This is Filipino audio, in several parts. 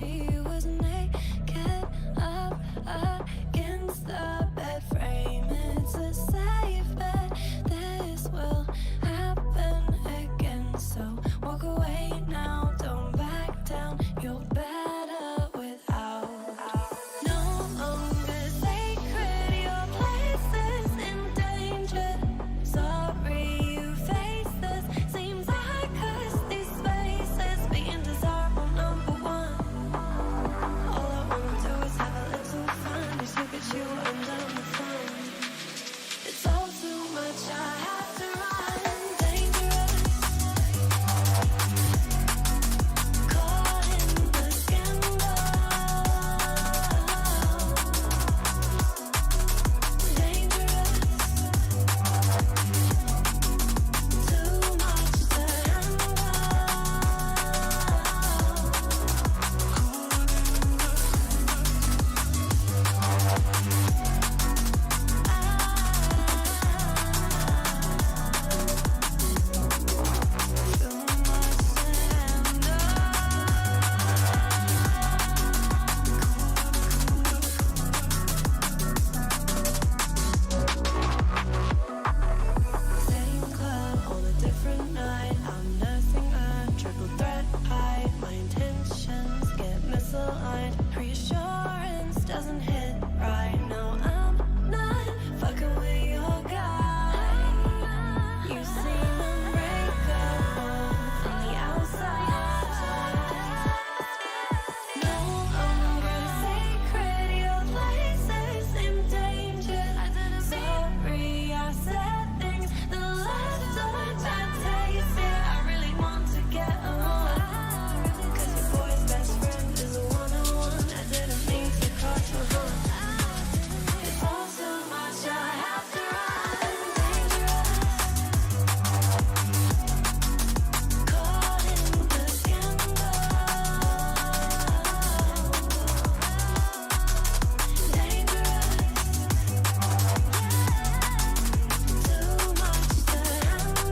she was naked up against the bed frame. It's a safe bet, this will happen again. So walk away now, don't back down. You're better without. No longer sacred, your place is in danger. Sorry you face this, seems like us these spaces. Being desirable number one. All I wanna do is have a little fun. Just look at you under the sun. It's all too much, I have to run. Dangerous, caught in the scandal. Dangerous, too much to handle. Same club on a different night. I'm nursing a triple threat high. My intentions get misaligned. Reassurance doesn't hit right now. I'm not fucking with your guy. You seem unbreakable from the outside. No longer sacred, your place is in danger. Sorry I said things that left a bad taste. Yeah, I really want to get along. Cause your boy's best friend is a one-on-one. I didn't mean to cross your heart. It's all too much, I have to run. Dangerous, caught in the scandal. Dangerous, too much to handle.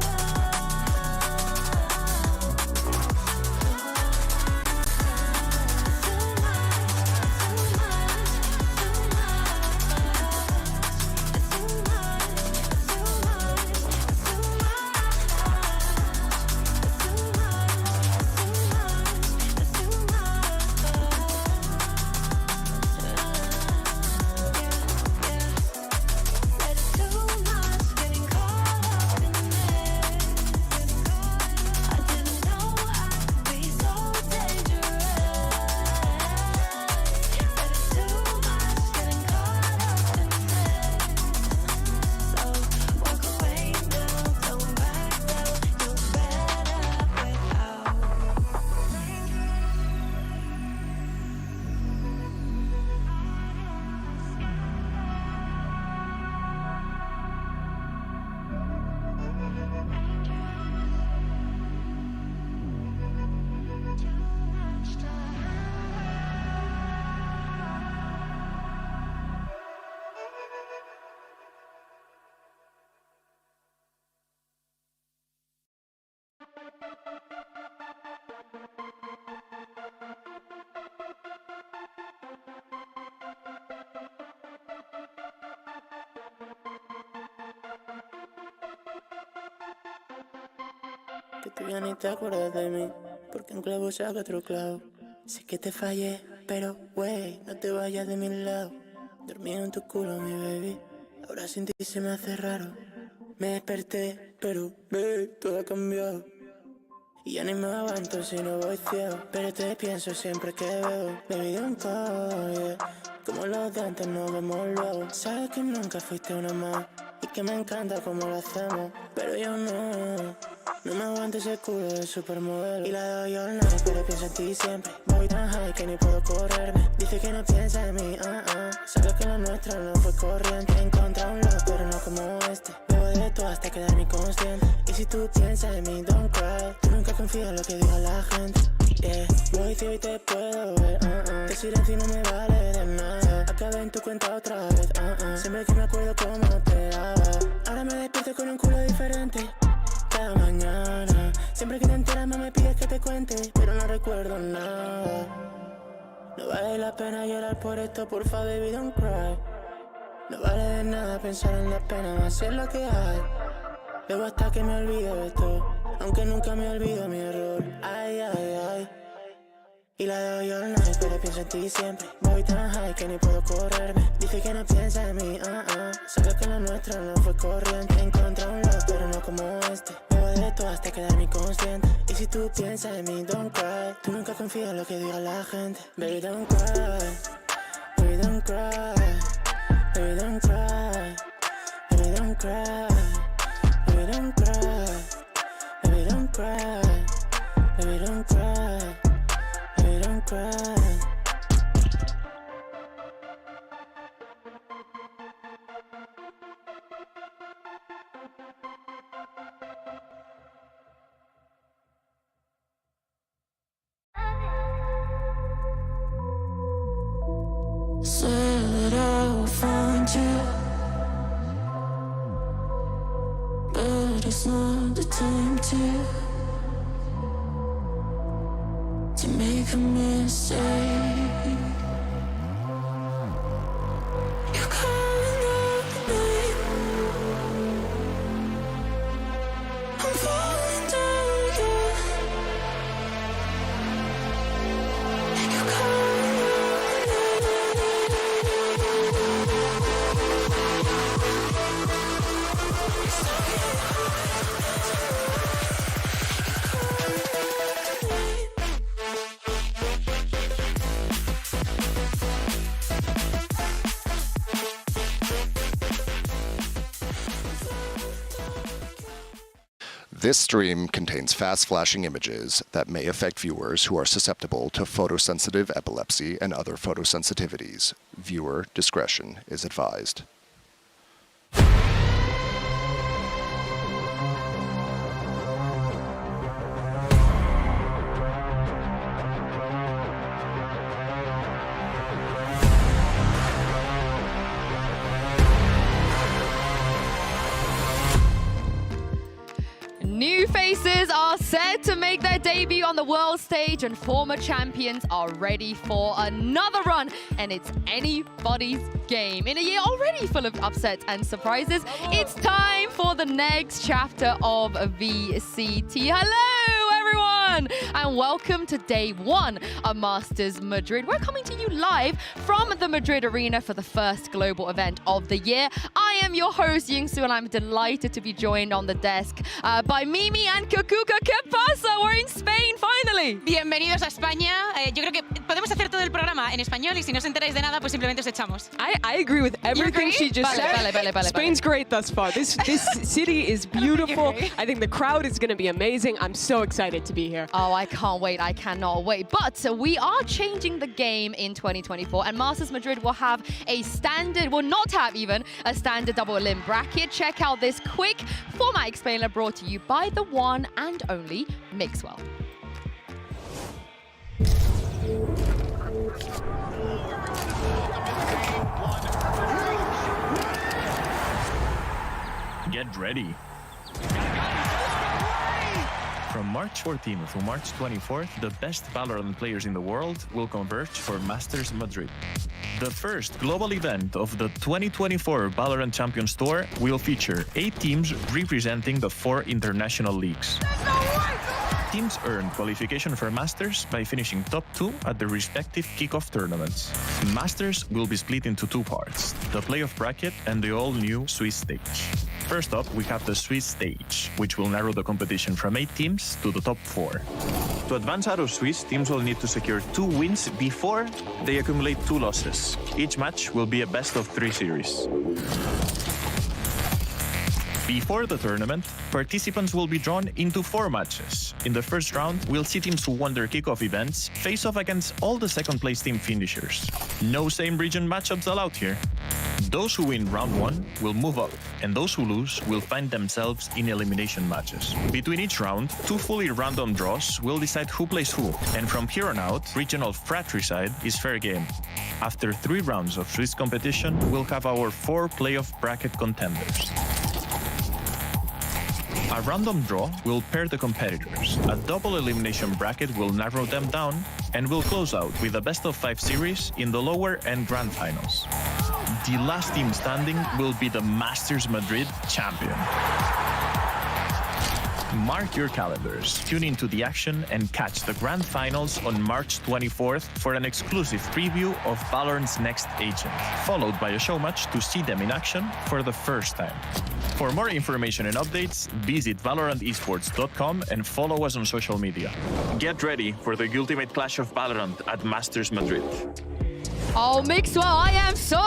Que tú ya ni te acuerdas de mí, porque un clavo saca otro clavo. Sé que te fallé, pero wey, no te vayas de mi lado. Dormí en tu culo, mi baby, ahora sin ti se me hace raro. Me desperté, pero baby, todo ha cambiado. Y ya ni me aguanto si no voy ciego, pero te pienso siempre que veo. Baby, don't call, yeah. Como los de antes nos vemos luego. Sabes que nunca fuiste una más y que me encanta como lo hacemos, pero yo no me aguanto ese culo de supermodelo. Y la doy all night, pero pienso en ti siempre. Voy tan high que ni puedo correrme. Dice que no piensa en mí, Sabes que lo nuestro no fue corriente. Encontré un love, pero no como este. Bebo de todo hasta quedar inconsciente. Y si tú piensas en mí, don't cry. Tú nunca confías en lo que diga la gente. Yeah, voy si hoy te puedo ver, Te silencio y no me vale de nada. Acabé en tu cuenta otra vez, Siempre que me acuerdo cómo te daba. Ahora me despierto con un culo diferente cada mañana. Siempre que te enteras más me pides que te cuente, pero no recuerdo nada. vale la pena llorar por esto, porfa, baby, don't cry. No vale de nada pensar en la pena, más es lo que hay. Bebo hasta que me olvido de todo, aunque nunca me olvido mi error. Ay, ay, ay. Y la doy all night, pero pienso en ti siempre. Voy tan high que ni puedo correrme. Dice que no piensa en mí, Sabe que lo nuestro no fue corriente. Encontré un love, pero no como este. Bebo de todo hasta quedarme inconsciente. Y si tú piensas en mí, don't cry. Tú nunca confías en lo que diga la gente. Baby, don't cry. Baby, don't cry. Baby, don't cry. Baby, don't cry. Baby, don't cry. Baby, don't cry. Baby, don't cry. Baby, don't cry. Said I would find you, but it's not the time to make a mistake. You're calling out the name, I'm falling down again. You're calling out This stream contains fast-flashing images that may affect viewers who are susceptible to photosensitive epilepsy and other photosensitivities. Viewer discretion is advised. New faces are set to make their debut on the world stage, and former champions are ready for another run, and it's anybody's game. In a year already full of upsets and surprises, it's time for the next chapter of VCT. Hello, everyone, and welcome to day one of Masters Madrid. We're coming to you live from the Madrid Arena for the first global event of the year. I am your host, Yingsu, and I'm delighted to be joined on the desk by Mimi and Kakuka. ¿Qué pasa? We're in Spain, finally. Bienvenidos a España. Yo creo que podemos hacer todo el programa en español y si no os enteráis de nada, pues simplemente os echamos. I agree with everything she just said. Vale. Spain's great thus far. This city is beautiful. I think the crowd is going to be amazing. I'm so excited to be here. Oh, I can't wait. I cannot wait. But we are changing the game in 2024, and Masters Madrid will have a standard, will not have even a standard double elim bracket. Check out this quick format explainer brought to you by the one and only Mixwell. Get ready. From March 14th to March 24th, the best VALORANT players in the world will converge for Masters Madrid. The first global event of the 2024 VALORANT Champions Tour will feature 8 teams representing the 4 international leagues. Teams earn qualification for Masters by finishing top 2 at their respective kickoff tournaments. Masters will be split into 2 parts, the playoff bracket and the all-new Swiss stage. First up, we have the Swiss stage, which will narrow the competition from 8 teams to the top 4. To advance out of Swiss, teams will need to secure 2 wins before they accumulate 2 losses. Each match will be a best-of-3 series. Before the tournament, participants will be drawn into 4 matches. In the first round, we'll see teams who won their kickoff events face off against all the second-place team finishers. No same region matchups allowed here. Those who win round 1 will move up, and those who lose will find themselves in elimination matches. Between each round, 2 fully random draws will decide who plays who, and from here on out, regional fratricide is fair game. After 3 rounds of Swiss competition, we'll have our 4 playoff bracket contenders. A random draw will pair the competitors. A double elimination bracket will narrow them down and will close out with a best-of-5 series in the lower and grand finals. The last team standing will be the Masters Madrid Champion. Mark your calendars, tune into the action, and catch the grand finals on March 24th for an exclusive preview of Valorant's next agent, followed by a show match to see them in action for the first time. For more information and updates, visit ValorantEsports.com and follow us on social media. Get ready for the ultimate clash of Valorant at Masters Madrid. Oh, Mixwell, I am so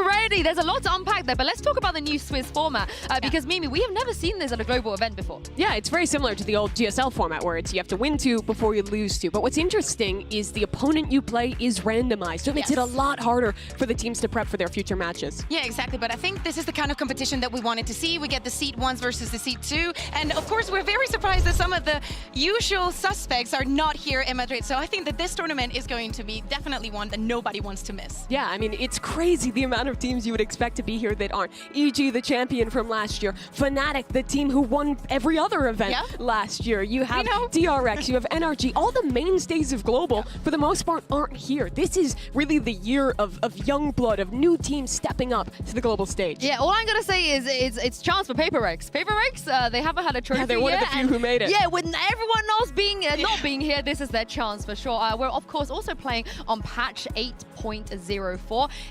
ready. There's a lot to unpack there, but let's talk about the new Swiss format. Because, Mimi, we have never seen this at a global event before. Yeah, it's very similar to the old GSL format where it's you have to win 2 before you lose 2. But what's interesting is the opponent you play is randomized. So it makes it a lot harder for the teams to prep for their future matches. Yeah, exactly. But I think this is the kind of competition that we wanted to see. We get the seed 1s versus the seed 2. And of course, we're very surprised that some of the usual suspects are not here in Madrid. So I think that this tournament is going to be definitely one that nobody wants to miss. Yeah, I mean, it's crazy the amount of teams you would expect to be here that aren't. EG, the champion from last year. Fnatic, the team who won every other event last year. You have DRX, you have NRG. All the mainstays of Global, for the most part, aren't here. This is really the year of young blood, of new teams stepping up to the global stage. Yeah, all I'm going to say is it's chance for PaperX. PaperX, they haven't had a trophy yet. They're one of the few who made it. Yeah, with everyone else being not being here, this is their chance for sure. We're, of course, also playing on patch 8.04.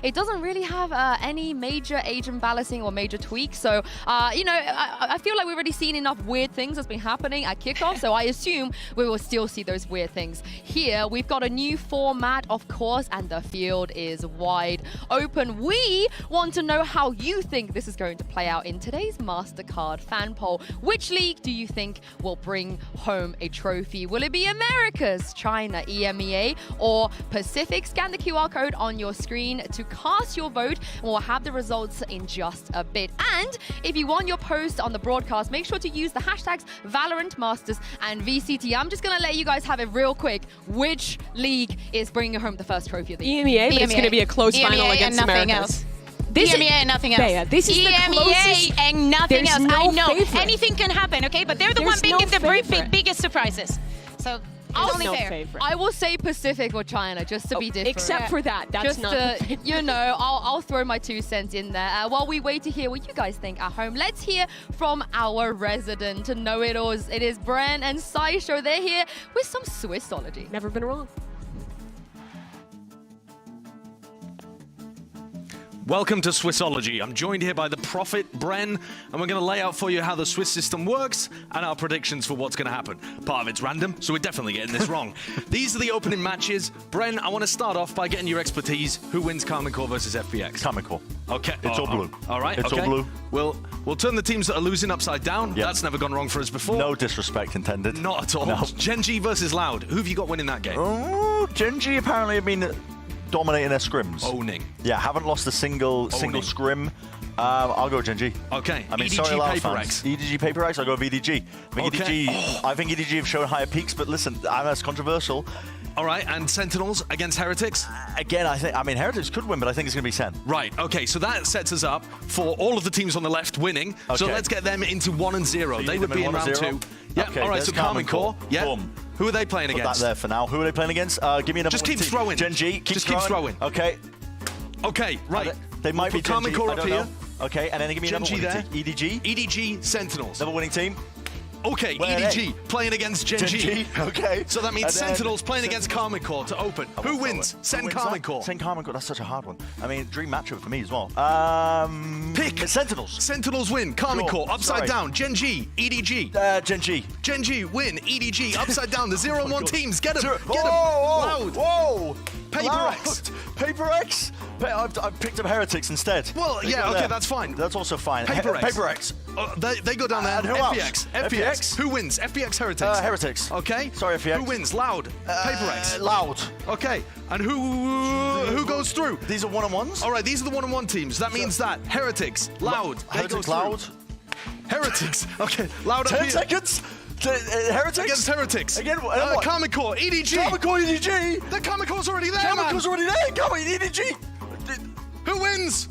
It doesn't really have any major agent balancing or major tweaks. So, you know, I feel like we've already seen enough weird things that's been happening at kickoff. So I assume we will still see those weird things. Here, we've got a new format, of course, and the field is wide open. We want to know how you think this is going to play out in today's MasterCard fan poll. Which league do you think will bring home a trophy? Will it be Americas, China, EMEA, or Pacific? Scan the QR code on your screen to cast your vote, and we'll have the results in just a bit. And if you want your post on the broadcast, make sure to use the hashtags VALORANT Masters and VCT. I'm just going to let you guys have it real quick. Which league is bringing home the first trophy of the year? EMEA, but it's going to be a close final against Americas. EMEA and nothing else. Bea, this is EMEA the closest. and nothing There's else. no I know. favorite. Anything can happen, okay? But they're the one making the biggest surprises. So it's only fair. Favorite. I will say Pacific or China, just to be different. Except for that, that's just not. you know, I'll throw my 2 cents in there. While we wait to hear what you guys think at home, let's hear from our resident know-it-alls. It is Bren and Saisho. They're here with some Swissology. Never been wrong. Welcome to Swissology. I'm joined here by the Prophet, Bren, and we're going to lay out for you how the Swiss system works and our predictions for what's going to happen. Part of it's random, so we're definitely getting this wrong. These are the opening matches. Bren, I want to start off by getting your expertise. Who wins Karmine Corp versus FPX? Karmine Corp. Okay. It's all blue. All right. It's all blue. We'll turn the teams that are losing upside down. Yep. That's never gone wrong for us before. No disrespect intended. Not at all. No. Gen.G versus Loud. Who have you got winning that game? Oh, Gen.G apparently have been dominating their scrims. Owning. Yeah, haven't lost a single scrim. I'll go Gen.G. Okay. I mean, EDG sorry, Loud Paper fans. X. EDG Paper X, I'll go VDG. I think EDG have shown higher peaks, but listen, that's controversial. All right, and Sentinels against Heretics? Again, I mean, Heretics could win, but I think it's going to be Sen. Right, okay, so that sets us up for all of the teams on the left winning. Okay. So let's get them into 1 and 0. They would be in round 2. Yeah, okay, all right, so Karmine Corp. Yeah. Boom. Who are they playing Put against? that there for now. Who are they playing against? Give me another Just keep throwing. Gen.G. Just keep throwing. Okay. Okay, right. They might be Karmine Corp up here. Okay, and then give me another Gen.G winning there. team. EDG. EDG Sentinels. Another winning team. Okay, Where EDG playing against Gen.G. Okay. So that means Sentinels playing against Karmine Corp to open. Who wins? Send Karmine Corp. Send Karmine Corp. That's such a hard one. I mean, dream matchup for me as well. Pick. Sentinels. Sentinels win. Karmine Corp. Upside down. Gen.G. EDG. Gen.G. Gen.G. win. EDG. Upside down. The 0 and 1 teams. Get them. Get them. Whoa. Loud. Whoa. Paper X. Paper X. I've picked up Heretics instead. Well, yeah, okay, that's fine. That's also fine. Paper X. Paper X. They go down there. And who FPX. else? FPX. Who wins? FPX Heretics. Heretics. Okay. Sorry, FPX. Who wins? Loud. Paper X. Loud. Okay. And who goes through? These are 1-on-1s? All right, these are the 1-on-1 teams. That means that Heretics, Loud. Heretics, Loud. Heretics. Okay. Loud 10 seconds. Heretics? Against Heretics. Again, what? Karmine Corp, EDG. Karmine Corp, EDG. The Karmine Corp's already there, Karmine man. Corp's already there. Karmine, EDG. Who wins?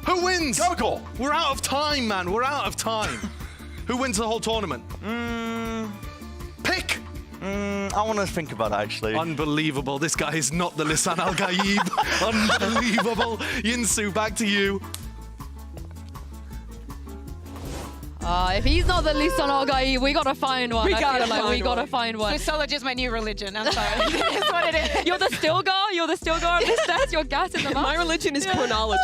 Who wins? Karmine Corp. We're out of time, man. We're out of time. Who wins the whole tournament? Pick! I want to think about it, actually. Unbelievable. This guy is not the Lisan Al Gaib. Unbelievable. Yinsu, back to you. If he's not the Lisan Al Gaib, we gotta find one. We I gotta feel like find we gotta one. find one. Swissology is my new religion. I'm sorry. That's what it is. You're the Stilgar? You're the Stilgar of this test? You're gassing them up? My religion is chronology.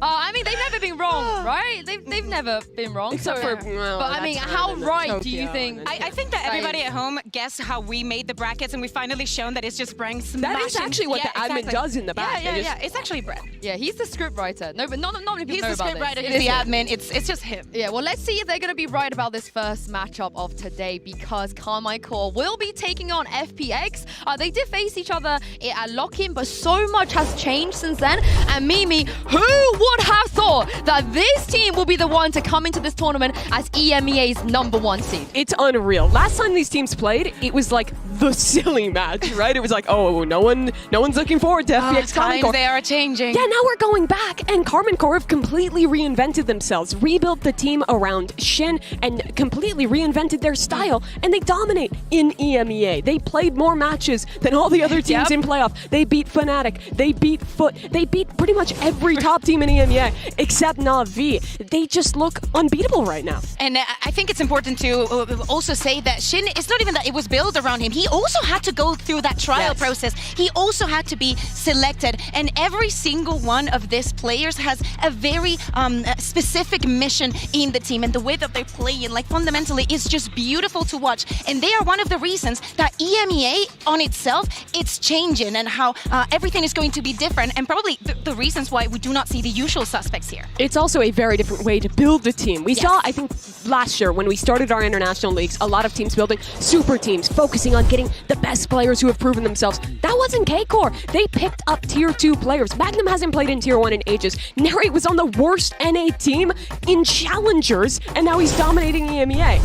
I mean, they've never been wrong, right? They've never been wrong. Except for, well, but I mean, that time how in right do you Tokyo think? and I think that everybody at home guessed how we made the brackets, and we finally shown that it's just Brang smashing. That is actually what the admin does in the back. Yeah. It's actually Brang. Yeah, he's the script writer. No, but not many people He's know the about script writer. this. He's the admin. It's just him. Yeah, well, let's see if they're going to be right about this first matchup of today, because Karmine Corp will be taking on FPX. They did face each other at lock-in, but so much has changed since then. And Mimi, who would have thought that this team will be the one to come into this tournament as EMEA's #1 seed? It's unreal. Last time these teams played, it was like the silly match, right? It was like, oh, no one's looking forward to FPX Karmine Times Corp. they are changing. Yeah, now we're going back, and Karmine Corp have completely reinvented themselves, rebuilt the team around Shin, and completely reinvented their style, and they dominate in EMEA. They played more matches than all the other teams in playoff. They beat Fnatic, they beat Foot, they beat pretty much every top team in EMEA except Na'Vi. They just look unbeatable right now. And I think it's important to also say that Shin, it's not even that it was built around him. He also had to go through that trial process. He also had to be selected. And every single one of these players has a very specific mission in the team. And the way that they play, and like fundamentally, is just beautiful to watch. And they are one of the reasons that EMEA on itself, it's changing, and how everything is going to be different. And probably the reasons why we do not see the usual suspects here. It's also a very different way to build a team. We saw, I think, last year when we started our international leagues, a lot of teams building super teams, focusing on getting the best players who have proven themselves. That wasn't K-Core. They picked up tier 2 players. Magnum hasn't played in tier 1 in ages. Narrate was on the worst NA team in Challengers, and now he's dominating EMEA.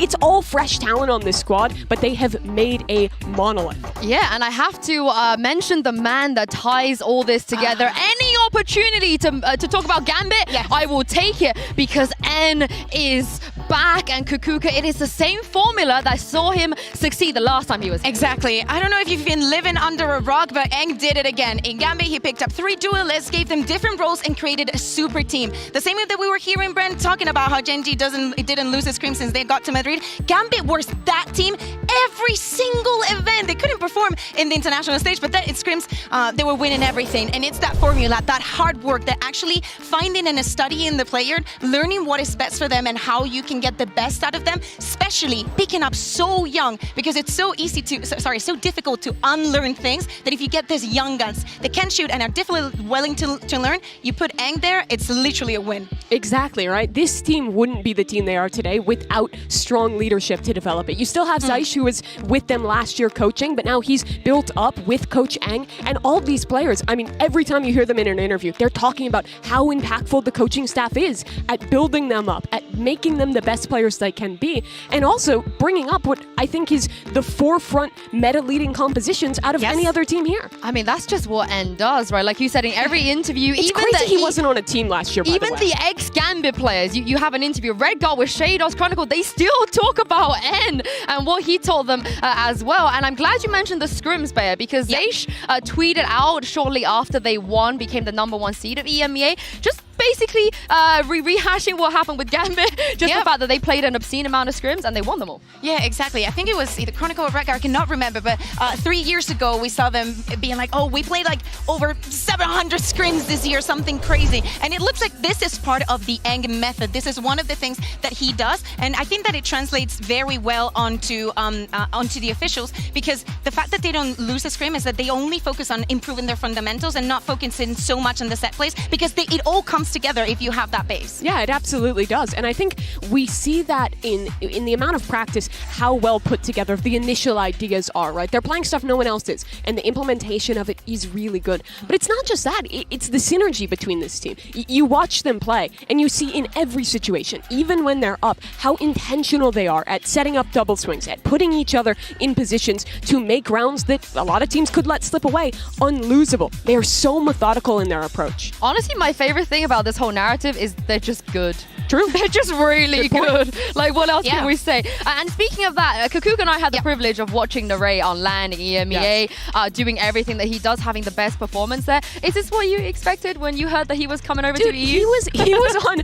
It's all fresh talent on this squad, but they have made a monolith. Yeah, and I have to mention the man that ties all this together. Any opportunity to talk about Gambit, I will take it, because N is back, and Kukuka, it is the same formula that saw him succeed the last time he was here. Exactly. I don't know if you've been living under a rock, but Eng did it again. In Gambit, he picked up 3 duelists, gave them different roles, and created a super team. The same way that we were hearing Brent talking about how Gen.G didn't lose his cream since they got to Madrid. Gambit was that team every single event. They couldn't perform in the international stage, but then it scrims, they were winning everything. And it's that formula, that hard work, that actually finding and studying the player, learning what is best for them and how you can get the best out of them, especially picking up so young, because it's so easy to, so difficult to unlearn things, that if you get these young guns that can shoot and are definitely willing to learn, you put Eng there, it's literally a win. Exactly, right? This team wouldn't be the team they are today without strong leadership to develop it. You still have Zaish, who was with them last year coaching, but now he's built up with Coach Eng, and all these players, I mean, every time you hear them in an interview, they're talking about how impactful the coaching staff is at building them up, at making them the best players they can be, and also bringing up what I think is the forefront meta-leading compositions out of any other team here. I mean, that's just what N does, right? Like you said in every interview, it's even crazy that he wasn't on a team last year, by even the way. the ex-Gambit players, you have an interview, Redguard with Shados Chronicle, they still talk about N and what he told them as well. And I'm glad you mentioned the scrims, Bayer, because Zaish tweeted out shortly after they won, became the #1 seed of EMEA, just basically rehashing what happened with Gambit, just the fact that they played an obscene amount of scrims and they won them all. Yeah, exactly. I think it was either Chronicle or Redguard, I cannot remember, but 3 years ago we saw them being like, oh, we played like over 700 scrims this year, something crazy. And it looks like this is part of the Eng method. This is one of the things that he does, and I think that it translates very well onto the officials, because the fact that they don't lose a scrim is that they only focus on improving their fundamentals and not focusing so much on the set plays, because it all comes together if you have that base. Yeah, it absolutely does. And I think we see that in the amount of practice, how well put together the initial ideas are, right? They're playing stuff no one else is, and the implementation of it is really good. But it's not just that, it's the synergy between this team. You watch them play, and you see in every situation, even when they're up, how intentional they are at setting up double swings, at putting each other in positions to make rounds that a lot of teams could let slip away unlosable. They are so methodical in their approach. Honestly, my favorite thing about this whole narrative is they're just good. True. They're just really good. Like, what else can we say? And speaking of that, Kakuk and I had the privilege of watching Naray on LAN, EMEA, doing everything that he does, having the best performance there. Is this what you expected when you heard that he was coming over to the EU? He was on...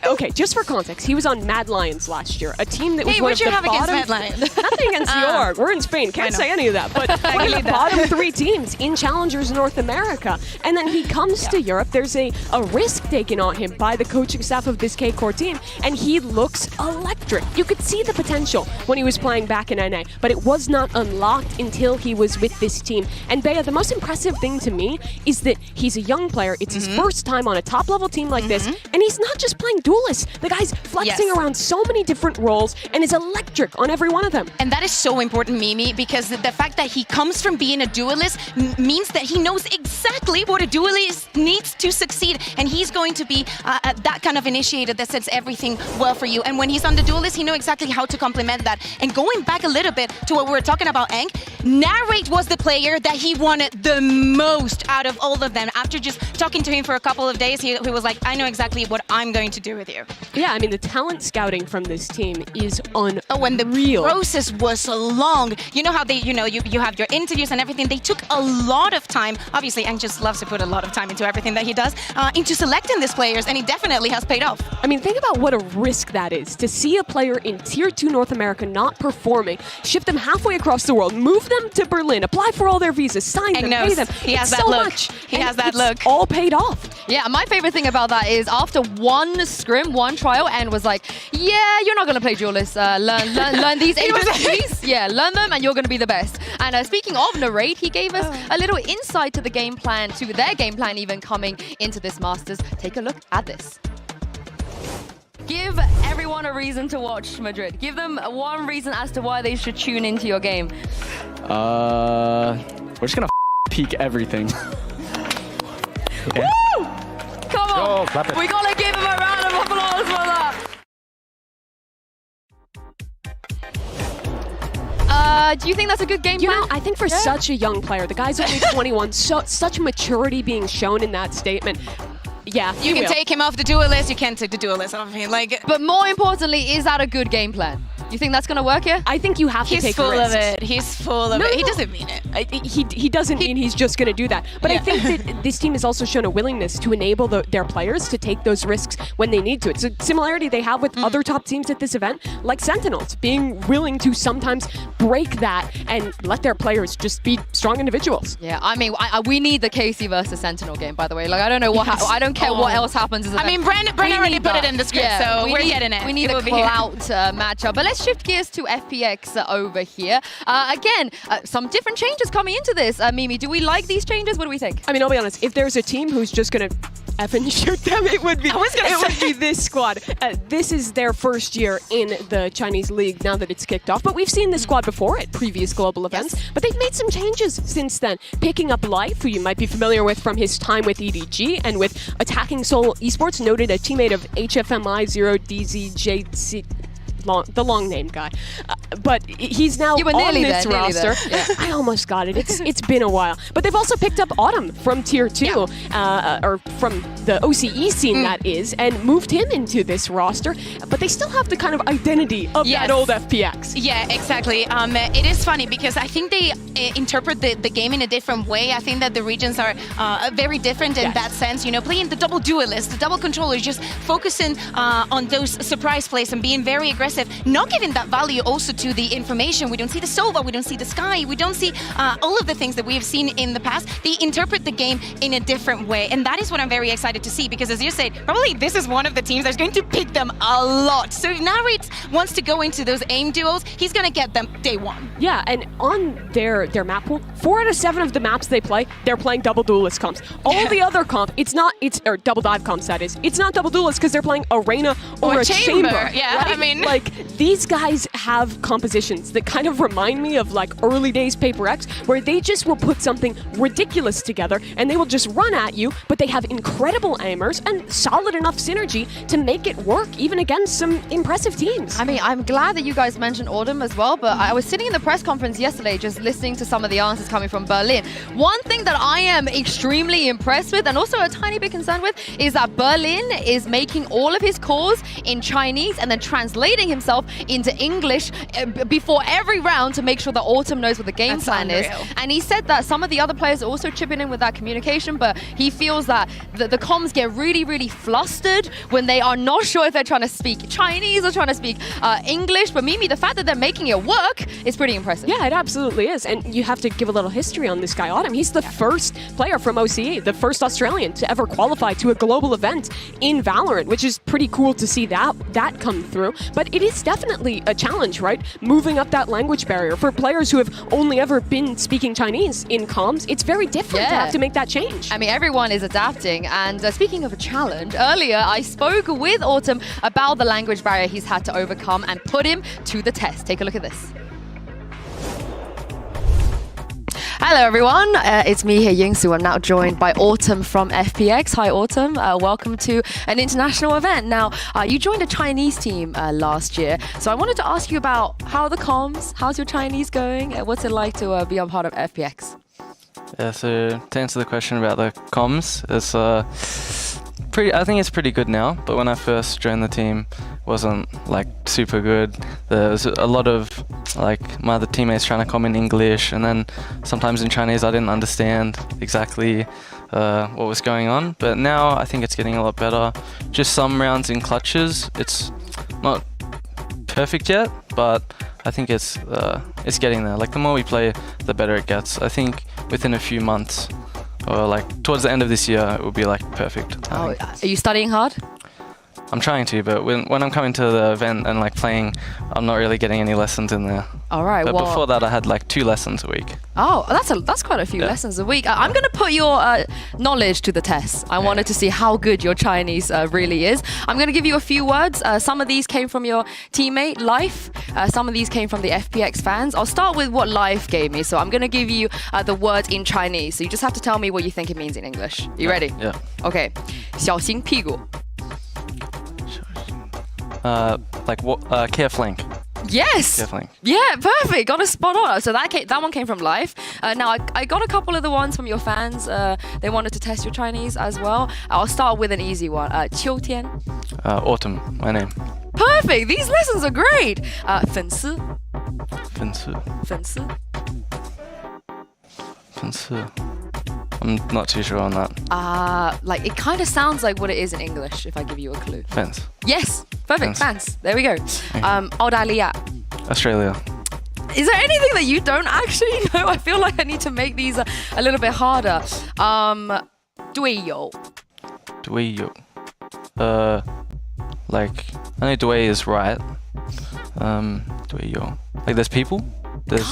okay, just for context, he was on Mad Lions last year, a team that was one of the bottom... against Mad Lions? Nothing against York. We're in Spain. Can't say any of that. But one of the bottom 3 teams in Challengers North America. And then he comes to Europe. There's a risk taken on him by the coaching staff of this K-Core team, and he looks electric. You could see the potential when he was playing back in NA, but it was not unlocked until he was with this team. And Bea, the most impressive thing to me is that he's a young player. It's his first time on a top-level team like this, and he's not just playing duelist. The guy's flexing around so many different roles and is electric on every one of them. And that is so important, Mimi, because the fact that he comes from being a duelist means that he knows exactly what a duelist needs to succeed, and he's going to be that kind of initiator that sets everything well for you. And when he's on the duelist, he knows exactly how to complement that. And going back a little bit to what we were talking about, Eng, Narrate was the player that he wanted the most out of all of them. After just talking to him for a couple of days, he was like, I know exactly what I'm going to do with you. Yeah, I mean, the talent scouting from this team is unreal. Oh, and the process was long. You know how they, you have your interviews and everything. They took a lot of time. Obviously, Eng just loves to put a lot of time into everything that he does, into selecting these players, and he definitely has paid off. I mean, think about what a risk that is, to see a player in Tier 2 North America not performing, ship them halfway across the world, move them to Berlin, apply for all their visas, sign them, pay them. He has that look. He has that look. All paid off. Yeah, my favorite thing about that is after one scrim, one trial, and was like, yeah, you're not going to play duelist. Learn these ABCs. Yeah, learn them and you're going to be the best. And speaking of Narrate, he gave us a little insight to the game plan, to their game plan even coming into this Masters. Take a look at this. Give everyone a reason to watch Madrid. Give them one reason as to why they should tune into your game. We're just gonna peek everything. Woo! Come on! We gotta give him a round of applause for that. Do you think that's a good game plan? I think for such a young player, the guy's only 21, such maturity being shown in that statement. Yeah, you can take him off the duelist. You can't take the duelist off him. But more importantly, is that a good game plan? You think that's going to work here? I think you have to take risks. He's full of it. He's full of it. He doesn't mean it. He doesn't mean he's just going to do that. But I think that this team has also shown a willingness to enable their players to take those risks when they need to. It's a similarity they have with other top teams at this event, like Sentinels, being willing to sometimes break that and let their players just be strong individuals. Yeah, I mean, we need the KC versus Sentinel game, by the way. Like, I don't know what I don't care what else happens. I mean, Bren already put it in the script, so we're getting it. We need a clout matchup. But let's shift gears to FPX over here. Again, some different changes coming into this. Mimi, do we like these changes? What do we think? I mean, I'll be honest. If there's a team who's just going to effing shoot them, it would be this squad. This is their first year in the Chinese league now that it's kicked off. But we've seen this squad before at previous global events. But they've made some changes since then. Picking up Life, who you might be familiar with from his time with EDG and with Attacking Soul Esports, noted a teammate of HFMI 0DZJC. The long-named guy. But he's now on this roster. Yeah. I almost got it. It's been a while. But they've also picked up Autumn from Tier 2, or from the OCE scene, that is, and moved him into this roster. But they still have the kind of identity of that old FPX. Yeah, exactly. It is funny because I think they interpret the game in a different way. I think that the regions are very different in that sense. You know, playing the double duelist, the double controller, just focusing on those surprise plays and being very aggressive. Not giving that value also to the information. We don't see the Sova, we don't see the Sky, we don't see all of the things that we have seen in the past. They interpret the game in a different way, and that is what I'm very excited to see, because as you said, probably this is one of the teams that's going to pick them a lot. So if Narrate wants to go into those aim duels, he's going to get them day one. Yeah, and on their map pool, 4 out of 7 of the maps they play, they're playing double duelist comps. All the other comp, or double dive comps, that is. It's not double duelist because they're playing Arena or a chamber. Yeah, right? I mean, like, these guys have compositions that kind of remind me of like early days Paper X, where they just will put something ridiculous together and they will just run at you, but they have incredible aimers and solid enough synergy to make it work even against some impressive teams. I mean, I'm glad that you guys mentioned Autumn as well, but I was sitting in the press conference yesterday just listening to some of the answers coming from Berlin. One thing that I am extremely impressed with and also a tiny bit concerned with is that Berlin is making all of his calls in Chinese and then translating himself into English before every round to make sure that Autumn knows what the game plan is. And he said that some of the other players are also chipping in with that communication, but he feels that the comms get really, really flustered when they are not sure if they're trying to speak Chinese or trying to speak English. But Mimi, the fact that they're making it work is pretty impressive. Yeah, it absolutely is. And you have to give a little history on this guy, Autumn. He's the first player from OCE, the first Australian to ever qualify to a global event in Valorant, which is pretty cool to see that come through. But it is definitely a challenge, right? Moving up that language barrier for players who have only ever been speaking Chinese in comms. It's very different to have to make that change. I mean, everyone is adapting. And speaking of a challenge, earlier I spoke with Autumn about the language barrier he's had to overcome and put him to the test. Take a look at this. Hello everyone, it's me here, Yingsu. I'm now joined by Autumn from FPX. Hi Autumn, welcome to an international event. Now, you joined a Chinese team last year, so I wanted to ask you about how the comms, how's your Chinese going? What's it like to be a part of FPX? Yeah, so to answer the question about the comms, it's I think it's pretty good now, but when I first joined the team, wasn't like super good. There was a lot of like my other teammates trying to comment in English, and then sometimes in Chinese I didn't understand exactly what was going on. But now I think it's getting a lot better. Just some rounds in clutches, it's not perfect yet, but I think it's getting there. Like the more we play, the better it gets. I think within a few months, or like towards the end of this year, it will be like perfect. Oh, are you studying hard? I'm trying to, but when I'm coming to the event and like playing, I'm not really getting any lessons in there. All right. But before that, I had like 2 lessons a week. Oh, that's quite a few lessons a week. I'm going to put your knowledge to the test. I wanted to see how good your Chinese really is. I'm going to give you a few words. Some of these came from your teammate, Life. Some of these came from the FPX fans. I'll start with what Life gave me. So I'm going to give you the word in Chinese. So you just have to tell me what you think it means in English. You ready? Yeah. Okay. 小心屁股. Like what? Care flank. Yes. Care flank. Yeah, perfect. Got a spot on. So that one came from Life. Now I got a couple of the ones from your fans. They wanted to test your Chinese as well. I'll start with an easy one. 秋天. Autumn. My name. Perfect. These lessons are great. 粉丝. 粉丝. 粉丝. 粉丝. I'm not too sure on that. Like it kind of sounds like what it is in English if I give you a clue. Fans. Yes. Perfect. Fans. There we go. 澳大利亚. Australia. Is there anything that you don't actually know? I feel like I need to make these a little bit harder. 队友. 队友. Like I know 队 is right. 队友. Like there's people.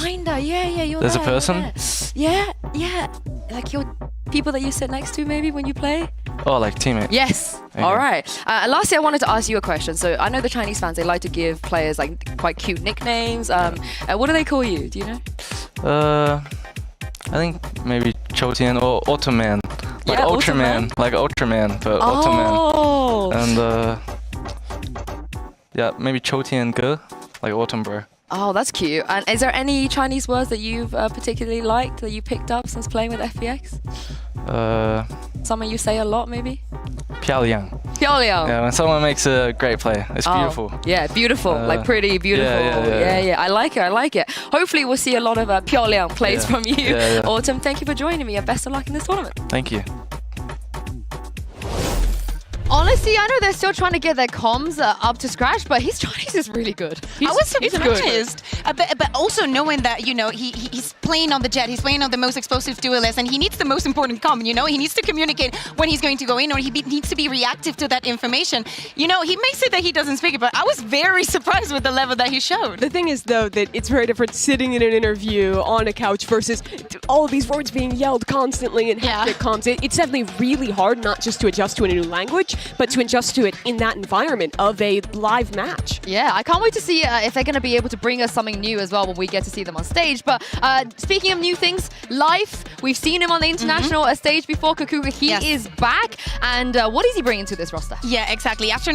Kinda, yeah, you're There's there, a person? Yeah. Like your people that you sit next to maybe when you play? Oh, like teammate. Yes. Okay. All right. Lastly, I wanted to ask you a question. So I know the Chinese fans, they like to give players like quite cute nicknames. What do they call you? Do you know? I think maybe Choutian or Ultraman. Like Yeah, Ultraman. Like Ultraman, but Oh. Ultraman. And yeah, maybe Choutian Ge, like Autumn Bro. Oh, that's cute. And is there any Chinese words that you've particularly liked that you picked up since playing with FPX? Someone you say a lot, maybe? 漂亮. 漂亮. Yeah, when someone makes a great play, it's beautiful. Yeah, beautiful. Like pretty beautiful. Yeah. I like it. Hopefully we'll see a lot of 漂亮plays from you. Yeah. Autumn, thank you for joining me and best of luck in this tournament. Thank you. Honestly, I know they're still trying to get their comms up to scratch, but his Chinese is really good. I was surprised, but also knowing that, you know, he's playing on the jet, he's playing on the most explosive duelist, and he needs the most important comm, you know? He needs to communicate when he's going to go in, or he needs to be reactive to that information. You know, he may say that he doesn't speak it, but I was very surprised with the level that he showed. The thing is, though, that it's very different sitting in an interview on a couch versus all of these words being yelled constantly in hectic comms. It's definitely really hard not just to adjust to a new language, but to adjust to it in that environment of a live match. Yeah, I can't wait to see if they're going to be able to bring us something new as well when we get to see them on stage. But speaking of new things, live, we've seen him on the international stage before. Kakuga, he is back. And what is he bringing to this roster? Yeah, exactly. After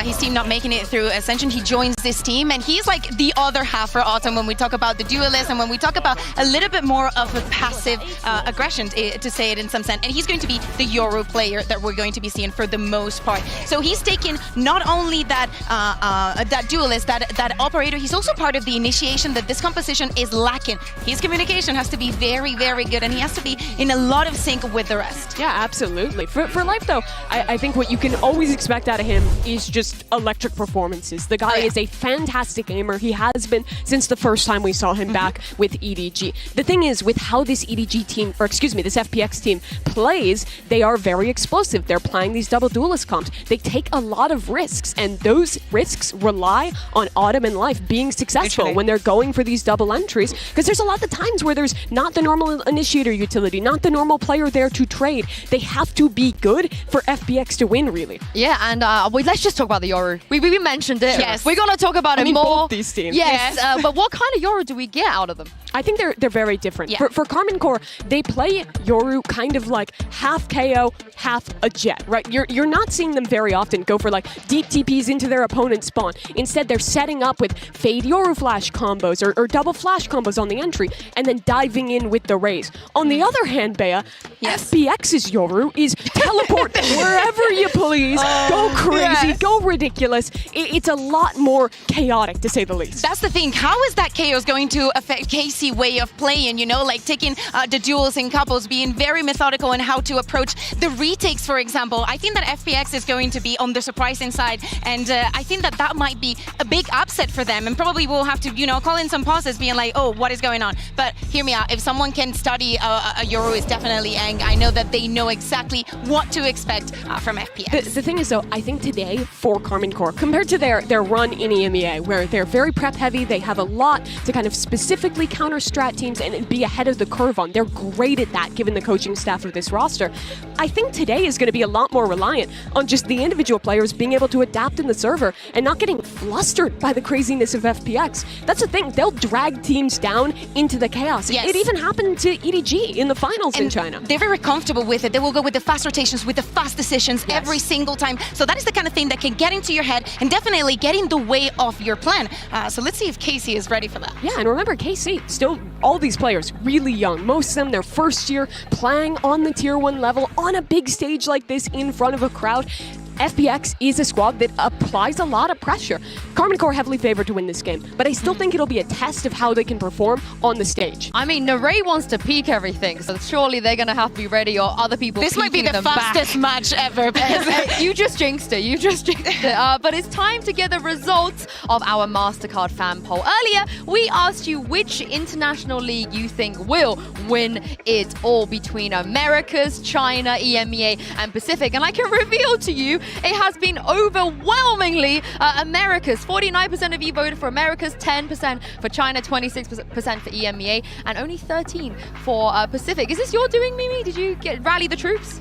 his team not making it through Ascension, he joins this team, and he's like the other half for Autumn when we talk about the duelist and when we talk about a little bit more of a passive aggression, to say it in some sense. And he's going to be the Yoru player that we're going to be seeing for the most part. So he's taken not only that duelist, that operator, he's also part of the initiation that this composition is lacking. His communication has to be very, very good, and he has to be in a lot of sync with the rest. Yeah, absolutely. For Life, though, I think what you can always expect out of him is just electric performances. The guy is a fantastic aimer. He has been since the first time we saw him back with EDG. The thing is, with how this EDG team, or excuse me, this FPX team plays, they are very explosive. They're playing these double duelist comps. They take a lot of risks, and those risks rely on Autumn and Life being successful when they're going for these double entries, because there's a lot of times where there's not the normal initiator utility, not the normal player there to trade. They have to be good for FPX to win, really. Yeah, and let's just talk about the Yoru. We mentioned it. Yes. We're going to talk about it more. Both these teams. Yes, but what kind of Yoru do we get out of them? I think they're very different. Yeah. For Karmine Corp, they play Yoru kind of like half KO, half a jet, right? You're not seeing them very often go for like deep TPs into their opponent's spawn. Instead, they're setting up with Fade Yoru flash combos or double flash combos on the entry, and then diving in with the raise. On the other hand, Bea, FPX's Yoru is teleport wherever you please, go crazy, go ridiculous. It's a lot more chaotic, to say the least. That's the thing. How is that chaos going to affect KC way of playing? You know, like taking the duels in couples, being very methodical in how to approach the retakes, for example. I think that FPX is going to be on the surprising side, and I think that might be a big upset for them, and probably we'll have to, call in some pauses, being like, oh, what is going on? But hear me out. If someone can study a Yoru, it's definitely Aang. I know that they know exactly what to expect from FPX. The thing is, though, I think today for Karmine Corp, compared to their run in EMEA, where they're very prep heavy, they have a lot to kind of specifically counter strat teams and be ahead of the curve on. They're great at that, given the coaching staff of this roster. I think today is going to be a lot more reliant on just the individual players being able to adapt in the server and not getting flustered by the craziness of FPX. That's the thing. They'll drag teams down into the chaos. Yes. It even happened to EDG in the finals in China. They're very comfortable with it. They will go with the fast rotations, with the fast decisions every single time. So that is the kind of thing that can get into your head and definitely get in the way of your plan. So let's see if KC is ready for that. Yeah, and remember, KC, still all these players really young. Most of them, their first year playing on the tier 1 level on a big stage like this in front of a crowd. FPX is a squad that applies a lot of pressure. Karmine Corp heavily favored to win this game, but I still think it'll be a test of how they can perform on the stage. I mean, Naray wants to peak everything, so surely they're going to have to be ready, or other people This might be the fastest match ever. You just jinxed it. You just jinxed it. But it's time to get the results of our MasterCard fan poll. Earlier, we asked you which international league you think will win it all between Americas, China, EMEA, and Pacific. And I can reveal to you, it has been overwhelmingly Americas. 49% of you voted for Americas, 10% for China, 26% for EMEA, and only 13% for Pacific. Is this your doing, Mimi? Did you rally the troops?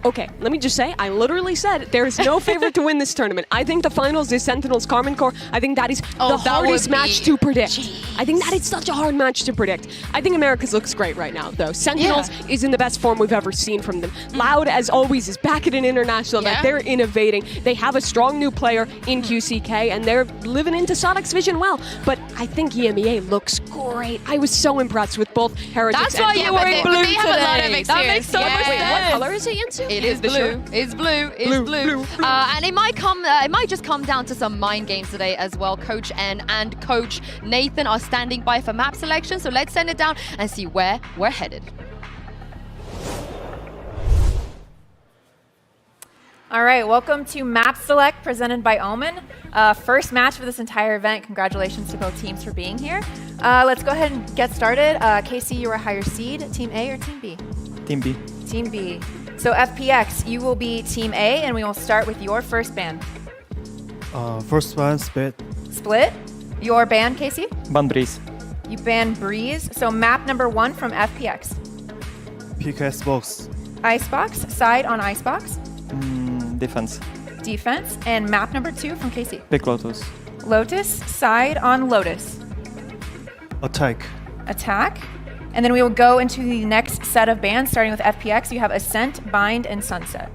Okay, let me just say, I literally said there is no favorite to win this tournament. I think the finals is Sentinels Karmine Corp. I think that is the hardest match to predict. I think that is such a hard match to predict. I think Americas looks great right now, though. Sentinels is in the best form we've ever seen from them. Loud, as always, is back at an international event. They're innovating. They have a strong new player in QCK, and they're living into Sonic's vision well. But I think EMEA looks great. I was so impressed with both Heretics That's why you're wearing blue today. Have a lot of experience. That makes so much sense. Wait, what color is it, Yansu? It is blue. It's blue. It's blue. And it might just come down to some mind games today as well. Coach N and Coach Nathan are standing by for map selection, so let's send it down and see where we're headed. All right, welcome to Map Select presented by Omen. First match for this entire event. Congratulations to both teams for being here. Let's go ahead and get started. KC, you are higher seed, Team A or Team B? Team B. Team B. So FPX, you will be Team A, and we will start with your first ban. First one, Split. Split. Your ban, KC? Ban Breeze. You ban Breeze. So map number 1 from FPX. Pick Icebox. Icebox. Side on Icebox. Defense. Defense. And map number 2 from KC. Big Lotus. Lotus, side on Lotus. Attack. Attack. And then we will go into the next set of bans, starting with FPX. You have Ascent, Bind, and Sunset.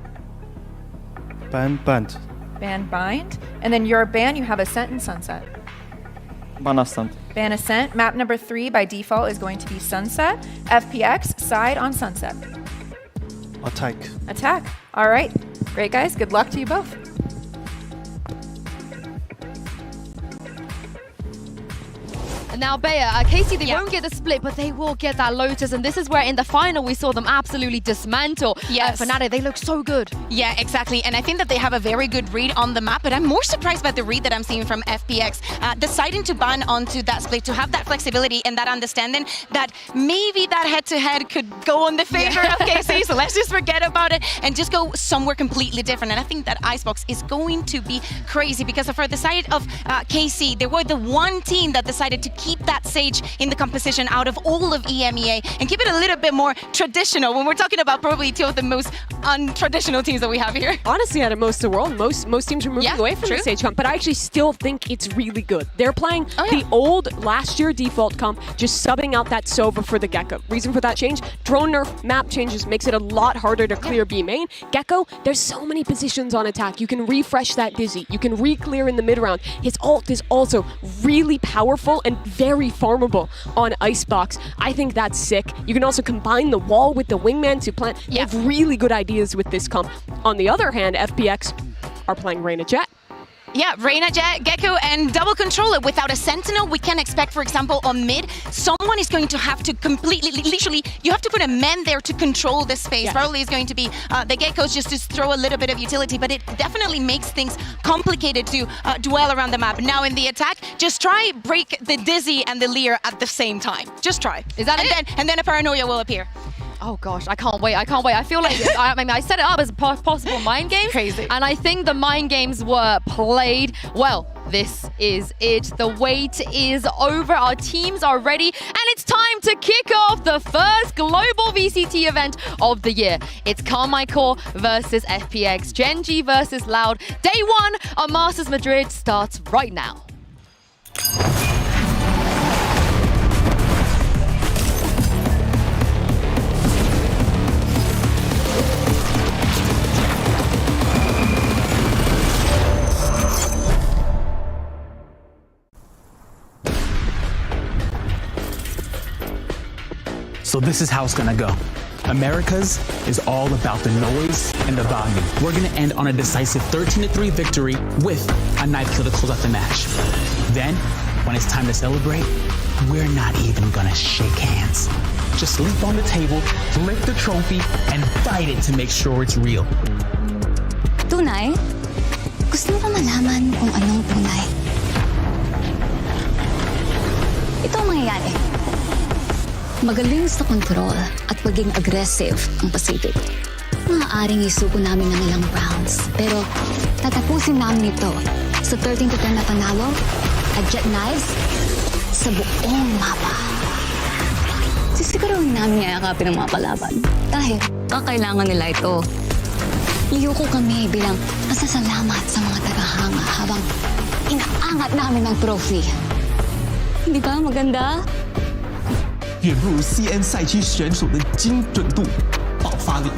Ban. Band. Ban, Bind. And then your ban, you have Ascent and Sunset. Ban Ascent. Ban Ascent. Map number 3 by default is going to be Sunset. FPX, side on Sunset. Attack. Attack. All right. Great, guys. Good luck to you both. Now, Bea, KC, they won't get the split, but they will get that Lotus. And this is where in the final we saw them absolutely dismantle. Yes. Fnatic, they look so good. Yeah, exactly. And I think that they have a very good read on the map, but I'm more surprised by the read that I'm seeing from FPX. Deciding to ban onto that split, to have that flexibility and that understanding that maybe that head-to-head could go on the favor of KC, so let's just forget about it and just go somewhere completely different. And I think that Icebox is going to be crazy because for the side of KC, they were the one team that decided to keep that Sage in the composition out of all of EMEA and keep it a little bit more traditional when we're talking about probably two of the most untraditional teams that we have here. Honestly, out of most of the world, most teams are moving away from the Sage comp, but I actually still think it's really good. They're playing the old last year default comp, just subbing out that Sova for the Gecko. Reason for that change? Drone nerf, map changes, makes it a lot harder to clear B main. Gecko, there's so many positions on attack. You can refresh that Dizzy. You can re-clear in the mid round. His ult is also really powerful and very farmable on Icebox. I think that's sick. You can also combine the wall with the wingman to plant. They have really good ideas with this comp. On the other hand, FPX are playing Reyna Jet. Yeah, Reyna, Jet, Gecko, and double controller. Without a Sentinel, we can expect, for example, on mid, someone is going to have to completely, literally, you have to put a man there to control the space. Probably is going to be the Geckos just to throw a little bit of utility, but it definitely makes things complicated to dwell around the map. Now in the attack, just try break the Dizzy and the Leer at the same time. Just try. Is that it? And then a Paranoia will appear. Oh gosh, I can't wait. I feel like I set it up as a possible mind game. Crazy. And I think the mind games were played well. This is it. The wait is over. Our teams are ready. And it's time to kick off the first global VCT event of the year. It's Karmine Corp versus FPX. Gen.G versus Loud. Day 1 of Masters Madrid starts right now. So this is how it's gonna go. Americas is all about the noise and the volume. We're gonna end on a decisive 13-3 victory with a knife kill to close out the match. Then, when it's time to celebrate, we're not even gonna shake hands. Just leap on the table, lift the trophy, and fight it to make sure it's real. Tunay? Gusto mo ba malaman kung anong tunay? Ito ang mangyayari. Magaling sa control at pagiging aggressive ang Pacific. Maaaring isuko namin ng ilang rounds, pero tatapusin namin ito sa 13-10 na panalo at jet knives sa buong mapa. Sisiguruhin namin yakapin ang mga kalaban dahil kakailangan nila ito. Liyoko kami bilang pasasalamat sa mga tagahanga habang inaangat namin ang trophy. Hindi ba maganda? 远不如 CN 赛区选手的精准度、爆发力。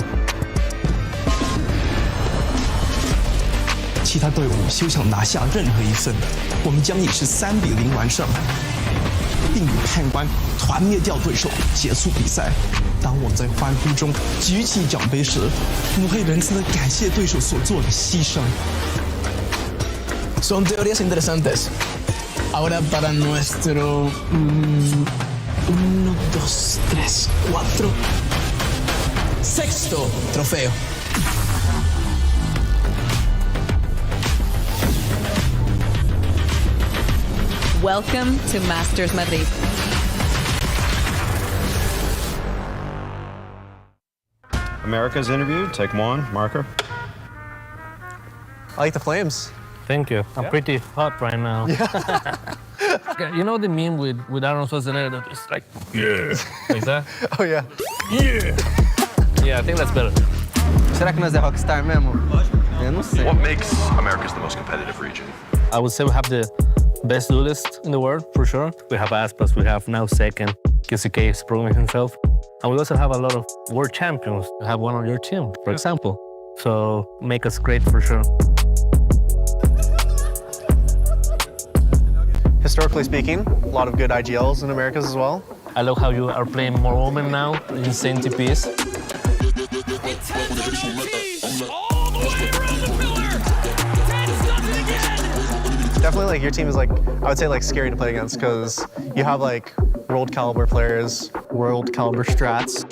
其他队伍休想拿下任何一分，我们将以是3-0完胜，并与判官团灭掉对手，结束比赛。当我在欢呼中举起奖杯时，我会仁慈地感谢对手所做的牺牲。Son teorías interesantes. Ahora para nuestro 1, 2, 3, 4. Sexto trofeo. Welcome to Masters Madrid. America's interview, take 1, marker. I like the flames. Thank you. I'm pretty hot right now. Okay, you know the meme with Arnold Schwarzenegger that is like, yeah, like that? Oh, yeah. Yeah! Yeah, I think that's better. Será que nós é rockstar mesmo? What makes Americas the most competitive region? I would say we have the best duelist in the world, for sure. We have Aspas, we have now second. QCK is proving himself. And we also have a lot of world champions. We have one on your team, for example. So make us great for sure. Historically speaking, a lot of good IGLs in Americas as well. I love how you are playing more women now, insane TPs. Definitely, like, your team is, like, I would say, like, scary to play against because you have, like, world caliber players, world caliber strats.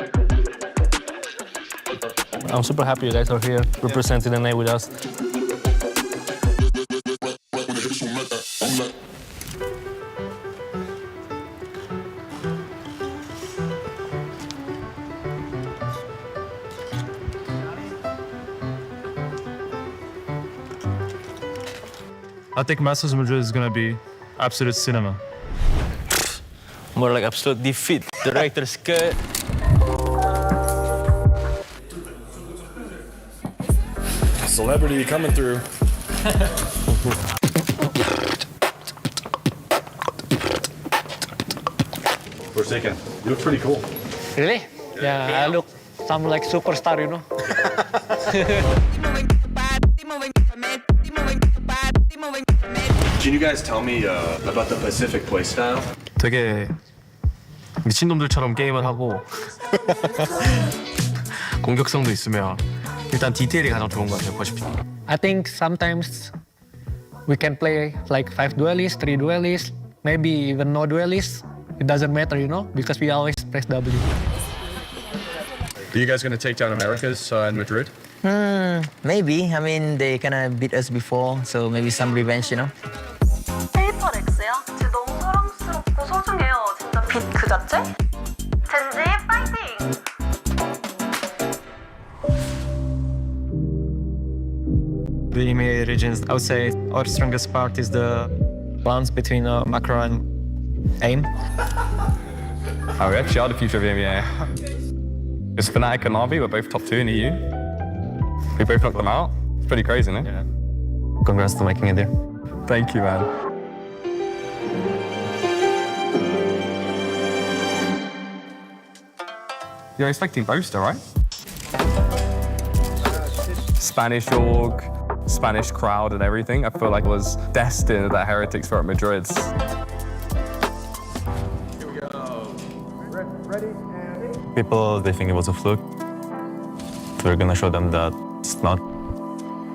I'm super happy you guys are here representing the NA with us. I think Masters Madrid is going to be absolute cinema. More like absolute defeat. Director's cut. Celebrity coming through. Forsaken, you look pretty cool. Really? Yeah, I look some like superstar, you know. Can you guys tell me about the Pacific playstyle? 되게 미친놈들처럼 게임을 하고 공격성도 있으며 일단 디테일이 가장 좋은 것 같아요, 퍼시픽. I think sometimes we can play like 5 duelists, 3 duelists, maybe even no duelists. It doesn't matter, you know, because we always press W. Are you guys going to take down Americas in Madrid? Maybe. I mean, they kind of beat us before, so maybe some revenge, you know? 페이퍼 렉스요? 진짜 너무 사랑스럽고 소중해요. 진짜 빛 그 자체? 젠지 파이팅! The EMEA regions, I would say our strongest part is the balance between macro and aim. Oh, we actually are the future of the EMEA. Because Fnatic and Navi were both top 2 in EU. We both knocked them out. It's pretty crazy, isn't it? Yeah. Congrats to making it there. Thank you, man. You're expecting Boaster, right? Spanish org, Spanish crowd and everything. I feel like it was destined that Heretics were at Madrid. People, they think it was a fluke. We're gonna show them that it's not.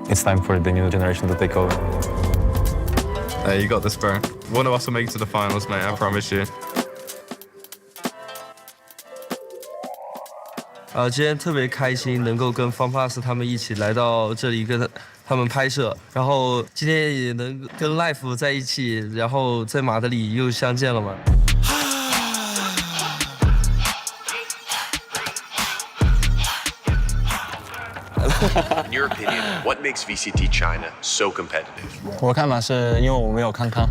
It's time for the new generation to take over. Hey, you got this, bro. One of us will make it to the finals, mate, I promise you. 今天特别开心，能够跟 FunPlus 他们一起来到这里跟他们拍摄，然后今天也能跟 Life 在一起，然后在马德里又相见了嘛。In your opinion, what makes VCT China so competitive? 我看法是因为我没有康康。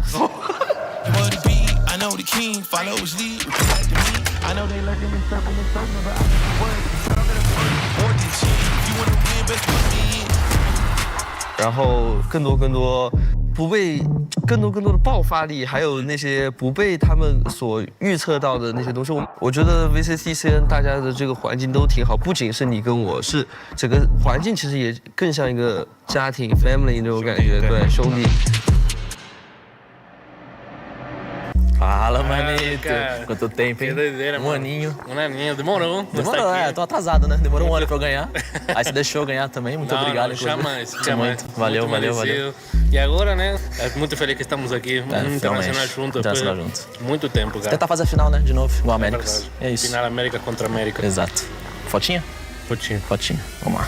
然后更多的爆发力，还有那些不被他们所预测到的那些东西，我觉得 VCTCN 大家的这个环境都挺好，不仅是你跟我，是整个环境其实也更像一个家庭 family 那种感觉，对，兄弟。Fala, manito. Quanto tempo, hein? Um aninho. Um aninho. Demorou. Demorou, tô atrasado, né? Demorou um ano pra eu ganhar. Aí você deixou eu ganhar também. Muito obrigado. Não, jamais. Valeu. E agora, né? Muito feliz que estamos aqui. Internacional junto. Internacional junto. Muito tempo, cara. Tentar fazer a final, né? De novo, igual a Américas. É isso. Final América contra América. Exato. Fotinha? Fotinha. Vamos lá.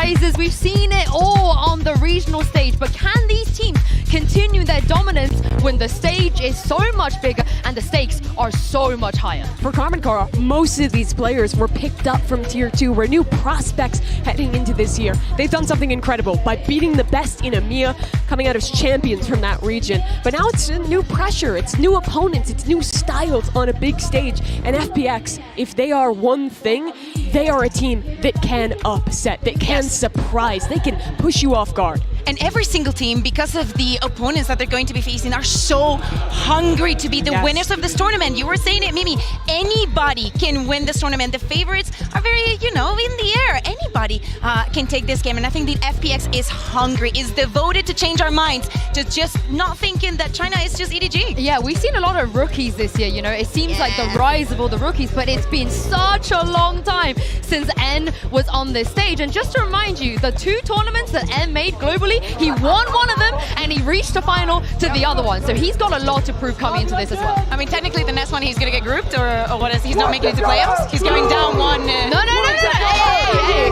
surprises. We've seen it all on the regional stage, but can these teams continue their dominance when the stage is so much bigger and the stakes are so much higher? For Karmine Corp, most of these players were picked up from Tier 2, were new prospects heading into this year. They've done something incredible by beating the best in EMEA, coming out as champions from that region. But now it's a new pressure, it's new opponents, it's new styles on a big stage. And FPX, if they are one thing, they are a team that can upset, that can surprise, they can push you off guard. And every single team, because of the opponents that they're going to be facing, are so hungry to be the winners of this tournament. You were saying it, Mimi. Anybody can win this tournament. The favorites are very, in the air. Anybody can take this game. And I think the FPX is hungry, is devoted to change our minds, to just not thinking that China is just EDG. Yeah, we've seen a lot of rookies this year. It seems like the rise of all the rookies, but it's been such a long time since N was on this stage. And just to remind you, the 2 tournaments that N made globally, he won one of them and he reached the final to the other one. So he's got a lot to prove coming into this as well. I mean, technically the next one he's going to get grouped, or what is he's not making it to playoffs? He's going down one. No. Hey.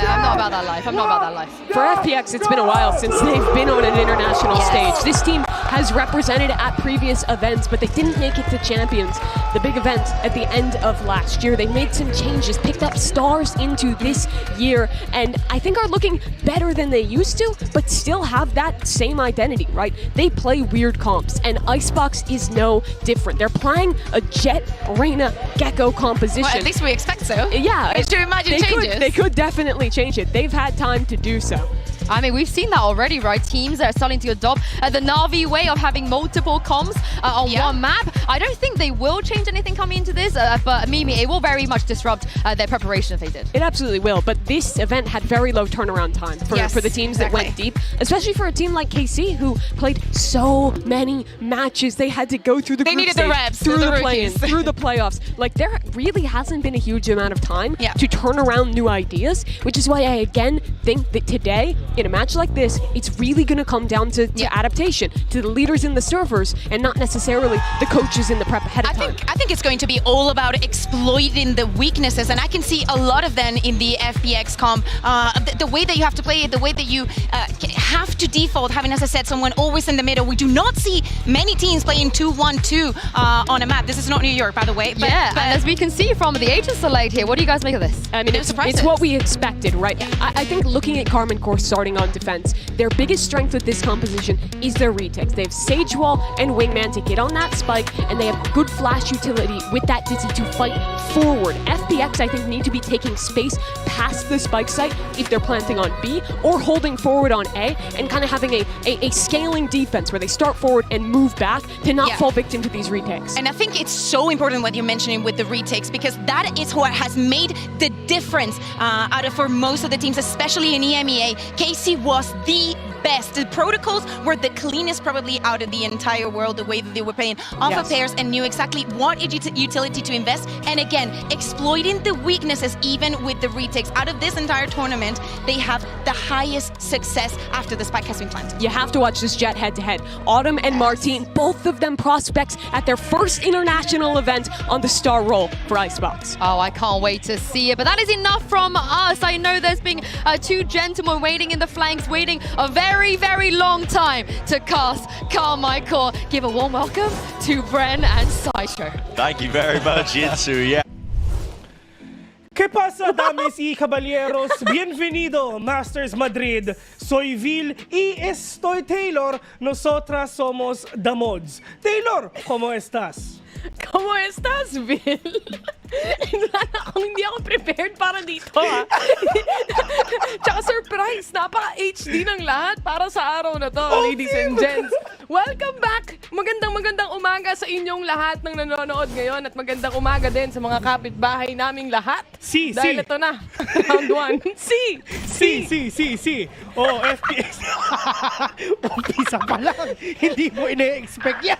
I'm not about that life. I'm not about that life. For FPX, it's been a while since they've been on an international stage. This team has represented at previous events, but they didn't make it to Champions, the big event at the end of last year. They made some changes, picked up stars into this year, and I think are looking better than they used to, but still have that same identity, right? They play weird comps, and Icebox is no different. They're playing a Jet, Reyna, Gecko composition. Well, at least we expect so. Yeah. Should we imagine changes? They could definitely change it. They've had time to do so. I mean, we've seen that already, right? Teams are starting to adopt the Na'Vi way of having multiple comps on one map. I don't think they will change anything coming into this, but Mimi, it will very much disrupt their preparation if they did. It absolutely will, but this event had very low turnaround time for the teams that went deep, especially for a team like KC, who played so many matches. They had to go through the group stage, reps, through the play-in, through the playoffs. Like, there really hasn't been a huge amount of time to turn around new ideas, which is why I again think that today, in a match like this, it's really going to come down to adaptation, to the leaders in the servers, and not necessarily the coaches in the prep ahead of time. I think it's going to be all about exploiting the weaknesses, and I can see a lot of them in the FPX comp. The way that you have to play it, the way that you have to default, having, as I said, someone always in the middle. We do not see many teams playing 2-1-2 on a map. This is not New York, by the way. But and as we can see from the agent select here, what do you guys make of this? I mean, it's what we expected, right? I think looking at Karmine Corp starting on defense, their biggest strength with this composition is their retakes. They have Sage Wall and Wingman to get on that spike, and they have good flash utility with that Dizzy to fight forward. FPX, I think, need to be taking space past the spike site if they're planting on B, or holding forward on A, and kind of having a scaling defense where they start forward and move back to not fall victim to these retakes. And I think it's so important what you're mentioning with the retakes, because that is what has made the difference for most of the teams, especially in EMEA. KC was the best. The protocols were the cleanest probably out of the entire world, the way that they were playing off of pairs and knew exactly what utility to invest. And again, exploiting the weaknesses even with the retakes. Out of this entire tournament, they have the highest success after the spike has been planted. You have to watch this Jet head-to-head. Autumn and Martine, both of them prospects at their first international event on the star roll for Icebox. Oh, I can't wait to see it. But that is enough from us. I know there's been 2 gentlemen waiting in the flanks, waiting a very, very long time to cast Karmine Corp. Give a warm welcome to Bren and Sideshow. Thank you very much, Yinsu. Yeah. ¿Qué pasa, damas y caballeros? Bienvenido, Masters Madrid. Soy Vil y estoy Taylor. Nosotras somos The Mods. Taylor, ¿cómo estás? ¿Cómo estás, Vil? Hindi ako prepared para dito, ha? Tsaka surprise, napaka-HD ng lahat para sa araw na to, ladies and gents. Welcome back! Magandang umaga sa inyong lahat ng nanonood ngayon, at magandang umaga din sa mga kapitbahay naming lahat. Dahil ito na, round 1. Si. Oh, FPX. Umpisa pa lang. Hindi mo ina-expect yan.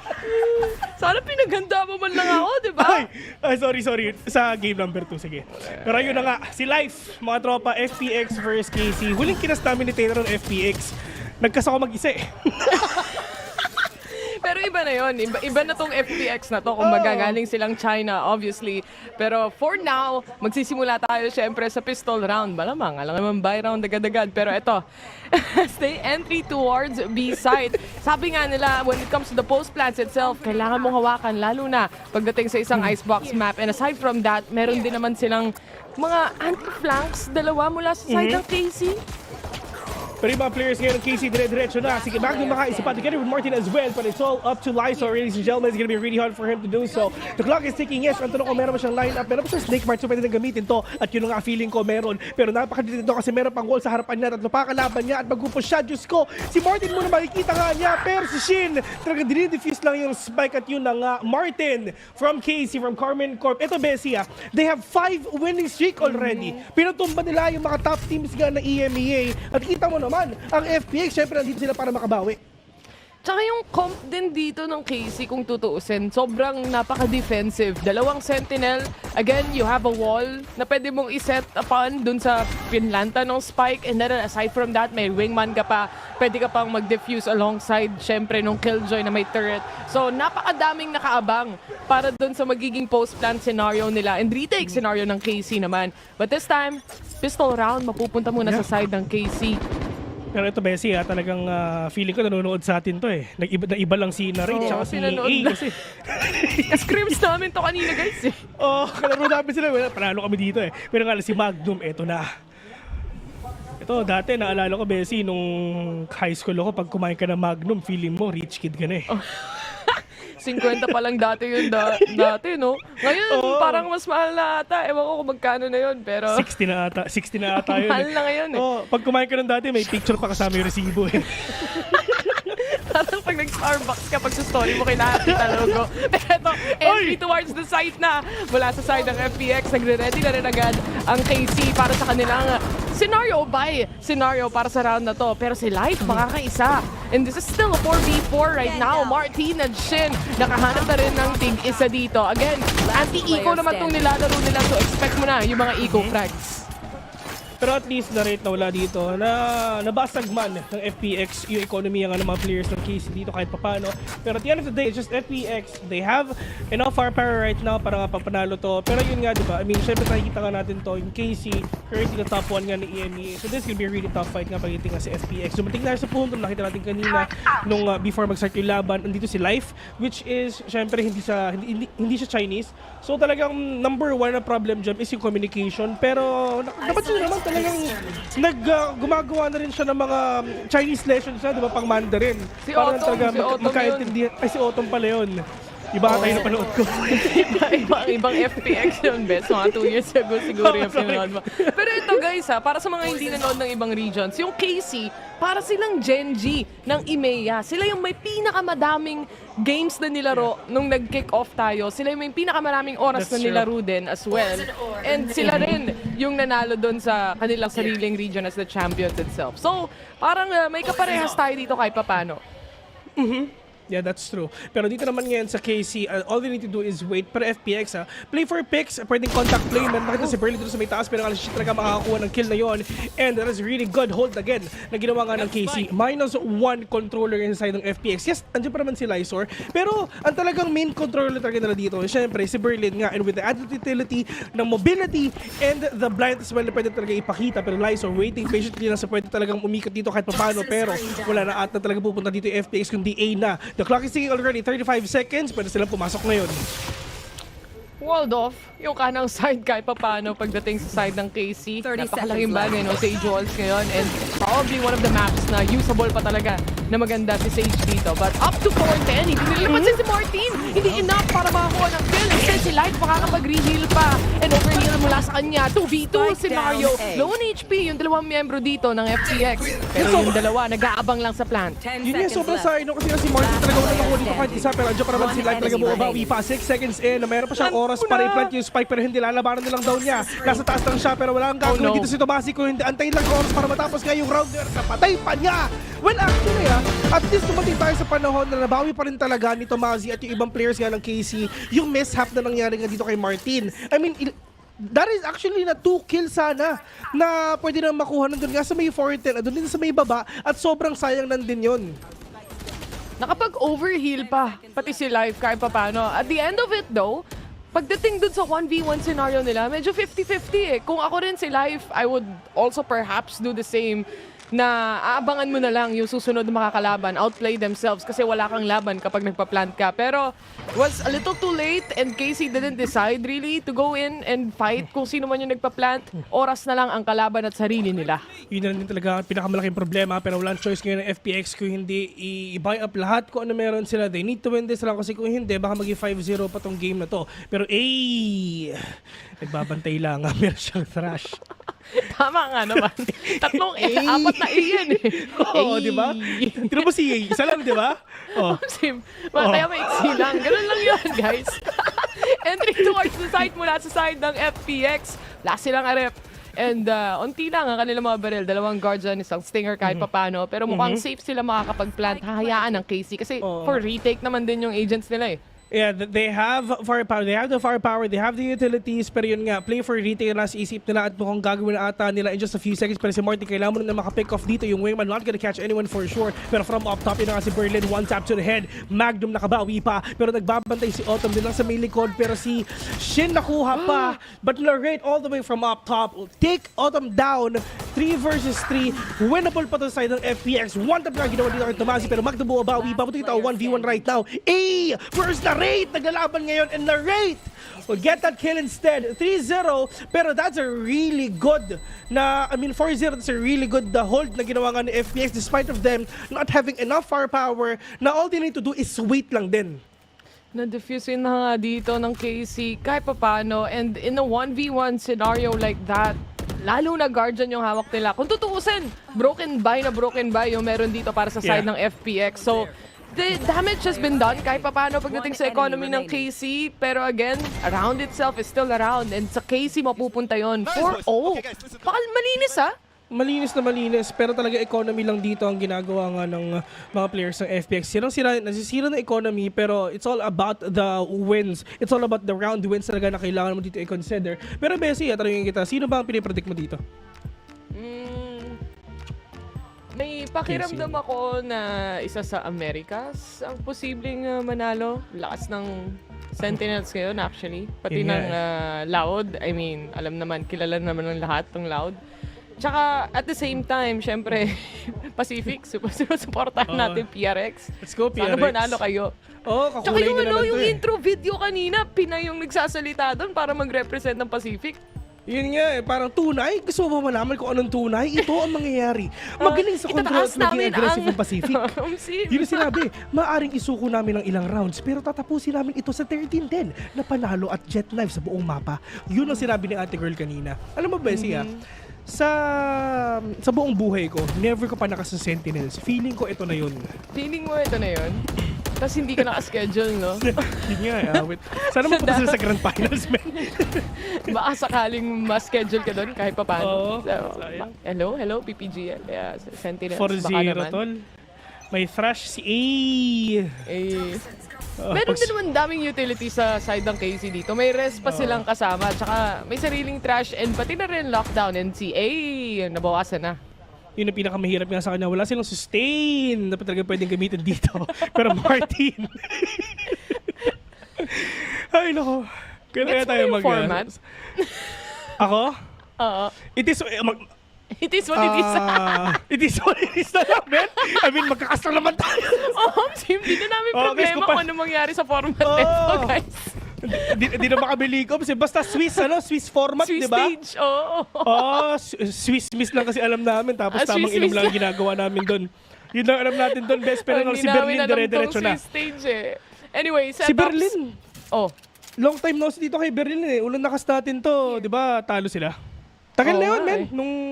Sana pinaghanda mo man lang ako, di ba? Ay, sorry. Sa game number 2, sige. Pero yun na nga, si Life, mga tropa, FPX versus KC. Huling kinas namin ni Taylor ng FPX. Nagkas ako mag-isa eh. pero iba na yun. Iba na tong FPX na to. Kung magagaling silang China, obviously. Pero for now, magsisimula tayo syempre sa pistol round. Malamang, alam naman buy round agad-agad. Pero ito, stay entry towards B site. Sabi nga nila, when it comes to the post plants itself, kailangan mong hawakan, lalo na pagdating sa isang icebox map. And aside from that, meron din naman silang mga anti-flanks, dalawa mula sa side ng KC. Pero yung mga players ngayon ng KC, dire-diretso na. Sige, Magnum makaisa pa together with Martin as well, but it's all up to Lysol, ladies and gentlemen. It's gonna be really hard for him to do so. The clock is ticking, yes. Ang tanong ko, meron ba siyang line-up? Meron ba siyang Snake Mart? So pwede nang gamitin to. At yun nga, feeling ko meron. Pero napakadito dito kasi meron pang wall sa harapan niya. Tatlo pa kalaban niya at mag-push siya. Diyos ko, si Martin muna makikita nga niya. Pero si Shin, talagang dinidefuse lang yung spike at yun na nga. Martin from KC, from Karmine Corp. Ito, Bessie, they have 5 winning streak already. Pinutumba nila yung mga top teams nga na EMEA. At kita mo naman, ang FPX, syempre nandito sila para makabawi. Tsaka yung comp din dito ng KC, kung tutuusin, sobrang napaka-defensive. Dalawang sentinel. Again, you have a wall na pwede mong iset upon dun sa pinlanta ng spike. And then aside from that, may wingman ka pa. Pwede ka pang mag-defuse alongside, syempre, nung killjoy na may turret. So, napakadaming nakaabang para dun sa magiging post-plant scenario nila. And retake scenario ng KC naman. But this time, pistol round, mapupunta muna sa side ng KC. Pero ito, Bessie, talagang feeling ko nanonood sa atin to eh. Nag-iba lang si Narin tsaka si A kasi. Scrims namin to kanina, guys eh. Kalaro namin sila. Panalo kami dito eh. Pero nga si Magnum, eto na. Ito, dati naalala ko, Bessie, nung high school ako, pag kumain ka ng Magnum, feeling mo, rich kid ka na eh. 50 pa lang dati yun dati, no? Ngayon, parang mas mahal na ata. Ewan ko kung magkano na yun, pero... 60 na ata yun. Mahal na ngayon eh. Pag kumain ka ng dati, may picture pa kasama yung resibo eh. Parang pag nag-Starbucks ka, pag sa story mo kinakita logo. Pero ito, entry towards the site na. Mula sa side ng FPX, nagre-ready na rin agad ang KC para sa kanilang scenario para sa round na to. Pero si Light makakaisa. And this is still a 4v4 right now. Martin and Shin, nakahanap na rin ng tig-isa dito. Again, anti-eco naman itong nilalaro nila. So expect mo na yung mga eco frags. Pero at least na-rate na wala dito na nabasag man ng FPX yung economy ng mga players ng KC dito kahit papano. Pero at the end of the day, it's just FPX. They have enough firepower right now para nga papanalo to. Pero yun nga, diba? I mean, syempre nakikita nga natin to. Yung KC, currently the top 1 nga ng EMEA. So this will be a really tough fight nga pagdating nga si FPX. Dumating na sa punto, nakita natin kanina nung before mag-start yung laban, andito si Life, which is, syempre, hindi siya Chinese. So talagang number 1 na problem dyan is yung communication. Pero dapat siya naman talagang gumagawa na rin siya ng mga Chinese lessons na, di ba, pang Mandarin. Si Autumn magkaintindihan. Ay, si Autumn pala yun. Iba tayo na panood ko. Ibang FPX yun, best. Mga 2 years ago siguro yung pinanood mo. Pero ito guys para sa mga hindi nanood ng ibang regions, yung KC, para silang Gen.G ng EMEA. Sila yung may pinakamadaming games na nilaro nung nag-kick off tayo. Sila yung may pinakamaraming oras na nilaro din as well. And sila rin yung nanalo doon sa kanilang sariling region as the champions itself. So, parang may kaparehas tayo dito kahit papano. Yeah, that's true. Pero dito naman ngayon sa KC, all they need to do is wait. Pero FPX, play for picks, pwedeng contact play. Nakita si Burley dito sa may taas, pero si talaga makakakuha ng kill na yon. And that is really good hold again na ginawa nga ng KC. -1 controller inside ng FPX. Yes, andyan pa naman si Lysor. Pero ang talagang main controller talaga nila dito, syempre si Berlin nga. And with the added utility ng mobility and the blind as well na pwede talaga ipakita. Pero Lysor waiting patiently na sa pwede talagang umikot dito kahit paano. Pero wala na at na talaga pupunta dito yung FPX kundi A na. The clock is ticking already, 35 seconds, pwede silang pumasok ngayon. Walled off yung kanang side kahit paano pagdating sa side ng KC. Napakalaking bagay, no? Sage walls ngayon. And probably one of the maps na usable pa talaga na maganda si Sage dito. But up to 410, hindi nilipat si Martin. Hindi enough para makakuha ng kill. Instead, si Light makakapag-reheal pa. And overheal mula sa kanya. 2v2 scenario. Low on HP yung dalawang miyembro dito ng FPX. Pero yung dalawa, nag-aabang lang sa plant. Yun yung sobrang sayang, no? Kasi si Martin talaga wala nakuha dito kahit isa. Pero andyan pa naman si Light talaga bumabawi pa. 6 seconds in, na mayroon pa siyang oras para i-plant yung spike pero hindi lalabanan nilang down niya. Nasa taas lang siya pero wala kang gagawin dito si Tomasi kung hindi antayin lang oras para matapos nga yung rounder. Kapatay pa niya! Well, actually at least tumating tayo sa panahon na nabawi pa rin talaga ni Tomasi at yung ibang players nga ng KC yung mishap na nangyari nga dito kay Martin. I mean, that is actually na 2 kills sana na pwede na makuha nandun nga sa may 410 at doon din sa may baba at sobrang sayang nandun yun. Nakapag-overheal pa, pati si Life kahit paano. At the end of it though, pagdating dun sa 1v1 scenario nila, medyo 50-50 eh. Kung ako rin si Life, I would also perhaps do the same na aabangan mo na lang yung susunod na makakalaban, outplay themselves kasi wala kang laban kapag nagpa-plant ka. Pero was a little too late and Casey didn't decide really to go in and fight kung sino man yung nagpa-plant. Oras na lang ang kalaban at sarili nila. Yun na rin talaga pinakamalaking problema, pero walang choice ngayon ng FPX kung hindi i-buy up lahat kung ano meron sila. They need to win this lang kasi kung hindi, baka maging 5-0 pa tong game na to. Pero nagbabantay lang. Meron siyang thrash. Tama nga naman. Tatlong apat na A yan eh. Oo, di ba? Tino mo si A, isa lang, di ba? Kaya may iksi lang. Ganun lang yun, guys. Entry towards the site mula sa side ng FPX. Wala silang arep. And unti lang ang kanilang mga baril. Dalawang guardian, isang stinger kahit papano. Pero mukhang safe sila makakapag-plant. Hahayaan ng Casey. Kasi for retake naman din yung agents nila eh. Yeah, they have firepower. They have the firepower. They have the utilities. Pero yun nga, play for retail na sa isip nila at mukhang gagawin na ata nila in just a few seconds. Pero si Marty, kailangan mo na makapick off dito. Yung wingman not gonna catch anyone for sure. Pero from up top, yun na nga si Berlin. One tap to the head. Magnum nakabawi pa. Pero nagbabantay si Autumn din lang sa may likod. Pero si Shin nakuha pa. But Lorette all the way from up top. Take Autumn down. 3 versus 3. Winnable pa to sa side ng FPX. One tap na ginawa dito kay Tomasi. Pero Magnum bumabawi pa. Ito 1v1 right now. First na Narrate naglalaban ngayon and Narrate will get that kill instead. 3-0, pero that's a really good 4-0, that's a really good hold na ginawa nga ni FPX despite of them not having enough firepower na all they need to do is wait lang din. Na-diffuse na nga dito ng Casey kahit papano, and in a 1v1 scenario like that, lalo na guardian yung hawak nila. Kung tutuusin, broken buy yung meron dito para sa side ng FPX. So, the damage has been done kahit paano pagdating sa economy ng KC. Pero again, around itself is still around. And sa KC mapupunta yun. 4-0. Malinis Malinis na malinis, pero talaga economy lang dito ang ginagawa nga ng mga players ng FPX. Nasisira na economy, pero it's all about the wins. It's all about the round wins talaga na kailangan mo dito i-consider. Pero Bessie, tanongin kita, sino ba ang pinipredict mo dito? May pakiramdam ako na isa sa Americas ang posibleng manalo. Lakas ng Sentinels ngayon actually. Pati ng Loud. I mean, alam naman, kilala naman ng lahat ng Loud. Tsaka at the same time, syempre, Pacific, supportahan natin PRX. Let's go PRX. Sana manalo kayo. Kakulay na naman yung intro video kanina, Pinay yung nagsasalita doon para mag-represent ng Pacific. Yun nga parang tunay. Gusto mo ba malaman kung anong tunay? Ito ang mangyayari. Magaling sa control at maging aggressive ng Pacific. Yun ang sinabi. Maaring isuko namin ng ilang rounds pero tatapusin namin ito sa 13-10 na panalo at jet live sa buong mapa. Yun ang sinabi ni Ate Girl kanina. Alam mo ba, Bessie, sa buong buhay ko, never ko pa nakas sa Sentinels. Feeling ko ito na yun. Feeling mo ito na yun? Tapos hindi ka naka-schedule, no? Yun nga, sana mapunta sila sa Grand Finals, man. Baka sakaling ma-schedule ka doon kahit pa paano. Hello, PPGL. Yeah, Sentinels, 4-0, tol. May thrash si A. Meron din naman daming utility sa side ng KC dito. May rest pa silang kasama. Tsaka may sariling trash and pati na rin lockdown. And si A, nabawasan na. Yun ang pinakamahirap nga sa kanya. Wala silang sustain. Dapat talaga pwedeng gamitin dito. Pero Martin. Ay, nako. Kaya tayo format? Ako? Oo. It is what it is. It is what it is na lang, man. I mean, magkakasal naman tayo. Hindi na namin problema kung ano mangyari sa format nito, guys. Di na makabilig ko. Basta Swiss format, di ba? Swiss stage, Swiss miss lang kasi alam namin. Tapos tamang inom lang ginagawa namin doon. Yun lang alam natin doon, best. Pero si Berlin, dire-diretso na. Swiss stage eh. Anyway, si Berlin. Long time no dito kay Berlin eh. Unang nakas natin to, di ba? Talo sila. Tagal na yun, men.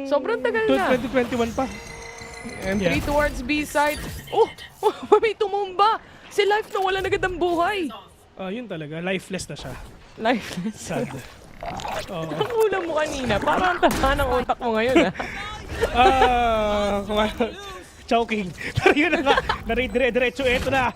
Sobrang tagal na. 2021 pa. Entry towards B-site. May tumumba. Si Life na wala agad ang buhay. Yun talaga. Lifeless na siya. Lifeless. Sad. Ang ulam mo kanina. Parang ang tama ng utak mo ngayon, Choking. Pero yun na nga, na-rate dire-diretso. Ito na.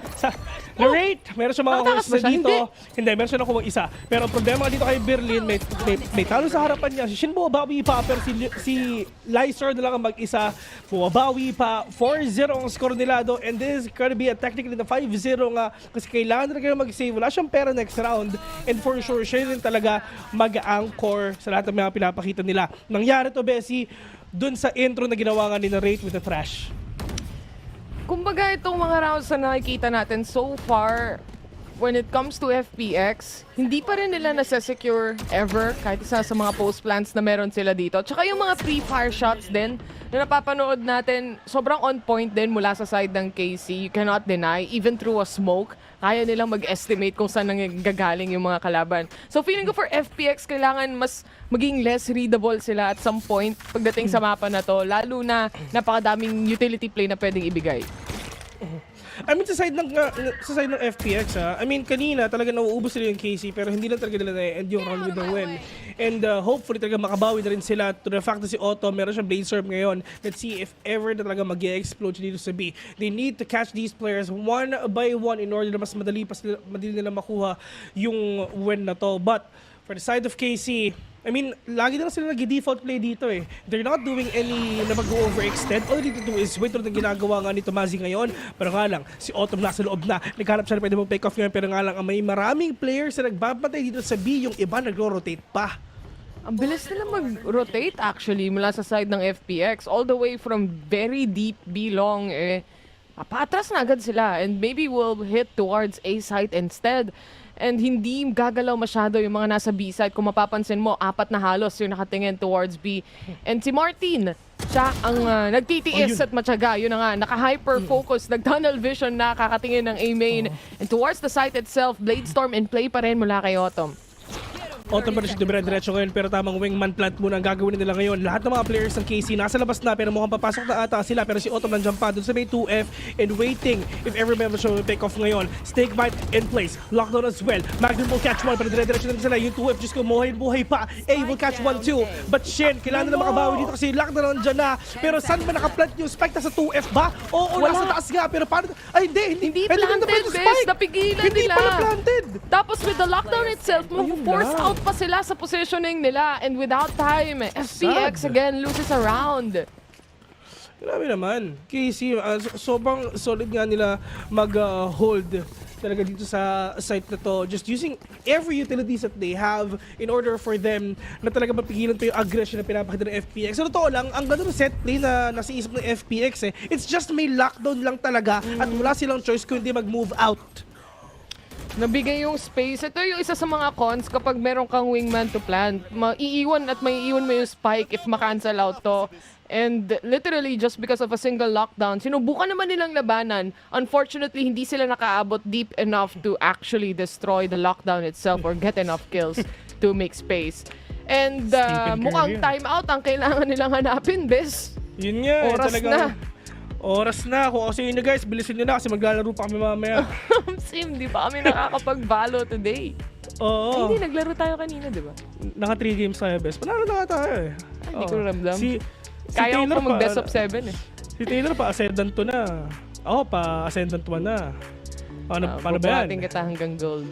Na-rate. Meron siya mga Matakas horse ba na siya? dito. Hindi, meron siya nakuha isa. Pero ang problema dito kay Berlin, may talo sa harapan niya. Si Shin bumabawi pa, pero si Lysor na lang ang mag-isa. Bumabawi pa. 4-0 ang score nila do. And this is gonna be a technically the 5-0 nga. Kasi kailangan na kayo mag-save. Wala siyang pera next round. And for sure, siya rin talaga mag-anchor sa lahat ng mga pinapakita nila. Nangyari to, Bessie, dun sa intro na ginawa nga ni na Rate with the Thrash. Kumbaga itong mga rounds na nakikita natin so far, when it comes to FPX, hindi pa rin nila nasa-secure ever kahit isa sa mga post plants na meron sila dito. Tsaka yung mga pre-fire shots din na napapanood natin, sobrang on point din mula sa side ng KC. You cannot deny, even through a smoke, kaya nilang mag-estimate kung saan nanggagaling yung mga kalaban. So feeling ko for FPX, kailangan mas maging less readable sila at some point pagdating sa mapa na to, lalo na napakadaming utility play na pwedeng ibigay. I mean, sa side ng FPX, I mean, kanina talaga nauubos nila yung KC pero hindi lang talaga nila na-end yung round with the win. And hopefully talaga makabawi na rin sila to the fact na si Otto, meron siyang Blade Storm ngayon. Let's see if ever na talaga mag-explode dito sa B. They need to catch these players one by one in order na mas madali nila makuha yung win na to. But for the side of KC, I mean, lagi na lang sila nag-default play dito eh. They're not doing any na mag-overextend. All they need to do is wait na ginagawa nga ni Tomazi ngayon. Pero nga lang, si Autumn nasa loob na. Naghanap siya na pwede mong pick-off ngayon. Pero nga lang, may maraming players na nagbabantay dito sa B. Yung iba nagro-rotate pa. Ang bilis nila mag-rotate actually mula sa side ng FPX. All the way from very deep B long, papatras na agad sila. And maybe we'll hit towards A side instead. And hindi gagalaw masyado yung mga nasa B side. Kung mapapansin mo, 4 na halos yung nakatingin towards B. And si Martin, siya ang nagtitiis at matyaga. Yun na nga, naka-hyper-focus, nag-tunnel vision na kakatingin ng A main. And towards the site itself, Blade Storm in play pa rin mula kay Autumn. Autumn pa rin siya dire-diretso ngayon pero tamang wingman plant muna ang gagawin nila ngayon. Lahat ng mga players ng KC nasa labas na pero mukhang papasok na ata sila pero si Autumn nandiyan pa doon sa may 2F and waiting if ever may show pick off ngayon. Snake bite in place. Lockdown as well. Magnum will catch one pero dire-diretso na sila. Yung 2F just ko buhay pa. A will catch one too. But Shen, kailangan na makabawi dito kasi lockdown nandiyan na. Pero saan ba nakaplant yung spike? Nasa 2F ba? Oo, nasa taas nga pero paano? Ay hindi Planted, bes. Napigilan hindi nila. Pala planted. Tapos with the lockdown itself, force out pa sila sa positioning nila. And without time, FPX again loses a round. Grabe naman. KC, sobrang solid nga nila mag-hold talaga dito sa site na to. Just using every utilities that they have in order for them na talaga mapigilan pa yung aggression na pinapakita ng FPX. So totoo lang, ang ganda ng set play na nasa isip ng FPX it's just may lockdown lang talaga at wala silang choice kung hindi mag-move out. Nabigay yung space. Ito yung isa sa mga cons kapag meron kang wingman to plant. Maiiwan mo yung spike if makancel out to. And literally, just because of a single lockdown, sinubukan naman nilang labanan. Unfortunately, hindi sila nakaabot deep enough to actually destroy the lockdown itself or get enough kills to make space. And mukhang timeout ang kailangan nilang hanapin, bes. Yun nga. Oras talagang, na. Oras na. Kung kasi yun guys, bilisin nyo na kasi maglalaro pa kami mamaya. Sim, di ba kami nakakapag-valo today? Oo. Hindi, naglaro tayo kanina, di ba? Naka 3 games tayo, best. Panalo na tayo eh. Hindi ko ramdam. Kaya ko pa mag-best of 7 eh. Si Taylor pa Ascendant 2 na. Ako pa Ascendant 1 na. Paano ba yan? Bubuhatin kita hanggang gold.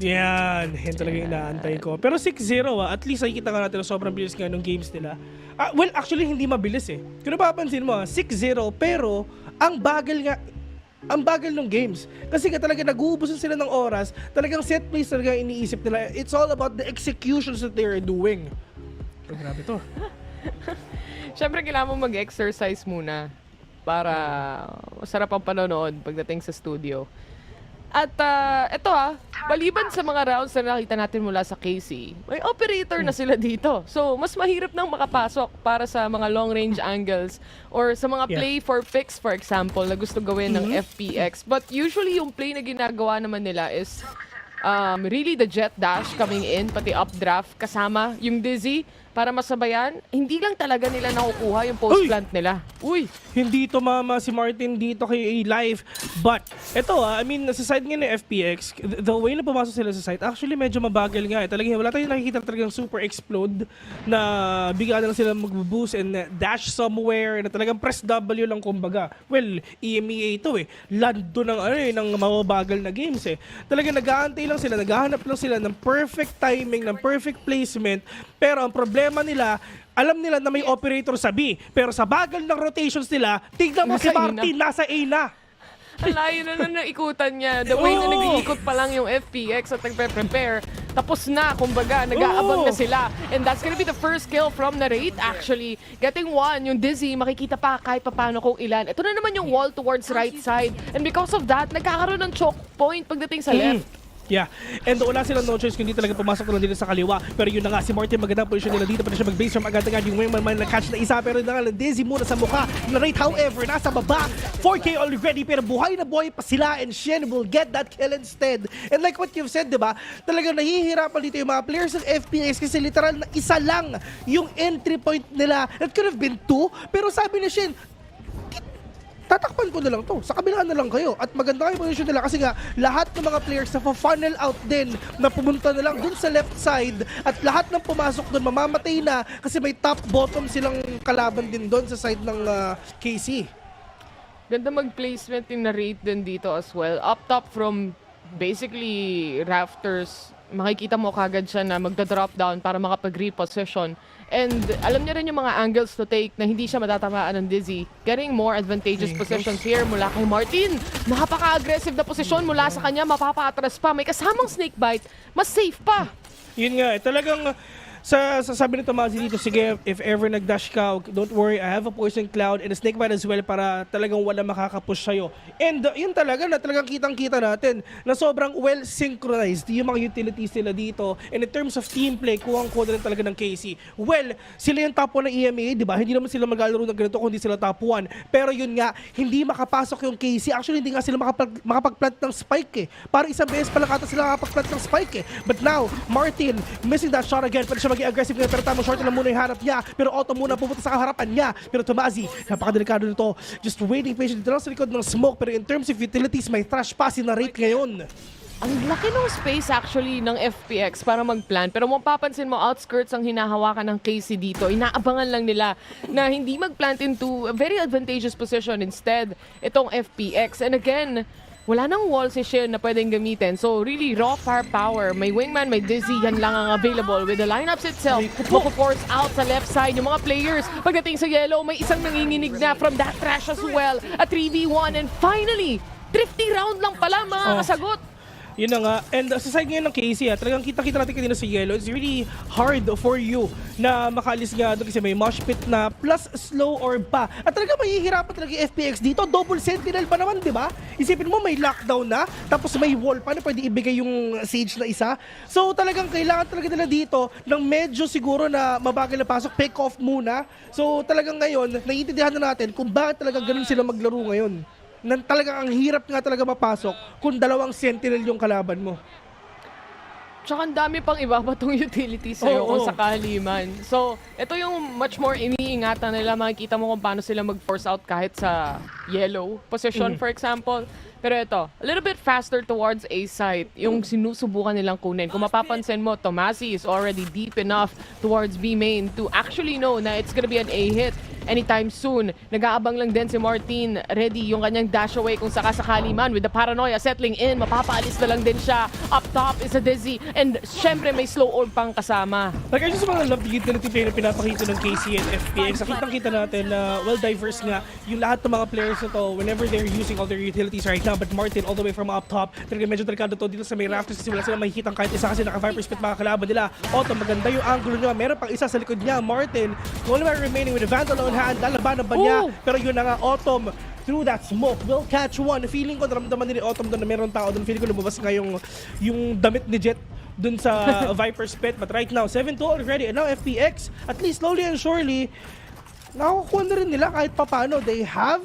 Yan. Yan talaga yung inaantay ko. Pero 6-0 at least nakikita nga natin na sobrang bilis nga ng games nila. Well, actually hindi mabilis eh. Kung napapansin mo, 6-0 pero ang bagal ng games. Kasi nga talaga nag-uubusan sila ng oras. Talagang set plays talaga iniisip nila. It's all about the executions that they're doing. Pero grabe to. Siyempre kailangan mo mag-exercise muna para masarap ang panonood pagdating sa studio. At ito maliban sa mga rounds na nakita natin mula sa KC, may operator na sila dito. So, mas mahirap nang makapasok para sa mga long-range angles or sa mga play for picks, for example, na gusto gawin ng FPX. But usually, yung play na ginagawa naman nila is really the jet dash coming in, pati updraft, kasama yung dizzy para masabayan, hindi lang talaga nila nakukuha yung post-plant nila. Uy! Hindi tumama si Martin dito kay Live. But, eto I mean, sa side nga ng FPX, the way na pumasok sila sa site, actually medyo mabagal nga. Talagang wala tayong nakikita talagang super explode na bigla na lang sila mag-boost and dash somewhere na talagang press W lang kumbaga. Well, EMEA ito land doon ng mababagal na games Talagang nag-aantay lang sila, naghahanap lang sila ng perfect timing, ng perfect placement. Pero ang problema nila, alam nila na may operator sa B. Pero sa bagal ng rotations nila, tignan mo si Martin, nasa A na. Ang layo na ikutan niya. The way na nag-iikot pa lang yung FPX at nagpe-prepare. Tapos na, kumbaga, nag-aabang na sila. And that's gonna be the first kill from Narrate, actually. Getting one, yung Dizzy, makikita pa kahit papano kung ilan. Ito na naman yung wall towards right side. And because of that, nagkakaroon ng choke point pagdating sa left. Yeah. And wala silang no choice kundi talaga pumasok na lang dito sa kaliwa. Pero yun na nga, si Martin magandang posisyon nila dito. Pwede siya mag-base from agad-agad. Yung man na-catch na isa. Pero na nga, Dizzy muna sa mukha. Narrate, however, nasa baba. 4K already. Pero buhay na buhay pa sila. And Shen will get that kill instead. And like what you've said, diba? Talagang nahihirapan dito yung mga players ng FPX kasi literal na isa lang yung entry point nila. It could have been 2. Pero sabi ni Shen, tatakpan ko na lang to. Sa kabilaan na lang kayo. At maganda yung position nila kasi nga lahat ng mga players na funnel out din na pumunta na lang dun sa left side at lahat ng pumasok dun mamamatay na kasi may top-bottom silang kalaban din dun sa side ng KC. Ganda mag-placement yung Narrate din dito as well. Up top from basically rafters, makikita mo kagad siya na magda-drop down para makapag-reposition. And alam niya rin yung mga angles to take na hindi siya matatamaan ng Dizzy. Getting more advantageous positions here mula kay Martin. Napaka-aggressive na posisyon mula sa kanya, mapapa-atras pa. May kasamang snake bite, mas safe pa. Yun nga, talagang sabi ni Tomazi dito, sige, if ever nag-dash ka, don't worry, I have a poison cloud and a snake bite as well para talagang wala makakapush sa'yo. And yun talaga na talagang kitang-kita natin na sobrang well-synchronized yung mga utilities nila dito. And in terms of team play, kuwang-kuha rin talaga ng KC. Well, sila yung top 1 ng EMEA, di ba? Hindi naman sila maglalaro ng ganito kundi sila top 1. Pero yun nga, hindi makapasok yung KC. Actually, hindi nga sila makapag-plant ng spike Para isang beses pa lang ata sila makapag-plant ng spike But now, Martin, missing that shot again. Pwede siya maging aggressive ngayon, pero tamang short lang muna yung harap niya. Pero Otto muna pupunta sa harapan niya. Pero Tomazi, napakadelikado nito. Just waiting patiently dito sa likod ng smoke. Pero in terms of utilities, may trash pass na Narrate ngayon. Ang laki ng space actually ng FPX para mag-plan. Pero mapapansin mo, outskirts ang hinahawakan ng KC dito. Inaabangan lang nila na hindi mag-plant into a very advantageous position. Instead, itong FPX. And again, wala nang wall si Shen na pwedeng gamitin. So really, raw firepower. May wingman, may Dizzy, yan lang ang available. With the lineups itself, mako-force out sa left side yung mga players. Pagdating sa yellow, may isang nanginginig na from that trash as well. A 3v1 and finally, thrifty round lang pala mga kasagot. Yun na nga. And sa side ngayon ng KC, talagang kita-kita natin kanina sa yellow. It's really hard for you na makaalis nga doon kasi may mosh pit na plus slow orb pa. At talaga mahihirapan talaga yung FPX dito. Double sentinel pa naman, di ba? Isipin mo may lockdown na, tapos may wall pa na pwede ibigay yung siege na isa. So talagang kailangan talaga nila dito ng medyo siguro na mabagal na pasok, pick off muna. So talagang ngayon, naiintindihan na natin kung bakit talaga ganun sila maglaro ngayon. Na talagang ang hirap nga talaga mapasok kung dalawang sentinel yung kalaban mo. Tsaka ang dami pang iba pa itong utilities sa'yo kung sakali man. So, ito yung much more iniingatan nila. Makikita mo kung paano sila mag-force out kahit sa yellow position, for example. Pero ito, a little bit faster towards A site, yung sinusubukan nilang kunin. Kung mapapansin mo, Tomazi is already deep enough towards B main to actually know na it's gonna be an A hit anytime soon. Nag-aabang lang din si Martin. Ready yung kanyang dash away kung sakasakali man. With the paranoia settling in, mapapaalis na lang din siya. Up top is a Dizzy. And syempre may slow orb pang kasama. Like, I just want to love the utility play na pinapakita ng KC and FPX. Nakitang-kita natin na well-diverse nga yung lahat ng mga players na to whenever they're using all their utilities right now. But Martin all the way from up top, talaga medyo delikado to dito sa may rafters kasi wala sila makikitang kahit isa kasi naka-Viper spit mga kalaban nila. Otto, maganda yung angulo niya. Meron pang isa sa likod niya. Martin, only man remaining with a Vandal on hand. Lalabanan ba niya? Pero yun na nga, Autumn through that smoke will catch one. Feeling ko, naramdaman ni Autumn doon na meron tao doon. Feeling ko lumabas nga yung damit ni Jet dun sa Viper spit. But right now, 7-2 already. And now FPX, at least slowly and surely, nakakuha na rin nila kahit papano. They have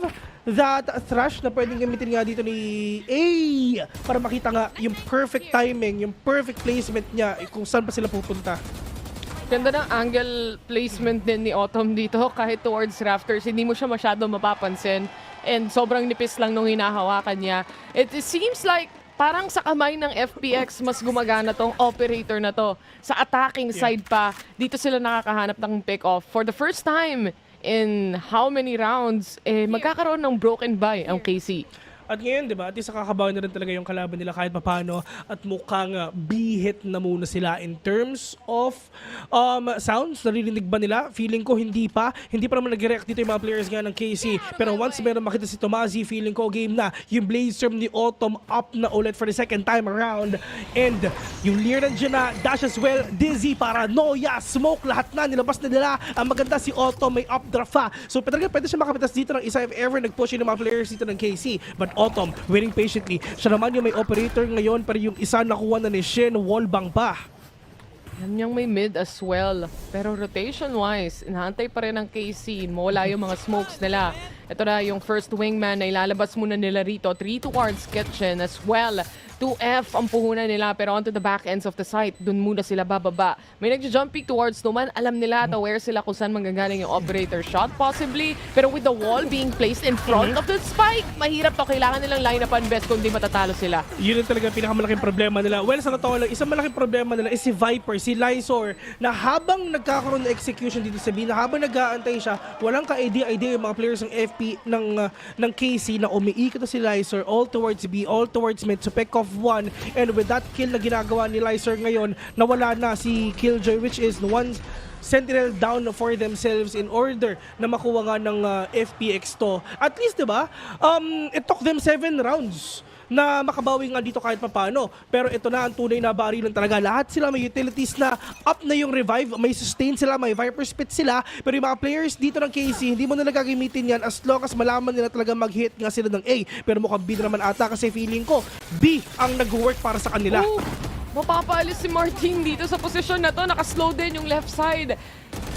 that thrash na pwedeng gamitin nga dito ni A para makita nga yung perfect timing, yung perfect placement niya kung saan pa sila pupunta. Ganda ng angle placement din ni Autumn dito kahit towards rafters. Hindi mo siya masyado mapapansin. And sobrang nipis lang nung hinahawakan niya. It seems like parang sa kamay ng FPX mas gumagana tong operator na to. Sa attacking side pa, dito sila nakakahanap ng pick-off. For the first time in how many rounds, magkakaroon ng broken buy ang KC. At ngayon, di ba, at least nakakabahan na rin talaga yung kalaban nila kahit papano at mukhang bihit na muna sila in terms of sounds. Naririnig ba nila? Feeling ko hindi pa. Hindi pa naman nag-react dito yung mga players nga ng KC. Pero once meron makita si Tomazi, feeling ko game na. Yung Blaze Storm ni Autumn up na ulit for the second time around. And yung Lear nandiyan na, dash as well, Dizzy, Paranoia, Smoke, lahat na, nilabas na nila. Ang maganda si Autumn, may updraft pa. So talaga pwede siya makapitas dito ng isa if ever nag-push yung mga players dito ng KC. But Autumn, waiting patiently. Siya naman yung may operator ngayon, pero yung isa nakuha na ni Shin, wallbang pa. Yan yung may mid as well. Pero rotation-wise, inahantay pa rin ng KC. Mawala yung mga smokes nila. Ito na yung first wingman na ilalabas muna nila rito. 3 towards kitchen as well. 2F ang puhunan nila pero onto the back ends of the site. Dun muna sila bababa. May nagja-jump peek towards Numan. Alam nila at aware sila kung saan manggagaling yung operator shot possibly. Pero with the wall being placed in front of the spike, mahirap to. Kailangan nilang line-upan best kung di matatalo sila. Yun yung talaga pinakamalaking problema nila. Well, sa totoo lang, isang malaking problema nila is si Viper, si Lysor, na habang nagkakaroon ng execution dito sa B, na habang nag-aantay siya, walang ka-idea yung mga players ng FP, ng KC na umiikot na si Lysor all towards B, all towards mid to pick off one, and with that kill na ginagawa ni Lysor ngayon, nawala na si Killjoy, which is one sentinel down for themselves in order na makuha nga ng FPX to. At least, diba, it took them 7 rounds na makabawi nga dito kahit papano. Pero ito na ang tunay na barilan talaga. Lahat sila may utilities na up na yung revive, may sustain sila, may Viper Spit sila. Pero yung mga players dito ng KC, hindi mo na gagamitin yan as long as malaman nila talaga mag-hit nga sila ng A. Pero mukhang B na naman ata kasi feeling ko B ang nag-work para sa kanila. Mapapaalis si Martin dito sa posisyon na to. Nakaslow din yung left side.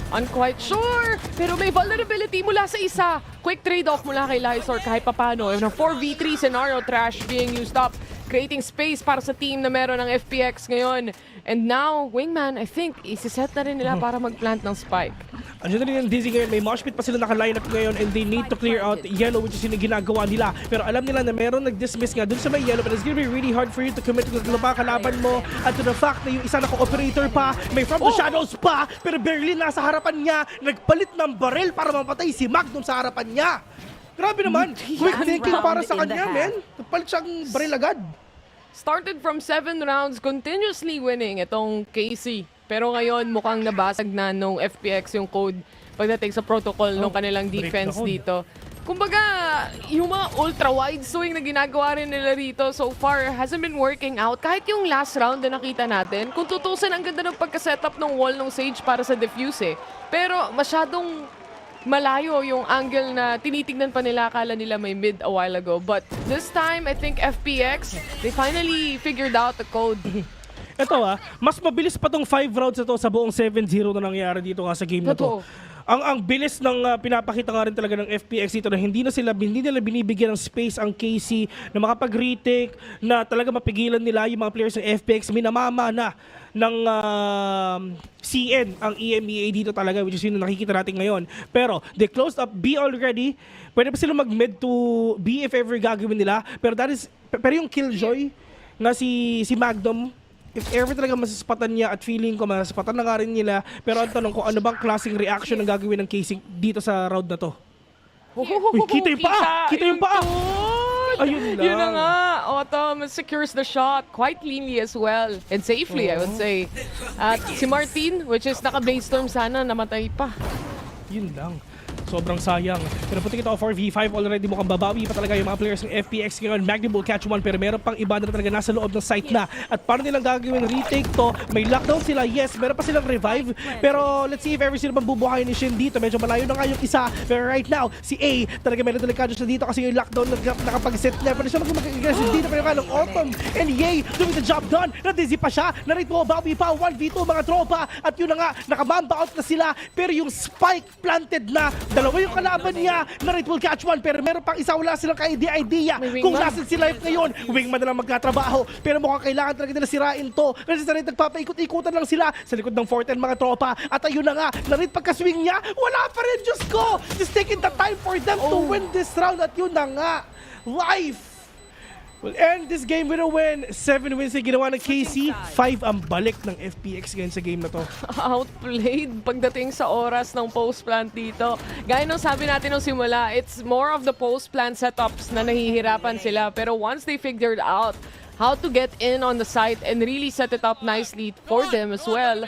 Unquite sure. Pero may vulnerability mula sa isa. Quick trade-off mula kay Lysor kahit papano. Yung 4v3 scenario trash being used up. Creating space para sa team na meron ng FPX ngayon. And now, Wingman, I think, isiset na rin nila para mag-plant ng spike. Andiyan na rin yung Dizzy ngayon. May mosh pit pa sila naka-line up ngayon and they need to clear out yellow, which is yung ginagawa nila. Pero alam nila na meron nag-dismiss nga dun sa may yellow, but it's gonna be really hard for you to commit to the kalaban mo. At to the fact na yung isa naka-operator pa, may from the shadows pa, pero barely nasa harapan niya, nagpalit ng barrel para mapatay si Magnum sa harapan niya. Grabe naman. Quick thinking para sa kanya, man. Nagpalit siyang baril agad. Started from 7 rounds, continuously winning itong KC. Pero ngayon mukhang nabasag na nung FPX yung code pagdating sa protocol ng kanilang defense dito. Kumbaga, yung mga ultra-wide swing na ginagawa rin nila rito so far hasn't been working out. Kahit yung last round na nakita natin, kung tutusin ang ganda ng pagka-setup ng wall ng Sage para sa defuse eh. Pero masyadong malayo yung angle na tinitignan pa nila, akala nila may mid a while ago. But this time, I think FPX, they finally figured out the code. Ito mas mabilis pa tong 5 rounds na to sa buong 7-0 na nangyari dito nga sa game na to. Ang bilis ng pinapakita nga rin talaga ng FPX dito na hindi nila binibigyan ng space ang KC na makapag-retake, na talaga mapigilan nila yung mga players ng FPX. Minamama na ng CN ang EMEA dito talaga, which is yun na nakikita natin ngayon. Pero they closed up B already. Pwede pa sila mag-mid to B if ever gagawin nila. Pero yung Killjoy na si Magnum, if ever talaga masaspatan niya, at feeling ko masaspatan na nga rin nila. Pero ang tanong ko, ano bang klaseng reaction ang gagawin ng casing dito sa round na to? Uy, kita yung paa! Kita yung paa! Ayun lang. Yun na nga. Autumn secures the shot quite cleanly as well. And safely, I would say. At si Martin, which is naka-Blaze Storm sana, namatay pa. Yun lang. Sobrang sayang. Pero puti ito 4v5 already, mukhang babawi pa talaga yung mga players ng FPX ngayon. Magnum will catch one, pero meron pang iba na talaga nasa loob ng site na. At paano nilang gagawin retake to? May lockdown sila, yes. Meron pa silang revive. Pero let's see if ever sila bang bubuhayin ni Shin dito. Medyo malayo na nga yung isa. Pero right now, si A, talaga meron delikado siya dito kasi yung lockdown nakapag-set na. Pero siya mag-aggressive dito. Pero nga ng Autumn and Yay doing the job done. Na-dizzy pa siya. Narito, bawi pa. 1v2 mga tropa. At yun na nga, nakabamba out na sila. Pero yung spike planted na, Dalawa yung kalaban niya na Rit will catch one, pero meron pang isa, wala silang idea kung nasan si Life ngayon. Wingman na lang magkatrabaho, pero mukhang kailangan talaga nila sirain to. Kasi sa Rit nagpapaikot-ikutan lang sila sa likod ng 410 mga tropa. At ayun na nga, na Rit pagka-swing niya, wala pa rin, Diyos ko! Just taking the time for them to win this round. At yun na nga, Life will end this game with a win. 7 wins na ginawa ng KC, 5 ang balik ng FPX ngayon sa game na to. Outplayed pagdating sa oras ng post-plant dito. Gaya nung sabi natin nung simula, it's more of the post-plant setups na nahihirapan sila. Pero once they figured out how to get in on the site and really set it up nicely for them as well,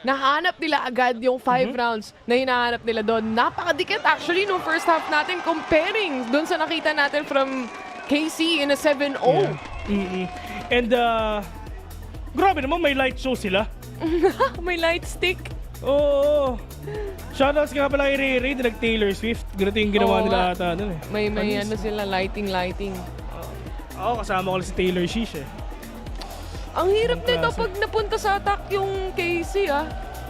nahanap nila agad yung 5 rounds na hinahanap nila doon. Napakadikit actually nung first half natin comparing doon sa nakita natin from KC in a 7-0. And grabe naman, may light show sila. May light stick. Oo. Shoutouts nga pala kay Ray, nag-Taylor Swift. Ganito yung ginawa nila ata. May ano sila, lighting. Oo, kasama ko lang si Taylor Shish eh. Ang hirap nito pag napunta sa attack yung KC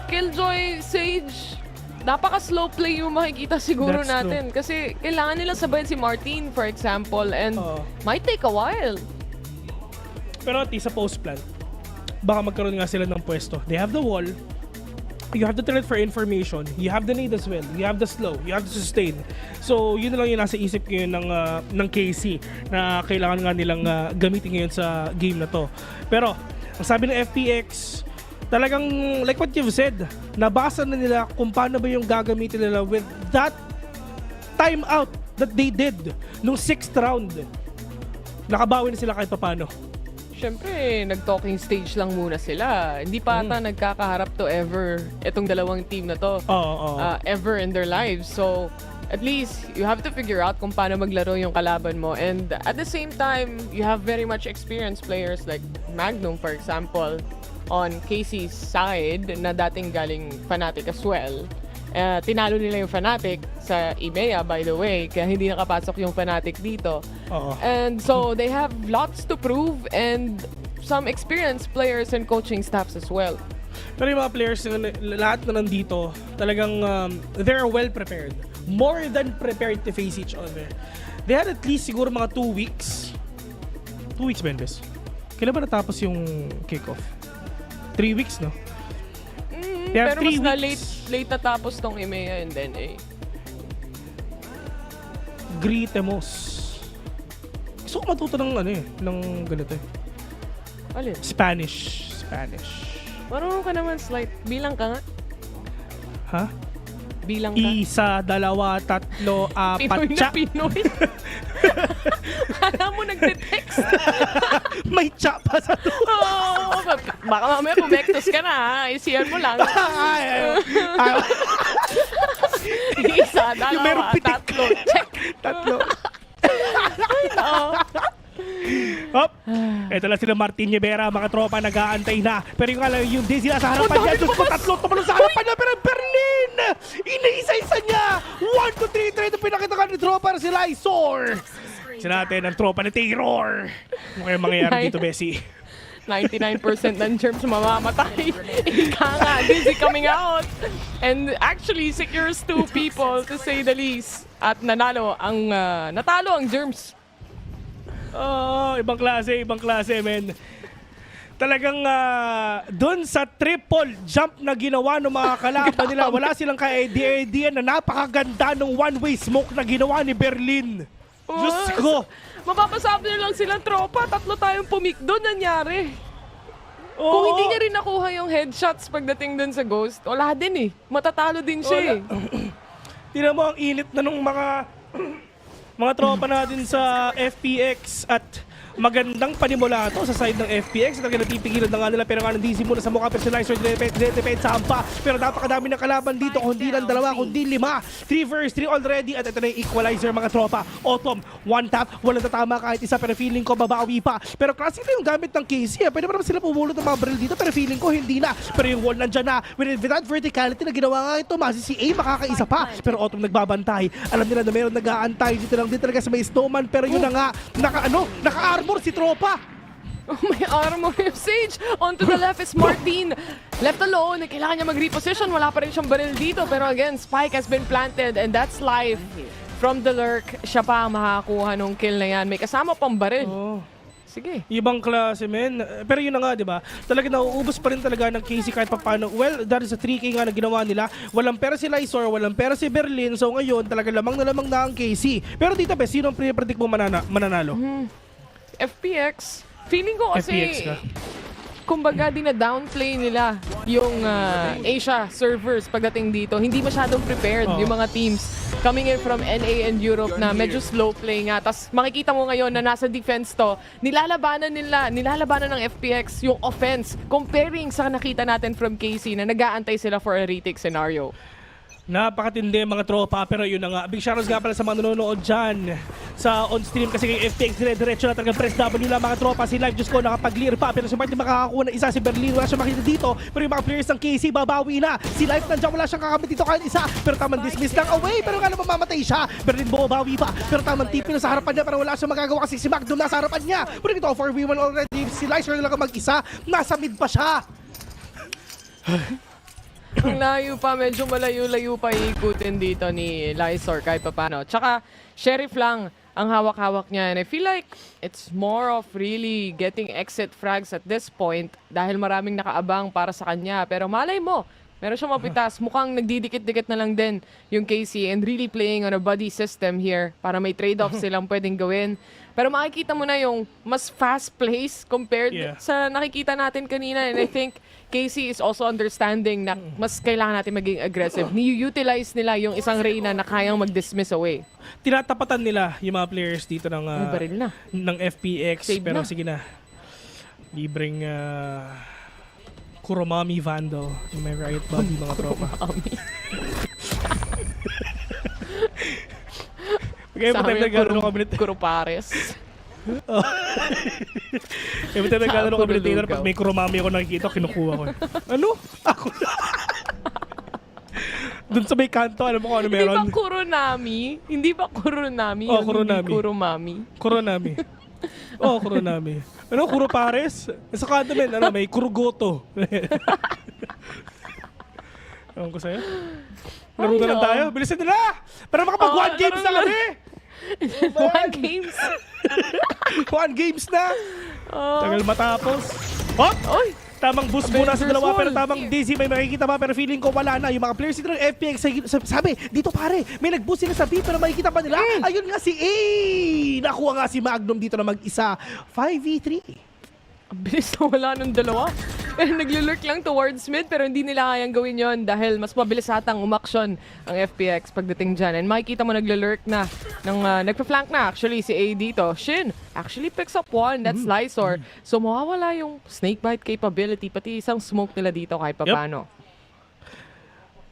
Killjoy, Sage, napaka-slow play yung makikita siguro natin. Kasi kailangan nila sabayan si Martin, for example, and might take a while. Pero at least sa post-plant, baka magkaroon nga sila ng pwesto. They have the wall. You have the threat for information. You have the nade as well. You have the slow. You have the sustain. So, yun na lang yung nasa isip ngayon ng KC na kailangan nga nilang gamitin ngayon sa game na to. Pero, ang sabi ng FPX, talagang, like what you've said, nabasa na nila kung paano ba yung gagamitin nila with that timeout that they did nung 6th round. Nakabawi na sila kahit paano. Siyempre, nag-talking stage lang muna sila. Hindi pa ata nagkakaharap to ever itong dalawang team na to. Ever in their lives. So, at least, you have to figure out kung paano maglaro yung kalaban mo. And at the same time, you have very much experienced players like Magnum, for example, on KC's side na dating galing Fnatic as well. Tinalo nila yung Fnatic sa EMEA, by the way, kaya hindi nakapasok yung Fnatic dito. And so they have lots to prove and some experienced players and coaching staffs as well. Pero yung mga players, lahat na nandito, talagang they're well prepared. More than prepared to face each other. They had at least siguro mga 2 weeks. 2 weeks, Benbes? Kailan ba natapos yung kickoff? 3 weeks, no? Pero mas na late natapos tong EMEA and then Gritemos. Gusto ko matuto ng ng ganito eh. Alin? Spanish. Marunong ka naman slight. Bilang ka nga. Ha? Bilang ka. 1, 2, 3, 4. Pinoy na Pinoy. Kala mo nagte-text. May tsa pa sa to. Baka mamaya pumektos ka na ha. Isiyan mo lang. Isa, 2, 3. Check. 3. Hop! Ito lang sila Martin Rivera, mga tropa nag-aantay na. Pero yung Daisy na sa harapan niya. Diyos ko, 3 tumalong sa harapan niya. Pero Berlin! Inaisa-isa niya! 1, 2, 3, ito pinakita ka ni tropa na si Lysor. Kasi natin ang tropa ni Terror. Ano kaya mangyayari dito, Bessie? 99% ng germs mamamatay. Ika nga, Daisy coming out. And actually secures 2 people to say the least. At natalo ang germs. Ibang klase, men. Talagang doon sa triple jump na ginawa ng mga kalaban nila, wala silang ka-idea na napakaganda ng one-way smoke na ginawa ni Berlin. Diyos ko! Mapapasabi na lang silang tropa, 3 tayong pumik doon, nangyari. Kung hindi niya rin nakuha yung headshots pagdating doon sa Ghost, wala din eh. Matatalo din siya eh. Tingnan mo ang init na nung mga tropa natin sa FPX at magandang panimula to sa side ng FPX. Talaga napipigilan na nga nila pero nga nandisi muna sa mukha personalizer depensa pa. Pero napakadami ng kalaban dito kundi lang 2 kundi 5. 3 versus 3 already at ito na yung equalizer mga tropa. Autumn, 1 tap, walang tatama kahit isa pero feeling ko babawi pa. Pero classic na yung gamit ng KC. Pwede ba naman sila pumulot ng mga barrel dito pero feeling ko hindi na. Pero yung wall nandyan na. With that verticality na ginawa nga ito, si A makakaisa pa. Pero Autumn nagbabantay. Alam nila na meron nag-aantay dito lang din talaga sa may snowman pero yun na nga, naka-armor si tropa. May armor yung Sage. On to the left is Martin. Left alone. Kailangan niya mag-reposition. Wala pa rin siyang baril dito. Pero again, Spike has been planted and that's life. From the lurk, siya pa makakuha nung kill na yan. May kasama pang baril. Sige. Ibang klase, men. Pero yun na nga, di ba? Talaga nauubos pa rin talaga ng KC kahit pa paano. Well, that is a 3K nga na ginawa nila. Walang pera si Lysor, walang pera si Berlin. So ngayon, talaga lamang na ang KC. Pero dito, Bes, sino ang predict mo mananalo? FPX. Feeling ko kasi, FPX ka? kumbaga downplay nila yung Asia servers pagdating dito. Hindi masyadong prepared yung mga teams coming in from NA and Europe na medyo slow play nga. Tapos makikita mo ngayon na nasa defense to, nilalabanan ng FPX yung offense comparing sa nakita natin from KC na nag-aantay sila for a retake scenario. Napakatindi mga tropa, pero yun na nga. Big shoutouts nga pala sa mga nanonood dyan sa on-stream kasi kay FPX dire-diretso na talagang press W lang mga tropa. Si Live Just Go nakapag-clear pa, pero si Martin makakakuha ng isa, si Berlin wala siyang makita dito. Pero yung mga players ng KC babawi na. Si Live nandiyan wala siyang kakamit dito kahit isa, pero tamang dismiss lang away, pero nga naman mamatay siya. Berlin bumabawi pa, pero tamang tipin na sa harapan niya, pero wala siyang magagawa kasi si Magnum nasa harapan niya. Pero ito 4v1 already, si Live lang mag-isa, nasa mid pa siya. Ang layo pa, medyo malayo-layo pa ikutin dito ni Lysor kahit pa paano. Tsaka, Sheriff lang ang hawak-hawak niya. And I feel like it's more of really getting exit frags at this point dahil maraming nakaabang para sa kanya. Pero malay mo, meron siyang mapitas. Mukhang nagdidikit-dikit na lang din yung KC and really playing on a buddy system here para may trade-off silang pwedeng gawin. Pero makikita mo na yung mas fast-paced compared sa nakikita natin kanina. And I think KC is also understanding na mas kailangan natin maging aggressive. Ni-utilize nila yung isang Reyna na kayang mag-dismiss away. Tinatapatan nila yung mga players dito ng, ng FPX. Save pero na. sige na. Libreng Kuromami Vandal. Am I right, Bobby, mga tropa? Okay, sa amin yung Kuropares. Every time naglalaro kami ni Taylor, pag may Kuromami ako nakikita, kinukuha ko. Ano? Ako. Doon sa may kanto, alam mo kung ano meron? Hindi ba Kuronami? Hindi ba Kuronami? Oh, Kuronami. Kuromami. Kuronami. Oh, Kuronami. Ano, Kuropares? Sa kanto, men, ano, may Kurugoto. Ewan ko sa'yo. Laro na lang tayo. Bilisan nila! Para makapag 1 games na kami! 1 games? 1 games na! Tagal matapos. Hop! Oy! Tamang boost muna sa dalawa pero tamang Daisy may makikita pa pero feeling ko wala na. Yung mga players dito ng FPX sabi, dito pare, may nag-boost sila sa B pero makikita pa nila. Ayun nga si A! Nakuha nga si Magnum dito na mag-isa. 5v3. Ang bilis na wala ng dalawa. Pero naglo-lurk lang towards mid pero hindi nila kayang gawin yon dahil mas mabilis atang umaksyon ang FPX pagdating dyan. And makikita mo naglo-lurk na, nagpa-flank na actually si A dito. Shin actually picks up one, that's Lysor. So mawawala yung snakebite capability pati isang smoke nila dito kahit paano.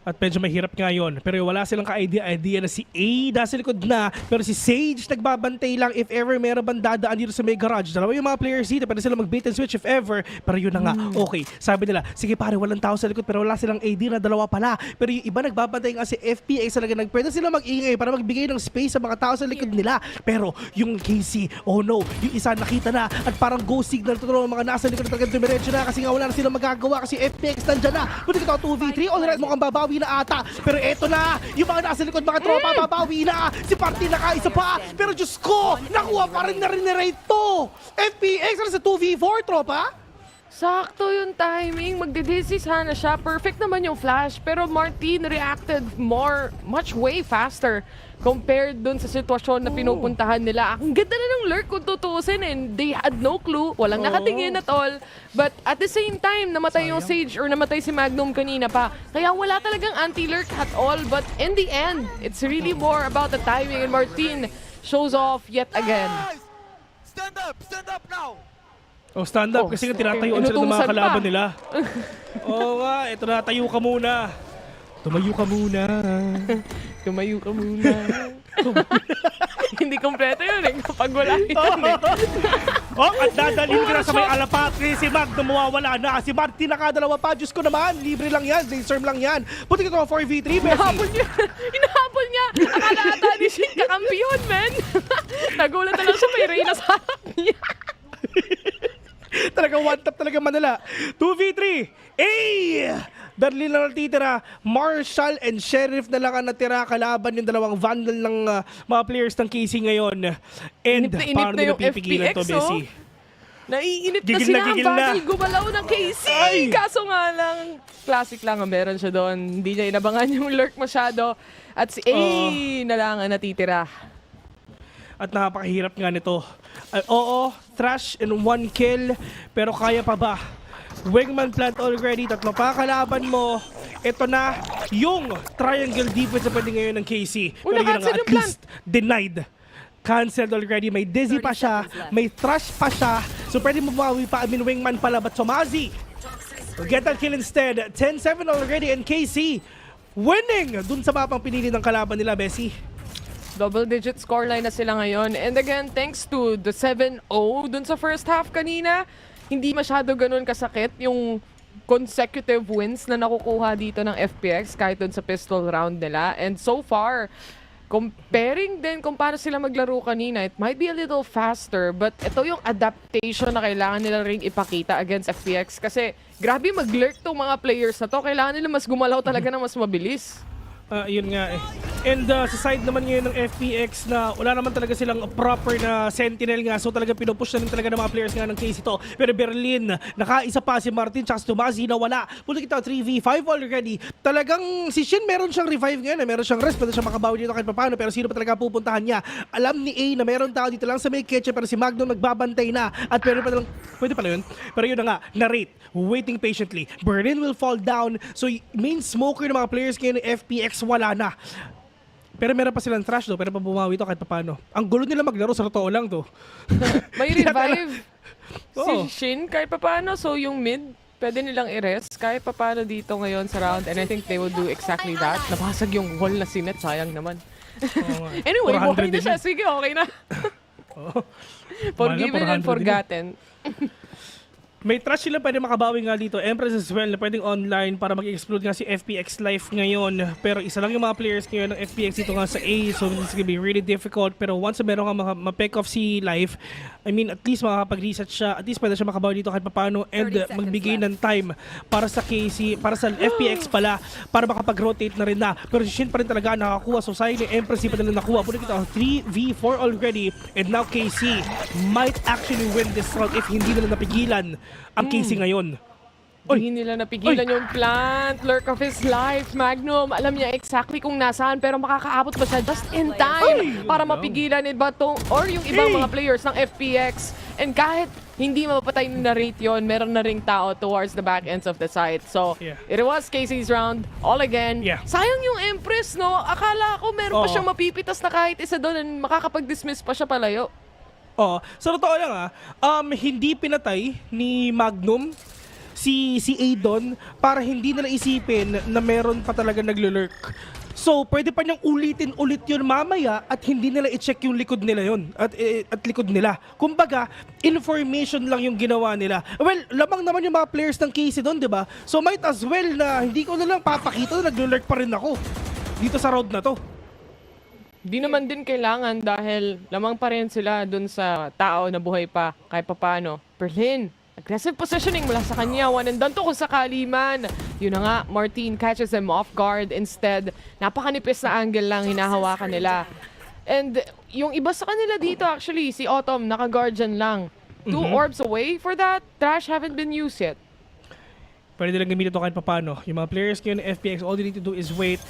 At medyo mahirap nga yun. Pero wala silang ka-idea na si A nasa likod na. Pero si Sage nagbabantay lang if ever meron bang dadaan dito sa may garage. Dalawa yung mga players dito. Pwede sila mag-bait and switch if ever. Pero yun na nga. Okay. Sabi nila, sige pare, walang tao sa likod pero wala silang AD na dalawa pala. Pero yung iba nagbabantay nga si FPX talaga. Pwede sila mag-ingay para magbigay ng space sa mga tao sa likod nila. Pero yung KC, oh no, yung isa nakita na at parang go signal to ng mga nasa likod na talagang dumiretso na kasi nga wala na silang magagawa kasi FPX nandyan na. Buti ka 2v3. Alright, mukhang babawi na ata. Pero eto na, yung mga nasa likod mga tropa, babawi na. Si Party nakaisa pa. Pero Diyos ko, nakuha pa rin na rin to. FPX na sa 2v4, tropa. Sakto yung timing. Magdidisi sana siya. Perfect naman yung flash. Pero Martin reacted much way faster compared dun sa sitwasyon na pinupuntahan nila. Ang ganda na ng lurk kung tutuusin and they had no clue. Walang nakatingin at all. But at the same time, namatay yung Sage or namatay si Magnum kanina pa. Kaya wala talagang anti-lurk at all. But in the end, it's really more about the timing and Martin shows off yet again. Stand up now! Oh, stand up kasi nga tinatayuan sila ng mga kalaban nila. Oo nga, ito na, tayo ka muna. Tumayo ka muna. Tumayo ka muna. Hindi kompleto yun eh, kapag wala yun eh. Oh, at dadalhin ka na sa may alapatri. Si Magnum mawawala na. Si Martin nakadalawa pa. Diyos ko naman, libre lang yan. Laserm lang yan. Buti ka ito 4v3, Bessie. Inahabol niya. Akala ata ni Shin kakampiyon, man. Nagulat na lang siya, may Reyna sa harap niya. talaga one tap talaga Manila. 2v3. Darlene lang natitira. Marshall and Sheriff na lang ang natira kalaban yung dalawang vandal ng mga players ng KC ngayon. And paano nila pipigilan to, Bessie? Naiinip na sila ang battle gumalaw ng KC. Kaso nga lang, classic lang ang meron siya doon. Hindi niya inabangan yung lurk masyado. At si A na lang ang natitira. At napakahirap nga nito. Oo, Thrash in 1 kill. Pero kaya pa ba? Wingman plant already. 3 pa kalaban mo. Ito na yung triangle defense na pwede ngayon ng KC. Pero yun nga, at least denied. Cancelled already. May Dizzy pa siya. May Thrash pa siya. So pwede mo mabawi pa. Wingman pala. But Somazi will get that kill instead. 10-7 already and KC winning dun sa mapang pinili ng kalaban nila, Bessie. Double-digit scoreline na sila ngayon. And again, thanks to the 7-0 dun sa first half kanina, hindi masyado ganun kasakit yung consecutive wins na nakukuha dito ng FPX kahit dun sa pistol round nila. And so far, comparing din kung paano sila maglaro kanina, it might be a little faster, but ito yung adaptation na kailangan nila ring ipakita against FPX kasi grabe mag-lurk tong mga players na to. Kailangan nila mas gumalaw talaga na mas mabilis. Yun nga eh. And sa side naman ngayon ng FPX na wala naman talaga silang proper na sentinel nga. So talaga pinupush na rin talaga ng mga players nga ng case ito. Pero Berlin, nakaisa pa si Martin tsaka si Tomazi na wala. Punta kita 3v5 already. Talagang si Shin meron siyang revive ngayon. Meron siyang rest. Pwede siya makabawi dito kahit paano. Pero sino pa talaga pupuntahan niya? Alam ni A na meron tao dito lang sa may kitchen. Pero si Magnum nagbabantay na. At pwede pala yun. Pero yun na nga, narrate. Waiting patiently. Berlin will fall down. So main smoker ng mga players ngayon ng FPX wala na. Pero meron pa silang trash do, pero pa bumawi to kahit paano. Ang gulo nila maglaro, sa totoo lang to. May revive si Shin kahit paano, so yung mid, pwede nilang i-rest kahit paano dito ngayon sa round, and I think they will do exactly that. Nabasag yung wall na sinet, sayang naman. Anyway, okay na siya. Sige, okay na. Forgiven and forgotten. May trash sila pwede makabawi nga dito. Empress as well na pwedeng online para mag-explode nga si FPX Life ngayon. Pero isa lang yung mga players ngayon ng FPX dito nga sa A. So it's gonna be really difficult. Pero once na meron ka ma-pick off si Life, I mean at least makakapag-reset siya. At least pwede siya makabawi dito kahit paano. And magbigay ng time para sa KC, para sa FPX pala, para makapag-rotate na rin na. Pero si Shin pa rin talaga nakakuha. So sayang yung Empress pa nila nakuha. Puna kita 3v4 already. And now KC might actually win this round if hindi nila napigilan ang KC ngayon. Hindi nila napigilan yung plant. Lurk of his life. Magnum, alam niya exactly kung nasaan pero makakaabot ba siya just in time para mapigilan ba to or yung ibang mga players ng FPX. And kahit hindi mapapatay na rate yun, meron na ring tao towards the back ends of the site. So, it was KC's round all again. Sayang yung Empress, no? Akala ko meron pa siyang mapipitas na kahit isa doon and makakapag-dismiss pa siya palayo. Sa totoo lang hindi pinatay ni Magnum si Adon para hindi nila isipin na meron pa talaga naglo-lurk. So, pwede pa niyang ulitin ulit yun mamaya at hindi nila i-check yung likod nila yun at likod nila. Kumbaga, information lang yung ginawa nila. Well, lamang naman yung mga players ng KC doon, di ba? So, might as well na hindi ko na lang papakita na naglo-lurk pa rin ako dito sa round na to. Di naman din kailangan dahil lamang pa rin sila dun sa tao na buhay pa kahit papano. Berlin, aggressive positioning mula sa kanya. One and done to kung sakali man. Yun na nga, Martin catches them off guard. Instead, napakanipis na angle lang hinahawakan nila. And yung iba sa kanila dito actually, si Autumn, naka-guardian lang. 2 orbs away for that. Trash haven't been used yet. Pwede nilang gamitin ito kahit papano. Yung mga players ngayon ng FPX, all they need to do is wait.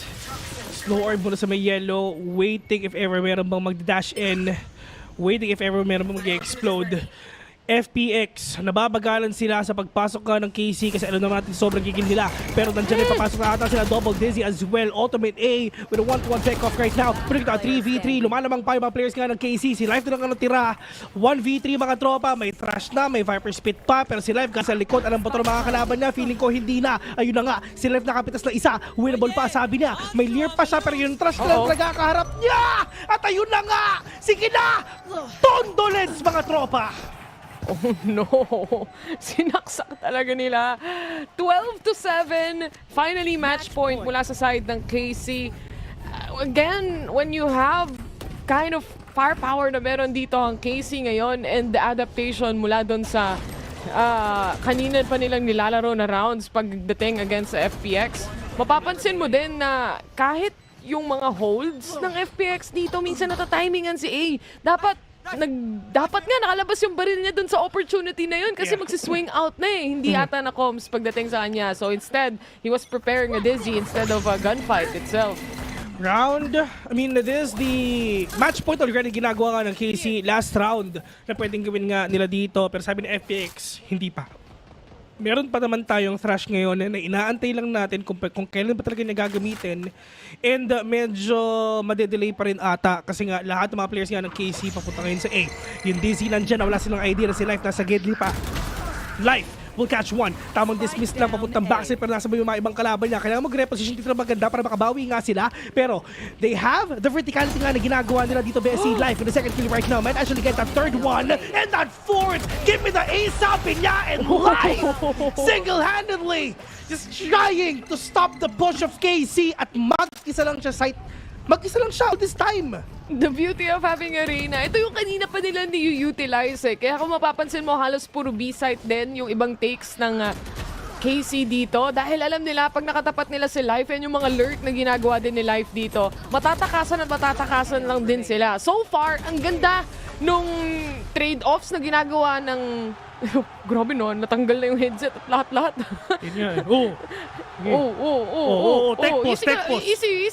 Slow orb muna sa may yellow. Waiting if ever meron bang mag-dash in. Waiting if ever meron bang mag-explode. FPX, nababagalan sila sa pagpasok ka ng KC kasi alam naman natin sobrang gigil nila. Pero nandiyan ay papasok na ata sila. Double Dizzy as well. Ultimate A with a 1-to-1 check off right now. Pero kita 3v3. Lumalamang pa yung mga players nga ng KC. Si Life na lang natira. 1v3 mga tropa. May Trash na. May Viper Spit pa. Pero si Life kasi sa likod. Alam ba ito ng mga kalaban niya? Feeling ko hindi na. Ayun na nga. Si Life nakapitas na isa. Winnable pa sabi niya. May Lear pa siya pero yung Trash na lang talaga kaharap niya. At ayun na nga. Sige na. Tondolens mga tropa. Oh no! Sinaksak talaga nila. 12-7. Finally, match point mula sa side ng KC. Again, when you have kind of firepower na meron dito ang KC ngayon and the adaptation mula doon sa kanina pa nilang nilalaro na rounds pagdating against sa FPX, mapapansin mo din na kahit yung mga holds ng FPX dito, minsan natatimingan si A. Dapat nga nakalabas yung baril niya dun sa opportunity na yun kasi magsiswing out na eh. Hindi ata na comms pagdating sa kanya. So instead, he was preparing a dizzy instead of a gunfight itself. That is the match point already ginagawa nga ng KC last round na pwedeng gawin nga nila dito. Pero sabi ng FPX, hindi pa. Meron pa naman tayong thrash ngayon na inaantay lang natin kung kailan ba talaga niya gagamitin. And medyo madedelay pa rin ata kasi nga lahat ng mga players nga ng KC papunta ngayon sa A. Yung Dizzy nandyan na wala silang idea na si Life nasa Gedli pa. Life will catch one. Tamang dismiss lang papuntang backside pero nasa yung mga ibang kalaban niya. Kailangan mag-reposition dito na maganda para makabawi nga sila. Pero they have the verticality nga na ginagawa nila dito BSC Life in the second kill right now. Might actually get that third one and that fourth. Give me the ASAP niya and Life single-handedly just trying to stop the push of KC at mag-isa lang siya all this time. The beauty of having a Reyna, ito yung kanina pa nila ni-utilize eh. Kaya kung mapapansin mo, halos puro B-site din yung ibang takes ng KC dito. Dahil alam nila, pag nakatapat nila si Life, yan yung mga lurk na ginagawa din ni Life dito. Matatakasan at matatakasan lang din sila. So far, ang ganda nung trade-offs na ginagawa ng... Grabe no, natanggal na yung headset at lahat-lahat. Tech post. Easy.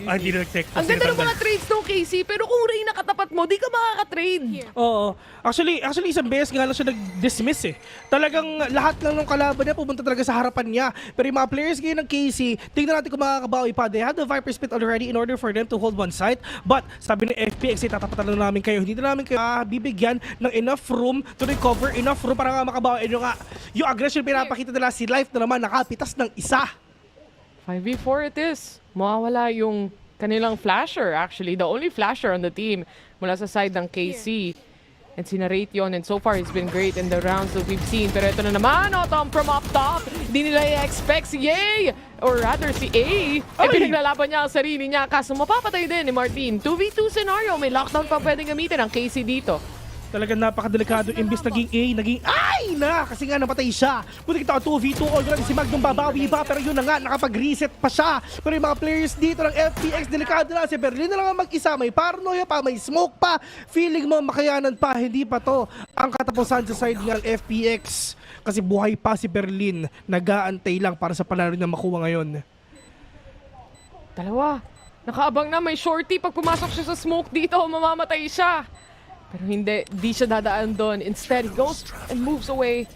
Hindi na nag-tech post. Ang ganda ng mga trades ng KC, pero kung Reyna katapat mo, di ka makaka-trade. Oo. Actually, isang beses nga lang siya nag-dismiss eh. Talagang lahat lang ng kalaban niya pumunta talaga sa harapan niya. Pero yung mga players ngayon ng KC, tingnan natin kung makakabawi pa. They have the Viper Spit already in order for them to hold one site. But sabi ng FPX, tatapatan lang namin kayo. Hindi na namin kayo bibigyan ng enough room to recover, enough room para nga makabawi. Yung aggression pinapakita nila si Life na naman nakapitas ng isa. 5v4 it is. Mawawala yung kanilang flasher actually. The only flasher on the team mula sa side ng KC. And sinarate yun. And so far, it's been great in the rounds that we've seen. Pero ito na naman, Tom from up top. Hindi nila i-expect si A. Or rather, si A. Pinaglalaban niya ang sarili niya. Kaso mapapatay din ni Martin. 2v2 scenario. May lockdown pa pwedeng gamitin ang KC dito. Talagang napakadelikado. Imbis naging A, naging ay na! Kasi nga napatay siya. Buti kita 2v2 already si Magnum babawi pa. Pero yun na nga, nakapag-reset pa siya. Pero yung mga players dito ng FPX, delikado na. Si Berlin na lang ang mag-isa. May paranoia pa, may smoke pa. Feeling mo makayanan pa. Hindi pa to ang katapusan sa side ng FPX. Kasi buhay pa si Berlin. Nag-aantay lang para sa panalo niya makuha ngayon. Dalawa. Nakaabang na, may shorty. Pag pumasok siya sa smoke dito, mamamatay siya. Pero di siya dadaan doon. Instead, he goes and moves away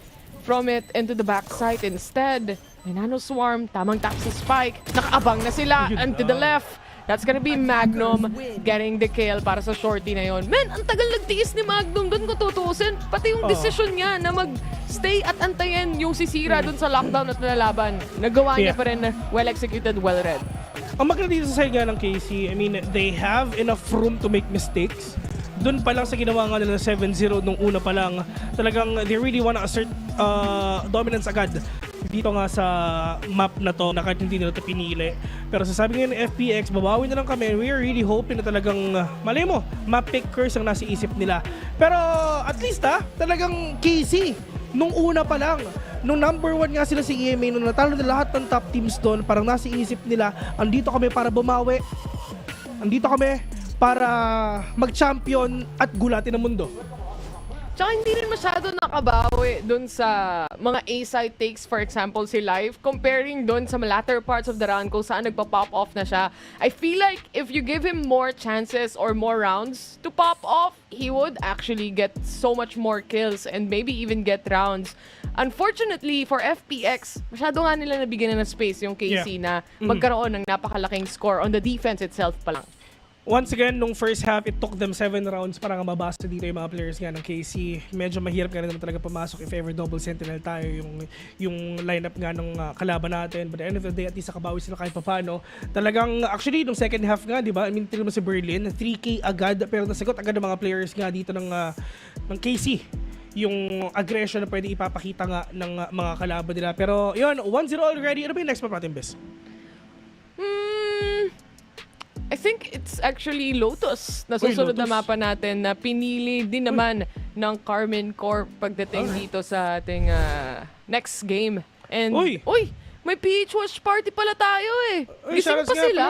from it into the backside. Instead, may nano swarm, tamang tap sa spike. Nakaabang na sila, and to the left. That's gonna be Magnum getting the kill para sa shorty na yon. Men, ang tagal nagtiis ni Magnum doon kung tutuusin. Pati yung decision niya na mag-stay at antayin yung sisira doon sa lockdown at nalalaban. Nagawa niya pa rin, well executed, well read. Ang maganda dito sa side nga ng KC, they have enough room to make mistakes. Doon pa lang sa ginawa nga nila 7-0 nung una pa lang, talagang they really wanna assert dominance agad dito nga sa map na to na kahit hindi nila ito pinili. Pero sasabi nga ng FPX, babawi na lang kami. We are really hoping na talagang, malay mo, map pickers ang nasa isip nila. Pero at least talagang KC, nung una pa lang, nung number 1 nga sila si EMA, nung natalo na lahat ng top teams doon, parang nasa isip nila, andito kami para bumawi. Andito kami para mag-champion at gulatin ang mundo. Tsaka hindi rin masyado nakabawi dun sa mga A-side takes, for example, si Life, comparing dun sa latter parts of the round kung saan nagpa-pop off na siya. I feel like if you give him more chances or more rounds to pop off, he would actually get so much more kills and maybe even get rounds. Unfortunately, for FPX, masyado nga nila nabigyan na ng space yung KC na magkaroon ng napakalaking score on the defense itself pa lang. Once again, nung first half, it took them 7 rounds para nga mabasa dito yung mga players nga ng KC. Medyo mahirap nga naman talaga pumasok if ever double sentinel tayo yung lineup nga ng kalaban natin. But at the end of the day, at least nakabawi sila kahit papano. Talagang, actually, nung second half nga, di ba? I mean, tignan mo si Berlin, 3K agad, pero nasagot agad ng mga players nga dito ng KC. Yung aggression na pwede ipapakita nga ng mga kalaban nila. Pero yun, 1-0 already. Ano ba yung next map natin, Bes? I think it's actually Lotus na susunod na mapa natin na pinili din naman ng Karmine Corp pagdating dito sa ating next game. And, uy, may PH Watch Party pala tayo eh. Gising pa sila.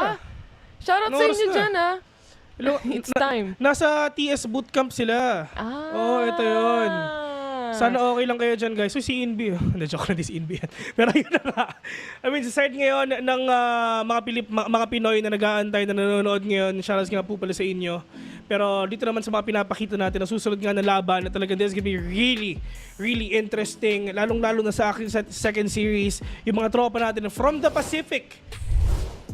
Shoutout sa inyo dyan It's time. Nasa TS Bootcamp sila. Ito yun. Sana okay lang kayo dyan, guys. So, si Inbi. Hindi, joke lang, si Inbi yan. Pero yun na nga. I mean, sa side ngayon ng mga Pinoy na nag-aantay, na nanonood ngayon, shoutouts nga po pala sa inyo. Pero dito naman sa mga pinapakita natin, na susunod nga na laban, na talagang this is gonna be really, really interesting. Lalong-lalo na sa akin sa second series, yung mga tropa natin from the Pacific.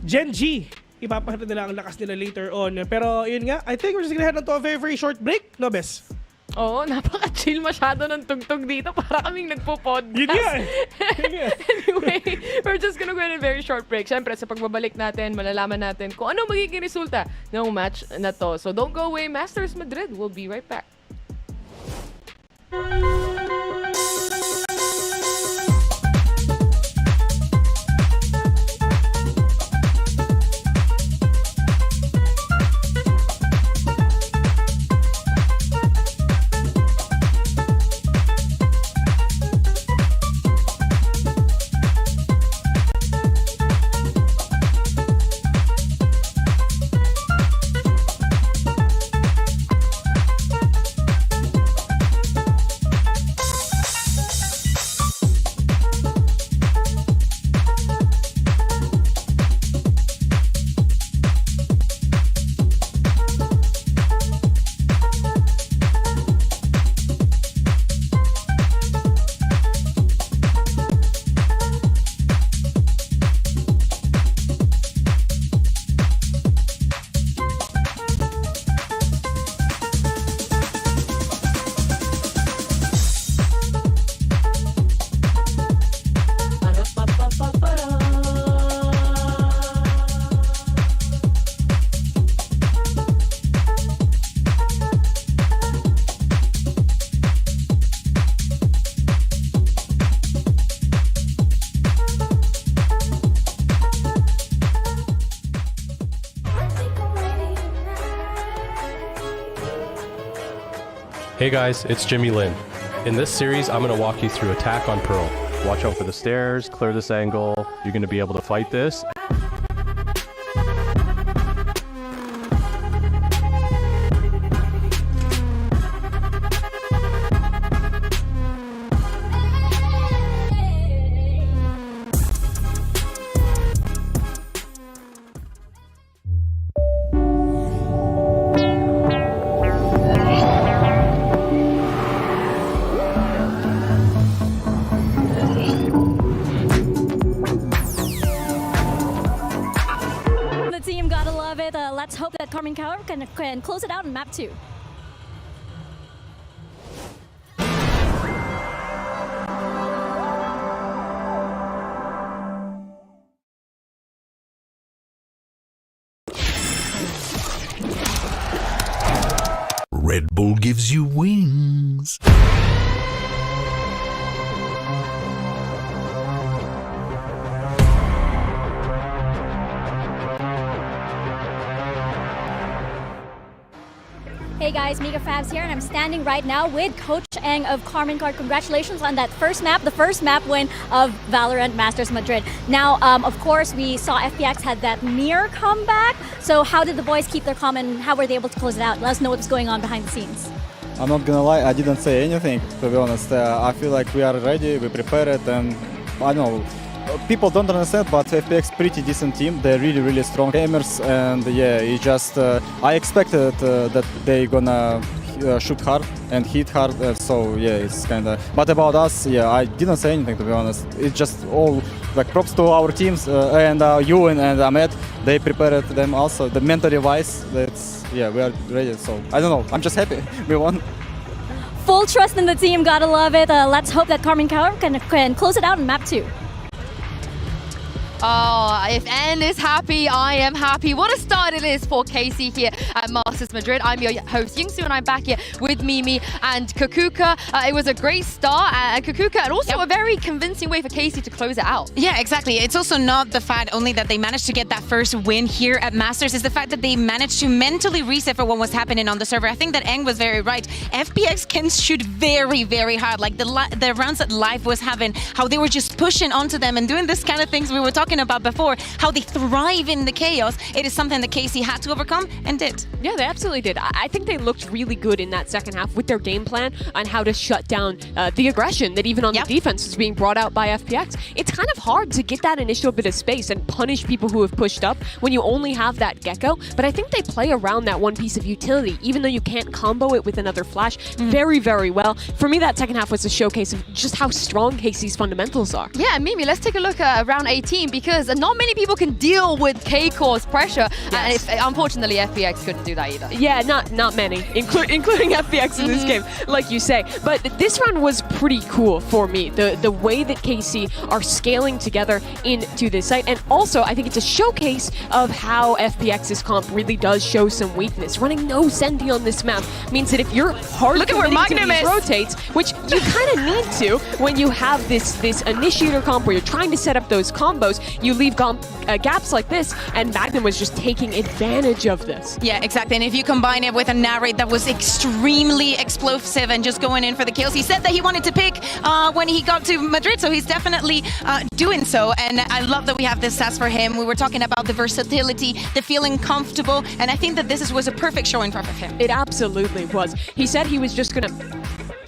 Gen.G. Ipapakita nila ang lakas nila later on. Pero yun nga, I think we're just gonna head on to a very, very short break. No, Bes? Oo, napaka-chill masyado ng tugtog dito. Para kaming nagpo-podcast. Yun nga. Anyway, we're just gonna go in a very short break. Siyempre, sa pagbabalik natin, malalaman natin kung ano magiging resulta ng match na to. So don't go away. Masters Madrid. We'll be right back. Hey guys, it's Jimmy Lin. In this series, I'm going to walk you through attack on Pearl. Watch out for the stairs, clear this angle. You're going to be able to fight this. Let's hope that Karmine Corp can close it out in map 2. Red Bull gives you wings. Hey guys, Mika Fabs here, and I'm standing right now with Coach Eng of Karmine Corp. Congratulations on that first map, the first map win of VALORANT Masters Madrid. Now, of course, we saw FPX had that near comeback. So how did the boys keep their calm and how were they able to close it out? Let us know what's going on behind the scenes. I'm not gonna lie, I didn't say anything, to be honest. I feel like we are ready, we prepared, and I don't know. People don't understand, but FPX pretty decent team. They're really, really strong gamers, and yeah, it just I expected that they gonna shoot hard and hit hard. So yeah, it's kind of. But about us, yeah, I didn't say anything, to be honest. It's just all like props to our teams and you and Ahmed. They prepared them also. The mentally wise, that's yeah, we are ready. So I don't know. I'm just happy we won. Full trust in the team. Gotta love it. Let's hope that Karmine Corp can close it out in map 2. Oh, if N is happy, I am happy. What a start it is for Casey here at Masters Madrid. I'm your host, Yingsu, and I'm back here with Mimi and Kakuka. It was a great start at Kakuka, and also a very convincing way for Casey to close it out. Yeah, exactly. It's also not the fact only that they managed to get that first win here at Masters, it's the fact that they managed to mentally reset for what was happening on the server. I think that Eng was very right. FPX can shoot very, very hard. Like the rounds that Live was having, how they were just pushing onto them and doing this kind of things we were talking about before, how they thrive in the chaos. It is something that Casey had to overcome and did. Yeah, they absolutely did. I think they looked really good in that second half with their game plan on how to shut down the aggression that even on the defense was being brought out by FPX. It's kind of hard to get that initial bit of space and punish people who have pushed up when you only have that Gecko, but I think they play around that one piece of utility, even though you can't combo it with another flash very, very well. For me, that second half was a showcase of just how strong Casey's fundamentals are. Yeah, Mimi, let's take a look at round 18, because not many people can deal with K-Core's pressure, and unfortunately FPX couldn't do that either. Yeah, not many, including FPX in this game, like you say. But this round was pretty cool for me, the way that KC are scaling together into this site, and also I think it's a showcase of how FPX's comp really does show some weakness. Running no Senti on this map means that if you're hard Look at where Magnum is. rotates, which you kind of need to when you have this initiator comp where you're trying to set up those combos, you leave gaps like this, and Magnum was just taking advantage of this. Yeah, exactly. And if you combine it with a narrate that was extremely explosive and just going in for the kills, he said that he wanted to pick when he got to Madrid, so he's definitely doing so. And I love that we have this stats for him. We were talking about the versatility, the feeling comfortable, and I think that this was a perfect showing from him. It absolutely was. He said he was just gonna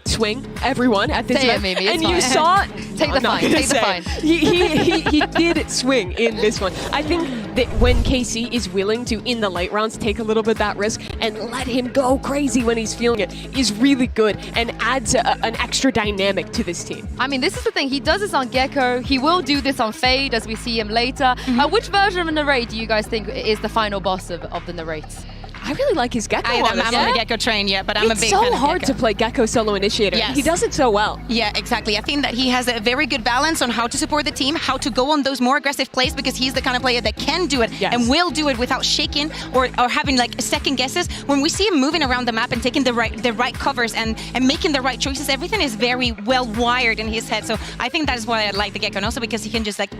swing everyone at this event, maybe, and fine. you saw take the fine. Take the fine. He did swing in this one. I think that when KC is willing to, in the late rounds, take a little bit of that risk and let him go crazy when he's feeling it is really good and adds an extra dynamic to this team. I mean, this is the thing. He does this on Gecko. He will do this on Fade as we see him later. Which version of Narrate do you guys think is the final boss of the Narrates? I really like his Gecko. I'm on the Gecko train, but I'm a big fan of It's so hard Gecko. to play Gecko solo initiator. Yes. He does it so well. Yeah, exactly. I think that he has a very good balance on how to support the team, how to go on those more aggressive plays, because he's the kind of player that can do it and will do it without shaking or having like second guesses. When we see him moving around the map and taking the right covers and making the right choices, everything is very well wired in his head. So I think that is why I like the Gecko, and also because he can just like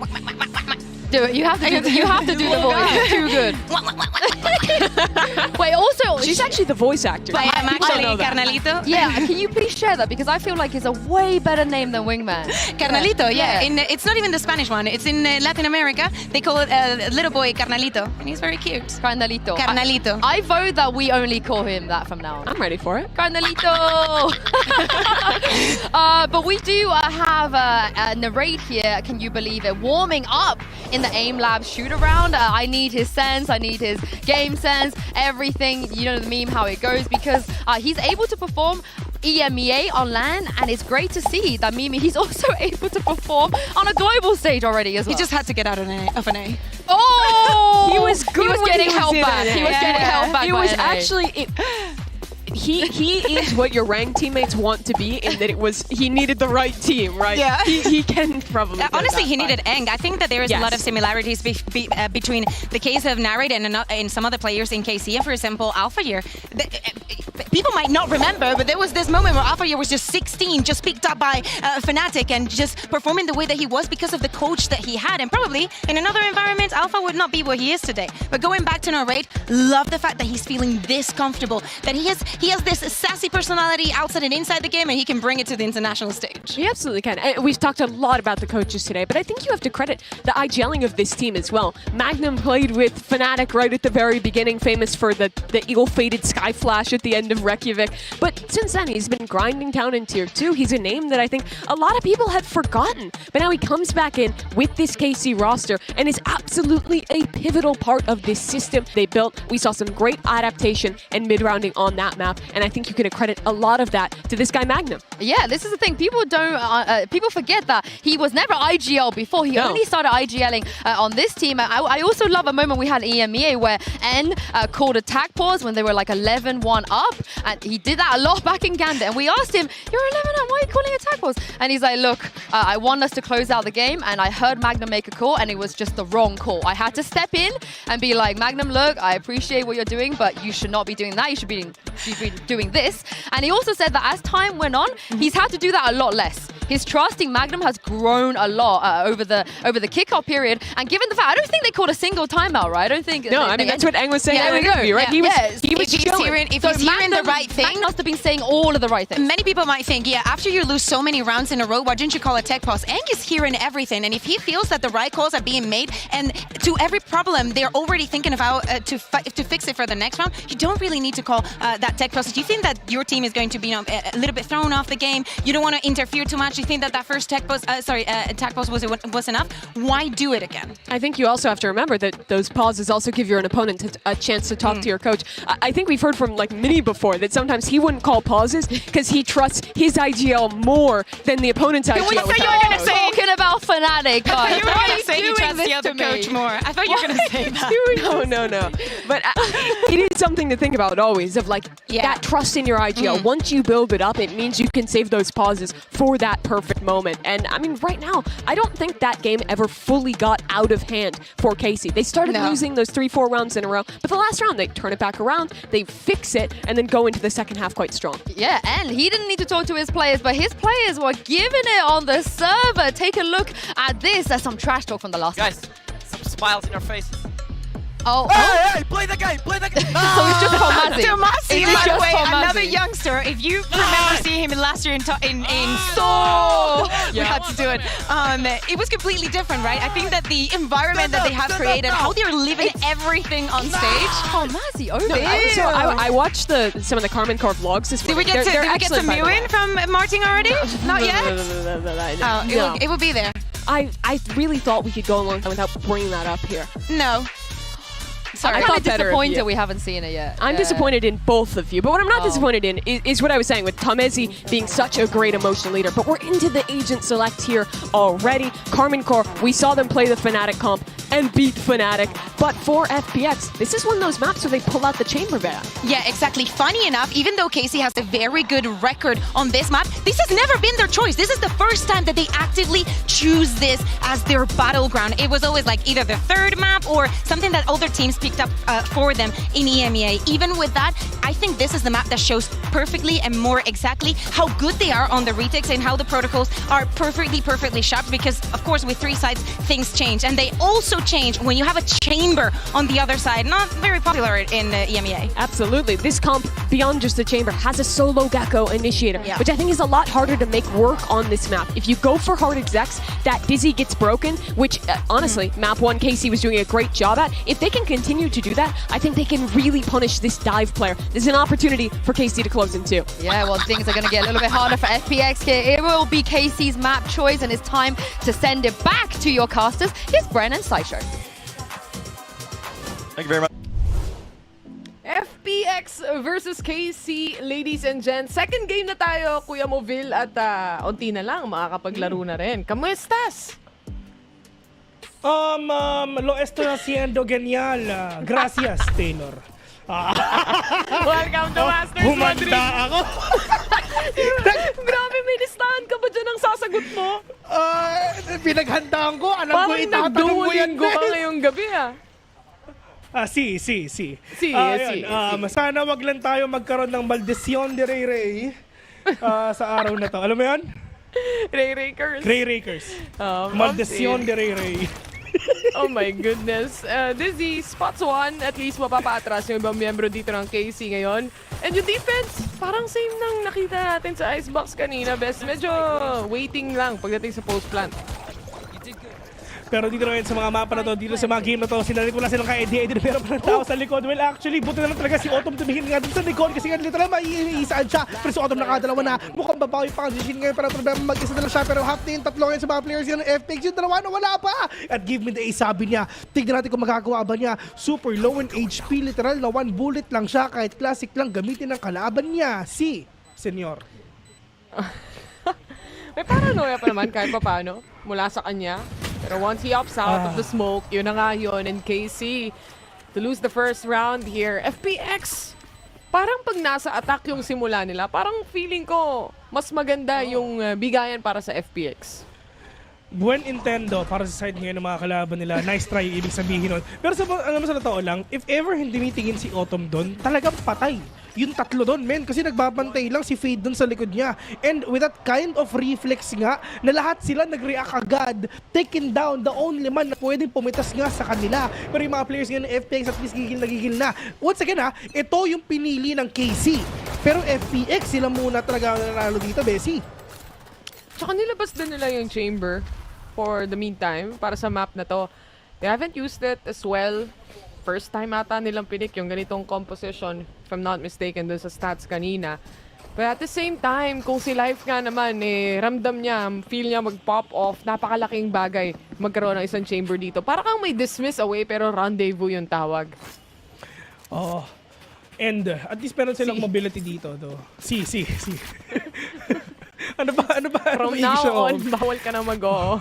do it. You have to do the voice. It's too good. Wait, also, she's actually the voice actor. I am actually Carnalito. Yeah, can you please share that? Because I feel like it's a way better name than Wingman. Carnalito, yeah. It's not even the Spanish one. It's in Latin America. They call it little boy Carnalito, and he's very cute. Carnalito. Carnalito. I vote that we only call him that from now on. I'm ready for it. Carnalito! But we do have a Narrate here, can you believe it, warming up in the AIM Lab shoot-around. I need his sense, I need his game sense, everything, you know the meme, how it goes, because he's able to perform EMEA on LAN, and it's great to see that Mimi, he's also able to perform on a global stage already as well. He just had to get out of an A. Oh! He was good. He was getting held back. He was getting held back. He was actually... He is what your ranked teammates want to be, in that he needed the right team, right? Yeah. He can probably. Honestly, he needed Eng. I think that there is a lot of similarities between the case of Narrate and some other players in KC. And for example, Alpha Year. People might not remember, but there was this moment where Alpha Year was just 16, just picked up by Fnatic and just performing the way that he was because of the coach that he had. And probably in another environment, Alpha would not be where he is today. But going back to Narrate, love the fact that he's feeling this comfortable, that he has this sassy personality outside and inside the game, and he can bring it to the international stage. He absolutely can. And we've talked a lot about the coaches today, but I think you have to credit the IGLing of this team as well. Magnum played with Fnatic right at the very beginning, famous for the ill-fated Sky Flash at the end of Reykjavik. But since then, he's been grinding down in Tier 2. He's a name that I think a lot of people had forgotten. But now he comes back in with this KC roster and is absolutely a pivotal part of this system they built. We saw some great adaptation and mid-rounding on that map, and I think you can accredit a lot of that to this guy Magnum. Yeah, this is the thing. People don't. People forget that he was never IGL before. He only started IGLing on this team. I also love a moment we had EMEA where N called attack pause when they were like 11-1 up, map. And he did that a lot back in Gambit. And we asked him, you're 11-0, why are you calling attack pause? And he's like, look, I want us to close out the game, and I heard Magnum make a call, and it was just the wrong call. I had to step in and be like, Magnum, look, I appreciate what you're doing, but you should not be doing that. You should be doing this. And he also said that as time went on, he's had to do that a lot less. His trust in Magnum has grown a lot over the kickoff period. And given the fact, I don't think they called a single timeout, right? I don't think. No, I mean that's what Eng was saying in the interview, right? He was chilling. If he's hearing the right thing, Magnum must have been saying all of the right things. Many people might think, yeah, after you lose so many rounds in a row, why didn't you call a tech pause? Eng is hearing everything, and if he feels that the right calls are being made, and to every problem they're already thinking of how to fix it for the next round, you don't really need to call that tech pause. Do you think that your team is going to be a little bit thrown off the game? You don't want to interfere too much. You think that first tech pause, attack pause was enough? Why do it again? I think you also have to remember that those pauses also give your opponent a chance to talk to your coach. I think we've heard from like Mini before that sometimes he wouldn't call pauses because he trusts his IGL more than the opponent's IGL. You're talking about Fnatic. I thought you were going to say you trust the other coach more. I thought you were going to say that. No. But it is something to think about always, of like that trust in your IGL. Once you build it up, it means you can save those pauses for that perfect moment. And I mean, right now, I don't think that game ever fully got out of hand for KC. They started losing those 3-4 rounds in a row, but the last round, they turn it back around, they fix it, and then go into the second half quite strong. Yeah, and he didn't need to talk to his players, but his players were giving it on the server. Take a look at this. There's some trash talk from the last Guys, some smiles in your faces. Hey, play the game, play the game. So it's just Tomasi. Tomasi, by the way, another youngster. If you remember seeing him last year in Seoul, we had to do it. It was completely different, right? I think that the environment that they have created, how they're living everything on stage. Tomasi, So I watched some of the Karmine Corp vlogs this week. Did we get some Mewin from Martin already? Not yet? No. It will be there. I really thought we could go a long time without bringing that up here. No. Sorry, I'm kind of disappointed we haven't seen it yet. I'm disappointed in both of you, but what I'm not disappointed in is what I was saying with Tomezi being such a great emotional leader. But we're into the agent select here already. Karmine Corp, we saw them play the Fnatic comp and beat Fnatic. But for FPX, this is one of those maps where they pull out the chamber ban. Yeah, exactly. Funny enough, even though KC has a very good record on this map, this has never been their choice. This is the first time that they actively choose this as their battleground. It was always like either the third map or something that other teams picked up for them in EMEA. Even with that, I think this is the map that shows perfectly and more exactly how good they are on the retakes and how the protocols are perfectly sharp, because of course with 3 sides things change, and they also change when you have a chamber on the other side. Not very popular in EMEA. Absolutely. This comp, beyond just the chamber, has a solo Gecko initiator, which I think is a lot harder to make work on this map. If you go for hard execs, that Dizzy gets broken, which honestly, map 1 KC was doing a great job at. If they can continue to do that, I think they can really punish this dive player. This is an opportunity for KC to close in 2. Yeah, well, things are going to get a little bit harder for FPX here. It will be KC's map choice, and it's time to send it back to your casters. Here's Bren and Sideshow. Thank you very much. FPX versus KC, ladies and gents. Second game na tayo, Kuya Movil, at unti na lang, makakapaglaro na rin. Kamuestas? Lo estoy haciendo genial. Gracias, Taylor. Welcome to Masters Madrid. Humanda ako. Grabe, may listahan ka ba dyan ang sasagot mo? Pinaghandaan ko. Alam ko Parang itatanong mo yan, nagduolingo ka ngayong gabi, Si. Sana wag lang tayo magkaroon ng maldición de Ray sa araw na to. Alam mo yan? Ray-Rakers. Maldición de Ray. Oh my goodness. Dizzy, spots 1, at least mapapatras yung ibang miyembro dito ng KC ngayon. And yung defense, parang same nang nakita natin sa Icebox kanina, best. Medyo waiting lang pagdating sa post plant. Pero dito naman sa mga mapa na to, dito sa mga game na to, sinalit ko na silang ka-ED pero parang tao sa likod. Well, actually, buti na lang talaga si Autumn tumingin nga dun sa likod kasi nga literal maiisaan siya. Pero si Autumn nakadalawa na, mukhang babawi pa ang decision ngayon, pero problema mag-isa na lang siya. Pero half team, 3 ngayon sa mga players yan ng FPX, yung dalawa na wala pa. At give me the ace, sabi niya. Tignan natin kung magagawa ba niya. Super low in HP, literal na 1 bullet lang siya. Kahit classic lang gamitin ng kalaban niya, si Senyor. May paranoia pa naman kahit pa paano mula sa kanya. Pero once he opts out of the smoke, yun na nga yun. And KC to lose the first round here. FPX, parang pag nasa attack yung simula nila, parang feeling ko mas maganda yung bigayan para sa FPX. Buen Nintendo para sa side ngayon ng mga kalaban nila. Nice try, ibig sabihin nun. Pero sa totoo lang, if ever hindi mitingin si Autumn doon, talagang patay. Yung tatlo doon, men. Kasi nagbabantay lang si Fade doon sa likod niya. And with that kind of reflex nga, na lahat sila nag-react agad, taken down, the only man na pwedeng pumitas nga sa kanila. Pero yung mga players nga ng FPX at least gigil na. Once again ito yung pinili ng KC. Pero FPX, sila muna talaga nanalo dito, Bessie. Tsaka nilabas din nila yung chamber for the meantime para sa map na to. They haven't used it as well. First time ata nilang pinik yung ganitong composition, if I'm not mistaken, dun sa stats kanina. But at the same time, kung si Life nga naman, ramdam niya, feel niya mag-pop off, napakalaking bagay magkaroon ng isang chamber dito. Para kang may dismiss away, pero rendezvous yung tawag. Oo. And at least meron silang mobility dito. Si. Ano ba? From now on, bawal ka na mag-oo.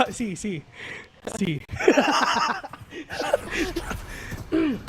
Si.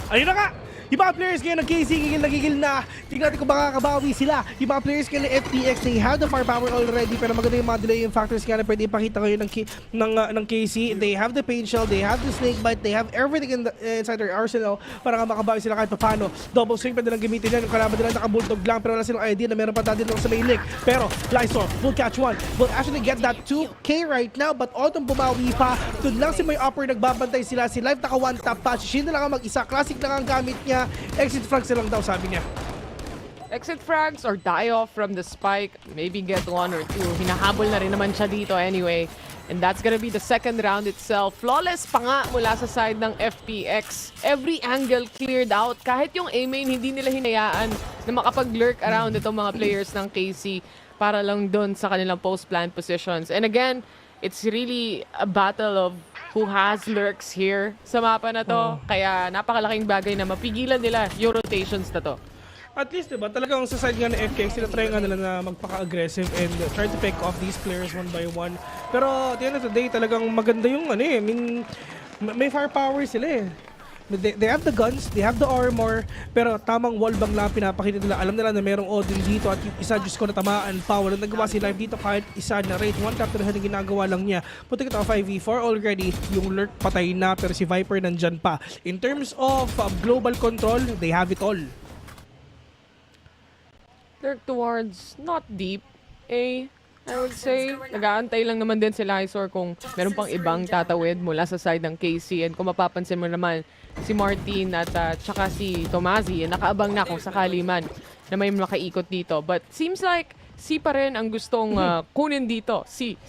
Ayun na nga! Yung mga players ngayon ng KC, gigil na. Tingnan natin kung makakabawi sila. Yung mga players ngayon ng FPX, they have the firepower already, pero maganda yung mga delay yung factors nga na pwede ipakita kayo ng KC. They have the pain shell, they have the snake bite, they have everything inside their arsenal para nga makabawi sila kahit papano. Double swing pa nilang gamitin yan. Yung kalaban nila nakabulldog lang, pero wala silang idea na meron pa tayo sa may lick. Pero Lysor will catch one, will actually get that 2K right now, but Autumn bumawi pa. Doon lang si may upper, nagbabantay sila. Si Life naka one tap pa. Shin na lang ang mag-isa. Classic lang ang gamit niya. Exit frags lang daw, sabi niya. Exit frags or die off from the spike. Maybe get 1 or 2. Hinahabol na rin naman siya dito anyway. And that's gonna be the second round itself. Flawless pa nga mula sa side ng FPX. Every angle cleared out. Kahit yung A-main, hindi nila hinayaan na makapag-lurk around itong mga players ng KC para lang doon sa kanilang post-plant positions. And again, it's really a battle of who has lurks here sa mapa na to. Kaya napakalaking bagay na mapigilan nila yung rotations na to. At least, diba, talagang sa side nga ng FPX, sila try nga nila na magpaka-aggressive and try to pick off these players one by one. Pero at the end of the day, talagang maganda yung may firepower sila They have the guns, they have the armor, pero tamang wallbang lang pinapakita nila. Alam nila na merong Odin dito at yung isa, Diyos ko, natamaan pa. Walang nagawa si Live dito kahit isa na rate. One tap na ginagawa lang niya. Puti kita 5v4 already. Yung lurk patay na, pero si Viper nandyan pa. In terms of global control, they have it all. Lurk towards not deep, I would say. Nag-aantay lang naman din si Lysor kung meron pang ibang tatawid mula sa side ng KC. And kung mapapansin mo naman, si Martin at tsaka si Tomazi, nakaabang na kung sakali man na may makaikot dito. But seems like si pa rin ang gustong kunin dito. Si.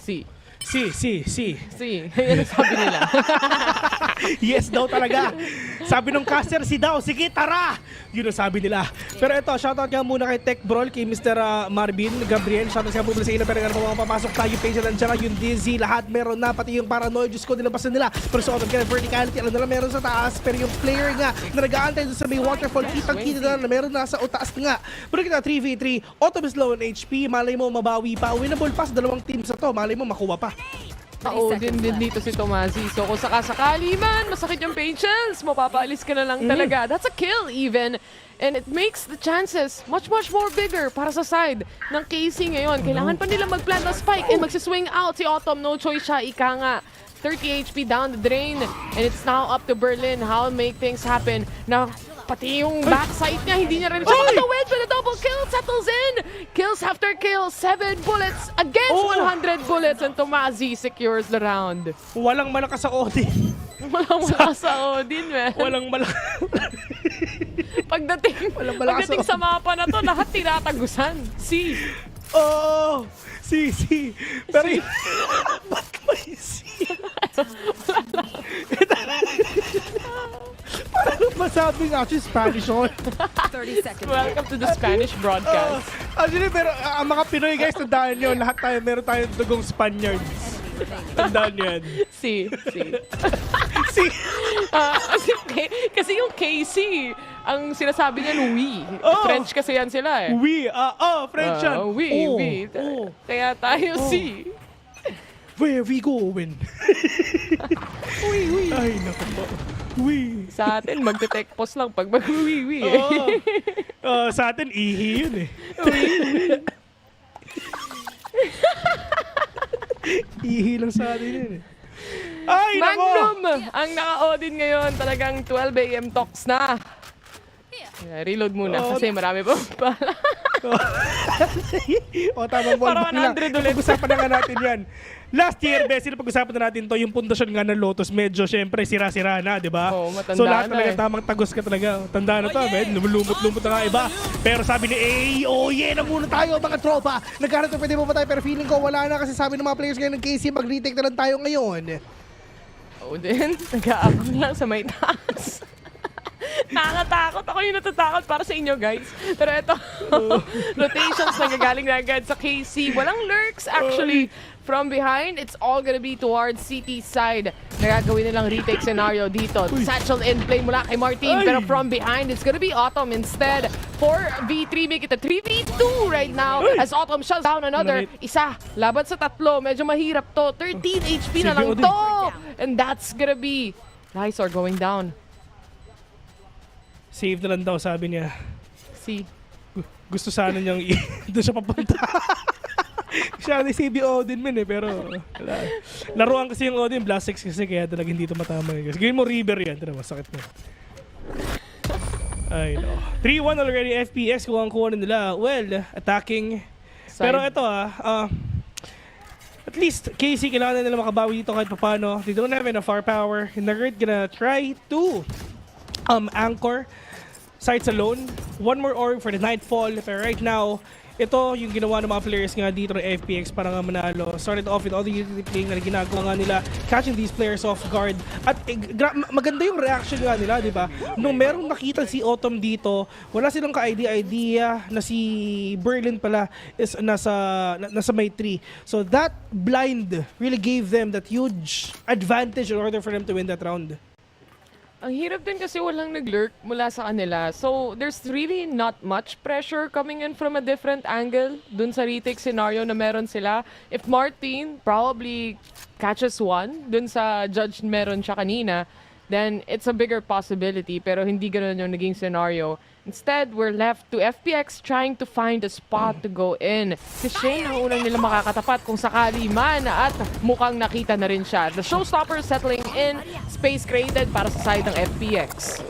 Yan ang sabi nila. Yes daw talaga. Sabi nung caster, si daw. Sige, tara! Yun ang sabi nila. Pero ito, shoutout nga muna kay Tech Brawl, kay Mr. Marvin, Gabriel. Shoutout nga muna sa ina, pero nga papasok tayo. Page na nandiyan, yung Dizzy, lahat meron na. Pati yung Paranoid, Diyos ko, nilabasan nila. Pero sa autumn, kaya verticality, alam nila meron sa taas. Pero yung player nga, na nag-aantay sa may waterfall, kitang-kita na meron na sa utaas nga. Pero kita 3v3, autumn is low on HP. Malay mo, mabawi pa. Winnable pass, dalawang teams na to. Malay mo, makuha pa. Din dito si Tomazi. So kung sakasakali man, masakit yung patience, mapapaalis ka na lang talaga. That's a kill even. And it makes the chances much more bigger para sa side ng KC ngayon. Kailangan pa nila mag-plant ng spike and magsiswing out si Autumn. No choice siya, ika nga. 30 HP down the drain. And it's now up to Berlin how to make things happen. Now, pati yung backside niya, hindi niya rin siya makatawid, but a double kill settles in. Kills after kills, 7 bullets against 100 bullets, and Tomazi secures the round. Walang malakas sa Odin. Walang malakas sa Odin, man. Walang malakas. Pagdating sa mapa na to, lahat tinatagusan. Si. Pero ba't may si? Parang masabing actually Spanish on. 30 seconds. Welcome to the Spanish broadcast. Actually, pero ang mga Pinoy guys, tandaan nyo, lahat tayo, meron tayong dugong Spaniards. Tandaan nyo yan. Kasi yung KC, ang sinasabi niyan, we. French kasi yan sila We, French yan. We. Kaya tayo si. Where we going? Ay, naku po. Wee. Sa atin, magte-tech pause lang pag mag-wee-wee. Sa atin, ihi yun eh. Ihi lang sa atin yun eh. Ay, Magnum! nako! Ang naka-Odin ngayon, talagang 12 AM talks na. Reload muna kasi marami pa pala. Tamang ball Para back 100 lang. ulit. Pag-usapan na nga natin yan. Last year, Bessie, pag-usapan na natin to, yung pundasyon nga ng Lotus, medyo syempre sira-sira na, di ba? matanda So lahat na talaga eh. tamang tagos ka talaga. Tanda na to, lumulumot-lumot na nga iba. Pero sabi ni na muna tayo mga tropa. Nagkaroon pwede mo pa tayo, pero feeling ko wala na kasi sabi ng mga players ngayon ng KC, mag-retake na lang tayo ngayon. Odin, nag-aabang lang sa may taas. Nakakatakot. Ako yung natatakot para sa inyo, guys. Pero ito, rotations nagagaling na agad sa KC. Walang lurks, actually. From behind, it's all gonna be towards CT side. Nagagawin nilang retake scenario dito. Satchel in play mula kay Martin. Pero from behind, it's gonna be Autumn instead. 4v3, make it a 3v2 right now. As Autumn shuts down another. Isa, laban sa tatlo. Medyo mahirap to. 13 HP na lang to. And that's gonna be Lysor going down. Save na lang daw, sabi niya. Gusto sana niyang doon siya papunta. Siya na save yung Odin man eh, pero wala. Laruan kasi yung Odin, Blast 6 kasi kaya talaga hindi ito matama. Kasi gawin mo River yan, tira, masakit mo. Ay no. 3-1 already FPX, kuha-kuha na nila. Well, attacking. Pero ito at least KC kailangan na nila makabawi dito kahit paano. They don't have enough firepower. And they're gonna try to anchor sites alone. One more orb for the Nightfall. Pero right now, ito yung ginawa ng mga players nga dito ng FPX para nga manalo. Started off with all the utility playing na ginagawa nga nila, catching these players off guard. At maganda yung reaction nga nila, di ba? Nung merong nakita si Autumn dito, wala silang ka-idea na si Berlin pala is nasa may tree. So that blind really gave them that huge advantage in order for them to win that round. Ang hirap din kasi walang nag-lurk mula sa kanila. So, there's really not much pressure coming in from a different angle dun sa retake scenario na meron sila. If Martin probably catches one dun sa judge meron siya kanina, then it's a bigger possibility. Pero hindi ganun yung naging scenario. Instead, we're left to FPX trying to find a spot to go in. Si Shane ang unang nila makakatapat kung sakali man at mukhang nakita na rin siya. The showstopper settling in, space created para sa side ng FPX.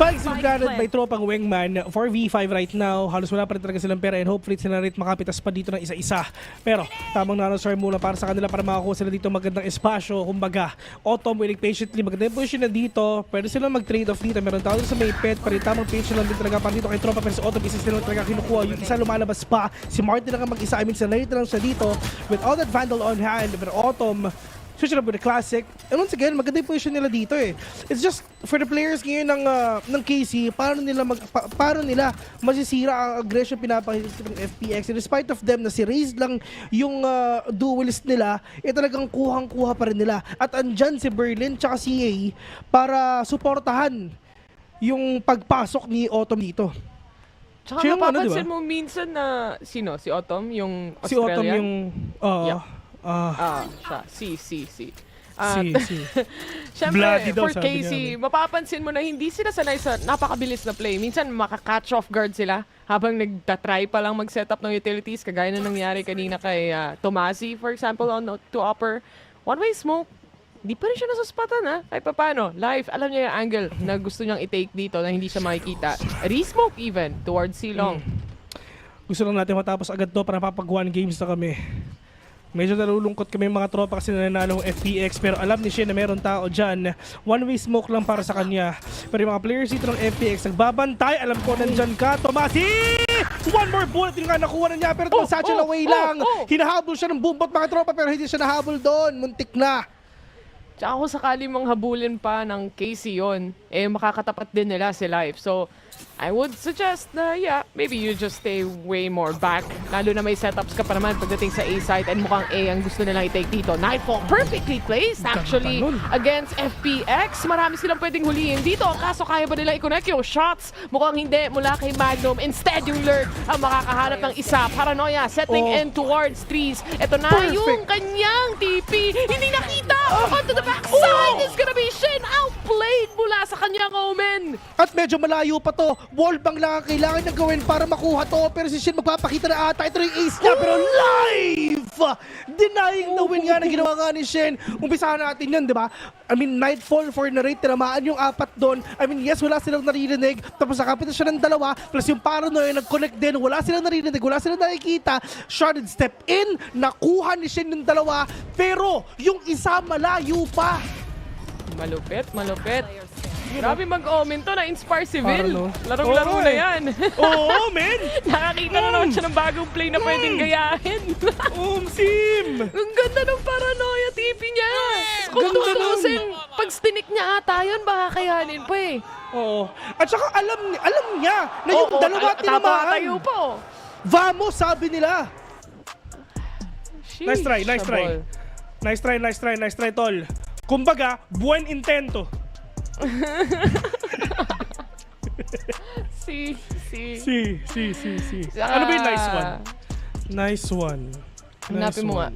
Spikes regarded by tropang Wingman. 4v5 right now. Halos wala pa rin talaga silang pera and hopefully sila rin makapitas pa dito ng isa-isa. Pero tamang nanosar muna para sa kanila para makakuha sila dito magandang espasyo. Kumbaga, Autumn waiting patiently. Maganda yung position na dito. Pwede silang mag-trade off dito. Meron tao sa may pet. Pero tamang patient lang din talaga para dito kay tropa. Pero si Autumn isa sila talaga kinukuha. Yung isa lumalabas pa. Si Martin lang mag-isa. I mean, sinarito lang siya dito with all that Vandal on hand. Pero Autumn switch up with the classic. And once again, maganda yung position nila dito eh. It's just for the players ngayon ng KC, paano nila masisira ang aggression pinapakita ng FPX. And despite of them na si Raze lang yung duelist nila, talagang kuhang-kuha pa rin nila. At andyan si Berlin tsaka si A para suportahan yung pagpasok ni Autumn dito. Tsaka napapansin mo minsan na, sino? Si Autumn? Yung Australian? Si Autumn yung... Siyempre, for KC, mapapansin mo na hindi sila sanay sa napakabilis na play. Minsan, makaka-catch off guard sila habang nagtatry pa lang mag-setup ng utilities. Kagaya na nangyari kanina kay Tomasi, for example, on to upper. One-way smoke. Di pa rin siya nasuspatan, ha? Kahit pa paano. Live, alam niya yung angle na gusto niyang i-take dito na hindi siya makikita. Re-smoke even towards Silong. Gusto lang natin matapos agad to para papag-1 games na kami. Medyo nalulungkot kami mga tropa kasi nanalo ng FPX pero alam ni Shen na meron tao dyan. One-way smoke lang para sa kanya. Pero yung mga players dito ng FPX nagbabantay. Alam ko nandyan ka, Tomasi! One more bullet yung nga nakuha na niya pero satchel away lang. Hinahabol siya ng boombot mga tropa pero hindi siya nahabol doon. Muntik na. Tsaka kung sakali mong habulin pa ng KC yun, makakatapat din nila si Life. So, I would suggest na, maybe you just stay way more back. Lalo na may setups ka pa naman pagdating sa A side and mukhang A ang gusto nilang i-take dito. Nightfall perfectly placed actually against FPX. Marami silang pwedeng hulihin dito. Kaso kaya ba nila i-connect yung shots? Mukhang hindi mula kay Magnum. Instead, yung lurk ang makakahanap ng isa. Paranoia settling in towards trees. Ito na yung kanyang TP. Hindi nakita! Onto the backside! It's gonna be Shin out! played mula sa kanyang Omen. At medyo malayo pa to. Wallbang lang ang kailangan niyang gawin para makuha to. Pero si Shin magpapakita na ata. Ito yung ace niya. Pero live! Denying the win nga na ginawa nga ni Shin. Umpisahan natin yun, di ba? I mean, Nightfall for narrate. Tinamaan yung 4 doon. I mean, yes, wala silang naririnig. Tapos nakapit na siya ng 2. Plus yung Paranoia nag-connect din. Wala silang naririnig. Wala silang nakikita. Sharded step in. Nakuha ni Shin yung 2. Pero yung isa malayo pa. Malupit, malupit. Grabe mag-omen to, na-inspire si Vil. Larong-laro na yan. Oo, men! Nakakita na naman siya ng bagong play na pwedeng gayahin. Sim! Ang ganda ng Paranoia TP niya. Kung tutusin, pag stinik niya ata yun, baka kayanin pa eh. Oo. At saka alam niya na yung dalawa tinamaan. Tayo pa oh. Vamos, sabi nila. Nice try, nice try. Sabol. Nice try, tol. Kumbaga, buen intento. Si. Ano ba yung nice one? Nice one. Hanapin mo nga.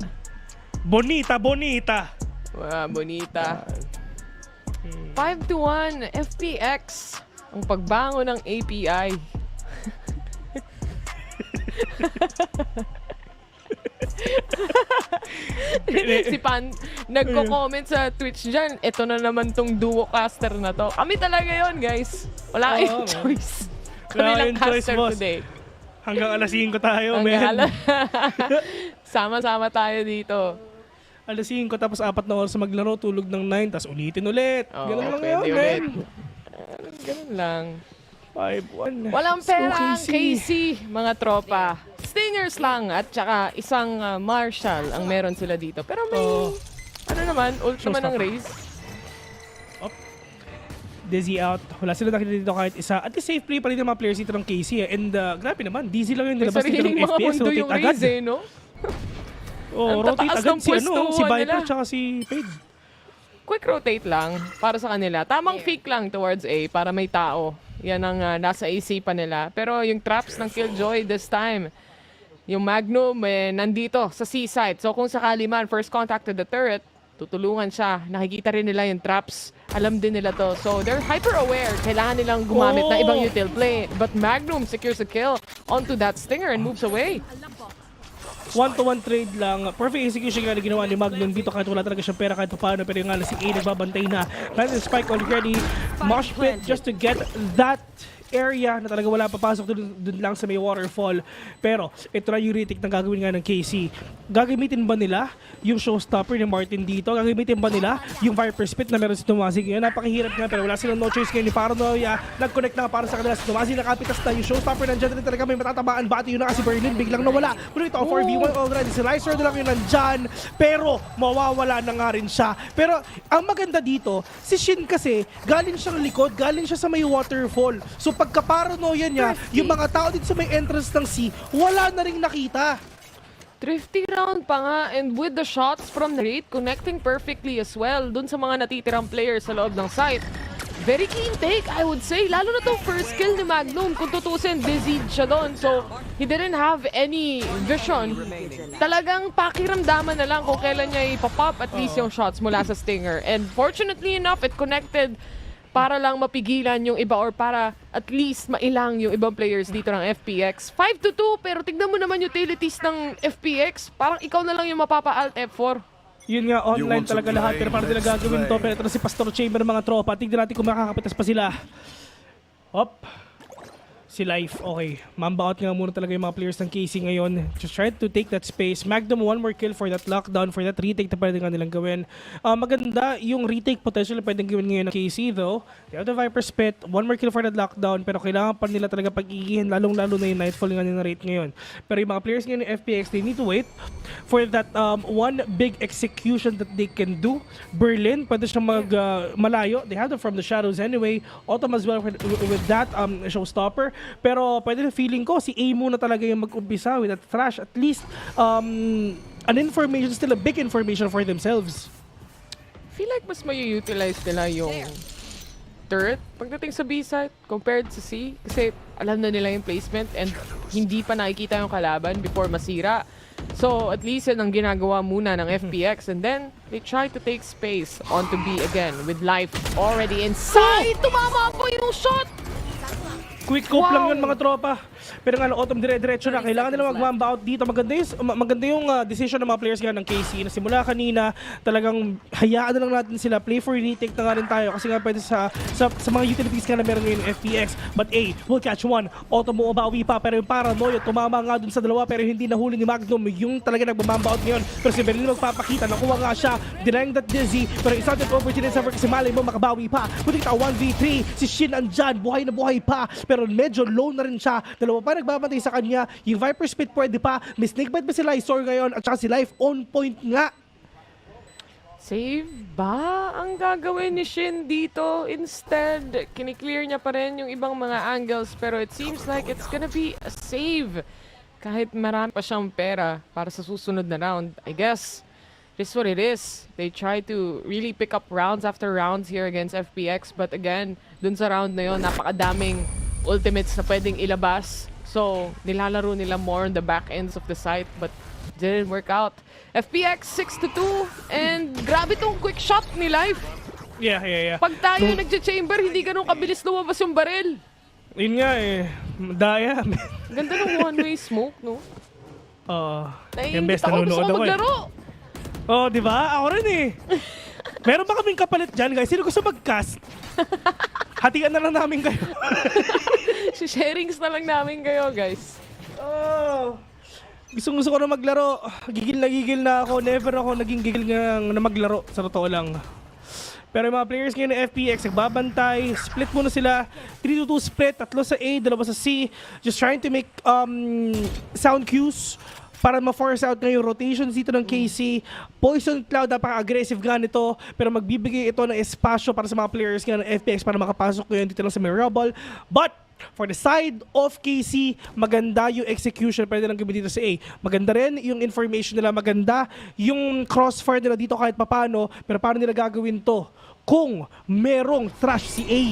Bonita. Bonita. 5-1, FPX. Ang pagbango ng API. Si Pan nagko-comment sa Twitch dyan, ito na naman tong duo caster na to. Kami talaga yon guys. Wala kayong choice. Kami lang caster today. Hanggang alas 5 tayo, men. Sama-sama tayo dito. Alas 5 tapos 4 na oras maglaro, tulog ng 9, tapos ulitin ulit. Ganun lang yun, ulit. men. Ganun lang. 5-1. Walang pera ang KC, mga tropa. Stingers lang at saka isang Marshall ang meron sila dito. Pero may, ano naman, ult naman ng Raze. Dizzy out. Wala sila nakita dito kahit isa. At least safe play pa rin ng mga players dito ng KC. And grabe naman, Dizzy lang yung nilabas dito ng FPS. Rotate agad. Raze, no? Rotate agad si Viper at saka si Fade. Quick rotate lang para sa kanila. Tamang fake lang towards A para may tao. Yan ang nasa isipan nila. Pero yung traps ng Killjoy this time, yung Magnum nandito sa seaside. So kung sakali man, first contact to the turret, tutulungan siya. Nakikita rin nila yung traps. Alam din nila to. So they're hyper-aware. Kailangan nilang gumamit ng ibang util play. But Magnum secures a kill onto that Stinger and moves away. 1-to-1 trade lang. Perfect execution nga na ginawa ni Magnum dito kahit wala talaga siyang pera kahit paano. Pero yung nga si A nagbabantay na. Landed spike already. Mosh pit just to get that area na talaga wala papasok dun lang sa may waterfall. Pero ito na yung retake na gagawin nga ng KC. Gagamitin ba nila yung showstopper ni Martin dito? Gagamitin ba nila yung Viper Spit na meron si Tumasi ngayon? Napakahirap nga pero wala silang no choice ngayon ni Paranoia. Nag-connect na para sa kanila si Tumasi. Nakapitas na yung showstopper. Nandiyan rin talaga may matatabaan. Bati yun na kasi Berlin biglang nawala. Pero ito 4v1 already. Si Lyser na lang yung nandyan. Pero mawawala na nga rin siya. Pero ang maganda dito, si Shin kasi galing siyang likod. Galing siya sa may waterfall. So pagka-paranoia niya, yung mga tao dito sa may entrance ng sea, wala na rin nakita. Thrifty round pa nga, and with the shots from the rate, connecting perfectly as well dun sa mga natitirang players sa loob ng site. Very keen take, I would say. Lalo na tong first kill ni Magnum. Kung tutusin, dizzied siya doon. So, he didn't have any vision. Talagang pakiramdaman na lang kung kailan niya ipapop at least yung shots mula sa Stinger. And fortunately enough, it connected para lang mapigilan yung iba or para at least mailang yung ibang players dito ng FPX. 5-2, pero tignan mo naman utilities ng FPX. Parang ikaw na lang yung mapapa-alt F4. Yun nga, online talaga lahat. Pero parang nila gagawin to. Pero ito na si Pastor Chamber mga tropa. Tignan natin kung makakapitas pa sila. Hop. Si Life, okay. Mamba out nga muna talaga yung mga players ng KC ngayon. Just try to take that space. Magnum, one more kill for that lockdown, for that retake na pwede nga nilang gawin. Maganda yung retake potential na pwedeng gawin ngayon ng KC though. They have the Viper Spit, one more kill for that lockdown, pero kailangan pa nila talaga pag-igihin, lalong-lalo na yung Nightfall nga nila rate ngayon. Pero yung mga players ngayon ng FPX, they need to wait for that one big execution that they can do. Berlin, pwede siyang malayo. They have them from the shadows anyway. Autumn as well with that showstopper. Pero pwede na feeling ko, si A muna talaga yung mag-umpisa with that Thrash. At least, an information, still a big information for themselves. Feel like mas may utilize nila yung turret pagdating sa B site compared sa C. Kasi alam na nila yung placement and hindi pa nakikita yung kalaban before masira. So at least yan ang ginagawa muna ng FPX and then they try to take space onto B again with life already inside. Tumama po yung shot! Quick cope lang yun mga tropa. Pero nga Autumn dire-diretso na. Kailangan nila mag-mamba out dito. Maganda yung decision ng mga players nga ng KC na simula kanina talagang hayaan na lang natin sila. Play for retake na nga rin tayo kasi nga pwede sa mga utilities nga na meron ngayon ng FPX. But A will catch one. Autumn mo bawi pa pero yung paranoia tumama nga dun sa dalawa pero hindi nahuli ni Magnum yung talaga nagmamamba out ngayon. Pero si Berlin magpapakita. Nakuha nga siya. Denying that Dizzy. Pero isa din opportunity sa kasi malay mo makabawi pa. Kundi kita 1v3. Si Shin andyan. Buhay na buhay pa. Pero medyo low na rin siya. Dalawa pa nagbabantay sa kanya. Yung Viper Spit pwede pa. May Snakebite pa si Lysor ngayon at saka si Life on point nga. Save ba ang gagawin ni Shin dito? Instead, kiniklear niya pa rin yung ibang mga angles pero it seems like it's gonna be a save. Kahit marami pa siyang pera para sa susunod na round. I guess, this is what it is. They try to really pick up rounds after rounds here against FPX but again, dun sa round na yon napakadaming ultimates na pwedeng ilabas. So, nilalaro nila more on the back ends of the site but didn't work out. FPX 6-2 and grabe tong quick shot ni Life. Yeah. Pag tayo nagche-chamber, hindi ganun kabilis lumabas yung baril. Yun nga eh. Daya. Ganda ng one-way smoke, no? Yung best nanonood ako maglaro. Di ba? Ako rin eh. Meron ba kaming kapalit dyan, guys? Sino gusto mag-cast? Hatian na lang namin kayo. Sharings na lang namin kayo, guys. Gusto ko na maglaro. Gigil na ako. Never ako naging gigil na maglaro. Sa totoo lang. Pero yung mga players ngayon ng FPX, nagbabantay. Split muna sila. 3-2 split. 3 sa A, 2 sa C. Just trying to make sound cues para ma-force out na yung rotations dito ng KC. Poison Cloud, napaka-aggressive nga nito. Pero magbibigay ito ng espasyo para sa mga players nga ng FPX para makapasok ngayon dito lang sa may rubble. But for the side of KC, maganda yung execution. Pwede lang gawin dito sa A. Maganda rin yung information nila. Maganda yung crossfire nila dito kahit papano. Pero paano nila gagawin to kung merong trash si A?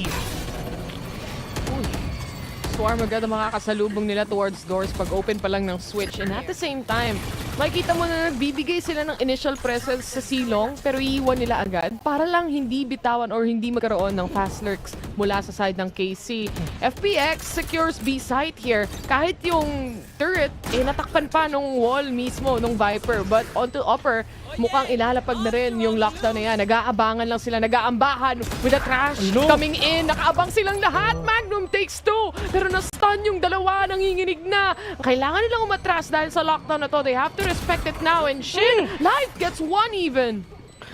Swarm agad ang makakasalubong nila towards doors pag open pa lang ng switch. And at the same time, makikita mo na nagbibigay sila ng initial presence sa silong pero iiwan nila agad para lang hindi bitawan or hindi magkaroon ng fast lurks mula sa side ng KC. FPX secures B site here. Kahit yung turret, natakpan pa nung wall mismo, nung Viper. But onto upper, mukhang ilalapag na rin yung lockdown na yan. Nag-aabangan lang sila, nag-aambahan with the trash coming in. Nakaabang silang lahat. Magnum takes 2. Pero na-stun yung dalawa, nanginginig na. Kailangan nilang umatras dahil sa lockdown na to. They have to respect it now. And Shin, Life gets 1 even.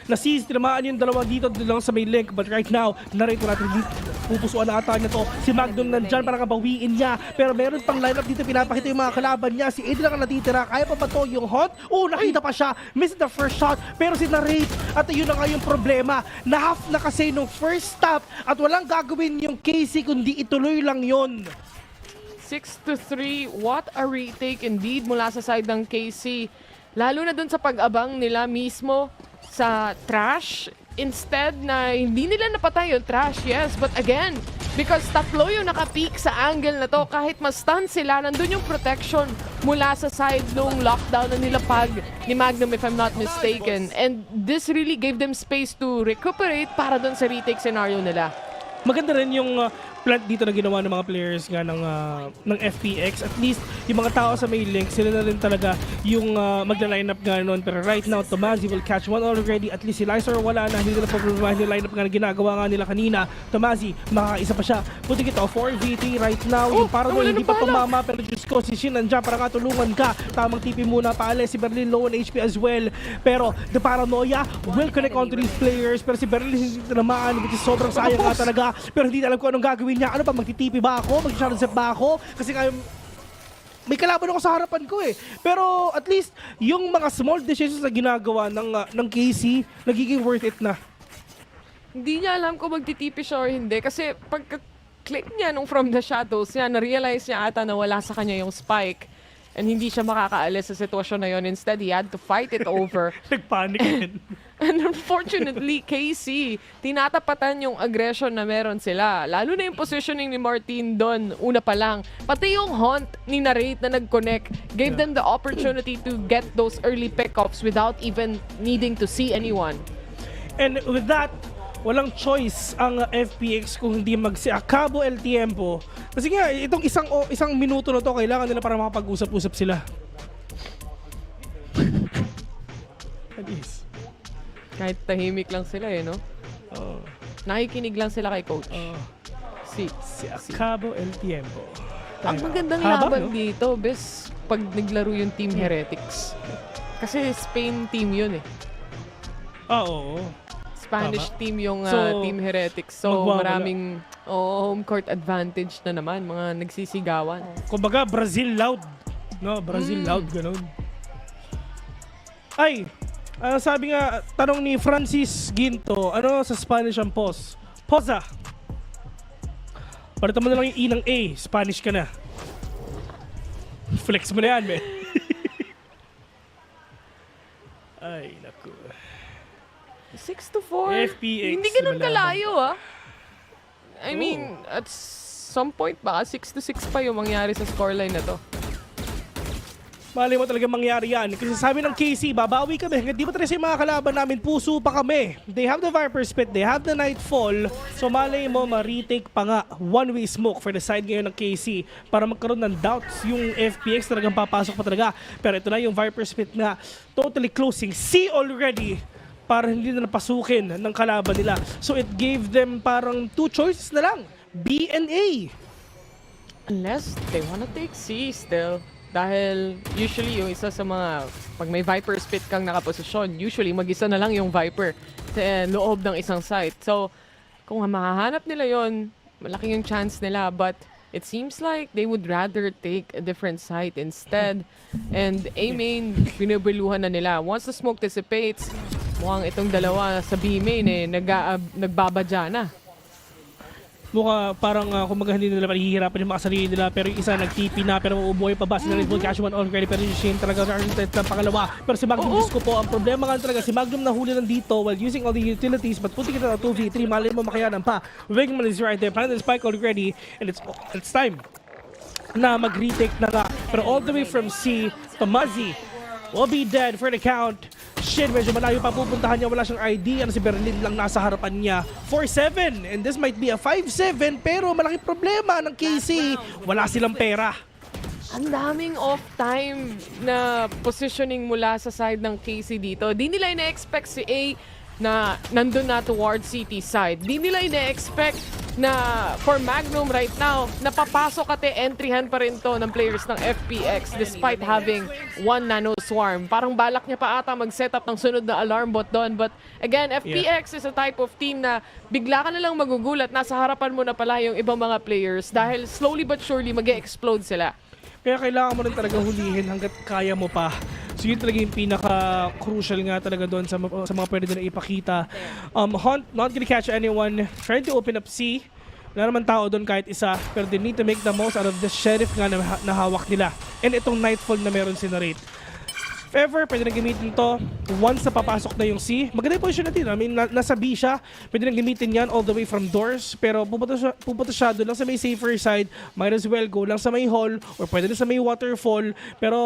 Na-seize, tinamaan yung dalawa dito lang sa may link. But right now, narito natin pupusuan na ata niya to. Si Magnum nandyan para kabawiin niya. Pero meron pang lineup dito, pinapakita yung mga kalaban niya. Si Ed lang ang natitira. Kaya pa ba to yung hot? Nakita pa siya. Missed the first shot. Pero si narrate. At yun na nga yung problema. Na-half na kasi nung first stop. At walang gagawin yung KC kundi ituloy lang yun. 6-3. What a retake indeed mula sa side ng KC. Lalo na dun sa pag-abang nila mismo sa trash. Instead na hindi nila napatay yung trash, yes. But again, because tatlo yung naka-peak sa angle na to, kahit ma-stun sila, nandun yung protection mula sa side nung lockdown na nilapag ni Magnum if I'm not mistaken. And this really gave them space to recuperate para dun sa retake scenario nila. Maganda rin yung plant dito na ginawa ng mga players nga ng FPX. At least yung mga tao sa may link, sila na rin talaga yung magla-line up nga noon. Pero right now, Tomazi will catch one already. At least si Lysor wala na. Hindi nila problemahin yung lineup nga na ginagawa nga nila kanina. Tomazi, makakaisa pa siya. Puti kita, 4v3 right now. Yung paranoia hindi pa tumama. Pero Diyos ko, si Shin nandiyan para nga tulungan ka. Tamang TP muna paale. Si Berlin low on HP as well. Pero the paranoia will connect onto these players. Pero si Berlin hindi tinamaan, which is sobrang sayang nga talaga. Pero hindi alam ko anong gagawin niya. Ano pa, magtitipi ba ako? Mag-shadowstep ba ako? Kasi may kalaban ako sa harapan ko eh. Pero at least, yung mga small decisions na ginagawa ng KC, nagiging worth it na. Hindi niya alam kung magtitipi siya or hindi. Kasi pagka-click niya nung from the shadows niya, na-realize niya ata na wala sa kanya yung spike. And hindi siya makakaalis sa sitwasyon na yun. Instead, he had to fight it over. Nagpanic din. And unfortunately, KC, tinatapatan yung aggression na meron sila. Lalo na yung positioning ni Martin doon, una pa lang. Pati yung hunt ni Narrate na nag-connect gave them the opportunity to get those early pickups without even needing to see anyone. And with that, walang choice ang FPX kung hindi magsiakabo el tiempo. Kasi nga, itong isang minuto na to, kailangan nila para makapag-usap-usap sila. At least. Kahit tahimik lang sila no? Nakikinig lang sila kay coach. Si Acabo el tiempo. Ang magandang laban dito, bes, pag naglaro yung Team Heretics. Kasi Spain team yun Oo. Spanish team yung Team Heretics. So maraming home court advantage na naman, mga nagsisigawan. Kumbaga, Brazil loud. No, Brazil loud, ganun. Ay, sabi nga, tanong ni Francis Ginto, ano sa Spanish ang pos? Posa. Parito mo na lang yung E ng A, Spanish ka na. Flex mo na yan, man. Ay, naku. 6-4. FPX. Hindi ganun kalayo, I mean, at some point baka 6-6 pa yung mangyari sa scoreline na to. Malay mo talaga mangyari yan. Kasi sabi ng KC, babawi kami. Hindi mo talaga yung mga kalaban namin, puso pa kami. They have the Viper Spit, they have the Nightfall. So malay mo, ma-retake pa nga. One-way smoke for the side ngayon ng KC para magkaroon ng doubts yung FPX talagang papasok pa talaga. Pero ito na yung Viper Spit na totally closing C already para hindi na napasukin ng kalaban nila. So it gave them parang two choices na lang. B and A. Unless they wanna take C still. Dahil usually yung isa sa mga, pag may Viper Spit kang nakaposisyon, usually mag-isa na lang yung Viper sa loob ng isang site. So, kung mahahanap nila yon, malaki yung chance nila. But it seems like they would rather take a different site instead. And A-main, binubiluhan na nila. Once the smoke dissipates, mukhang itong dalawa sa B-main nagbabadya na. Mukha parang kumbaga hindi nila mahihirapan yung mga sarili nila, pero yung isa nag-TP na pero umubuhay pa ba sila Red Bull Cash 1 already, pero yung Shane talaga na-arrested ng pangalawa. Pero si Magnum, Diyos ko po, ang problema nga talaga si Magnum nahuli lang dito while using all the utilities, but putting it on a 2v3, malay mo makayanan pa. Wingman is right there, planted the spike already, and it's time na mag-retake na nga. Pero all the way from C to Muzzy will be dead for the count. Shit, medyo malayo pa pupuntahan niya. Wala siyang ID. Si Berlin lang nasa harapan niya. 4-7. And this might be a 5-7. Pero malaki problema ng KC. Wala silang pera. Ang daming off-time na positioning mula sa side ng KC dito. Di nila ina-expect si A na nandun na towards CT side. Di nila ina-expect na for Magnum right now, napapasok at entryhan pa rin to ng players ng FPX despite having one nano swarm. Parang balak niya pa ata mag-set up ng sunod na alarm bot doon. But again, FPX is a type of team na bigla ka na lang magugulat. Nasa harapan mo na pala yung ibang mga players dahil slowly but surely mag-e-explode sila. Kaya kailangan mo rin talaga hulihin hanggat kaya mo pa. So yun talaga yung pinaka-crucial nga talaga doon sa mga pwede nila ipakita. Hunt, not gonna catch anyone. Trying to open up C. Wala naman tao doon kahit isa. Pero they need to make the most out of the sheriff nga na hawak nila. And itong Nightfall na meron si Narrate. If ever, pwede na gamitin to once na papasok na yung C. Maganda yung position natin. I mean, nasa B siya. Pwede na gamitin yan all the way from doors. Pero pupunta siya doon lang sa may safer side. Might as well go lang sa may hall or pwede na sa may waterfall. Pero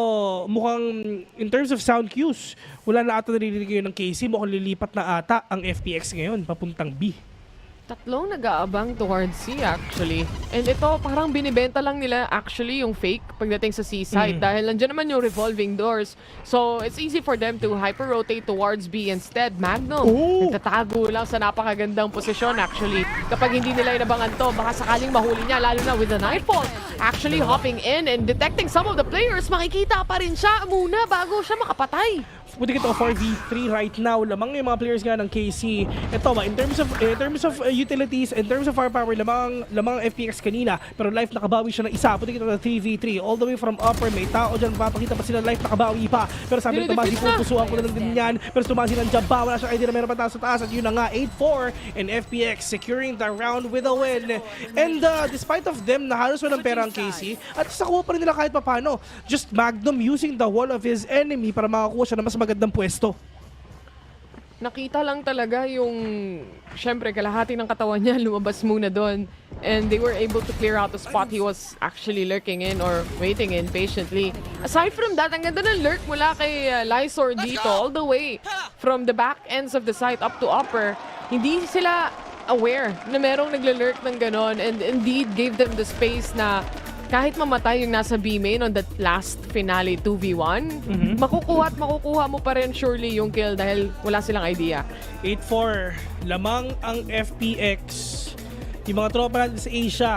mukhang in terms of sound cues, wala na ata narinig ngayon ng KC. Mukhang lilipat na ata ang FPX ngayon papuntang B. Tatlong nag-aabang towards C actually. And ito parang binibenta lang nila actually yung fake pagdating sa C side dahil nandiyan naman yung revolving doors. So it's easy for them to hyper-rotate towards B instead. Magnum, nagtatago lang sa napakagandang posisyon actually. Kapag hindi nila inabangan to, baka sakaling mahuli niya lalo na with the Nightfall. Actually hopping in and detecting some of the players, makikita pa rin siya muna bago siya makapatay. Pwede ito 4v3 right now. Lamang yung mga players nga ng KC. Ito ba, in terms of utilities, in terms of firepower, lamang FPX kanina. Pero life nakabawi siya ng isa. Pwede ito na 3v3. All the way from upper, may tao dyan. Papakita pa sila life nakabawi pa. Pero sabi ng Tomasi, pupusuan ko na lang din yan. Pero Tomasi ng jump pa. Wala siyang idea na meron pa taas sa taas. At yun na nga, 8-4. And FPX securing the round with a win. And despite of them, na halos walang pera ang KC. At sakuha pa rin nila kahit papano. Just Magnum using the wall of his enemy para makakuha siya na mas magandang pwesto. Nakita lang talaga yung, syempre, kalahati ng katawan niya lumabas muna doon. And they were able to clear out the spot he was actually lurking in or waiting in patiently. Aside from that, ang ganda ng lurk mula kay Lysor dito, all the way from the back ends of the site up to upper. Hindi sila aware na merong naglalurk ng ganon, and indeed gave them the space na kahit mamatay yung nasa B main on that last finale 2v1, makukuha at makukuha mo pa rin surely yung kill dahil wala silang idea. 8-4, lamang ang FPX. Yung mga tropa natin sa Asia,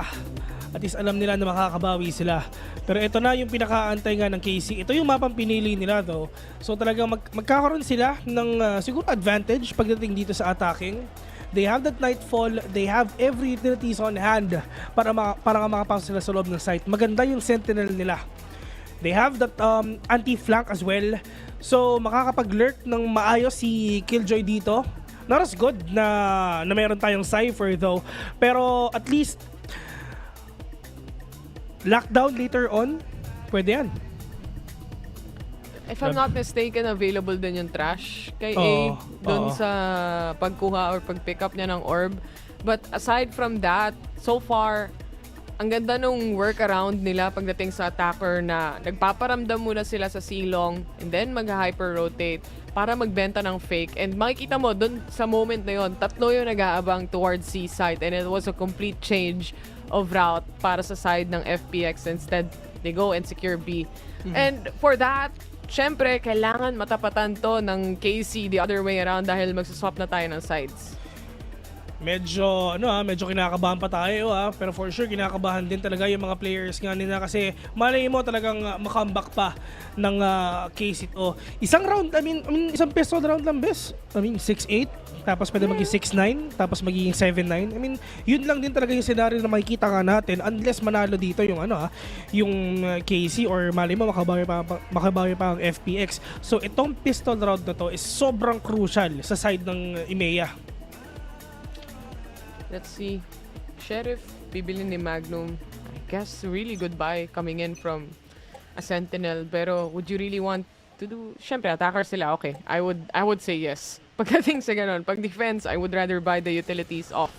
at least alam nila na makakabawi sila. Pero ito na yung pinakaantay nga ng KC. Ito yung mapang pinili nila though. So talagang magkakaroon sila ng siguro advantage pagdating dito sa attacking. They have that Nightfall, they have every utilities on hand para makapasok sila sa loob ng site. Maganda yung Sentinel nila. They have that anti-flank as well. So makakapag-lurk ng maayos si Killjoy dito. Not as good na meron tayong Cypher though. Pero at least lockdown later on, pwede yan. If I'm not mistaken, available din yung trash kay A doon sa pagkuha or pag-pick up niya ng orb. But aside from that, so far, ang ganda nung workaround nila pagdating sa attacker na nagpaparamdam muna sila sa silong and then mag-hyper-rotate para magbenta ng fake. And makikita mo, doon sa moment na yon, tatlo yung nag-aabang towards C side and it was a complete change of route para sa side ng FPX. Instead, they go and secure B. And for that, syempre, kailangan matapatan to ng KC the other way around dahil magsaswap na tayo ng sides. Medyo kinakabahan pa tayo pero for sure kinakabahan din talaga yung mga players nga nila kasi malay mo talagang makambak pa ng KC ito. Isang round, isang pistol round lang bes. 6-8, tapos pwede maging 6-9, tapos magiging 7-9. Yun lang din talaga yung scenario na makikita nga natin unless manalo dito yung yung KC or malay mo makabawi pa ang FPX. So itong pistol round na to is sobrang crucial sa side ng EMEA. Let's see. Sheriff, bibili ni Magnum. I guess really good buy coming in from a Sentinel. Pero would you really want to do... Syempre, attacker sila. Okay, I would say yes. Pagdating sa ganun, pag defense, I would rather buy the utilities off.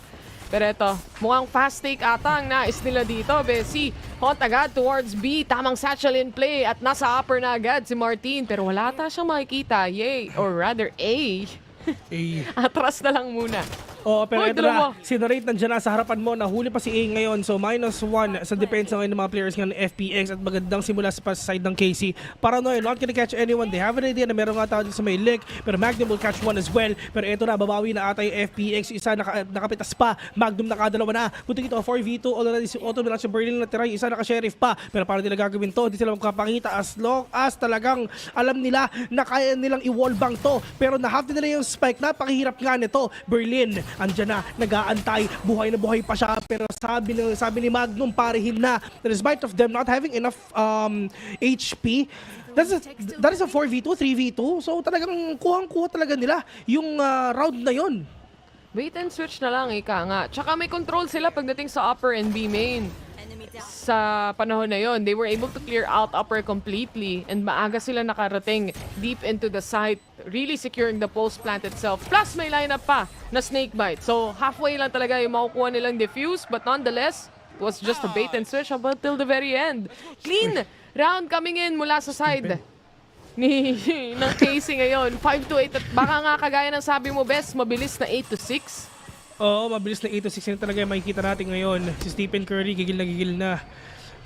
Pero ito, mukhang fast take ata ang nais nila dito. Besi, hot agad towards B. Tamang satchel in play. At nasa upper na agad si Martin. Pero wala ata siyang makikita. Yay. Or rather, A. Atras na lang muna. Pero ito na, si Narate nandiyan na sa harapan mo, nahuli pa si A ngayon. So -1 sa depensa ngayon ng mga players ng FPX at magandang simula sa side ng KC. Paranoia, not gonna catch anyone. They have an idea na meron nga tao sa may lick, pero Magnum will catch one as well. Pero ito na, babawi na ata yung FPX. Isa nakapitas pa, Magnum nakadalawa na. Buti ito, 4v2, already si Otto na si Berlin na tira, isa naka-sheriff pa. Pero paano nila gagawin to? Hindi sila magkapakita as long as talagang alam nila na kaya nilang i-wallbang to. Pero na-half nila yung spike, napakahirap nga nito. Berlin, andyan na, nag-aantay, buhay na buhay pa siya, pero sabi ni Magnum, parehin na. Despite of them not having enough HP, that is a 4v2, 3v2, so talagang kuhang-kuha talaga nila yung round na yon. Wait and switch na lang, ika nga. Tsaka may control sila pagdating sa upper and B main. Sa panahon na yon, they were able to clear out upper completely and maaga sila nakarating deep into the site, really securing the pulse plant itself. Plus may lineup pa na snakebite. So halfway lang talaga yung makukuha nilang defuse, but nonetheless, it was just a bait and switch up until the very end. Clean round coming in mula sa side ng KC ngayon. 5-8 at baka nga kagaya ng sabi mo, Bes, mabilis na 8-6. Oo, mabilis na 8-6 na talaga yung makikita natin ngayon. Si Stephen Curry, gigil na.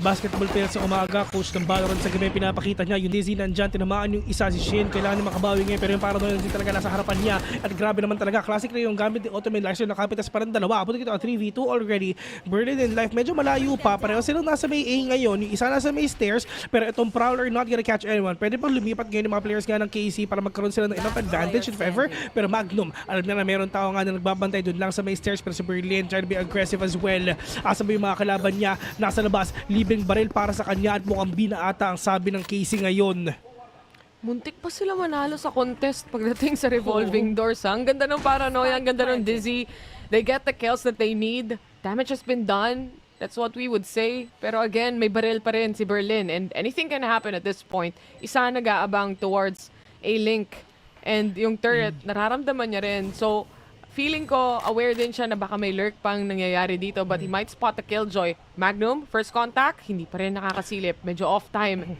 Basketball player sa umaga, coach ng VALORANT sa gabi, pinapakita niya yung Dizzy nandyan, tinamaan yung isa si Shin, kailangan niya makabawi ngayon, pero yung paranoia din talaga nasa harapan niya, at grabe naman talaga, classic na yung gamit ni Ottoman Lysor, nakapitas pa rin dalawa, abutin ito 3v2 already. Burden in life, medyo malayo pa, pareho silang nasa may A ngayon, yung isa nasa may stairs, pero itong Prowler not gonna catch anyone, pwede pang lumipat ngayon yung mga players nga ng KC para magkaroon sila ng enough advantage if ever, pero Magnum, alam niya na meron tao nga na nagbabantay doon lang sa may stairs, pero si Berlin trying to be aggressive as well. Asa ba yung mga kalaban niya, nasa labas, libreng baril para sa kanya at mukhang binaata ang sabi ng Casey ngayon. Muntik pa sila manalo sa contest pagdating sa revolving doors. Ang ganda ng paranoia, ang ganda ng Dizzy. They get the kills that they need. Damage has been done. That's what we would say. Pero again, may baril pa rin si Berlin and anything can happen at this point. Isa nag-aabang towards A-Link. And yung turret, nararamdaman niya rin. So, feeling ko, aware din siya na baka may lurk pang nangyayari dito, but he might spot the Killjoy. Magnum, first contact, hindi pa rin nakakasilip. Medyo off time.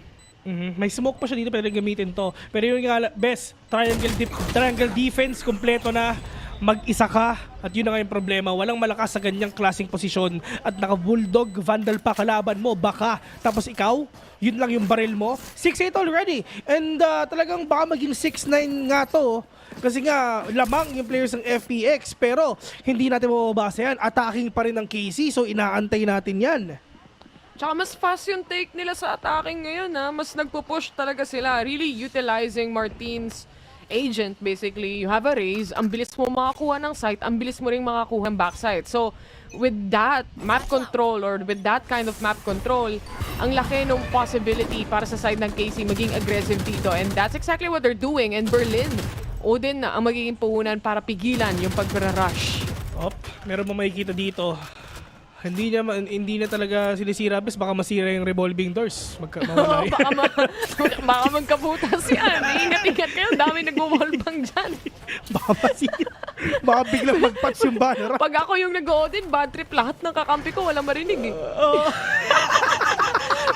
May smoke pa siya dito, pero gamitin to. Pero yun nga, best, triangle defense, kompleto na. Mag-isa ka, at yun na nga yung problema. Walang malakas sa ganyang klaseng posisyon. At naka-bulldog, vandal pa kalaban mo, baka. Tapos ikaw, yun lang yung baril mo. 6-8 already. And talagang baka maging 6-9 nga to. Kasi nga, lamang yung players ng FPX. Pero hindi natin mababasa yan. Attacking pa rin ng KC, so inaantay natin yan. Tsaka mas fast yung take nila sa attacking ngayon. Mas nagpo-push talaga sila. Really utilizing Martin's agent, basically. You have a raise, ang bilis mo makakuha ng site, ang bilis mo rin makakuha ng backside. So, with that map control or with that kind of map control, ang laki ng possibility para sa side ng KC maging aggressive dito. And that's exactly what they're doing. And Berlin, Odin na ang magiging puhunan para pigilan yung pag-rush. Meron mo makikita dito. Hindi na talaga sinisira, bes baka masira yung revolving doors. Mawala baka magkabutas yan. Ingat-ingat kayo, dami nagwo-wallbang dyan. Baka masira. Baka biglang mag-patch yung banner. Pag ako yung nag-Odin, bad trip, lahat ng kakampi ko wala marinig eh.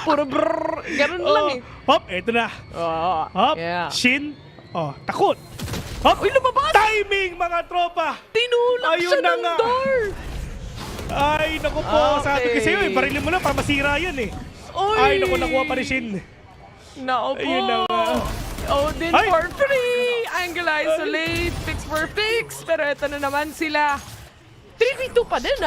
Puro brrrr, ganun lang eh. Eto na. Yeah. Shin. Takot. Uy, lumabas! Timing, mga tropa! Tinulak siya ng door! Ay, naku po. Sabi ko sa'yo, barilin mo na para masira yan eh. Ay, naku, nakuha pa rin Shin. Naku po. Odin for free! Angle isolate, fix for fix. Pero ito na naman sila. 3v2 pa din,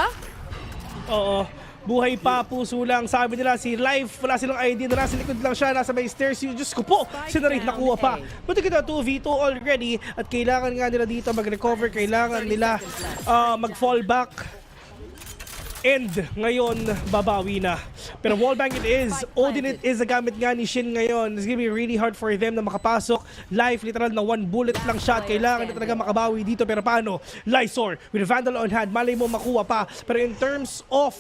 Oo. Buhay pa, puso lang. Sabi nila, si Life, wala silang idea na nasa likod lang siya, nasa may stairs. Diyos ko po, sinarate nakuha pa. Buti kita 2v2 already at kailangan nga nila dito mag-recover. Kailangan nila mag-fall back. And ngayon, babawi na. Pero wallbang it is. Odin it is a gamit nga ni Shin ngayon. It's gonna be really hard for them na makapasok. Life, literal na 1 bullet lang shot. Kailangan na talaga makabawi dito. Pero paano? Lysor with Vandal on hand. Malay mo makuha pa. Pero in terms of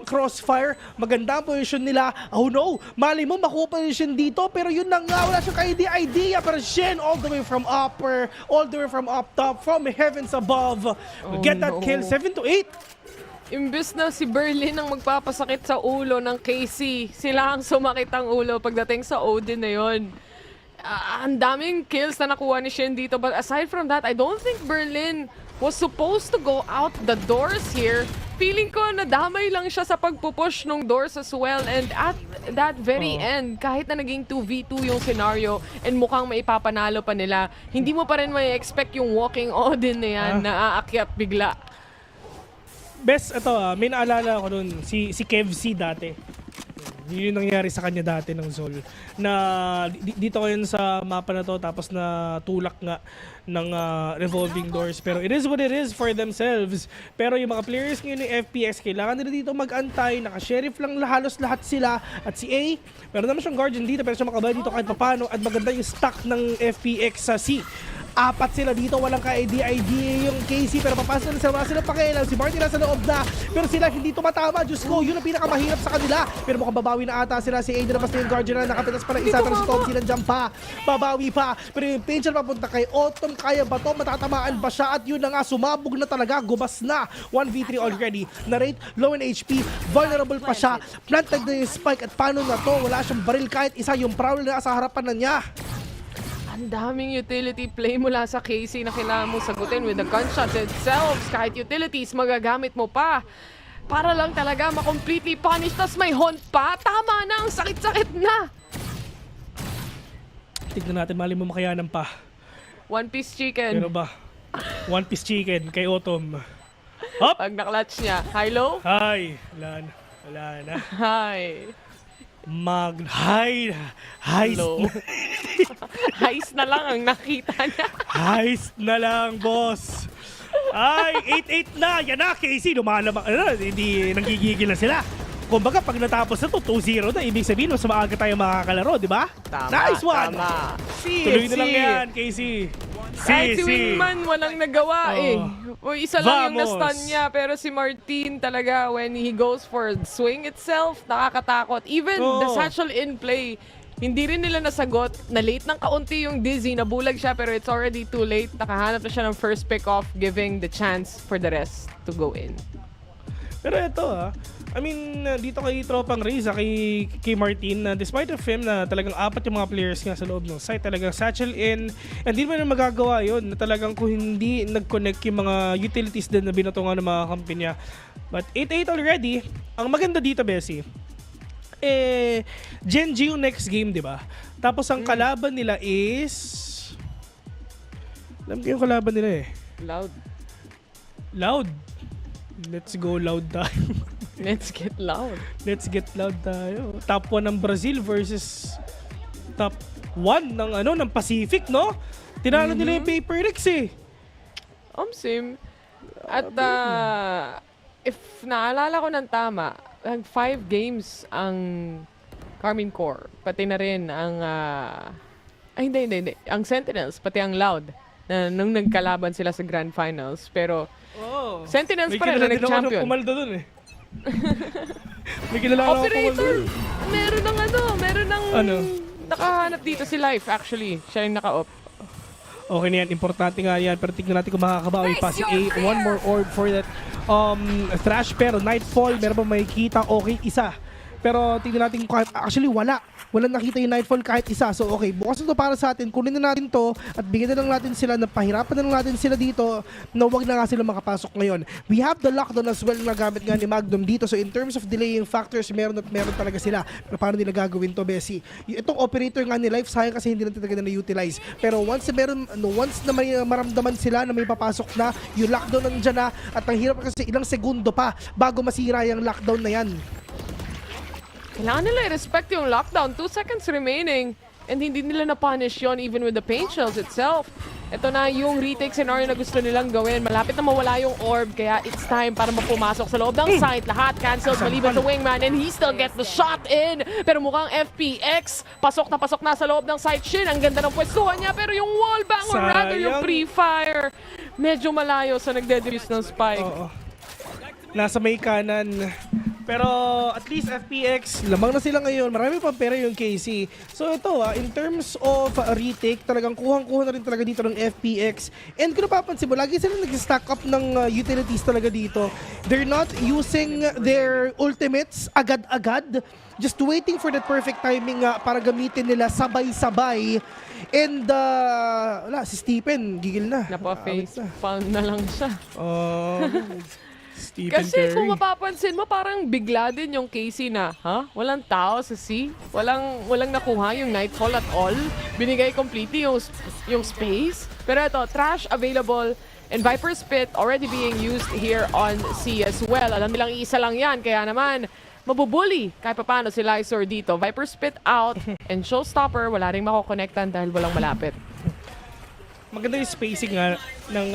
crossfire, maganda ang position nila. Oh no! Malay mo makuha pa rin Shin dito. Pero yun na nga, wala siyang idea. Pero Shin all the way from upper, all the way from up top, from heavens above. Get that kill. 7-8. Imbes na si Berlin ang magpapasakit sa ulo ng KC, sila ang sumakit ang ulo pagdating sa Odin na yun. Ang daming kills na nakuha ni Shin dito, but aside from that, I don't think Berlin was supposed to go out the doors here. Feeling ko nadamay lang siya sa pagpupush ng doors as well, and at that very end, kahit na naging 2v2 yung scenario and mukhang maipapanalo pa nila, hindi mo pa rin may expect yung walking Odin na yan na aakyat bigla. Best, ito may naalala ko nun, si KevC dati. Yun yung nangyari sa kanya dati ng Zol. Na dito ngayon sa mapa na to, tapos na tulak nga ng revolving doors. Pero it is what it is for themselves. Pero yung mga players ngayon ng FPX, kailangan nila dito mag-antay. Naka-sheriff lang halos lahat sila. At si A, meron naman siyang guardian dito, pero siya makabay dito kahit papano. At maganda yung stock ng FPX sa C. Apat sila dito, walang ka-idea yung KC, pero papasok na sila pakialam. Si Martin nasa loob na, pero sila hindi tumatama. Diyos ko, yun ang pinakamahirap sa kanila. Pero mukhang babawi na ata sila. Si Aiden na basta yung guardian na nakapitas pa ng isa, pero si Tomsi nandiyan pa. Babawi pa. Pero yung Pager papunta kay Autumn, kaya ba to? Matatamaan ba siya? At yun na nga, sumabog na talaga. Gubas na. 1v3 already. Na-rate, low in HP. Vulnerable pa siya. Planted na yung spike. At paano na to? Wala siyang baril kahit isa. Yung prowl na sa harapan na niya. Ang daming utility play mula sa KC na kailangan mo sagutin with the gunshots itself. Kahit utilities, magagamit mo pa. Para lang talaga ma-completely punish. Tas may haunt pa. Tama na, ang sakit-sakit na. Tignan natin, mali mo makayanan pa. One piece chicken. Pero ba? One piece chicken kay Autumn. Hop! Pag naklatch niya. Hi, low? Hi. Wala na. Hi. Heist. Heist na lang ang nakita niya. Heist na lang, boss. Ay, 8-8 na. Yan na, KC. Lumalabang. Hindi nanggigigil na sila. Kumbaga, pag natapos na to, 2-0 na. Ibig sabihin, mas maaga tayo makakalaro, di ba? Nice one. Tuloy na lang yan, KC. Kahit si Wingman walang nagawa O isa lang yung na-stun niya. Pero si Martin talaga, when he goes for swing itself, nakakatakot. Even the satchel in play, Hindi rin nila nasagot. Na late ng kaunti yung Dizzy. Nabulag siya pero it's already too late. Nakahanap na siya ng first pick-off, giving the chance for the rest to go in. Pero ito I mean, dito kay Tropang Reza, kay Martin, despite of him na talagang 4 yung mga players nga sa loob ng site, talagang satchel in, and hindi mo na magagawa yun, na talagang kung hindi nag-connect yung mga utilities din na binatungan ng mga kampanya. But 8-8 already. Ang maganda dito, Bessie, Gen.G yung next game, di ba? Tapos ang kalaban nila is... Alam ko yung kalaban nila Loud. Let's go Loud tayo. Let's get loud. Let's get loud tayo. Top 1 ng Brazil versus top 1 ng Pacific, no? Tinalo nila yung Paper Rex Same. At if naalala ko ng tama, 5 games ang Karmine Corp. Pati na rin ang hindi. Ang Sentinels, pati ang Loud na nung nagkalaban sila sa Grand Finals. Pero Sentinels pa rin na nag-champion. Pumaldo dun May kilala ako Operator! Meron ng nakahanap dito si Life actually. Siya yung naka-op. Okay na yan, importante nga yan. Pero tignan natin kung makakabawi pa si A. One more orb for that Thrash. Pero Nightfall, meron ba makikita? Okay, isa. Pero tignan natin kung actually wala nakita yung Nightfall kahit isa. So okay, bukas ito para sa atin. Kunin na natin to at bigyan na lang natin sila, napahirapan na lang natin sila dito na wag na nga sila makapasok ngayon. We have the lockdown as well na gamit nga ni Magnum dito. So in terms of delaying factors, meron talaga sila. Pero paano nila gagawin to, Bessie? Itong operator nga ni Life, sayang kasi hindi na talaga na-utilize. Pero once na may maramdaman sila na may papasok na, yung lockdown nandiyan na at ang hirap kasi ilang segundo pa bago masira yung lockdown na yan. Kailangan nila i-respect yung lockdown. 2 seconds remaining. And hindi nila na-punish yun even with the paint shells itself. Ito na yung retake scenario na gusto nilang gawin. Malapit na mawala yung orb. Kaya it's time para mapumasok sa loob ng site. Lahat cancelled maliban sa Wingman. And he still gets the shot in. Pero mukhang FPX. Pasok na sa loob ng site. Shin, ang ganda ng pwestuhan niya. Pero yung wallbang or rather yung pre-fire, medyo malayo sa nagde-defuse ng spike. Nasa may kanan. Pero at least FPX, lamang na sila ngayon. Marami pang pera yung KC. So ito in terms of retake, talagang kuhang-kuha na rin talaga dito ng FPX. And kung napapansin mo, lagi sila nag-stack up ng utilities talaga dito. They're not using their ultimates agad-agad. Just waiting for that perfect timing para gamitin nila sabay-sabay. And si Stephen, gigil na. Napa-face palm na lang siya. Stephen Kasi Curry. kung mapapansin mo, parang bigla din yung KC na, walang tao sa C. Walang nakuha yung Nightfall at all. Binigay completely yung space. Pero ito, Trash available and Viper's Pit already being used here on C as well. Alam nilang isa lang yan, kaya naman mabubuli kahit paano si Lysor dito. Viper's Pit out and Showstopper, wala rin makokonektan dahil walang malapit. Maganda yung spacing ng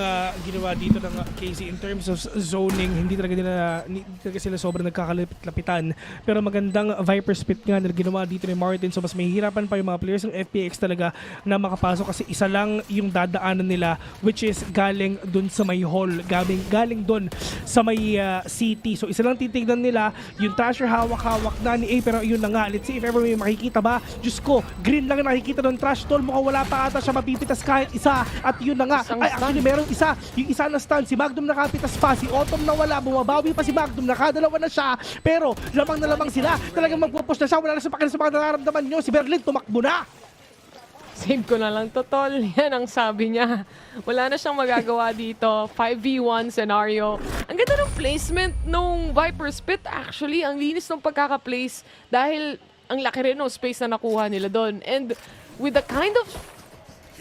ginawa dito ng KC in terms of zoning. Hindi talaga sila sobrang nagkakalapit-lapitan. Pero magandang Viper Spit nga na ginawa dito ni Martin. So mas mahihirapan pa yung mga players ng FPX talaga na makapasok kasi isa lang yung dadaanan nila, which is galing dun sa may hall. Galing dun sa may city. So isa lang titignan nila. Yung Trasher hawak-hawak na ni A. Pero yun na nga. Let's see if ever may makikita ba. Diyos ko, green lang nakikita ng Trash Tol. Mukhang wala pa ata siya mapipitas kahit isa. At yun na nga, actually meron isa. Yung isa na stun, si Magnum nakapitas pa, si Autumn nawala, bumabawi pa si Magnum, nakadalawa na siya. Pero lamang na lamang sila, talagang magpupush na siya, wala na sa pakilang sa mga nararamdaman nyo. Si Berlin, tumakbo na. Save ko na lang to, Tol. Yan ang sabi niya. Wala na siyang magagawa dito. 5v1 scenario. Ang ganda ng placement nung Viper's Pit. Actually, ang linis ng pagkaka-place dahil ang laki rin ng space na nakuha nila doon. And with the kind of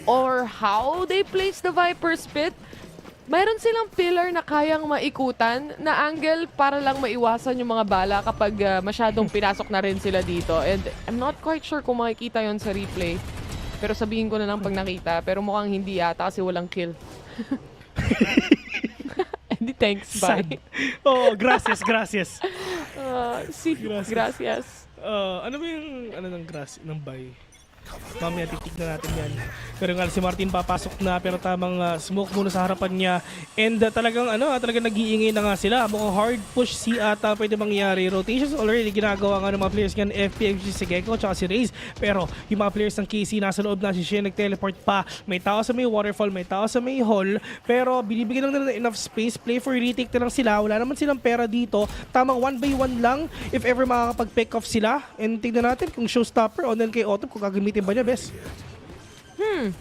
or how they place the Viper's Pit, mayroon silang pillar na kayang maikutan na angle para lang maiwasan yung mga bala kapag masyadong pinasok na rin sila dito. And I'm not quite sure kung makikita yon sa replay. Pero sabihin ko na lang pag nakita. Pero mukhang hindi yata kasi walang kill. Hindi, thanks, bye. Gracias. Gracias. Ano ba yung, ng bye? Mamaya titignan natin yan. Pero nga si Martin papasok na pero tamang smoke muna sa harapan niya. And talagang nag-iingay na nga sila. Mukhang hard push si ata pwede mangyari. Rotations already ginagawa nga ng mga players ng FPX, si Gecko at si Raze. Pero yung mga players ng KC nasa loob na, si Shen nag-teleport pa. May tao sa may waterfall, may tao sa may hall. Pero binibigyan lang nila enough space. Play for retake na lang sila. Wala naman silang pera dito. Tamang 1-by-1 lang if ever makakapag-pick off sila. And tignan natin kung showstopper o then kay Autumn kung gagamitin ba niya best.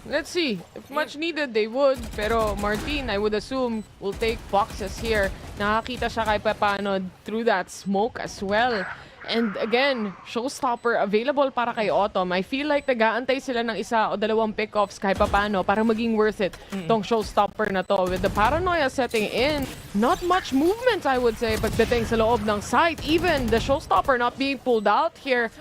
Let's see. If much needed, they would. Pero Martin, I would assume, will take boxes here. Nakakita siya kahit paano through that smoke as well. And again, showstopper available para kay Autumn. I feel like nag-aantay sila ng isa o dalawang pick-offs kahit paano para maging worth it tong showstopper na to. With the paranoia setting in, not much movement I would say pagdating sa loob ng site. Even the showstopper not being pulled out here,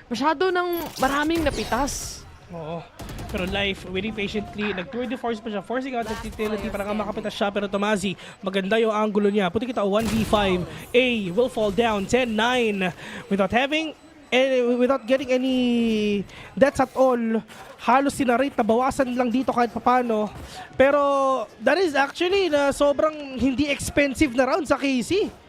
masyado ng maraming napitas. Oo. Pero Life, waiting patiently, nag-tour de force pa siya, forcing out the utility para nga makapitas siya. Pero Tomazi, maganda yung angulo niya. Puti kita 1v5. A will fall down, 10-9. Without getting any deaths at all. Halos sinarate na bawasan lang dito kahit papano. Pero that is actually na sobrang hindi expensive na round sa KC.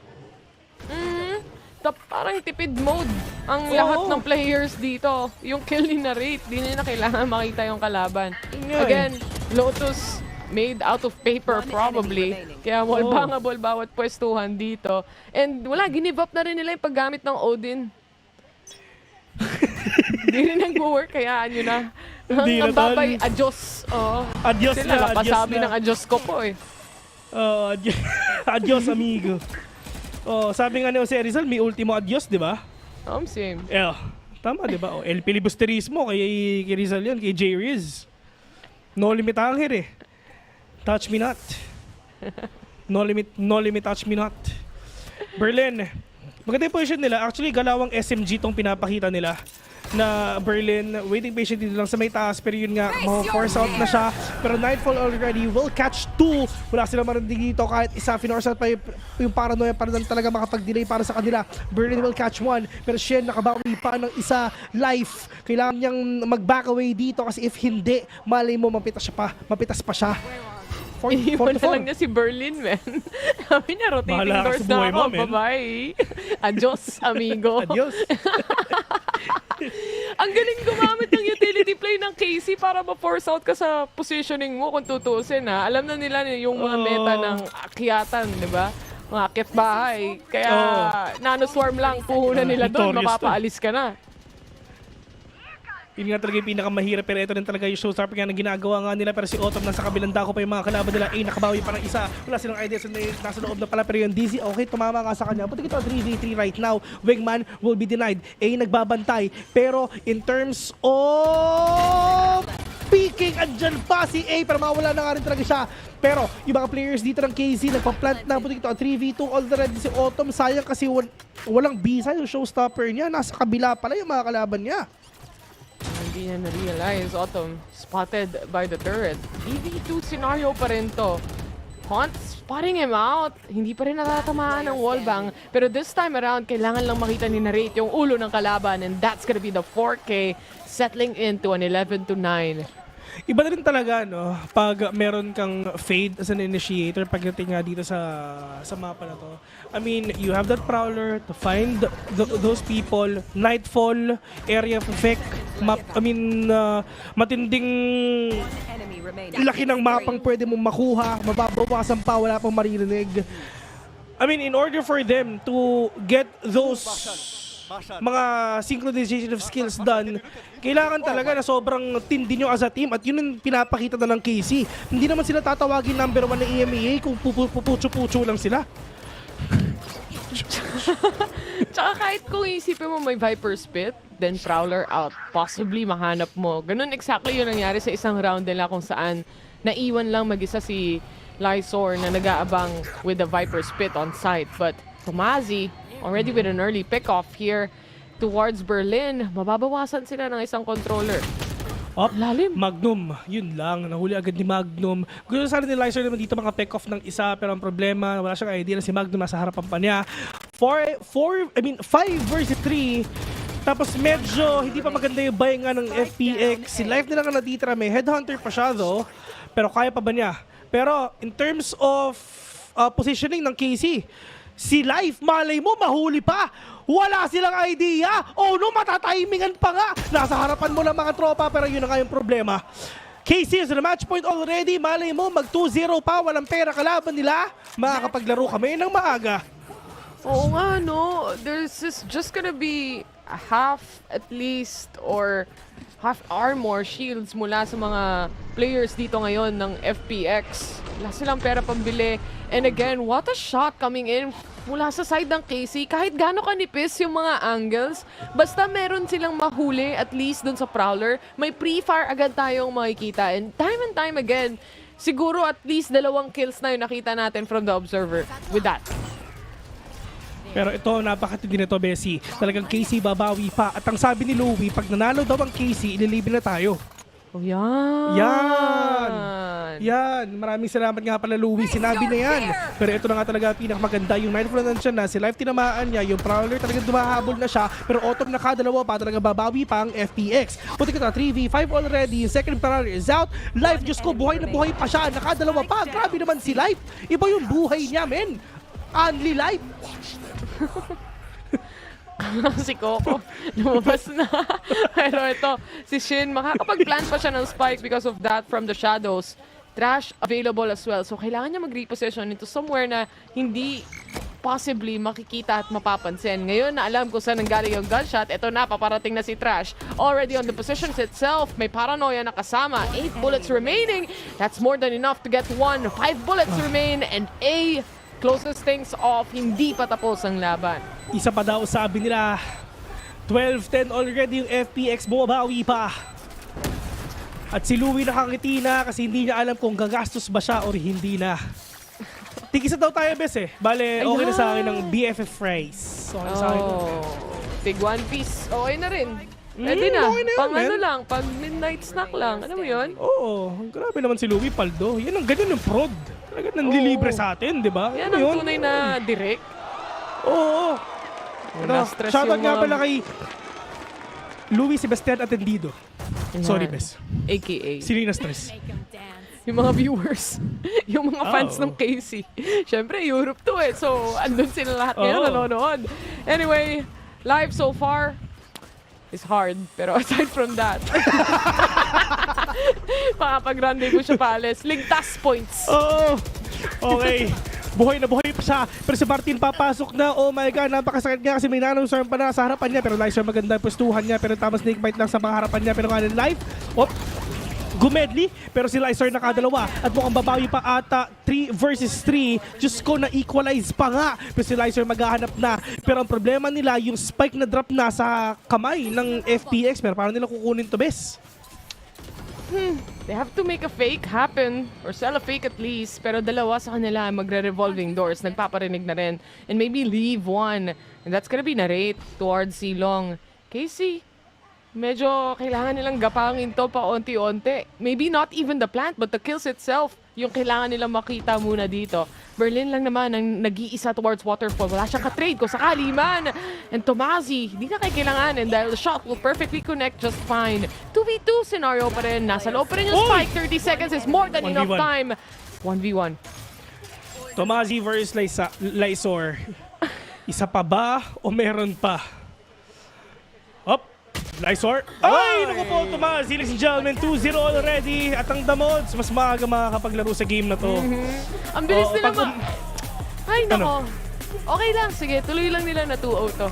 Parang tipid mode ang lahat ng players dito. Yung kill ni Narrate, di na kailangan makita yung kalaban. Again, Lotus made out of paper probably. Kaya wallbangable bawat pwestuhan dito. And wala, give up na rin nila yung paggamit ng Odin. Di rin nag-work, kaya nyo na. Ang babay, adios. Adios sila, na, pasabi ng adios ko po eh. Adios, amigo. Sabi nga ni Jose Rizal, may ultimo adios, di ba? Same. Yeah, tama, di ba? El Filibusterismo, kay Rizal yan, kay J. Riz. No limit angher eh. Touch me not. No limit, touch me not. Berlin, maganda yung position nila. Actually, galawang SMG tong pinapakita nila. Na Berlin, waiting patiently lang sa may taas. Pero yun nga, force out na siya. Pero Nightfall already will catch 2. Wala sila marinig dito kahit isa. Finorce out pa yung paranoia para lang talaga makapag-delay para sa kanila. Berlin will catch 1. Pero Shen nakabawi pa ng isa. Life, kailangan niyang mag-back away dito kasi if hindi, malay mo mapitas pa siya. Iwan na lang niya si Berlin, man. Sabi niya, rotating doors na ako. Bye-bye. Adios, amigo. Adios. Ang galing gumamit ng utility play ng KC para ma-force out ka sa positioning mo kung tutusin, ha. Alam na nila yung mga meta ng akyatan, di ba? Mga akyat bahay. Kaya nanoswarm lang, puhunan nila doon, mapapaalis ka na. Yun nga talaga yung pinakamahirap, pero ito rin talaga yung showstopper nga na ginagawa nga nila. Pero si Autumn nasa kabilang dako pa yung mga kalaban nila. Nakabawi pa ng isa. Wala silang ideas na nasa loob na pala. Pero yung DC, okay, tumama nga sa kanya. Buti ito 3v3 right now. Wingman will be denied. Nagbabantay. Pero in terms of peaking, andyan pa si A. Pero mawala na nga rin talaga siya. Pero yung mga players dito ng KZ, nagpa-plant na. Buti ito 3v2 already si Autumn. Sayang kasi walang bisa yung showstopper niya. Nasa kabila pala yung mga kalaban niya. Hindi niya na-realize. Autumn spotted by the turret. DV2 scenario pa rin to. Haunt spotting him out. Hindi pa rin natatamaan ng wallbang. Pero this time around, kailangan lang makita ni Narrate yung ulo ng kalaban. And that's gonna be the 4K settling into an 11-9. Iba na rin talaga, no? Pag meron kang fade as an initiator pagdating nga dito sa mapa na to. I mean, you have that prowler to find those people. Nightfall, area of effect, matinding laki ng mapang pwede mong makuha, mababawasan pa, wala pang maririnig. I mean, in order for them to get those mga synchronization of skills done, kailangan talaga na sobrang tindi nyo as a team at yun yung pinapakita na ng KC. Hindi naman sila tatawagin number 1 ng EMEA kung puputso-putso lang sila. Tsaka kahit kung isipin mo may Viper Spit, then Prowler out, possibly mahanap mo. Ganun exactly yun nangyari sa isang round nila kung saan naiwan lang mag-isa si Lysor na nag-aabang with the Viper Spit on site. But Tomazi, already with an early pick-off here towards Berlin. Mababawasan sila ng isang controller. Lalim. Magnum. Yun lang. Nahuli agad ni Magnum. Gusto sana ni Lysor naman dito mga pick-off ng isa. Pero ang problema, wala siyang idea na si Magnum nasa harapan pa niya. 5 versus 3. Tapos medyo hindi pa maganda yung bahinga ng FPX. Si Life nila nga natitira, may headhunter pa siya though. Pero kaya pa ba niya? Pero in terms of positioning ng KC, si Life, malay mo, mahuli pa. Wala silang idea. Oh no, matatimingan pa nga. Nasa harapan mo ng mga tropa, pero yun na nga yung problema. KC is on the match point already. Malay mo, mag 2-0 pa. Walang pera kalaban nila. Makakapaglaro kami ng maaga. Oo nga, no? There's just gonna be a half at least or half armor shields mula sa mga players dito ngayon ng FPX. Wala silang pera pambili. And again, what a shot coming in mula sa side ng KC. Kahit gaano kanipis yung mga angles, basta meron silang mahuli at least dun sa Prowler, may pre-fire agad tayong makikita. And time again, siguro at least 2 kills na yung nakita natin from the Observer with that. Pero ito, napakatindi nito, Bessie. Talagang KC babawi pa. At ang sabi ni Louie, pag nanalo daw ang KC, ililibre na tayo. Oh, yan! Yan! Maraming salamat nga pala, Louie. Sinabi na yan. Pero ito na nga talaga pinakamaganda. Yung mindful na siya na, si Life tinamaan niya. Yung Prowler talagang dumahabol na siya. Pero autumn na kadalawa pa, talaga babawi pa ang FPX. Puti ka 3v5 already. Yung second Prowler is out. Life, Diyos ko, buhay na buhay pa siya. Nakadalawa pa. Grabe naman si Life. Iba yung buhay niya, men. Only Life. Si Coco, lumabas na. Pero ito, si Shin, makakapag-plant pa siya ng spike because of that from the shadows. Trash available as well. So, kailangan niya mag-reposition into somewhere na hindi possibly makikita at mapapansin. Ngayon na alam ko saan nanggaling yung gunshot, ito na, paparating na si Trash. Already on the positions itself, may paranoia na kasama. 8 bullets remaining. That's more than enough to get 1. 5 bullets remain and A closes things off, hindi pa tapos ang laban. Isa pa daw sabi nila, 12-10 already yung FPX, bumabawi pa. At si Louie nakangiti na kasi hindi niya alam kung gagastos ba siya or hindi na. Tigisa daw tayo, Bes eh. Bale, okay na sa akin ng BFF fries. Okay na sa akin. Big one piece. Okay na rin. Pwede na. Okay na yun, Pang man. ano lang, pang midnight snack lang. Ano mo yun? Oo, grabe naman si Louie Paldo. Yan ang ganyan ng prod. Talaga nanlilibre sa atin, di ba? Yan Ano ang yun? tunay na direct. Oo. Na-stress Shoutout yung nga mga- pala kay Louie Sebastian Atendido. Sorry, Bes. AKA. Sino yung na-stress? Yung mga viewers. Yung mga fans ng KC. Siyempre, Europe to eh. So, andun sila lahat ngayon nanonood. Anyway, live so far is hard. Pero aside from that, makapag-rendezvous siya palace. Ligtas points. Oo. Okay. Buhay na buhay pa siya. Pero si Martin papasok na. Oh my God, napakasakit nga kasi may nanosarm pa na sa harapan niya. Pero Lyser maganda pwestuhan niya. Pero tama snake bite lang sa mga harapan niya. Pero kanin live. Oh, gumedli. Pero si Lyser nakadalawa. At mukhang babawi pa ata. 3 versus 3. Diyos ko, na-equalize pa nga. Pero si Lyser maghahanap na. Pero ang problema nila, yung spike na drop na sa kamay ng FPX. Pero paano nila kukunin to, Bes? They have to make a fake happen or sell a fake at least. Pero dalawa sa kanila magre-revolving doors. Nagpaparinig na rin. And maybe leave one. And that's gonna be narrate towards Silong. Casey, medyo kailangan nilang gapangin to paunti-unti. Maybe not even the plant, but the kills itself. Yung kailangan nilang makita muna dito. Berlin lang naman ang nag-iisa towards Waterfall. Wala siyang ka-trade kung sakali man. And Tomazi, hindi na kailangan. And dahil the shot will perfectly connect just fine. 2v2 scenario pa rin. Nasa loob pa rin yung spike. 30 seconds is more than enough time. 1v1. Tomazi versus Lysor. Isa pa ba o meron pa? Up. Lysor. Ay, naku po, Tomazi, ladies and gentlemen, 2-0 already. At ang Damods, mas maaga makakapaglaro sa game na to. Ang bilis nila Ay, nako. Ano? Okay lang, sige. Tuloy lang nila na 2-0 to.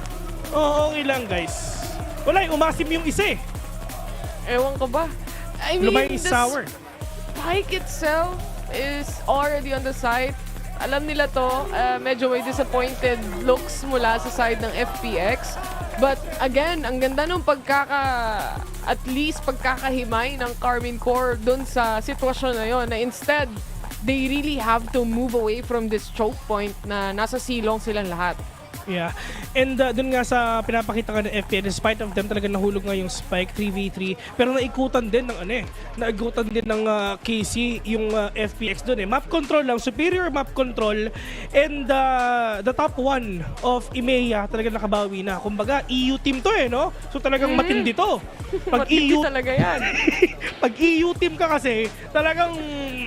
Oo, okay lang, guys. Wala, umasim yung isa eh. Ewan ko ba? I mean, Lumay is sour. Spike itself is already on the side. Alam nila to, medyo may disappointed looks mula sa side ng FPX. But again, ang ganda nung at least pagkakahimay ng Karmine Corp dun sa sitwasyon na yon na instead, they really have to move away from this choke point na nasa silong silang lahat. Yeah. And dun nga sa pinapakita ka ng FPL, despite of them talaga nahulog nga yung Spike 3v3, pero naikutan din ng naikutan din ng KC yung FPX dun Map control lang, superior map control, and the top 1 of EMEA talaga nakabawi na. Kumbaga, EU team to no? So talagang matindi to. Pag Matindi EU talaga yan. Pag EU team ka kasi, talagang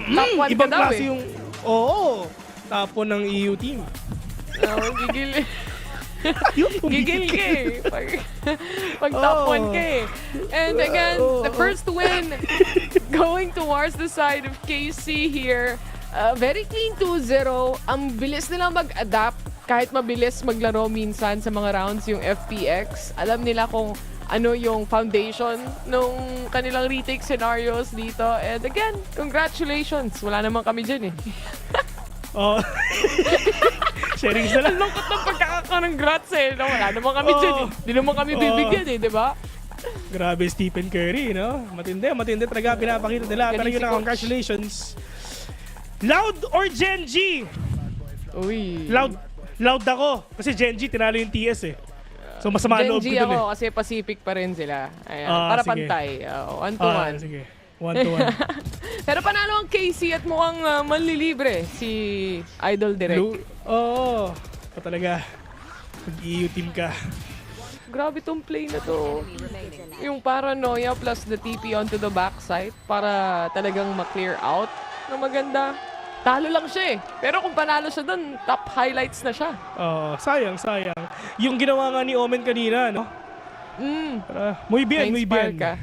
Top 1 ibang ka daw klase yung top 1 ng EU team. Gigil. Gigil ka pag top 1 ka And again, the first win going towards the side of KC here. Very clean 2-0. Ang bilis nilang mag-adapt kahit mabilis maglaro minsan sa mga rounds yung FPX. Alam nila kung ano yung foundation nung kanilang retake scenarios dito. And again, congratulations. Wala naman kami dyan Sharing sila. Ang lungkot ng pagkaka-congrats no? Wala naman kami dyan Di naman kami bibigyan di ba? Grabe Stephen Curry, no? Matindi talaga pinapakita nila. Pero yun na, congratulations. Loud or Gen.G? Uy. Loud ako. Kasi Gen.G tinalo yung TS So masama loob ko Gen.G dun ako kasi Pacific pa rin sila. Ayan, para sige. Pantay. 1-1. Sige. 1-1. Pero panalo ang KC at mukhang manlilibre si Idol Direct. Talaga. Mag-EU team ka. Grabe tong play na to. Yung paranoia plus the TP onto the backside para talagang ma-clear out na maganda. Talo lang siya Pero kung panalo siya doon, top highlights na siya. Sayang. Yung ginawa nga ni Omen kanina, no? Muy bien. Ka.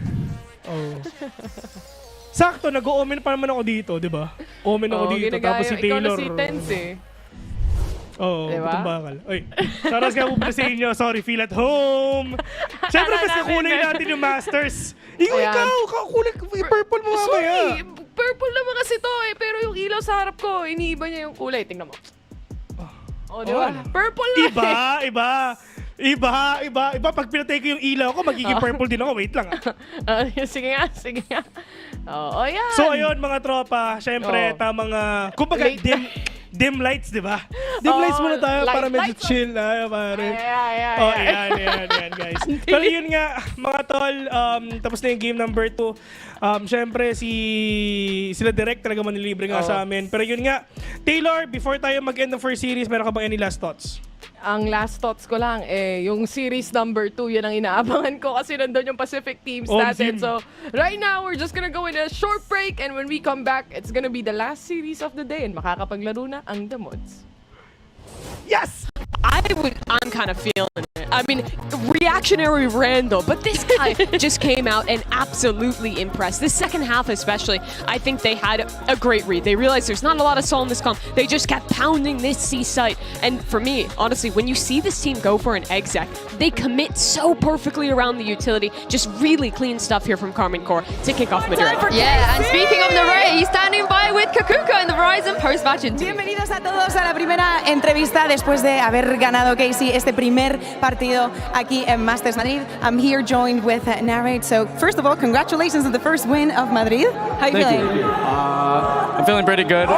Sakto, nag-o-omen pa naman ako dito, di ba? Omen ako dito, tapos si Taylor. Ikaw na si Tense diba? Butong bakal. Saras nga po pala sa inyo. Sorry, feel at home. Siyempre, mas kakulay natin yung Masters. Ikaw, kakulay, purple mo mamaya. Sorry, purple naman kasi to Pero yung ilaw sa harap ko, iniiba niya yung kulay. Tingnan mo. Diba? Purple na Iba. Pag pinatay ko yung ilaw ko, magiging purple din ako. Wait lang Sige nga. Yan. So ayun mga tropa, syempre tamang kumbaga dim lights, di ba? Dim lights muna tayo para medyo chill pare. Ayan guys. Pero yun nga mga tol, tapos na yung game number 2. Syempre sila Direct talaga manilibre nga sa amin. Pero yun nga, Taylor, before tayo mag-end ng first series, meron ka bang any last thoughts? Ang last thoughts ko lang, yung series number 2, yan ang inaabangan ko kasi nandun yung Pacific teams natin. So, right now, we're just gonna go in a short break and when we come back, it's gonna be the last series of the day and makakapaglaro na ang The Mods. Yes! I'm kind of feeling it. I mean, reactionary Randall, but this guy just came out and absolutely impressed. The second half especially, I think they had a great read. They realized there's not a lot of soul in this comp. They just kept pounding this C site. And for me, honestly, when you see this team go for an exec, they commit so perfectly around the utility. Just really clean stuff here from Karmine Corp to kick off Madrid. Yeah, and speaking of the Ray, standing by with Kakuka in the Verizon post-match interview. Bienvenidos a todos a la primera entrevista después de haber ganado Casey este primer partido aquí en Masters Madrid. I'm here joined with Narrate. So first of all, congratulations on the first win of Madrid. How are you feeling? I'm feeling pretty good.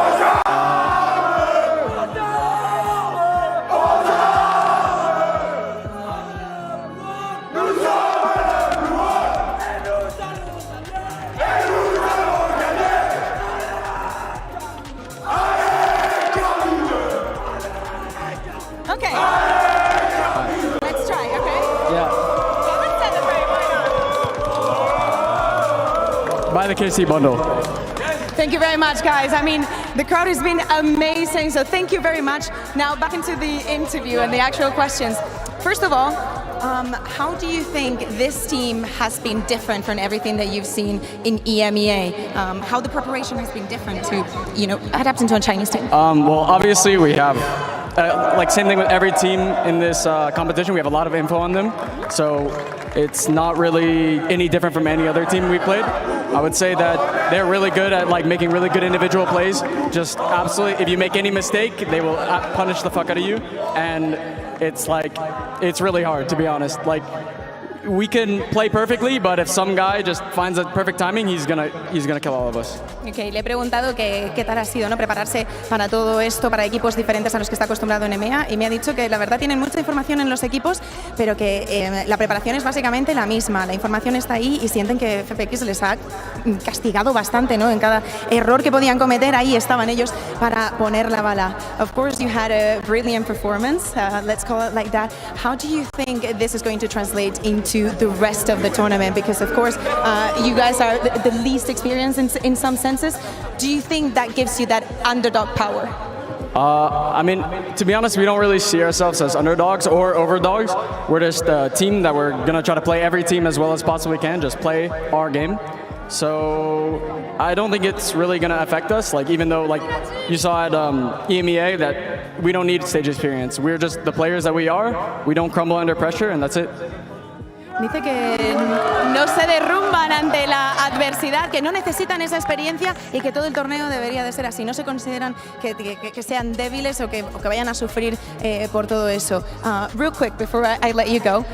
Okay. Let's try, okay? Yeah. Let's celebrate, why not? Buy the KC bundle. Thank you very much, guys. I mean, the crowd has been amazing, so thank you very much. Now, back into the interview and the actual questions. First of all, how do you think this team has been different from everything that you've seen in EMEA? How the preparation has been different to, adapt into a Chinese team? Well, obviously we have, like same thing with every team in this competition, we have a lot of info on them. So it's not really any different from any other team we played. I would say that they're really good at making really good individual plays. Just absolutely, if you make any mistake, they will punish the fuck out of you. And it's really hard, to be honest. we can play perfectly, but if some guy just finds a perfect timing, he's gonna kill all of us. Okay, le he preguntado qué tal ha sido, ¿no? Prepararse para todo esto, para equipos diferentes a los que está acostumbrado en EMEA, y me ha dicho que la verdad tienen mucha información en los equipos, pero que la preparación es básicamente la misma. La información está ahí y sienten que FPX les ha castigado bastante, ¿no? En cada error que podían cometer, ahí estaban ellos para poner la bala. Of course, you had a brilliant performance, let's call it like that. How do you think this is going to translate into the rest of the tournament? Because of course, you guys are the least experienced in some senses. Do you think that gives you that underdog power? I mean, to be honest, we don't really see ourselves as underdogs or overdogs. We're just a team that we're gonna try to play every team as well as possibly can, just play our game. So I don't think it's really gonna affect us. Like, even though, like you saw at EMEA, that we don't need stage experience. We're just the players that we are. We don't crumble under pressure, and that's it. Dice que no se derrumban ante la adversidad, que no necesitan esa experiencia y que todo el torneo debería de ser así. No se consideran que sean débiles o que vayan a sufrir por todo eso. Real quick, before I let you go,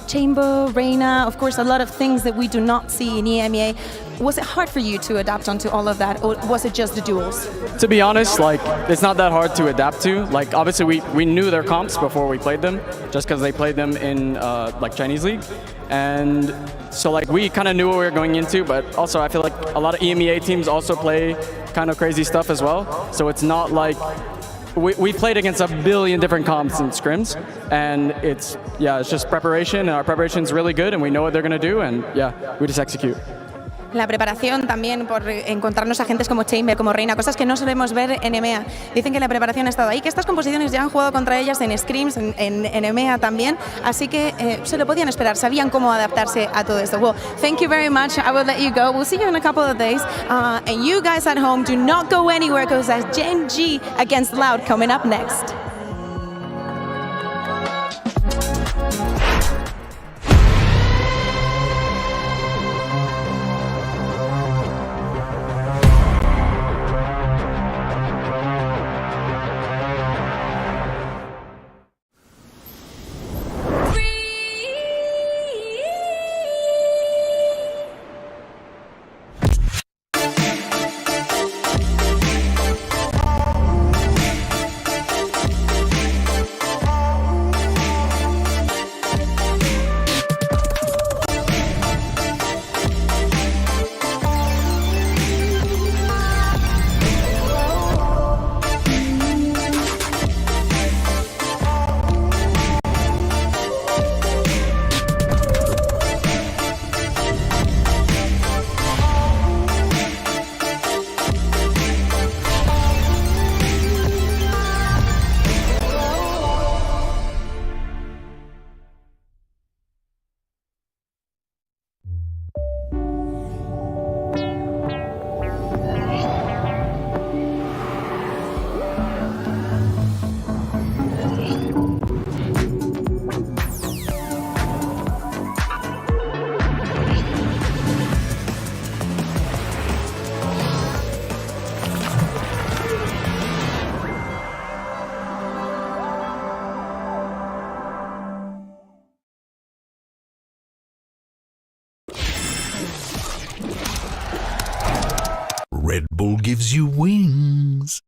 Chamber, Reina, of course, a lot of things that we do not see in EMEA. Was it hard for you to adapt onto all of that, or was it just the duels? To be honest, like, it's not that hard to adapt to. Like, obviously we knew their comps before we played them, just because they played them in like Chinese League. And so like we kind of knew what we were going into, but also I feel like a lot of EMEA teams also play kind of crazy stuff as well. So it's not like we played against a billion different comps and scrims, and it's just preparation, and our preparation is really good, and we know what they're going to do, and we just execute. La preparación también por encontrarnos a agentes como Chamber, como Reina, cosas que no solemos ver en EMEA. Dicen que la preparación ha estado ahí, que estas composiciones ya han jugado contra ellas en scrims, en EMEA también, así que se lo podían esperar, sabían cómo adaptarse a todo esto. Well, thank you very much. I will let you go. We'll see you in a couple of days. And you guys at home, do not go anywhere, because that's Gen.G against Loud coming up next. Red Bull gives you wings.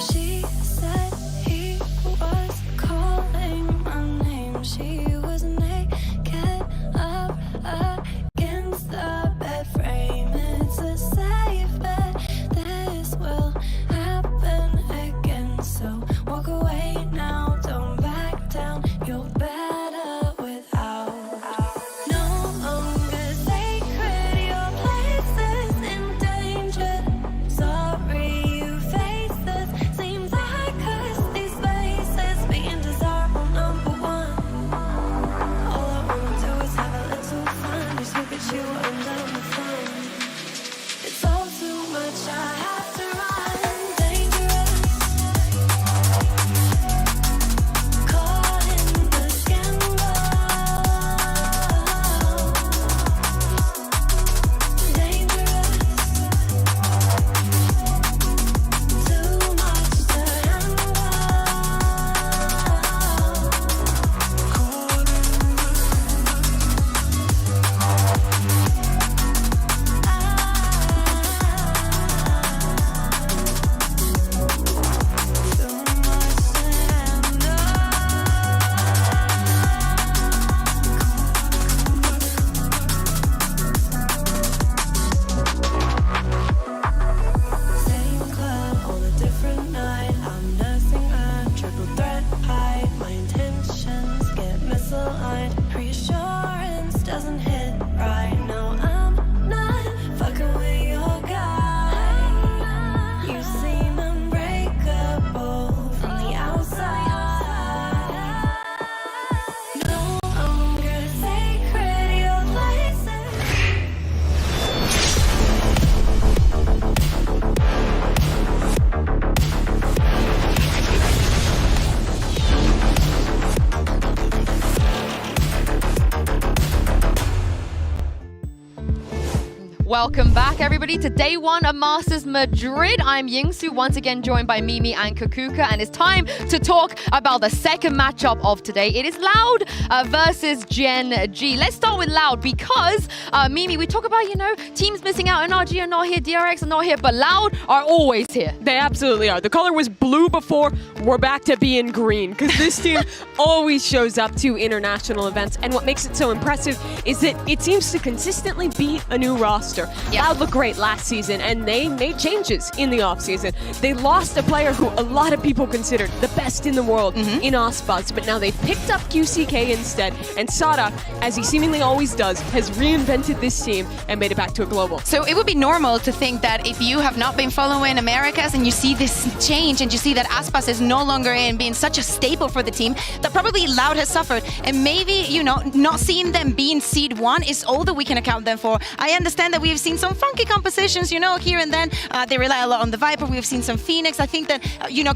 She said he was calling my name. She was naked up against the bed frame. It's a safe bet. This will happen again. So walk away now. Don't back down. You're better. Welcome back, everybody, to day one of Masters Madrid. I'm Yingsu, once again joined by Mimi and Kukuka, and it's time to talk about the second matchup of today. It is Loud versus Gen.G. Let's start with Loud because, Mimi, we talk about, teams missing out. NRG are not here, DRX are not here, but Loud are always here. They absolutely are. The color was blue before. We're back to being green because this team always shows up to international events, and what makes it so impressive is that it seems to consistently be a new roster. Loud looked great last season, and they made changes in the offseason. They lost a player who a lot of people considered the best in the world in Esports, but now they've picked up QCK instead, and Sada, as he seemingly always does, has reinvented this team and made it back to a global. So it would be normal to think that if you have not been following Americas and you see this change and you see that Aspas is no longer in being such a staple for the team, that probably Loud has suffered. And maybe, not seeing them being seed 1 is all that we can account them for. I understand that we've seen some funky compositions, here and then. They rely a lot on the Viper. We've seen some Phoenix. I think that,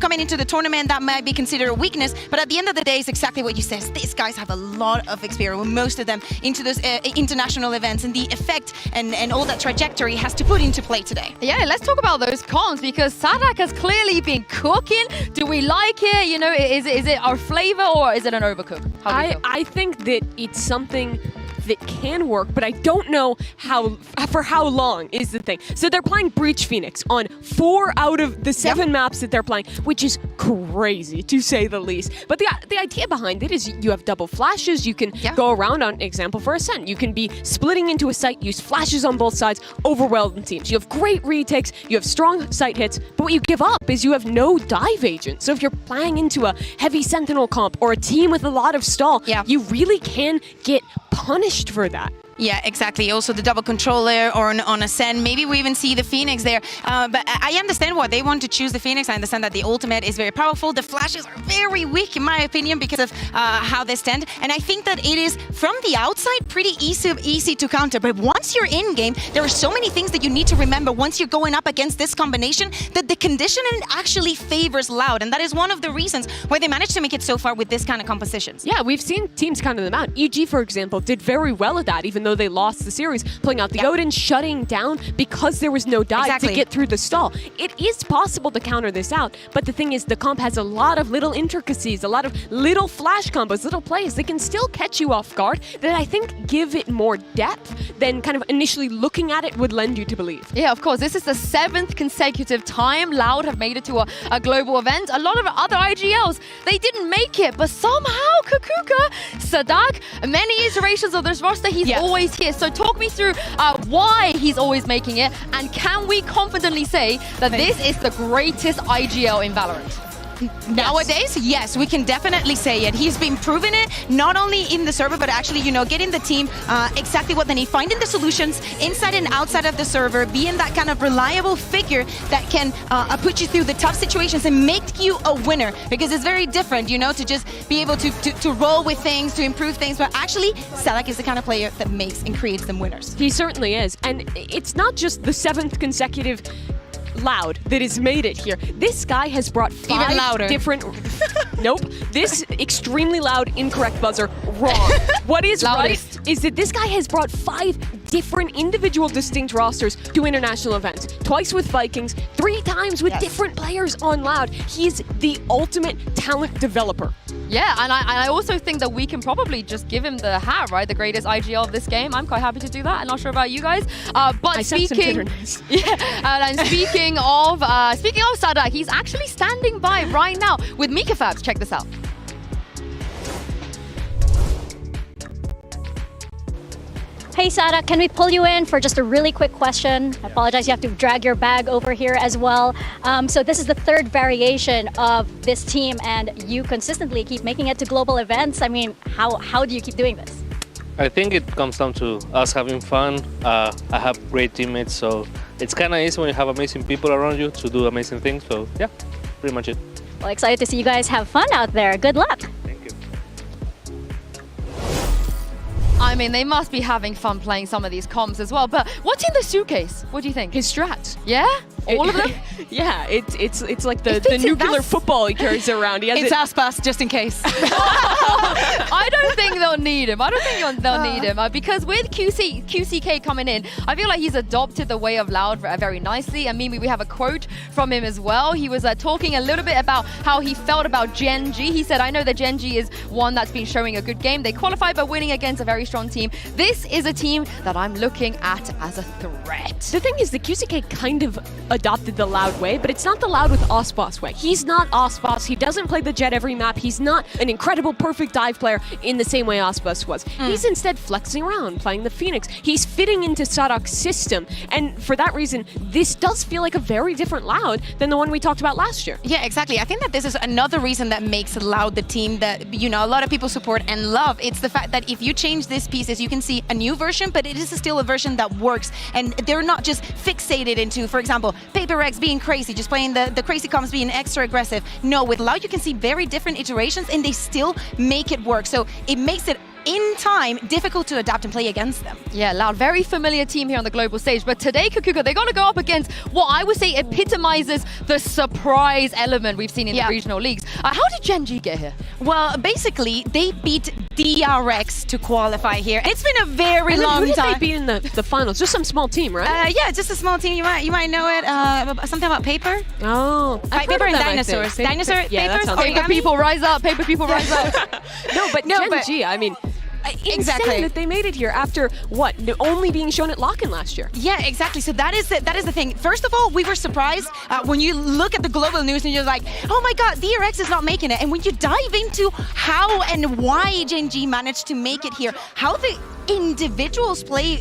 coming into the tournament, that might be considered a weakness. But at the end of the day, it's exactly what you said. These guys have a lot of experience, most of them, into those international events, and the effect and all that trajectory has to put into play today. Yeah, let's talk about those comms because Sadak has clearly been cooking. Do we like it? Is it our flavor or is it an overcook? I think that it's something that can work, but I don't know for how long is the thing. So they're playing Breach Phoenix on 4 out of the 7 maps that they're playing, which is crazy to say the least. But the idea behind it is you have double flashes. You can go around, on example for Ascent. You can be splitting into a site, use flashes on both sides, overwhelm teams. You have great retakes, you have strong site hits, but what you give up is you have no dive agent. So if you're playing into a heavy Sentinel comp or a team with a lot of stall, you really can get punished for that. Yeah, exactly. Also the double controller or on Ascend. Maybe we even see the Phoenix there. But I understand why they want to choose the Phoenix. I understand that the ultimate is very powerful. The flashes are very weak, in my opinion, because of how they stand. And I think that it is, from the outside, pretty easy to counter. But once you're in game, there are so many things that you need to remember once you're going up against this combination, that the conditioning actually favors Loud. And that is one of the reasons why they managed to make it so far with this kind of compositions. Yeah, we've seen teams counter them out. EG, for example, did very well at that, even though they lost the series, pulling out the Odin, shutting down because there was no dive to get through the stall. It is possible to counter this out, but the thing is, the comp has a lot of little intricacies, a lot of little flash combos, little plays that can still catch you off guard that I think give it more depth than kind of initially looking at it would lend you to believe. Yeah, of course. This is the 7th consecutive time Loud have made it to a global event. A lot of other IGLs, they didn't make it, but somehow Kukuka, Sadak, many iterations of this roster, he's always here. So talk me through why he's always making it, and can we confidently say that this is the greatest IGL in Valorant? Nowadays, yes, we can definitely say it. He's been proving it, not only in the server, but actually, getting the team exactly what they need, finding the solutions inside and outside of the server, being that kind of reliable figure that can put you through the tough situations and make you a winner. Because it's very different, to just be able to roll with things, to improve things. But actually, Sadak is the kind of player that makes and creates them winners. He certainly is. And it's not just the 7th consecutive Loud that has made it here. This guy has brought 5 different... Nope. This extremely loud, incorrect buzzer, wrong. What is right is that this guy has brought 5 different individual distinct rosters to international events. Twice with Vikings, 3 times with different players on Loud. He's the ultimate talent developer. Yeah, and I also think that we can probably just give him the hat, right? The greatest IGL of this game. I'm quite happy to do that. I'm not sure about you guys. But speaking of Sadak, he's actually standing by right now with Mika Fabs. Check this out. Hey Sada, can we pull you in for just a really quick question? I apologize, you have to drag your bag over here as well. So this is the 3rd variation of this team, and you consistently keep making it to global events. I mean, how do you keep doing this? I think it comes down to us having fun. I have great teammates, so it's kind of easy when you have amazing people around you to do amazing things. So yeah, pretty much it. Well, excited to see you guys have fun out there. Good luck. I mean, they must be having fun playing some of these comms as well. But what's in the suitcase? What do you think? His strats. Yeah? All of them? Yeah, it's like the nuclear football he carries around. He has It's Aspas, just in case. I don't think they'll need him. I don't think they'll need him because with QCK coming in, I feel like he's adopted the way of Loud very nicely. And Mimi, we have a quote from him as well. He was talking a little bit about how he felt about Gen.G. He said, I know that Gen.G is one that's been showing a good game. They qualified by winning against a very strong team. This is a team that I'm looking at as a threat. The thing is, the QCK kind of adopted the Loud way, but it's not the Loud with Ospas way. He's not Ospas. He doesn't play the Jet every map. He's not an incredible, perfect dive player in the same way Ospas was. He's instead flexing around, playing the Phoenix. He's fitting into Sadok's system, and for that reason, this does feel like a very different Loud than the one we talked about last year. Yeah, exactly. I think that this is another reason that makes Loud the team that, you know, a lot of people support and love. It's the fact that if you change these pieces, you can see a new version, but it is still a version that works, and they're not just fixated into, for example, Paper Rex being crazy, just playing the crazy comps being extra aggressive. No, with Loud you can see very different iterations and they still make it work. So it makes it in time difficult to adapt and play against them. Yeah, Loud, very familiar team here on the global stage. But today, Kukuka, they're going to go up against what I would say epitomizes the surprise element we've seen in the regional leagues. How did Gen.G get here? Well, basically, they beat DRX to qualify here. It's been a very long time. Who did they beat in the finals? Just some small team, right? Yeah, just a small team. You might know it. Something about Paper. Oh, Paper and Dinosaurs. Yeah, Paper. Paper people rise up. Paper people rise up. No, but Gen.G, I mean, insane that they made it here after what, only being shown at Lock-in last year. Yeah, exactly. So that is the thing. First of all, we were surprised when you look at the global news and you're like, oh my god, DRX is not making it. And when you dive into how and why Gen.G managed to make it here, how the individuals play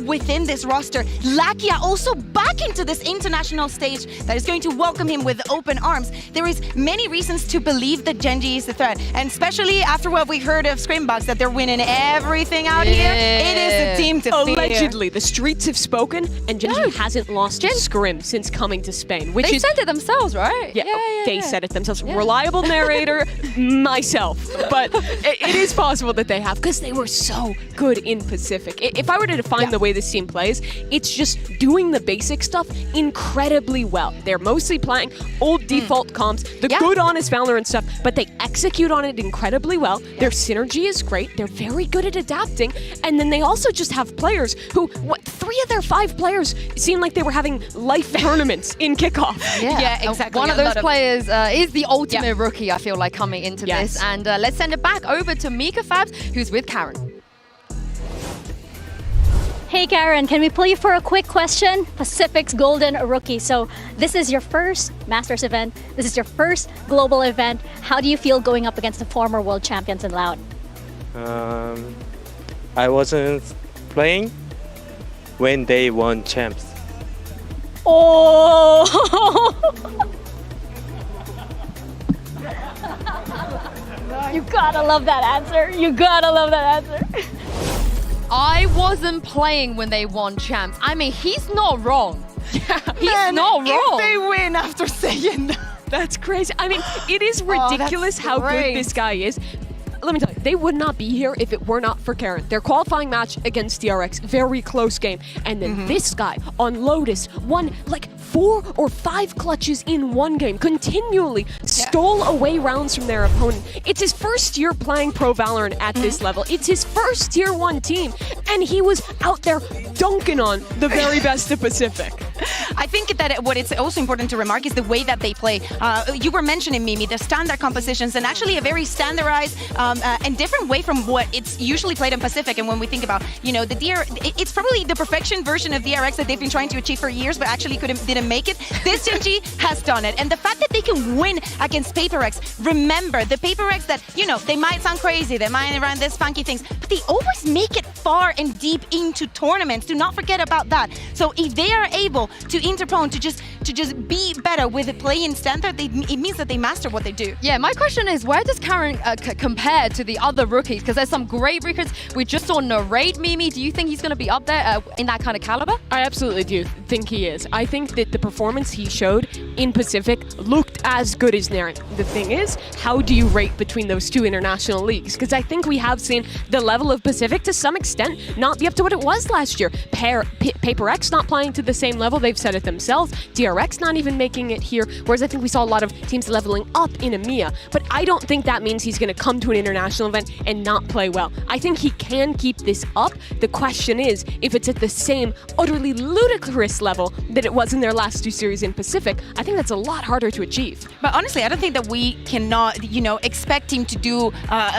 within this roster, Lakia also back into this international stage that is going to welcome him with open arms. There is many reasons to believe that Gen.G is the threat, and especially after what we heard of Scrimbox, that they're winning everything out here. It is a team to fear. Allegedly, the streets have spoken, and Gen.G hasn't lost Scrim since coming to Spain. Which they said it themselves, right? Yeah, they said it themselves. Reliable narrator, myself. But it is possible that they have, because they were so good in Pacific. If I were to define the way this team plays, it's just doing the basic stuff incredibly well. They're mostly playing old default comps, the good honest Valorant stuff, but they execute on it incredibly well. Their synergy is great. They're very good at adapting, and then they also just have players who, 3 of their 5 players seem like they were having life tournaments in kickoff. Yeah, exactly. One of those players is the ultimate rookie, I feel like, coming into this. And let's send it back over to Mika Fabs, who's with Karen. Hey Karen, can we pull you for a quick question? Pacific's Golden Rookie. So this is your first Masters event. This is your first global event. How do you feel going up against the former world champions in Loud? I wasn't playing when they won champs. Oh! You gotta love that answer. You gotta love that answer. I wasn't playing when they won champs. I mean, he's not wrong. He's not wrong. If they win after saying that. That's crazy. I mean, it is ridiculous how good this guy is. Let me tell you, they would not be here if it were not for Karen. Their qualifying match against DRX, very close game. And then this guy on Lotus won like 4 or 5 clutches in one game, continually stole away rounds from their opponent. It's his first year playing Pro Valorant at this level. It's his first Tier 1 team, and he was out there dunking on the very best of Pacific. I think that what it's also important to remark is the way that they play. You were mentioning, Mimi, the standard compositions, and actually a very standardized and different way from what it's usually played in Pacific. And when we think about, you know, it's probably the perfection version of DRX that they've been trying to achieve for years, but actually didn't make it. This Gen.G has done it. And the fact that they can win against Paper Rex, remember, the Paper Rex that, you know, they might sound crazy, they might run these funky things, but they always make it far and deep into tournaments. Do not forget about that. So if they are able to interpone, to just be better with playing standard, it means that they master what they do. Yeah, my question is, where does Karen compare to the other rookies? Because there's some great rookies. We just saw Narrate Mimi. Do you think he's going to be up there in that kind of caliber? I absolutely do think he is. I think that the performance he showed in Pacific looked as good as Narrate. The thing is, how do you rate between those two international leagues? Because I think we have seen the level of Pacific to some extent extent not be up to what it was last year. Paper X not playing to the same level, they've said it themselves. DRX not even making it here, whereas I think we saw a lot of teams leveling up in EMEA. But I don't think that means he's going to come to an international event and not play well. I think he can keep this up. The question is if it's at the same utterly ludicrous level that it was in their last 2 series in Pacific. I think that's a lot harder to achieve. But honestly, I don't think that we cannot, expect him to do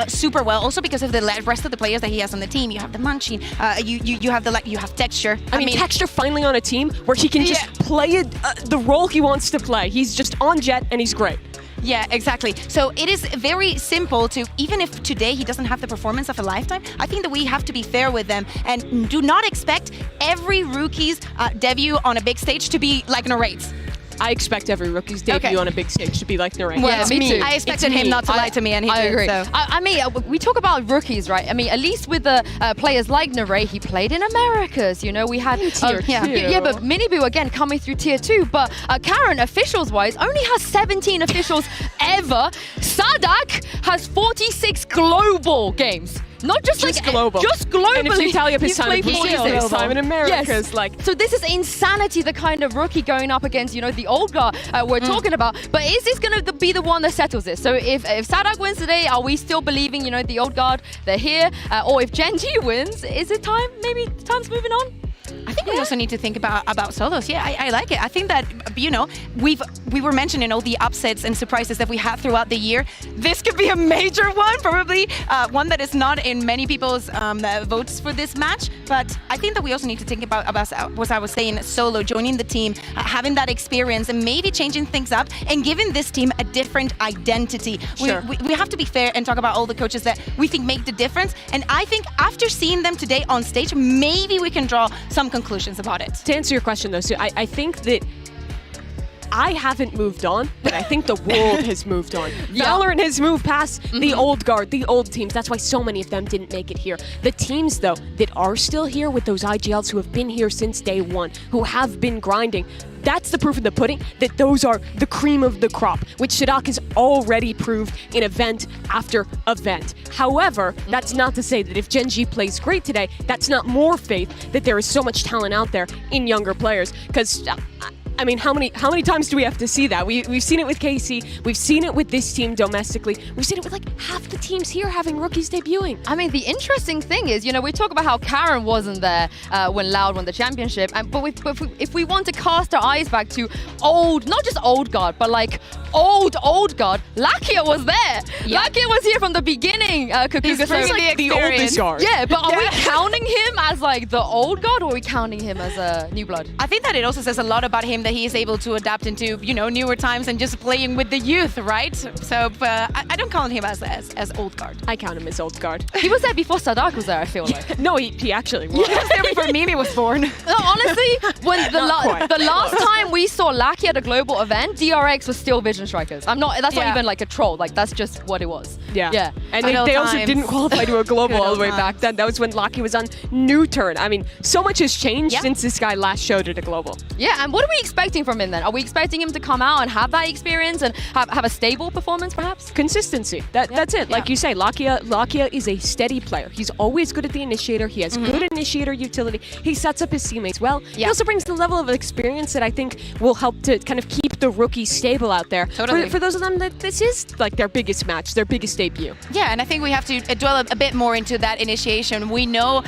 super well. Also because of the rest of the players that he has on the team. You have the Munchie, you have Texture. I mean, Texture finally on a team where he can just play the role he wants to play. He's just on Jet and he's great. Yeah, exactly. So it is very simple to, even if today he doesn't have the performance of a lifetime, I think that we have to be fair with them and do not expect every rookie's debut on a big stage to be like Narrate's. I expect every rookie's debut on a big stage to be like Narrate. Well, me too. I expected him not to lie to me, and he did. Agree. So. I mean, we talk about rookies, right? I mean, at least with the players like Narate, he played in Americas. We had Tier 2. Yeah, but Miniboo again coming through Tier 2. But Karen, officials-wise, only has 17 officials ever. Sadak has 46 global games. Not just global. Just globally. And if you tally up his time in Brazil, his time in Americas, yes. So this is insanity, the kind of rookie going up against, the old guard we're talking about. But is this going to be the one that settles this? So if Sadak wins today, are we still believing, the old guard, they're here? Or if Gen.G wins, is it time? Maybe time's moving on? I think we also need to think about solos. Yeah, I like it. I think that, we were mentioning all the upsets and surprises that we had throughout the year. This could be a major one, probably one that is not in many people's votes for this match. But I think that we also need to think about what I was saying, solo, joining the team, having that experience and maybe changing things up and giving this team a different identity. Sure. We have to be fair and talk about all the coaches that we think make the difference. And I think after seeing them today on stage, maybe we can draw some conclusions about it. To answer your question though, Sue, I think that I haven't moved on, but I think the world has moved on. Valorant has moved past the old guard, the old teams. That's why so many of them didn't make it here. The teams, though, that are still here with those IGLs who have been here since day one, who have been grinding, that's the proof of the pudding that those are the cream of the crop, which Sadak has already proved in event after event. However, that's not to say that if Gen.G plays great today, that's not more faith that there is so much talent out there in younger players. Because I mean, how many times do we have to see that? We've seen it with KC, we've seen it with this team domestically, we've seen it with like half the teams here having rookies debuting. I mean, the interesting thing is, we talk about how Karen wasn't there when Loud won the championship, but if we want to cast our eyes back to old, not just old guard, but like old guard, Lakia was there. Yeah. Lakia was here from the beginning. He's like the oldest guard. Yeah, but are we counting him as like the old guard, or are we counting him as a new blood? I think that it also says a lot about him that he is able to adapt into, newer times and just playing with the youth, right? So I don't count him as old guard. I count him as old guard. He was there before Sadak was there, I feel like. No, he actually was. He was there before Mimi was born. No, honestly, when the last time we saw Lakia at a global event, DRX was still Vision Strikers. That's not even like a troll. Like, that's just what it was. Yeah. And they also didn't qualify to a global all the way back then. That was when Lakia was on New Turn. I mean, so much has changed since this guy last showed at a global. Yeah, and what are we expecting from him then? Are we expecting him to come out and have that experience and have a stable performance, perhaps? Consistency. That's it. Like you say, Lakia is a steady player. He's always good at the initiator. He has good initiator utility. He sets up his teammates well. He also brings the level of experience that I think will help to kind of keep the rookies stable out there. Totally. For those of them that this is like their biggest match, their biggest debut. Yeah, and I think we have to dwell a bit more into that initiation. We know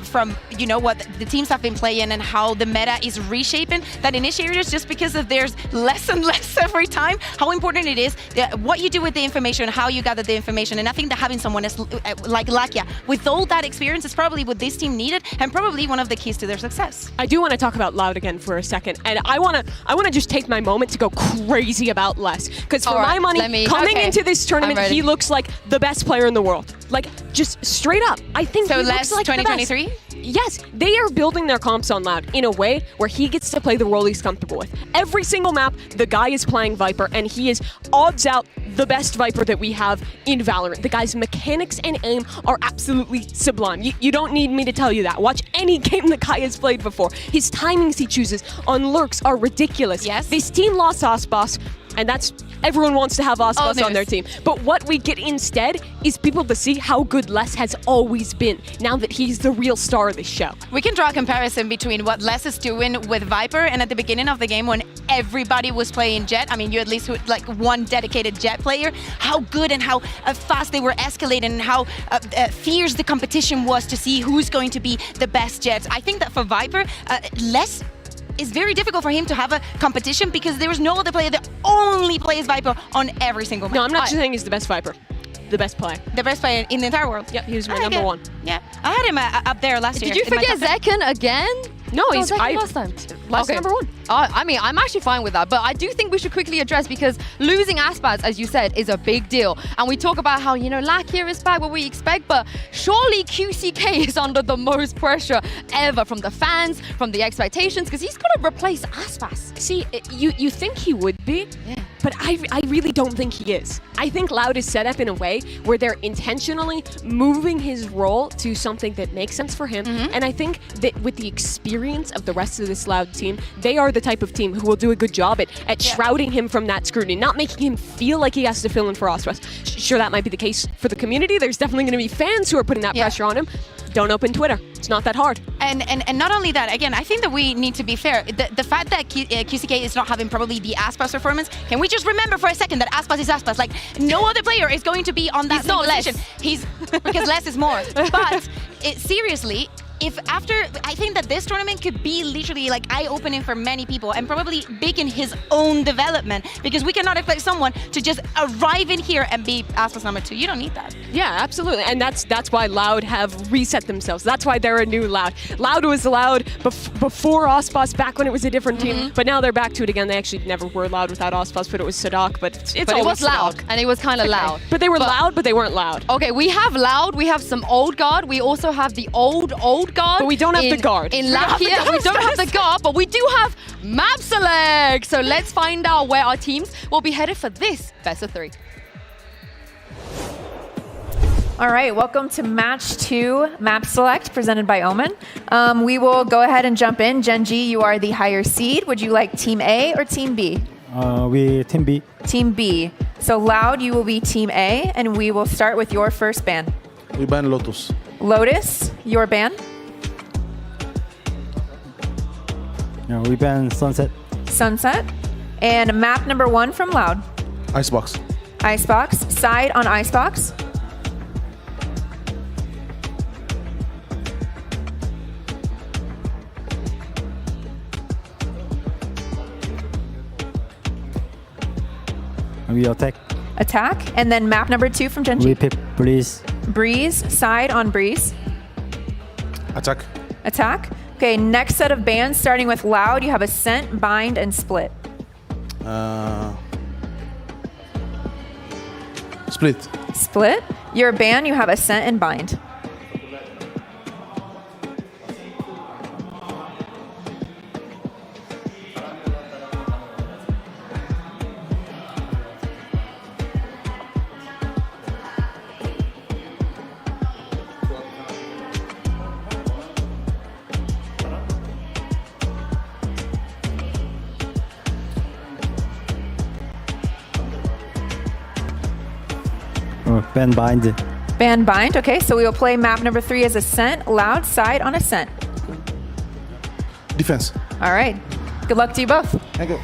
from what the teams have been playing and how the meta is reshaping that initiators, just because of there's less and less every time, how important it is what you do with the information, how you gather the information. And I think that having someone like Lakia with all that experience is probably what this team needed and probably one of the keys to their success. I do want to talk about Loud again for a second, and I want to just take my moment to go crazy about Les, because for my money, coming into this tournament, he looks like the best player in the world. Like, just straight up. I think he looks like 2023? the best. Yes, they are building their comps on Loud in a way where he gets to play the role he's comfortable with. Every single map, the guy is playing Viper, and he is odds out the best Viper that we have in Valorant. The guy's mechanics and aim are absolutely sublime. You don't need me to tell you that. Watch any game the guy has played before. His timings he chooses on lurks are ridiculous. Yes. This team lost Sauce Boss, and that's Everyone wants to have Aspas on their team. But what we get instead is people to see how good Les has always been, now that he's the real star of this show. We can draw a comparison between what Les is doing with Viper and at the beginning of the game when everybody was playing Jet. I mean, you at least had like one dedicated Jet player. How good and how fast they were escalating and how fierce the competition was to see who's going to be the best Jets. I think that for Viper, Les is very difficult for him to have a competition because there is no other player that only plays Viper on every single match. No, I'm not saying he's the best Viper. The best player. The best player in the entire world. Yeah, he was my number one. Yeah, I had him up there last year. Did you forget Zekken again? No, he's last time. Last number one. I mean, I'm actually fine with that, but I do think we should quickly address, because losing Aspas, as you said, is a big deal. And we talk about how, you know, Lack here is back, what we expect, but surely QCK is under the most pressure ever from the fans, from the expectations, because he's got to replace Aspas. See, you think he would be, but I really don't think he is. I think Loud is set up in a way where they're intentionally moving his role to something that makes sense for him, and I think that with the experience of the rest of this Loud team, they are the type of team who will do a good job at shrouding him from that scrutiny, not making him feel like he has to fill in for Aspas. Sure, that might be the case for the community. There's definitely going to be fans who are putting that pressure on him. Don't open Twitter. It's not that hard. And not only that, again, I think that we need to be fair. The fact that QCK is not having probably the Aspas performance, can we just remember for a second that Aspas is Aspas? Like, no other player is going to be on that same position. He's because less is more. But seriously, I think that this tournament could be literally like eye-opening for many people and probably big in his own development, because we cannot expect someone to just arrive in here and be Aspas number 2. You don't need that. Yeah, absolutely. And that's why Loud have reset themselves. That's why they're a new Loud. Loud was Loud before Aspas, back when it was a different team, but now they're back to it again. They actually never were Loud without Aspas, but it was Sadak, but it was loud, and it was kind of loud. But they were loud, but they weren't loud. Okay, we have Loud, we have some old guard, we also have the old guard. But we don't have the guard. In Lakia, we don't have the guard, but we do have map select. So let's find out where our teams will be headed for this best of 3. All right, welcome to match 2 map select presented by Omen. We will go ahead and jump in. Gen.G, you are the higher seed. Would you like team A or team B? We team B. Team B. So Loud, you will be team A, and we will start with your first ban. We ban Lotus. Lotus, your ban. No, we ban Sunset. Sunset. And map number 1 from Loud. Icebox. Icebox. Side on Icebox. We attack. Attack. And then map number 2 from Gen.G. We pick Breeze. Breeze. Side on Breeze. Attack. Attack. Okay, next set of bans, starting with Loud, you have Ascent, Bind, and Split. Split. Split. Your ban, you have Ascent and Bind. Ban Bind. Ban Bind. Okay, so we will play map number 3 as Ascent. Loud, side on Ascent. Defense. All right. Good luck to you both. Thank you.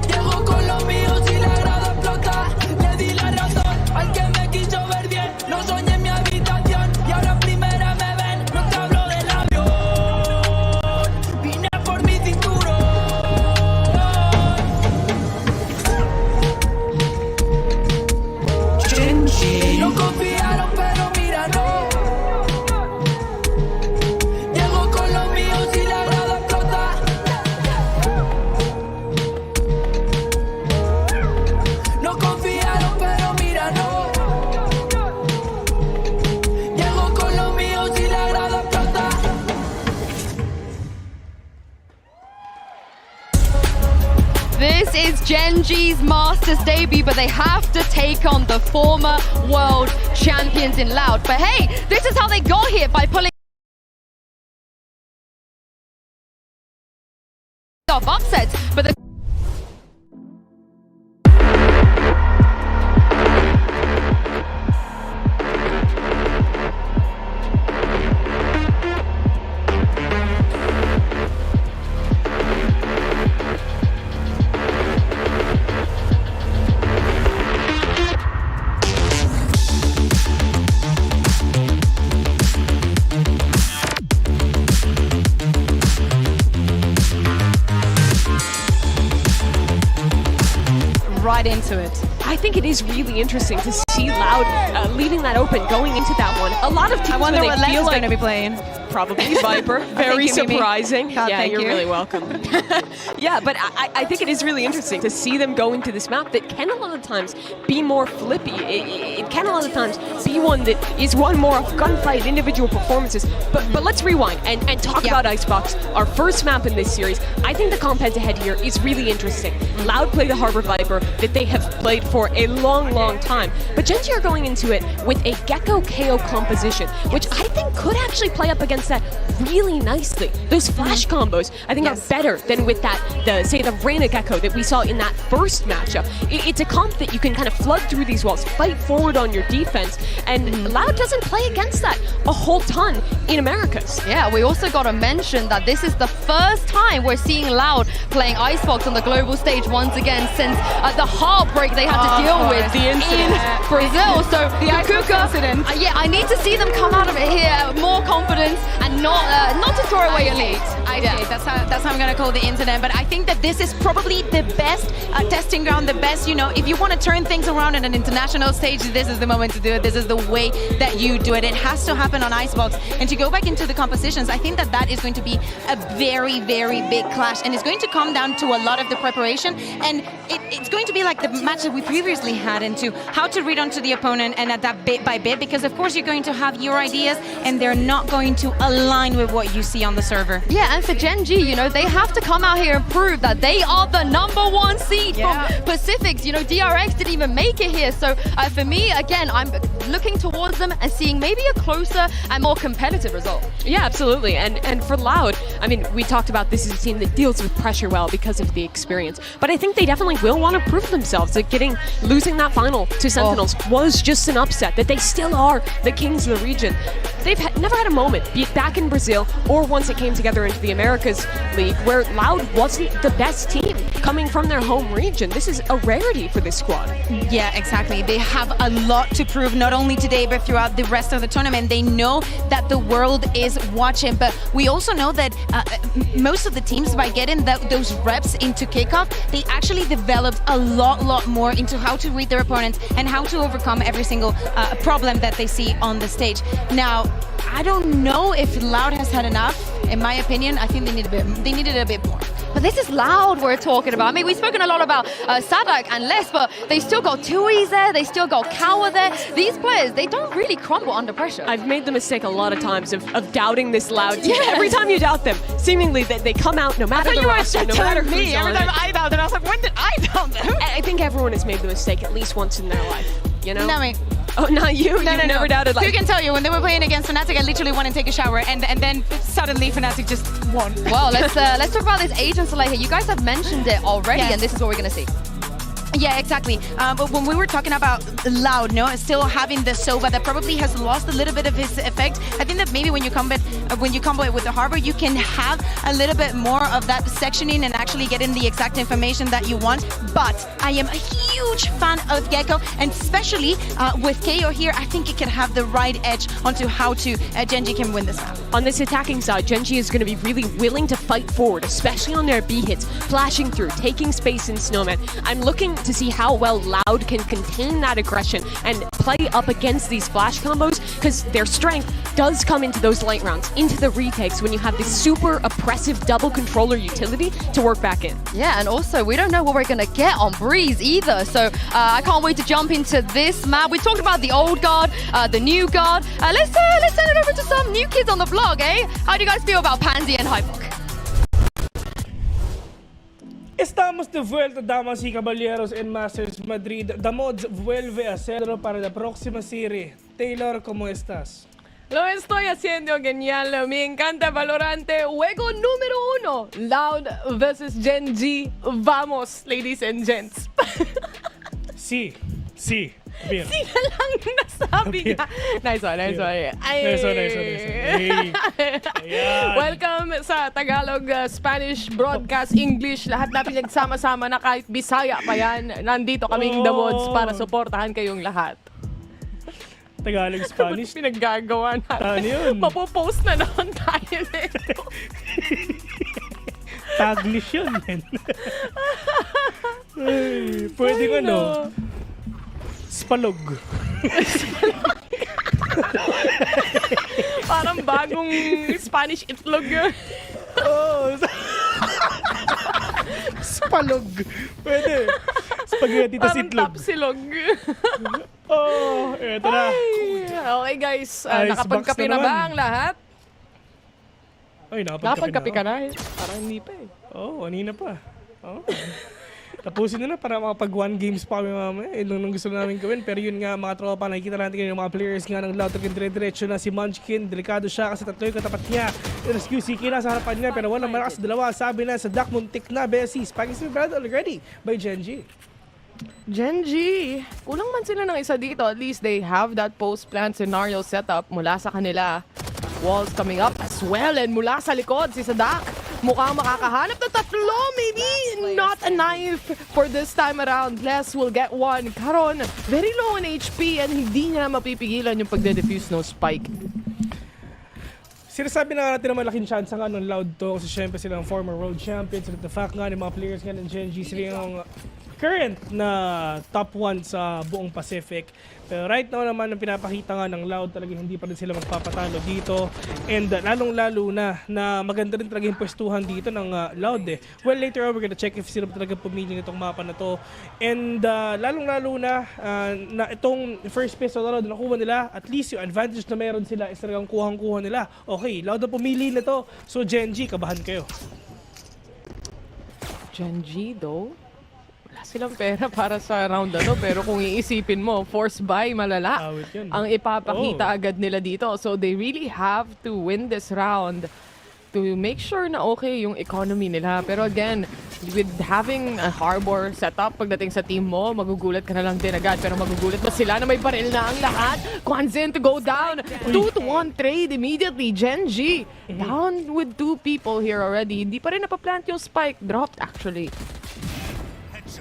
Llego con lo mío. Gen.G's Masters debut, but they have to take on the former world champions in Loud. But hey, this is how they got here, by pulling off upsets. But the right into it. I think it is really interesting to see Loud leaving that open, going into that one. A lot of teams, I wonder when what they feel Leo's like going to be playing. Probably Viper. Very Thank you, Mimi. surprising. God, yeah, thank you're you. really welcome. Yeah, but I think it is really interesting to see them go into this map that can a lot of times be more flippy. It can a lot of times be one that is one more of gunfight, individual performances. But let's rewind and talk about Icebox, our first map in this series. I think the comp head-to-head here is really interesting. Loud play the Harbor Viper that they have played for a long, long time. But Gen.G are going into it with a Gecko KO composition, which I think could actually play up against that really nicely. Those flash combos, I think, are better than with that, say, the Reyna Gecko that we saw in that first matchup. It's a comp that you can kind of flood through these walls, fight forward on your defense, and Loud doesn't play against that a whole ton in Americas. yeah, we also got to mention that this is the first time we're seeing Loud playing Icebox on the global stage once again since the heartbreak they had to deal with in Brazil. So The Kuka, incident. yeah, I need to see them come out of it here more confident and not to throw away a lead. I see. That's how I'm gonna call the incident. But I think that this is probably the best testing ground, the best, you know, if you want to turn things around on an international stage, this is the moment to do it. This is the way that you do it. It has to happen on Icebox. And to go back into the compositions, I think that that is going to be a very, very big clash. And it's going to come down to a lot of the preparation. And it's going to be like the match that we previously had into how to read onto the opponent and adapt bit by bit. Because of course you're going to have your ideas and they're not going to align with what you see on the server. Yeah, and for Gen.G, you know, they have to come out here and prove that they are the #1 seed from Pacifics. You know, DRX didn't even make it here. So for me, again, I'm looking towards them and seeing maybe a closer and more competitive result. Yeah, absolutely. And for Loud, I mean, we talked about this as a team that deals with pressure well because of the experience. But I think they definitely will want to prove themselves that losing that final to Sentinels was just an upset, that they still are the kings of the region. They've never had a moment, be it back in Brazil or once it came together into the Americas League, where Loud wasn't the best team coming from their home region. This is a rarity for this squad. Yeah, exactly. They have a lot to prove, not only today, but throughout the rest of the tournament. They know that the world is watching, but we also know that most of the teams, by getting those reps into kickoff, they actually developed a lot more into how to read their opponents and how to overcome every single problem that they see on the stage. Now, I don't know if Loud has had enough. In my opinion, I think they needed a bit more. But this is Loud we're talking about. I mean, we've spoken a lot about Sadak and Les, but they still got Tui's there, they still got Kawa there. These players, they don't really crumble under pressure. I've made the mistake a lot of times of doubting this Loud team. Every time you doubt them, seemingly they come out no matter the roster, no matter who's me. Every on time it. I doubt it, I was like, when did I doubt them? I think everyone has made the mistake at least once in their life, you know? Not me. Oh, not you? No, You've never doubted Who can tell you, when they were playing against Fnatic, I literally went and take a shower, and then suddenly Fnatic just won. Well, let's talk about this agent select here. You guys have mentioned it already, and this is what we're gonna see. Yeah, exactly. But when we were talking about Loud, still having the Sova that probably has lost a little bit of his effect, I think that maybe when you combo it with the Harbor, you can have a little bit more of that sectioning and actually getting the exact information that you want. But I am a huge fan of Gecko, and especially with KO here, I think it can have the right edge onto how to Gen.G can win this map. On this attacking side, Gen.G is going to be really willing to fight forward, especially on their B hits, flashing through, taking space in Snowman. I'm looking to see how well Loud can contain that aggression and play up against these flash combos, because their strength does come into those light rounds, into the retakes, when you have this super oppressive double controller utility to work back in. Yeah, and also we don't know what we're gonna get on Breeze either, so I can't wait to jump into this map. We talked about the old guard, the new guard. Let's send it over to some new kids on the vlog, eh? How do you guys feel about Pansy and Hypok? Estamos de vuelta, damas y caballeros, en Masters Madrid. The Mods vuelve a hacerlo para la próxima serie. Taylor, ¿cómo estás? Lo estoy haciendo genial. Me encanta Valorante. Juego número 1. Loud versus Gen.G. Vamos, ladies and gents. Sí. Bien. Sí na lang nasabi niya. Nice one. Ay. Nice one. Ayan. Welcome sa Tagalog, Spanish, Broadcast, English. Lahat na pinagsama-sama na kahit Bisaya pa yan. Nandito kaming The Mods para suportahan kayong lahat. Tagalog, Spanish. Pinaggagawa natin. Ano yun? Mapopost na naman tayo nito. Taglish yun, men. Ay, pwedeng ano? Spalog. Parang bagong Spanish itlog yun. Oh, Spalog. Pwede. Spaghetti tas Parang itlog. tapsilog. Oh, eto na. Okay guys, Ice nakapagkape box na na ba naman. ang lahat? Ay, Nakapagkape ka na eh. Parang hindi pa eh. Oo, kanina pa. Oh. Tapusin na para makapag 1 games pa kami mamaya. Yun lang gusto namin gawin. Pero yun nga mga tropa, nakikita natin yung mga players nga ng Loud. Dire-diretso na si Munchkin. Delikado siya kasi tatlo yung katapat niya. Rescue CK na sa harapan niya pero walang malakas dalawa. Sabi na sa Duck Muntik na Bessie. Spaghetti Brad already by Gen.G. Gen.G, kulang man sila ng isa dito. At least they have that post-plant scenario setup mula sa kanila. Walls coming up as well. And mula sa likod, si Sadak mukhang makakahanap ng tatlo. Maybe not a knife for this time around. Les will get one. Karon, very low on HP and hindi niya mapipigilan yung pagde-defuse no spike. Sinasabi na nga natin na malaking chance nga ng Loud to kasi syempre silang former world champions and the fact nga ng mga players nga ng Gen.G sila yung current na top 1 sa buong Pacific. Pero right now naman ang pinapakita nga ng Loud talagang hindi pa rin sila magpapatalo dito and lalong-lalo na maganda rin talaga yung pwestuhan dito ng Loud eh. Well, later on we're gonna check if sila talaga pumili nitong mapa na to and lalong-lalo na itong first piece na Loud na nakuha nila, at least yung advantage na meron sila is talagang kuhang-kuha nila. Okay, Loud na pumili na to, so Gen.G, kabahan kayo. Gen.G though? Wala silang pera para sa round ano, pero kung iisipin mo, force buy, malala ang ipapakita agad nila dito. So they really have to win this round to make sure na okay yung economy nila. Pero again, with having a harbor setup, pagdating sa team mo, magugulat ka na lang din agad. Pero magugulat ba sila na may baril na ang lahat? Kwanzin to go down. 2-1 trade immediately. Gen.G down with 2 people here already. Hindi pa rin napaplant yung spike. Dropped actually.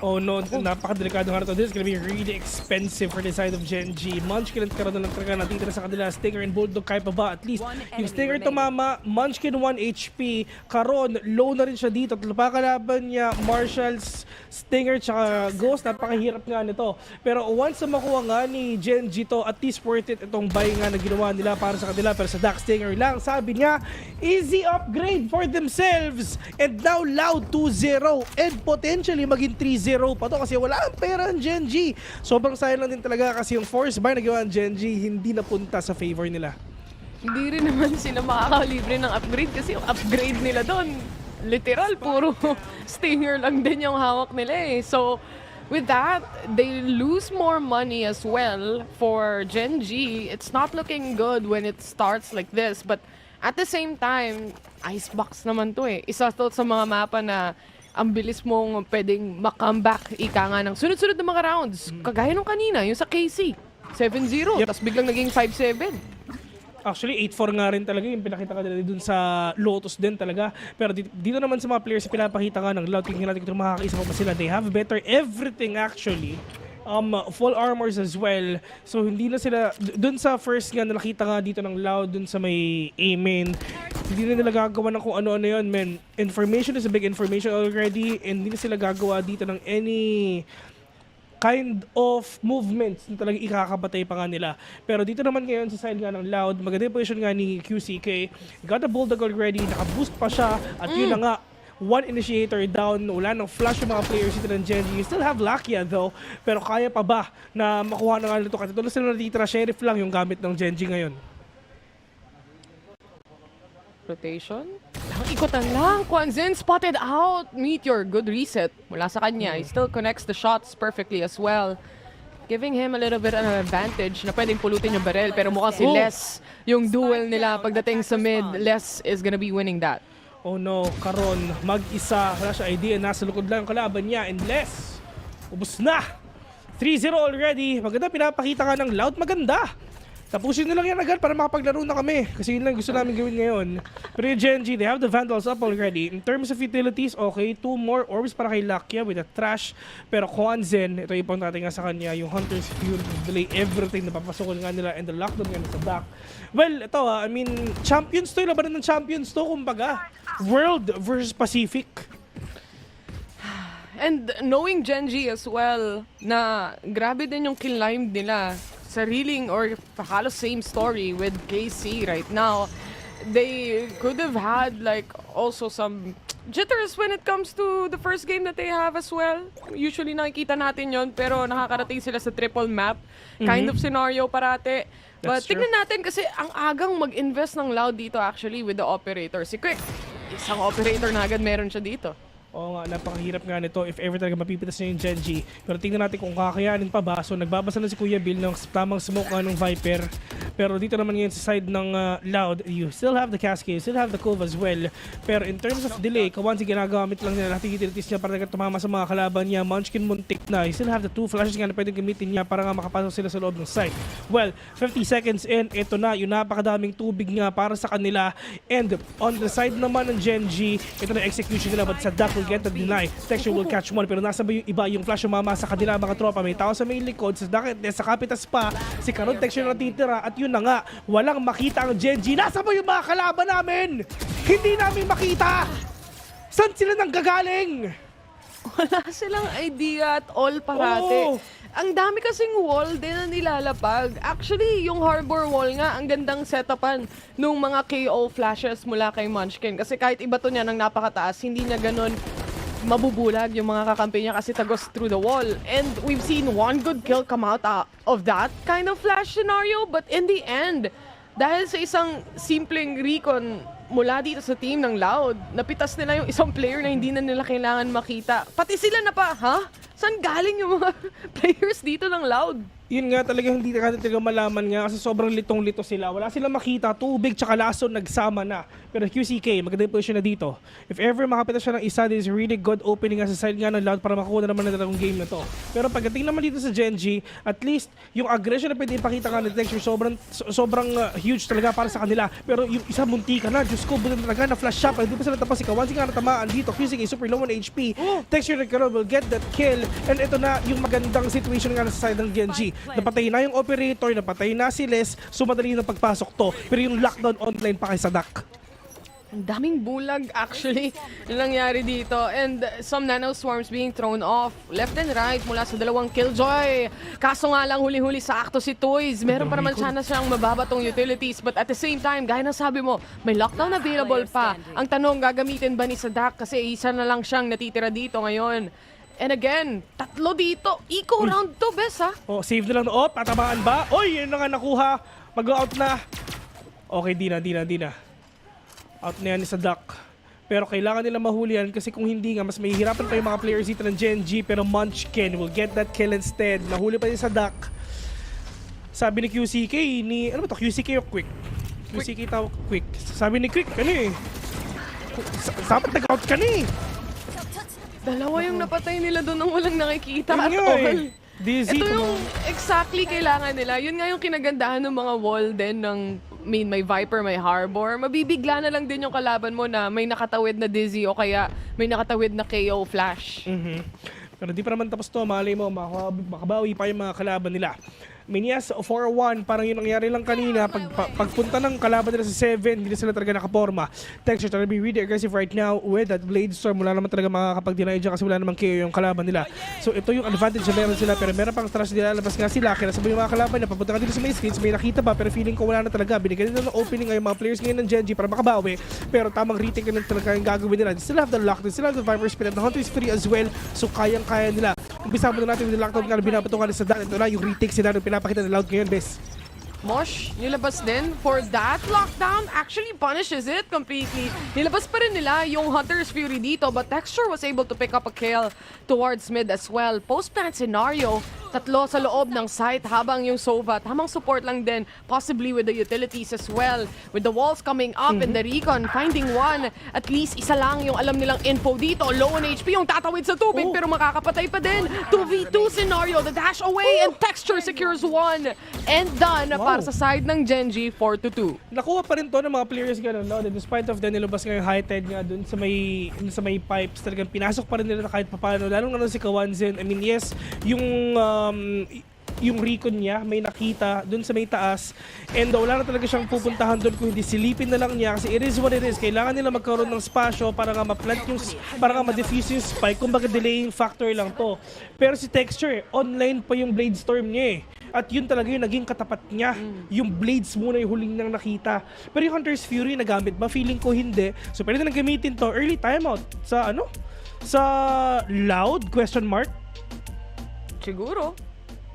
Oh no, napakadelikado nga ito. This is gonna be really expensive for the side of Gen.G. Munchkin at karoon lang talaga natitira sa kanila. Stinger and Bulldog kahit pa ba. At least yung Stinger tumama, Munchkin 1 HP. Karon, low na rin siya dito. Napakalaban niya, Marshals, Stinger, tsaka Ghost. Napakahirap nga nito. Pero once na makuha nga ni Gen.G to, at least worth it itong buy nga na ginawa nila para sa kanila. Pero sa Dark Stinger lang, sabi niya, easy upgrade for themselves. And now Loud 2-0 and potentially maging 3-0 pa to kasi wala ang pera ang Gen.G. Sobrang sayang lang din talaga kasi yung force buy na gawa ng Gen.G hindi napunta sa favor nila. Hindi rin naman sila makakalibre ng upgrade kasi yung upgrade nila doon, literal, puro Stinger lang din yung hawak nila eh. So, with that, they lose more money as well for Gen.G. It's not looking good when it starts like this. But at the same time, Icebox naman to eh. Isa to sa mga mapa na ang bilis mong pwedeng makomeback ika nga ng sunod-sunod na mga rounds. Kagaya nung kanina, yung sa KC. 7-0, tapos biglang naging 5-7. Actually, 8-4 nga rin talaga yung pinakita ka nila dun sa Lotus din talaga. Pero dito naman sa mga players, pinapakita nga ng Loud. Tingnan natin kung makakaisa pa sila. They have better everything actually. Full armors as well. So hindi na sila dun sa first nga nakita nga dito ng Loud dun sa may A-main. Hindi na nila gagawa ng kung ano-ano yun, men. Information is a big information already and hindi na sila gagawa dito ng any kind of movements na talagang ikakapatay pa nga nila. Pero dito naman ngayon sa side nga ng Loud, maganda yung position nga ni QCK. Got the Bulldog already, nakaboost pa siya at yun na nga, 1 initiator down, wala nang flash yung mga players dito ng Gen.G. You still have Lakia though, pero kaya pa ba na makuha na nga nito? Kasi tulad sila natitira, Sheriff lang yung gamit ng Gen.G ngayon. Rotation? Ikutan lang. Kwanzin spotted out. Meteor, good reset mula sa kanya. He still connects the shots perfectly as well. Giving him a little bit of an advantage na pwedeng pulutin yung barrel. Pero mukhang si Les, yung duel nila pagdating sa mid, Les is gonna be winning that. Oh no, Karon, mag-isa. Wala siya idea. Nasa lukod lang yung kalaban niya. And Les, ubos na. 3-0 already. Maganda, pinapakita ka ng Loud. Maganda. Tapusin na lang yan agad para makapaglaro na kami. Kasi yun lang gusto namin gawin ngayon. Pero yung Gen.G, they have the Vandals up already. In terms of utilities, okay. 2 more orbs para kay Lakia with a trash. Pero Kwanzen, ito ipon natin nga sa kanya. Yung Hunter's Fury, delay everything. Napapasokol nga nila and the lockdown nga sa back. Well, ito I mean, champions to. Labanan ng champions to, kumbaga. World versus Pacific. And knowing Gen.G as well, na grabe din yung kill-line nila. Sariling or halos same story with KC right now. They could have had like also some jitters when it comes to the first game that they have as well. Usually nakikita natin yon pero nakakarating sila sa triple map kind of scenario parate. But tingnan natin kasi ang agang mag-invest ng Loud dito actually with the operator. Si Quick, isang operator na agad meron siya dito. Oo nga, napakahirap nga nito if ever talaga mapipitas niya yung Gen.G. Pero tingnan natin kung kakayanin pa ba. So nagbabasa na si Kuya Bill ng tamang smoke ng Viper. Pero dito naman ngayon sa side ng Loud, you still have the Cascade, you still have the Cove as well. Pero in terms of delay, Kawansi ginagamit lang nila lahat yung utilities niya para tumama sa mga kalaban niya. Munchkin muntik na. You still have the 2 flashes nga na pwedeng gamitin niya para nga makapasok sila sa loob ng site. Well, 50 seconds in, ito na yung napakadaming tubig nga para sa kanila. And on the side naman ng Gen.G, ito na execution nila but sa duck will get the deny. Texture will catch one. Pero nasa ba yung iba? Yung flash umama sa kanila mga tropa. May tao sa may likod. Sa kapitas pa. Si Karon Texture na titira. At yun na nga. Walang makita ang Gen.G. Nasa ba yung mga kalaban namin? Hindi namin makita. Saan sila nang gagaling? Wala silang idea at all parate. Ang dami kasing wall din na nilalapag. Actually, yung harbor wall nga, ang gandang setupan nung mga KO flashes mula kay Munchkin. Kasi kahit iba to niya ng napakataas, hindi niya ganun mabubulag yung mga kakampi niya kasi tagos through the wall. And we've seen one good kill come out of that kind of flash scenario. But in the end, dahil sa isang simpleng recon mula dito sa team ng Loud, napitas nila yung isang player na hindi na nila kailangan makita. Pati sila na pa, ha? Saan galing yung mga players dito ng Loud? Yun nga talaga hindi natin talaga malaman nga kasi sobrang litong-lito sila. Wala silang makita, tubig tsaka lason nagsama na. Pero QCK, maganda yung position na dito. If ever makapitas siya ng isa, this is really good opening nga sa side nga ng Loud para makuha na naman na talagang game na to. Pero pagdating naman dito sa Gen.G, at least yung aggression na pwede ipakita nga ng Texture, sobrang huge talaga para sa kanila. Pero yung isa munti ka na, Diyos ko, bulan talaga na flash shot. Hindi pa sila tapos si Kawansi nga natamaan dito. QCK, super low on HP. Texture na Karon will get that kill. And ito na yung magandang situation nga sa side ng Gen.G. Napatay na yung operator, napatay na si Les, so madali na pagpasok to. Pero yung lockdown online pa kay Sadak. Ang daming bulag actually yung nangyari dito. And some nano swarms being thrown off left and right mula sa dalawang killjoy. Kaso nga lang huli-huli sa akto si Toys. Meron pa naman sana siyang mababatong utilities. But at the same time, gaya ng sabi mo, may lockdown available pa. Ang tanong, gagamitin ba ni Sadak? Kasi isa na lang siyang natitira dito ngayon. And again, 3 dito. Eco round to, bes ha? Oh, save na lang. Oh, tatamaan ba? Oy, yun na nga nakuha. Mag-out na. Okay, di na. Out na yan sa duck. Pero kailangan nila mahuli yan kasi kung hindi nga, mas mahihirapan pa yung mga players dito ng Gen.G. Pero Munchkin will get that kill instead. Nahuli pa din sa duck. Sabi ni QCK, ano ba to? QCK o Quick? QCK tawag Quick. Sabi ni Quick, ano eh? Dapat nag-out ka na eh. Dalawa yung napatay nila doon nang walang nakikita at all. Dizzy, ito yung exactly kailangan nila. Yun nga yung kinagandahan ng mga wall din ng may Viper, may Harbor. Mabibigla na lang din yung kalaban mo na may nakatawid na Dizzy o kaya may nakatawid na KO Flash. Pero di pa naman tapos to. Malay mo, makabawi pa yung mga kalaban nila. Minias 4-1, parang yung nangyari lang kanina. Pagpunta ng kalaban nila sa 7, hindi sila talaga nakaporma. Texture trying to be really aggressive right now with that Blade Storm. Wala naman talaga makakapag-deny dyan kasi wala naman KO yung kalaban nila. So ito yung advantage na meron sila. Pero meron pang trash nila, labas nga sila. Kaya sabay yung mga kalaban niya, papunta ka dito sa main screens, may nakita pa. Pero feeling ko wala na talaga. Binigyan nila ng opening ngayon mga players ngayon ng Gen.G para makabawi. Pero tamang retake na talaga yung gagawin nila. They still have the lock, they still have the Viper Spin, and the Hunter is free as well. So kayang-kaya nila. Umpisa mo na natin with the lockdown nga, binabato nga sa daan. Ito na yung retake sila nung pinapakita ng Loud ngayon, bes. Mosh, nilabas din for that lockdown. Actually punishes it completely. Nilabas pa rin nila yung Hunter's Fury dito, but Texture was able to pick up a kill towards mid as well. Post-plant scenario, tatlo sa loob ng site habang yung Sova, tamang support lang din, possibly with the utilities as well. With the walls coming up and the recon finding one, at least isa lang yung alam nilang info dito. Low on HP yung tatawid sa tubig pero makakapatay pa din. 2v2 scenario, the dash away and Texture secures one. And done para sa side ng Gen.G 4-2. Nakuha pa rin to ng mga players ganun, no? Despite of the nilabas ngayong high tide nga dun sa may pipes, talagang pinasok pa rin nila kahit papaano. Lalong ano si Kawanzin. I mean, yes, yung recon niya, may nakita dun sa may taas. And wala na talaga siyang pupuntahan dun kung hindi silipin na lang niya kasi it is what it is. Kailangan nila magkaroon ng spasyo para nga ma-plant yung, para nga ma-defuse yung spike. Kumbaga delaying factor lang to. Pero si Texture, online pa yung Blade Storm niya eh. At yun talaga yung naging katapat niya. Yung Blades muna yung huling nang nakita. Pero yung Hunter's Fury nagamit ba? Feeling ko hindi. So pwede na gamitin to. Early timeout sa ano? Sa Loud? Question mark? Siguro.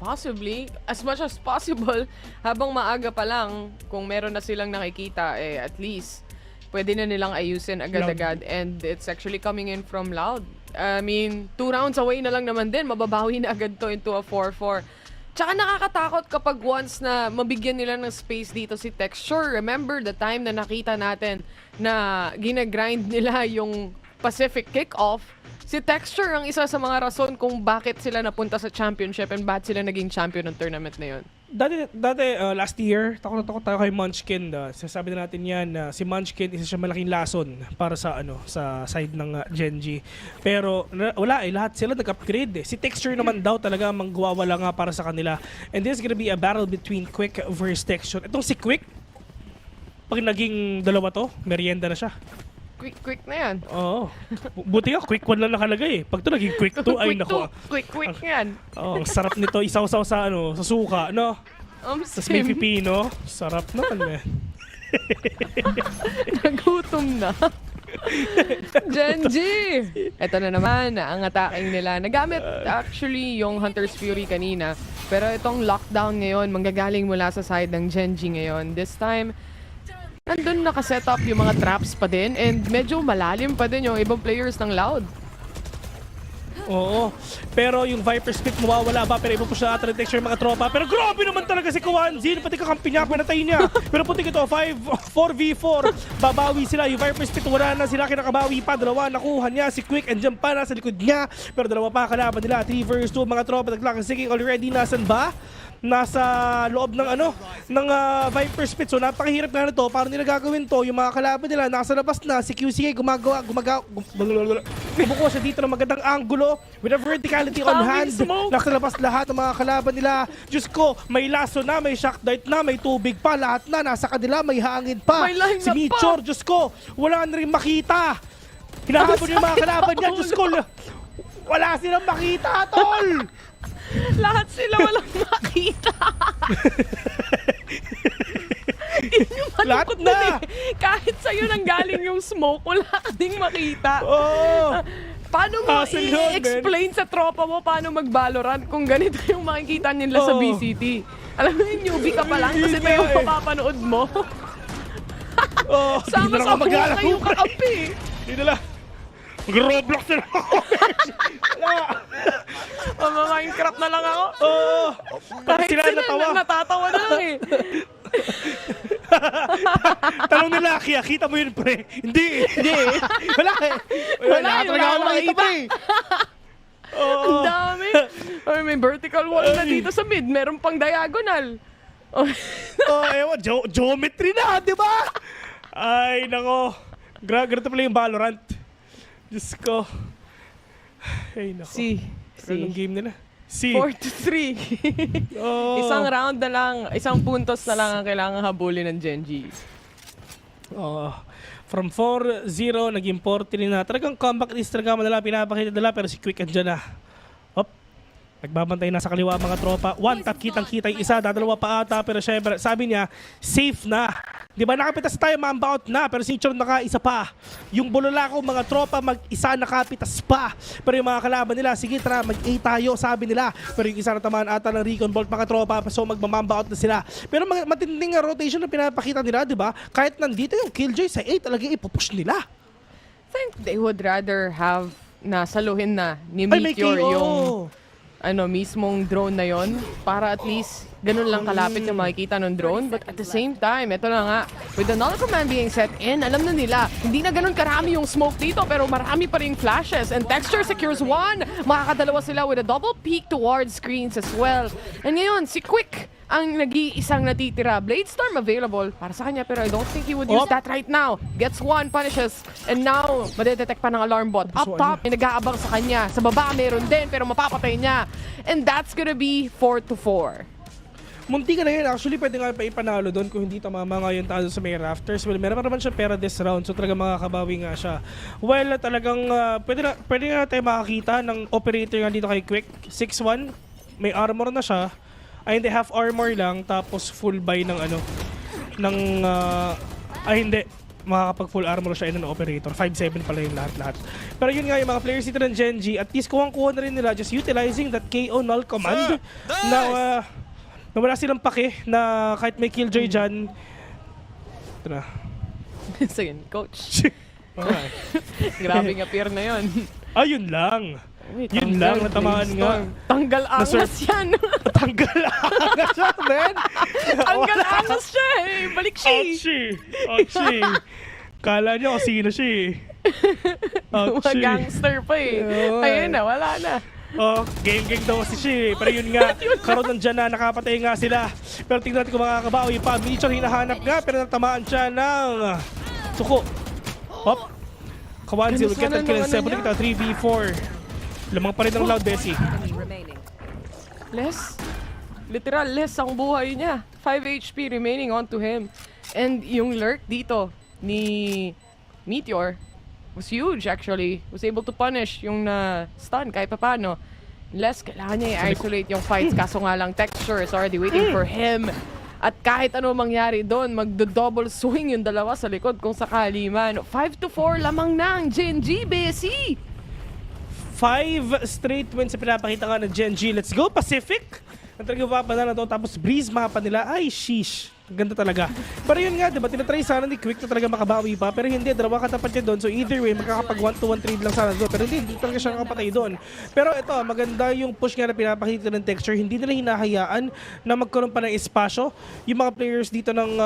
Possibly. As much as possible. Habang maaga pa lang, kung meron na silang nakikita, eh at least pwede na nilang ayusin agad-agad. And it's actually coming in from Loud. I mean, 2 rounds away na lang naman din. Mababawi na agad to into a 4-4. Tsaka nakakatakot kapag once na mabigyan nila ng space dito si Texture. Remember the time na nakita natin na ginagrind nila yung Pacific Kickoff? Si Texture ang isa sa mga rason kung bakit sila napunta sa championship and bakit sila naging champion ng tournament na yun. Dati last year, takot na takot tayo kay Munchkin. Sasabi na natin yan na si Munchkin isa siya malaking lason para sa sa side ng Gen.G. Pero wala lahat sila nag-upgrade. Si Texture naman daw talaga manggwawala nga para sa kanila. And this is gonna be a battle between Quick versus Texture. Itong si Quick, pag naging dalawa to, merienda na siya. Quick na yan. Oo. Buti nga, quick 1 lang nakalagay eh. Pag to naging quick 2, ay nako. Quick yan. Oo, sarap nito. Isaw-saw sa sa suka, no? Tapos may pipino. Sarap naman, man. Nagutom na. Gen.G! Ito na naman, ang attacking nila. Nagamit actually yung Hunter's Fury kanina. Pero itong lockdown ngayon, manggagaling mula sa side ng Gen.G ngayon. This time, nandun nakaset up yung mga traps pa din and medyo malalim pa din yung ibang players ng Loud. Oo. Pero yung Viper Spit mawawala ba? Pero iba po siya ata ng Texture mga tropa. Pero grabe naman talaga si Kawanzin. Pati kakampi niya, pinatay niya. Pero puti ito, 4v4. Babawi sila. Yung Viper Spit wala na sila. Kinakabawi pa. Dalawa nakuha niya. Si Quick and Jump pa nasa likod niya. Pero dalawa pa kalaban nila. 3 vs 2 mga tropa. Naglaking already. Nasan ba? Nasa loob ng ng Viper Spit. So napakahirap nga nito. Paano nila gagawin to? Yung mga kalaban nila nasa labas na. Si QCK gumukuha siya dito ng magandang angulo with a verticality on hand. Nakalabas lahat ng mga kalaban nila. Diyos ko, may laso na, may shock dart na, may tubig pa. Lahat na, nasa kanila, may hangin pa. Si Michor, Diyos ko, wala na rin makita. Hinahabol yung mga kalaban niya. Diyos ko, wala silang makita, tol! Lahat sila walang makita. Lahat na! Kahit sa'yo nang galing yung smoke, wala ka ding makita. Paano mo i-explain sa tropa mo paano mag-Valorant kung ganito yung makikita nila sa BCT? Alam mo yung newbie ka pa lang kasi ito yung mapapanood mo. Sama sa buka yung kakampi. Hindi nila. Mag-Roblox na lang ako. Minecraft na lang ako. Kahit sila natatawa na lang eh. Tanong nila, Kia, kita mo yun, pre? Hindi. Wala eh. Wala talaga ako makita eh. Ang dami. May vertical wall na dito sa mid. Meron pang diagonal. Ewan, geometry na, di ba? Ay, nako. Ganito pala yung Valorant. Diyos ko. Ay, nako. Anong game nila? 4-3. Isang round na lang, isang puntos na lang ang kailangan habulin ng Gen.G. From 4-0, naging 4-3 na. Talagang comeback is talaga madala, pinapakita nila, pero si Quick andyan na. Nagbabantay na sa kaliwa mga tropa. One tap, kitang-kita yung isa, dadalawa pa ata. Pero syempre, sabi niya, safe na. Di ba, nakapitas tayo, mambaut na. Pero si Chor naka-isa pa. Yung bulolako, mga tropa, mag-isa nakapitas pa. Pero yung mga kalaban nila, sige tara, mag-A tayo, sabi nila. Pero yung isa na tamaan ata ng recon bolt, mga tropa. So magmamambaut na sila. Pero matinding rotation na pinapakita nila, di ba? Kahit nandito yung Killjoy sa 8, talaga ipupush nila. I think they would rather have nasaluhin na ni Ay, may Meteor KO. yung mismong drone na yon para at least ganun lang kalapit yung makikita ng drone. But at the same time, ito na nga, with another command being set in, alam na nila, hindi na ganun karami yung smoke dito, pero marami pa rin flashes. And Texture secures one. Makakadalawa sila with a double peek towards screens as well. And ngayon, si Quick ang nag-iisang natitira. Bladestorm available para sa kanya, pero I don't think he would use that right now. Gets one, punishes, and now, madedetect pa ng alarm bot. Up top, may nag-aabang sa kanya. Sa baba, meron din, pero mapapatay niya. And that's gonna be 4-4. Munti ka na yun. Actually, pwede nga pa ipanalo doon kung hindi tamama nga yung tazo sa may rafters. Well, meron naman siya pera this round, so talagang makakabawi nga siya. Well, talagang pwede nga tayo makakita ng operator nga dito kay Quick. 6-1, may armor na siya. Ay, hindi, half armor lang, tapos full buy ng hindi. Makakapag full armor siya in an operator. 5-7 pala yung lahat-lahat. Pero yun nga, yung mga players dito ng Gen.G, at least kuha na rin nila just utilizing that KO null command na wala silang pake na kahit may Killjoy dyan. Ito na. Sige, coach. Grabing appear na yun. Ayun lang. Yun lang, natamaan nga. Tanggal angas yan. Tanggal angas siya, man. Tanggal angas siya eh. Balik siya. Ouchie. Kala niyo kung sino siya eh. Mga gangster pa eh. Ayun na, wala na. Gang daw si siya eh. Pero yun nga, karoon nandyan na, nakapatay nga sila. Pero tingnan natin kung makakabawi pa. Mitchell hinahanap nga, pero natamaan siya ng suko. Hop. Kawanzi will get that kill and 7. 3v4. Lamang pa rin ng Loud, Bessie. Literal, less ang buhay niya. 5 HP remaining onto him. And yung lurk dito ni Meteor was huge actually. Was able to punish yung stun kahit papano. Less, kailangan niya i-isolate yung fights. Kaso nga lang, Texture is already waiting for him. At kahit ano mangyari doon, magdo-double swing yung dalawa sa likod kung sakali man. 5-4 lamang na ang Gen.G, Bessie! 5 straight wins sa pinapakita nga ng Gen.G. Let's go, Pacific! Ang talagang papadala na doon. Tapos breeze mapa nila. Ay, sheesh. Ganda talaga. Pero yun nga, diba? Tinatry sana ni Quick na talaga makabawi pa. Pero hindi, dalawa katapat niya doon. So either way, magkakapag 1-1 trade lang sana doon. Pero hindi talaga siya nakapatay doon. Pero ito, maganda yung push nga na pinapakita ng Texture. Hindi nila hinahayaan na magkaroon pa ng espasyo. Yung mga players dito ng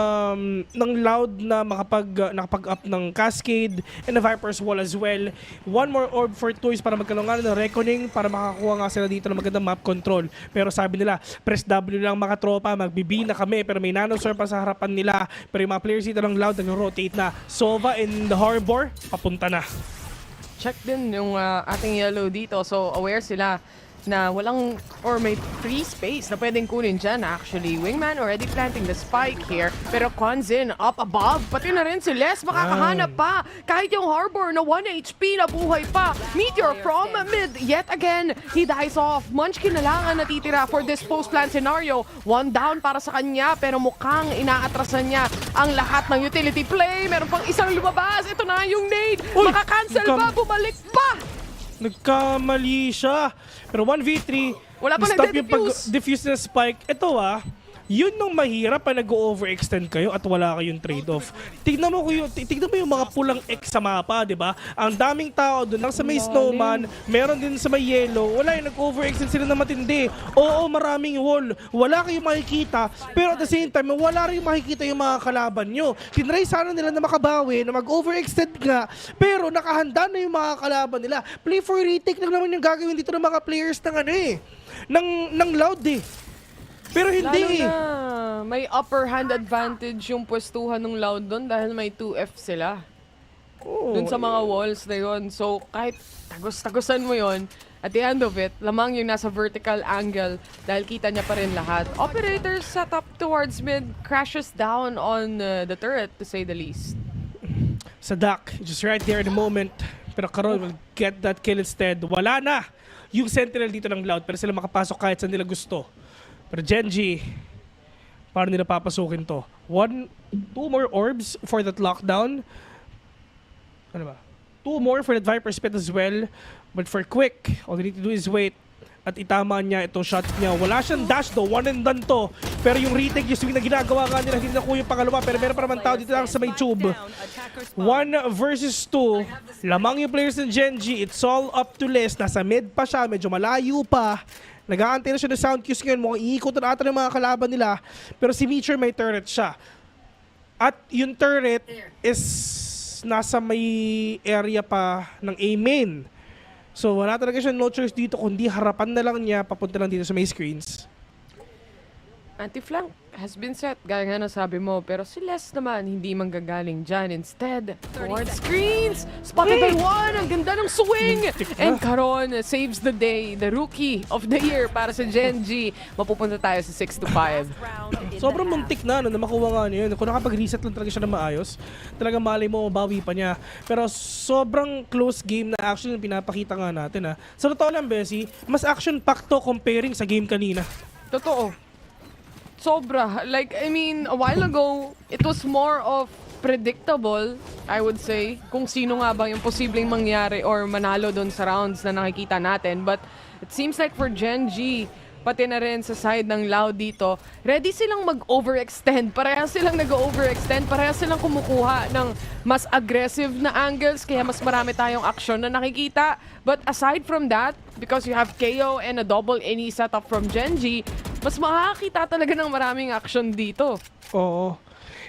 Loud na nakapag-up ng Cascade and the Viper's Wall as well. One more orb for Toys para magkaroon nga ng Reckoning para makakuha nga sila dito ng magandang map control. Pero sabi nila, press W lang mga tropa, magbibi na kami. Pero may nano pa sa harapan nila. Pero yung mga players dito ng Loud nag-rotate na. Sova in the harbor, papunta na. Check din yung ating yellow dito. So aware sila na walang or may free space na pwedeng kunin dyan actually. Wingman already planting the spike here. Pero Quanzin up above. Pati na rin si Les makakahanap pa. Kahit yung Harbor na 1 HP na buhay pa. Meteor from mid yet again. He dies off. Munchkin na lang ang natitira for this post-plant scenario. One down para sa kanya pero mukhang inaatrasan niya ang lahat ng utility play. Meron pang isang lumabas. Ito na yung nade. Makakancel ba? Bumalik pa! Nagkamali siya. Pero 1v3, wala pa stop yung pag-defuse na spike. Ito yun nung mahirap pa nag-overextend kayo at wala kayong trade-off. Tignan mo yung mga pulang X sa mapa, di ba? Ang daming tao doon. Nang sa may snowman, meron din sa may yellow. Wala yung nag-overextend sila na matindi. Oo, maraming wall. Wala kayong makikita. Pero at the same time, wala rin makikita yung mga kalaban nyo. Tinry sana nila na makabawi, na mag-overextend nga. Pero nakahanda na yung mga kalaban nila. Play for retake lang naman yung gagawin dito ng mga players ng Loud eh. Pero hindi Lalo na, may upper hand advantage yung pwestuhan ng Loud doon dahil may 2F sila. Doon sa mga walls na yun. So kahit tagos-tagosan mo yun, at the end of it, lamang yung nasa vertical angle dahil kita niya pa rin lahat. Operator set up towards mid, crashes down on the turret to say the least. Sa duck, just right there in the moment. Pero Karol will get that kill instead. Wala na yung Sentinel dito ng Loud, pero sila makapasok kahit saan nila gusto. Pero Gen.G, paano nila papasukin to? 2 more orbs for that lockdown. Ano ba? 2 more for that Viper Spit as well. But for Quick, all they need to do is wait. At itama niya itong shot niya. Wala siyang dash though, 1 and done to. Pero yung retake, yung swing na ginagawa nga nila, hindi nakuha yung pangalawa. Pero meron pa naman tao dito lang sa may tube. 1 versus 2. Lamang yung players ng Gen.G. It's all up to list. Nasa mid pa siya, medyo malayo pa. Nag-aantay na siya ng sound cues ngayon. Mukhang iikot na ata ng mga kalaban nila. Pero si Meteor may turret siya. At yung turret is nasa may area pa ng A main. So wala talaga siya no choice dito kundi harapan na lang niya papunta lang dito sa may screens. Anti-flank has been set, gaya nga nasabi mo. Pero si Les naman, hindi manggagaling dyan. Instead, forward screens! Spotted by 1! Ang ganda ng swing! And Karon saves the day. The rookie of the year para sa Gen.G. Mapupunta tayo sa 6-5. Sobrang muntik na makuha nga niya yun. Kung nakapag-reset lang talaga siya na maayos, talagang malay mo, mabawi pa niya. Pero sobrang close game na action yung pinapakita nga natin. Sa totoo lang, Bessie, mas action-packed to comparing sa game kanina. Totoo. Sobra. Like, I mean, a while ago, it was more of predictable, I would say, kung sino nga bang yung posibleng mangyari or manalo doon sa rounds na nakikita natin. But it seems like for Gen.G, pati na rin sa side ng Loud dito, ready silang mag-overextend. Parehas silang nag-overextend. Parehas silang kumukuha ng mas aggressive na angles, kaya mas marami tayong action na nakikita. But aside from that, because you have KO and a double any setup from Gen.G, mas makakakita talaga ng maraming action dito. Oo.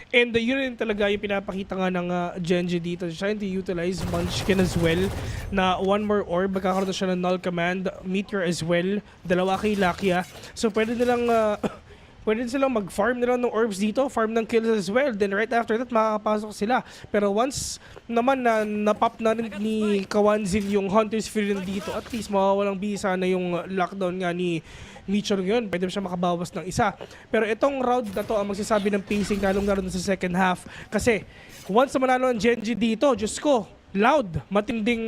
And yun rin talaga yung pinapakita nga ng Gen.G dito. Trying to utilize Munchkin as well. Na 1 more orb, magkakaroon na siya ng null command. Meteor as well. 2 kay Lakia. So pwede nilang silang mag-farm nila ng orbs dito. Farm ng kills as well. Then right after that, makakapasok sila. Pero once naman na napop na rin ni Kawanzin yung Hunter's Fury dito, at least mawawalang bisa na yung lockdown nga ni Meteor ngayon, pwede siya makabawas ng isa. Pero itong round na to ang magsasabi ng pacing lalong-lalo na sa second half. Kasi once na manalo ang Gen.G dito, Diyos ko, Loud, matinding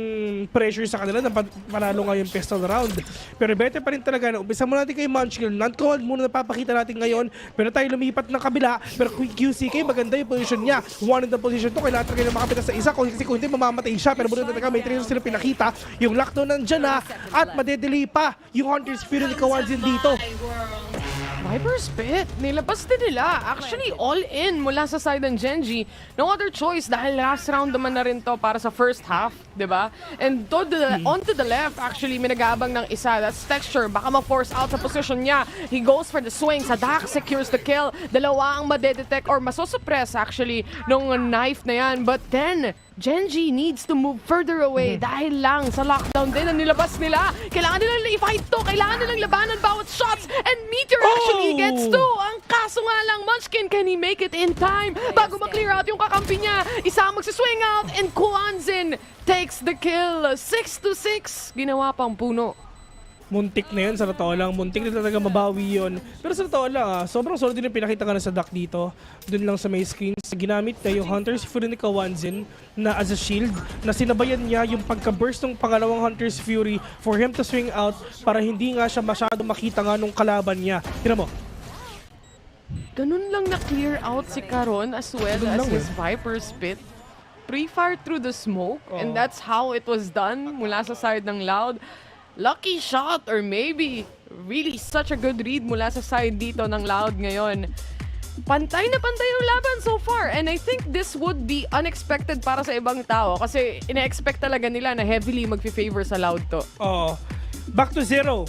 pressure sa kanila na panalo nga yung pistol round. Pero better pa rin talaga na umpisa muna natin kay Munchkin. Non-command muna napapakita natin ngayon. Pero tayo lumipat ng kabila. Pero QCK, maganda yung position niya. One in the position to. Kailangan talaga na makapita sa isa. Kung hindi, mamamatay siya. Pero muna talaga may trainer sila pinakita. Yung lockdown nandyan na. At madedelay pa yung Hunter's Fury ni Kawanzin dito. Viper Spit, nilabas din nila. Actually, all in mula sa side ng Gen.G. No other choice dahil last round naman na rin to para sa first half, di ba? And onto the left, actually, may nag-aabang ng isa. That's Texture. Baka ma-force out sa position niya. He goes for the swing. Sadak secures the kill. 2 ang madedetect or masosuppress, actually, nung knife na yan. But then, Gen.G needs to move further away dahil lang sa lockdown din ang nilabas nila. Kailangan nilang i-fight to. Kailangan nilang labanan bawat shots. And Meteor actually gets to. Ang kaso nga lang, Munchkin, can he make it in time? Bago ma-clear out yung kakampi niya, isa magsiswing out and Kawanzin takes the kill. 6-6. Ginawa pang puno. Muntik na yun, sa totoo lang. Muntik na talaga mabawi yun. Pero sa totoo lang, sobrang solid din yung pinakita ka na sa duck dito. Doon lang sa may screens. Ginamit na yung Hunter's Fury ni Kawanzin na as a shield, na sinabayan niya yung pagka-burst ng pangalawang Hunter's Fury for him to swing out para hindi nga siya masyado makita nga nung kalaban niya. Tignan mo. Ganun lang na-clear out si Karon as well as his Viper Spit. Pre-fire through the smoke, and that's how it was done mula sa side ng Loud. Lucky shot or maybe really such a good read mula sa side dito ng Loud ngayon. Pantay na pantay yung laban so far, and I think this would be unexpected para sa ibang tao kasi ina-expect talaga nila na heavily mag-favor sa Loud to. Back to 0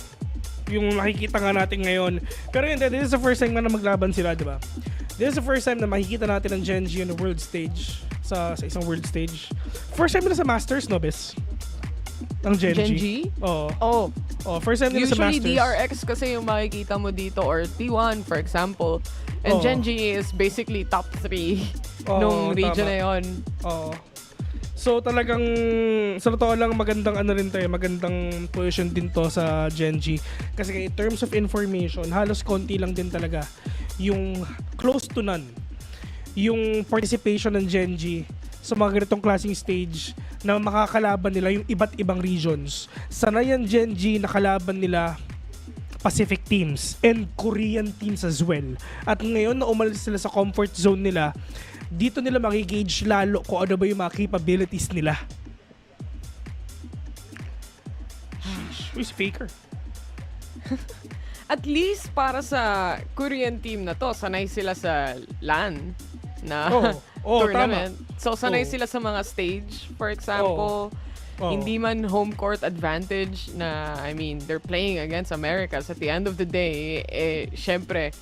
yung nakikita nga natin ngayon. Pero hindi, this is the first time na maglaban sila, di ba? This is the first time na makikita natin ang Gen.G on the world stage, sa isang world stage. First time na sa Masters, no, Bes? Ang Gen.G? Oo. First time nila sa Masters. Usually DRX kasi yung makikita mo dito or T1 for example. And Gen.G is basically top 3 nung region na yun. So talagang sa totoo lang magandang magandang position din to sa Gen.G. Kasi in terms of information, halos konti lang din talaga yung close to none yung participation ng Gen.G sa mga ganitong klaseng stage na makakalaban nila yung iba't ibang regions. Sanay ang Gen.G na kalaban nila Pacific teams and Korean teams as well. At ngayon na umalis sila sa comfort zone nila, dito nila makigauge lalo kung ano ba yung mga capabilities nila. Who's Faker? At least para sa Korean team na to, sanay sila sa LAN na tournament. Tama. So sanay sila sa mga stage, for example. Hindi man home court advantage na, I mean, they're playing against Americas. At the end of the day, syempre,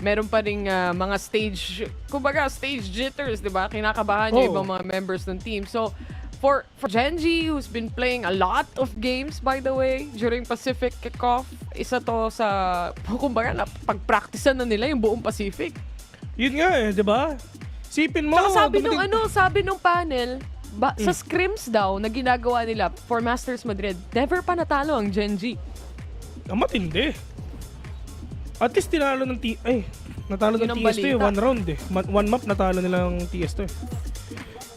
meron pa rin mga stage, kumbaga stage jitters, di ba? Kinakabahan yung ibang mga members ng team. So, for Gen.G, who's been playing a lot of games, by the way, during Pacific kickoff, isa to sa, kumbaga, pag-practicean na nila yung buong Pacific. Yun nga di ba? Sipin mo. Sabi nung panel, sa scrims daw na ginagawa nila for Masters Madrid, never pa natalo ang Gen.G. Matindi. At least tinalo ng natalo ng TS2 one round one map natalo nilang TS2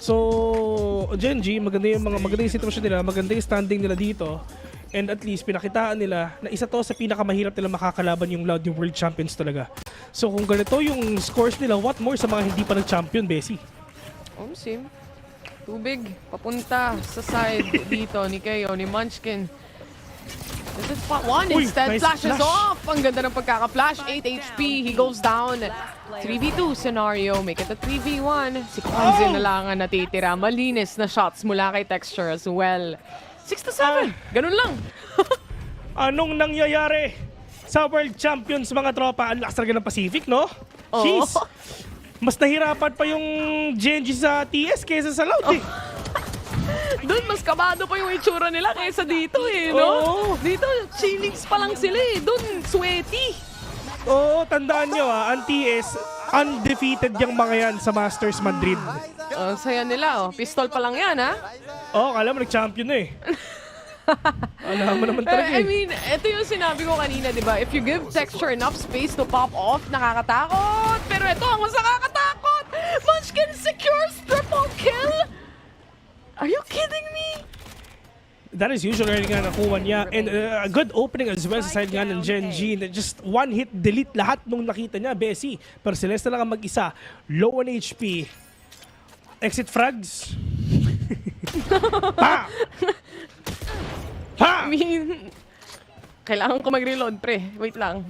So, Gen.G, maganda yung sitwasyon nila, maganda yung standing nila dito. And at least pinakitaan nila na isa to sa pinakamahirap nila makakalaban yung Loud, yung World Champions talaga. So kung ganito yung scores nila, what more sa mga hindi pa nag-champion, Bessie? Sim. Tubig, papunta sa side dito ni Kayo, ni Munchkin. This is spot 1, instead flashes off. Ang ganda ng pagkaka-flash, 8 HP, he goes down. 3v2 scenario, make it a 3v1. Si Kwanzi na lang ang natitira. Malinis na shots mula kay Texture as well. 6-7, ganun lang. Anong nangyayari sa World Champions, mga tropa? Ang lakas talaga ng Pacific, no? Jeez. Mas nahirapan pa yung Gen.G sa TS kaysa sa Loud Doon mas kabado pa yung itsura nila kaysa dito no? Dito, chillings pa lang sila Doon, sweaty. Tandaan nyo ang TS, undefeated yung mga yan sa Masters Madrid. Saya nila pistol pa lang yan kala mo nag-champion na alam mo naman talaga I mean, ito yung sinabi ko kanina, di ba? If you give Texture enough space to pop off, nakakatakot. Pero ito ang mas nakakatakot. Munchkin secures triple kill. Are you kidding me? That is usually nga nakuha niya. And a good opening as well sa side nga ng Gen.G. Just one hit, delete lahat nung nakita niya, Bessie. Pero Celeste lang ang mag-isa. Low on HP. Exit frags. Pa! I mean, kailangan ko mag-reload, pre. Wait lang.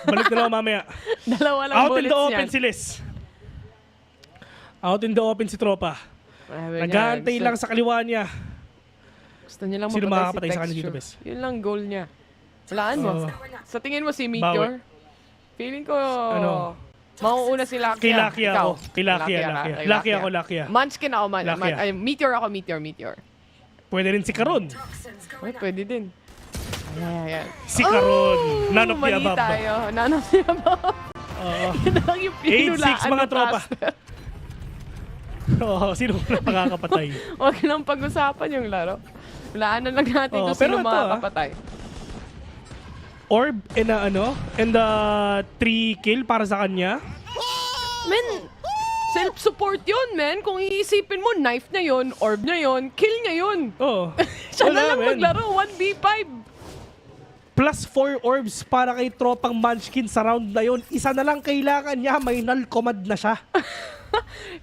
Balik na lang mamaya. Dalawa lang Out bullets in the open yan. si Liz. Out in the open si Tropa. Nag-aantay lang sa kaliwa niya. Gusto niya lang Sino makakapatay si sa kanya dito, Texture. Bes? Yun lang goal niya. Walaan mo. Sa tingin mo si Meteor? Feeling ko, mauuna si Lakia. Kay Lakia ako. Kay Lakia. Lakia ako. Munchkin ako. Meteor ako. Meteor. Pwede rin si Karon. Pwede din. Ayan. Si Karon. None of the above. tayo. None of the above. Yun lang yung pinulaan 8-6 mga tropa. Sino na makakapatay? Huwag lang pag-usapan yung laro. Walaan na lang natin kung sino makakapatay. Orb and 3 kill para sa kanya. Men, self-support yun, men. Kung iisipin mo, knife na yun, orb na yun, kill niya yun. Siya na lang maglaro, 1v5. Plus 4 orbs para kay Tropang Munchkin sa round na yun. Isa na lang kailangan niya, may null command na siya.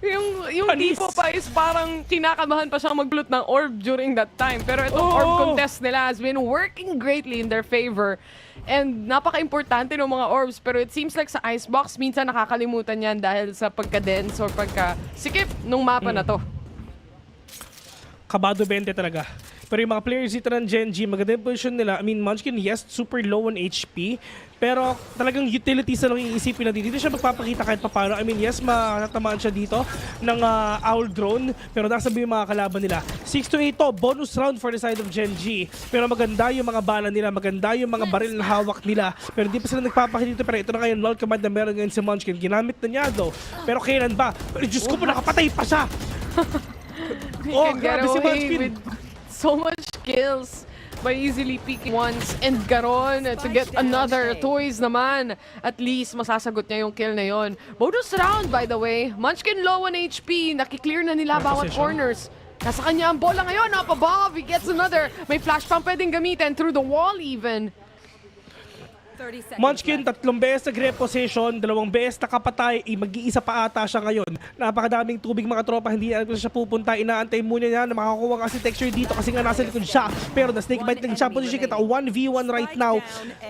yung tipo pa is parang kinakabahan pa siyang mag-loot ng orb during that time. Pero itong orb contest nila has been working greatly in their favor. And napaka-importante ng mga orbs. Pero it seems like sa Icebox, minsan nakakalimutan yan dahil sa pagka-dense or pagka-sikip nung mapa na to. Kabado 20 talaga. Pero yung mga players dito ng Gen.G, maganda yung position nila. I mean, Munchkin, yes, super low on HP. Pero talagang utilities na lang iisipin natin. Dito siya magpapakita kahit paano. I mean, yes, matatamaan siya dito ng Owl Drone. Pero nasabi yung mga kalaban nila. 6-8 to, bonus round for the side of Gen.G. Pero maganda yung mga bala nila. Maganda yung mga baril na hawak nila. Pero hindi pa sila nagpapakita dito. Pero ito na ngayon, null command na meron ngayon si Munchkin. Ginamit na niya, though. Pero kailan ba? Pero Diyos ko po, nakapatay pa siya! He can get away with so much kills by easily peeking once and Garon to get another toys naman. At least masasagot niya yung kill na yon. Bonus round, by the way. Munchkin low on HP. Nakiklear na nila bawat corners. Nasa kanya ang bola ngayon. Up above, he gets another. May flash pump pwedeng gamitin through the wall even. Munchkin, 3 beses nag-reposition, 2 beses nakapatay, mag-iisa pa ata siya ngayon. Napakadaming tubig mga tropa, hindi alam kung siya pupunta. Inaantay muna niya na makakuha kasi Texture dito kasi nga nasa likod siya. Pero na snake bite din siya, position kita 1v1 right now.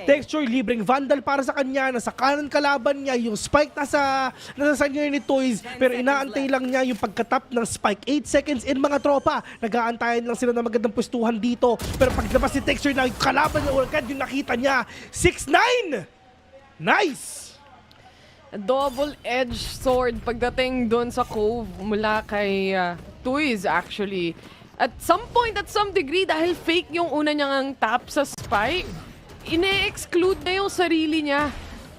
Texture, libreng vandal para sa kanya, nasa kanan kalaban niya, yung spike nasa sanya ni Toys. Pero inaantay lang niya yung pagkatap ng spike. 8 seconds in mga tropa, nag-aantayan lang sila ng magandang pwestuhan dito. Pero paglabas si Texture na yung kalaban niya, agad yung nakita niya, 6-9! Nice! Double-edged sword pagdating doon sa Cove mula kay Toys actually. At some point, at some degree, dahil fake yung una niyang tap sa spike, ine-exclude na yung sarili niya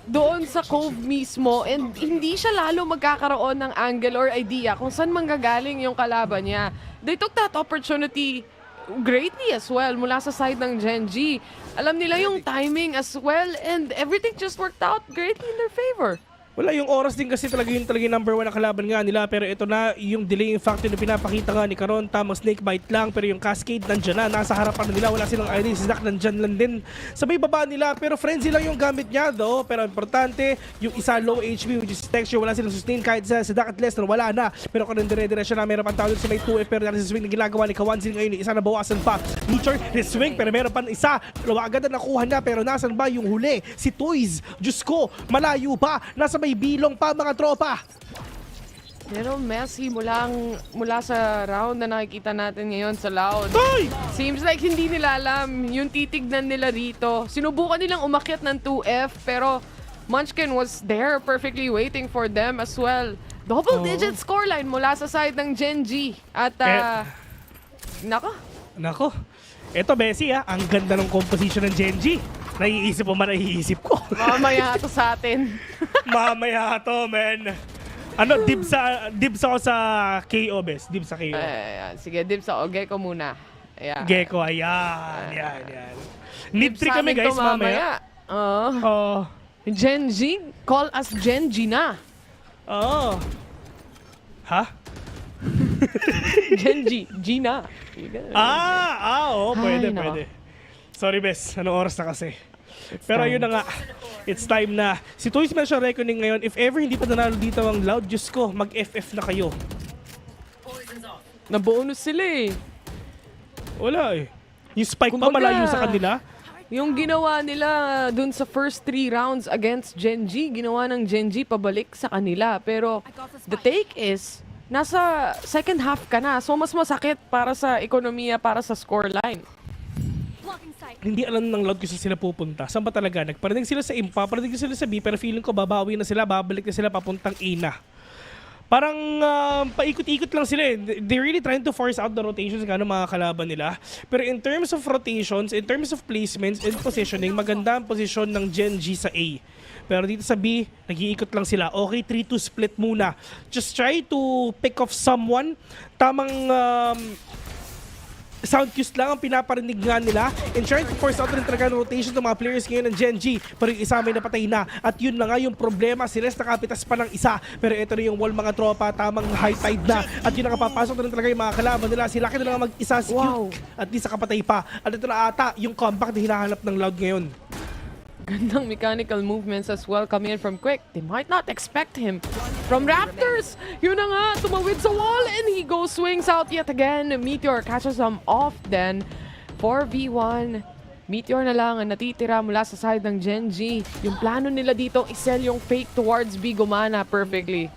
doon sa Cove mismo and hindi siya lalo magkakaroon ng angle or idea kung saan manggagaling yung kalaban niya. They took that opportunity greatly as well mula sa side ng Gen.G. Alam nila yung timing as well and everything just worked out greatly in their favor. Wala, yung oras din kasi talaga yung number 1 na kalaban nga nila, pero ito na yung delaying factor na pinapakita nga ni Karon. Tamang snake bite lang, pero yung cascade nandyan na, nasa harapan na nila, wala silang idea. Si Zach nandyan lang din sa may baba nila, pero frenzy lang yung gamit niya though. Pero importante, yung isa low HP which is Texture, wala silang sustain kahit sa Zach at Lester, wala na. Pero kung dire-diretso na, meron pang tao sa may 2F, pero dahil sa swing na ginagawa ni Kawanzin ngayon, isa na bawasan pa. Luchar, swing, pero meron pa isa. Dalawa agad na nakuha niya, pero nasan ba yung huli? Si Toys, Diyos ko, malayo pa, nasa may bilong pa mga tropa. Pero messy mula sa round na nakikita natin ngayon sa Loud. Seems like hindi nila alam yung titignan nila rito. Sinubukan nilang umakyat ng 2F pero Munchkin was there perfectly waiting for them as well. Double-digit scoreline mula sa side ng Gen.G. At Nako. Eto Bessie ang ganda ng composition ng Gen.G. Naiisip mo man, naiisip ko. Mamaya to sa atin. Mamaya to, man. Ano, dibs ako sa KO, Bes. Dibs sa KO. Sige, dibs ako. Gecko muna. Ayan. Gecko, yan. Need 3 kami, guys, mamaya. Gen.G, call us Gen.G na. Ha? Gen.G, G na. Pwede. Sorry, Bes. Anong oras na kasi? Pero yun na nga, it's time na. Si Toys Special Reckoning ngayon, if ever hindi pa nanalo dito ang Loud, Diyos ko, mag-FF na kayo. Na-bonus sila eh. Wala eh. Yung spike pa malayo sa kanila. Yung ginawa nila dun sa first 3 rounds against Gen.G, ginawa ng Gen.G pabalik sa kanila. Pero the take is, nasa second half ka na. So mas masakit para sa ekonomiya, para sa scoreline. Hindi alam ng Loud kung sila pupunta. Saan ba talaga? Nagparating sila sa impa, parating sila sa B, pero feeling ko babawi na sila, babalik na sila papuntang A na. Parang paikot-ikot lang sila eh. They're really trying to force out the rotations ng mga kalaban nila. Pero in terms of rotations, in terms of placements and positioning, maganda ang posisyon ng Gen.G sa A. Pero dito sa B, nag-iikot lang sila. Okay, 3-2 split muna. Just try to pick off someone. Tamang sound cues lang ang pinaparinig nga nila and trying to force out rin talaga ng rotation ng mga players ngayon ng Gen.G. Pero yung isa may napatay na. At yun na nga yung problema. Si Les nakapitas pa ng isa. Pero ito na yung wall mga tropa. Tamang high tide na. At yun nakapapasok na rin talaga yung mga kalaban nila. Si Lucky na lang mag-isa si Cute. At least nakapatay pa. At ito na ata yung comeback na hinahanap ng Loud ngayon. Gandang mechanical movements as well coming in from Quick. They might not expect him. From Raptors, yun na nga, tumawid sa wall and he swings out yet again. Meteor catches him off then. 4v1. Meteor na lang ang natitira mula sa side ng Gen.G. Yung plano nila dito isell yung fake towards B gumana perfectly.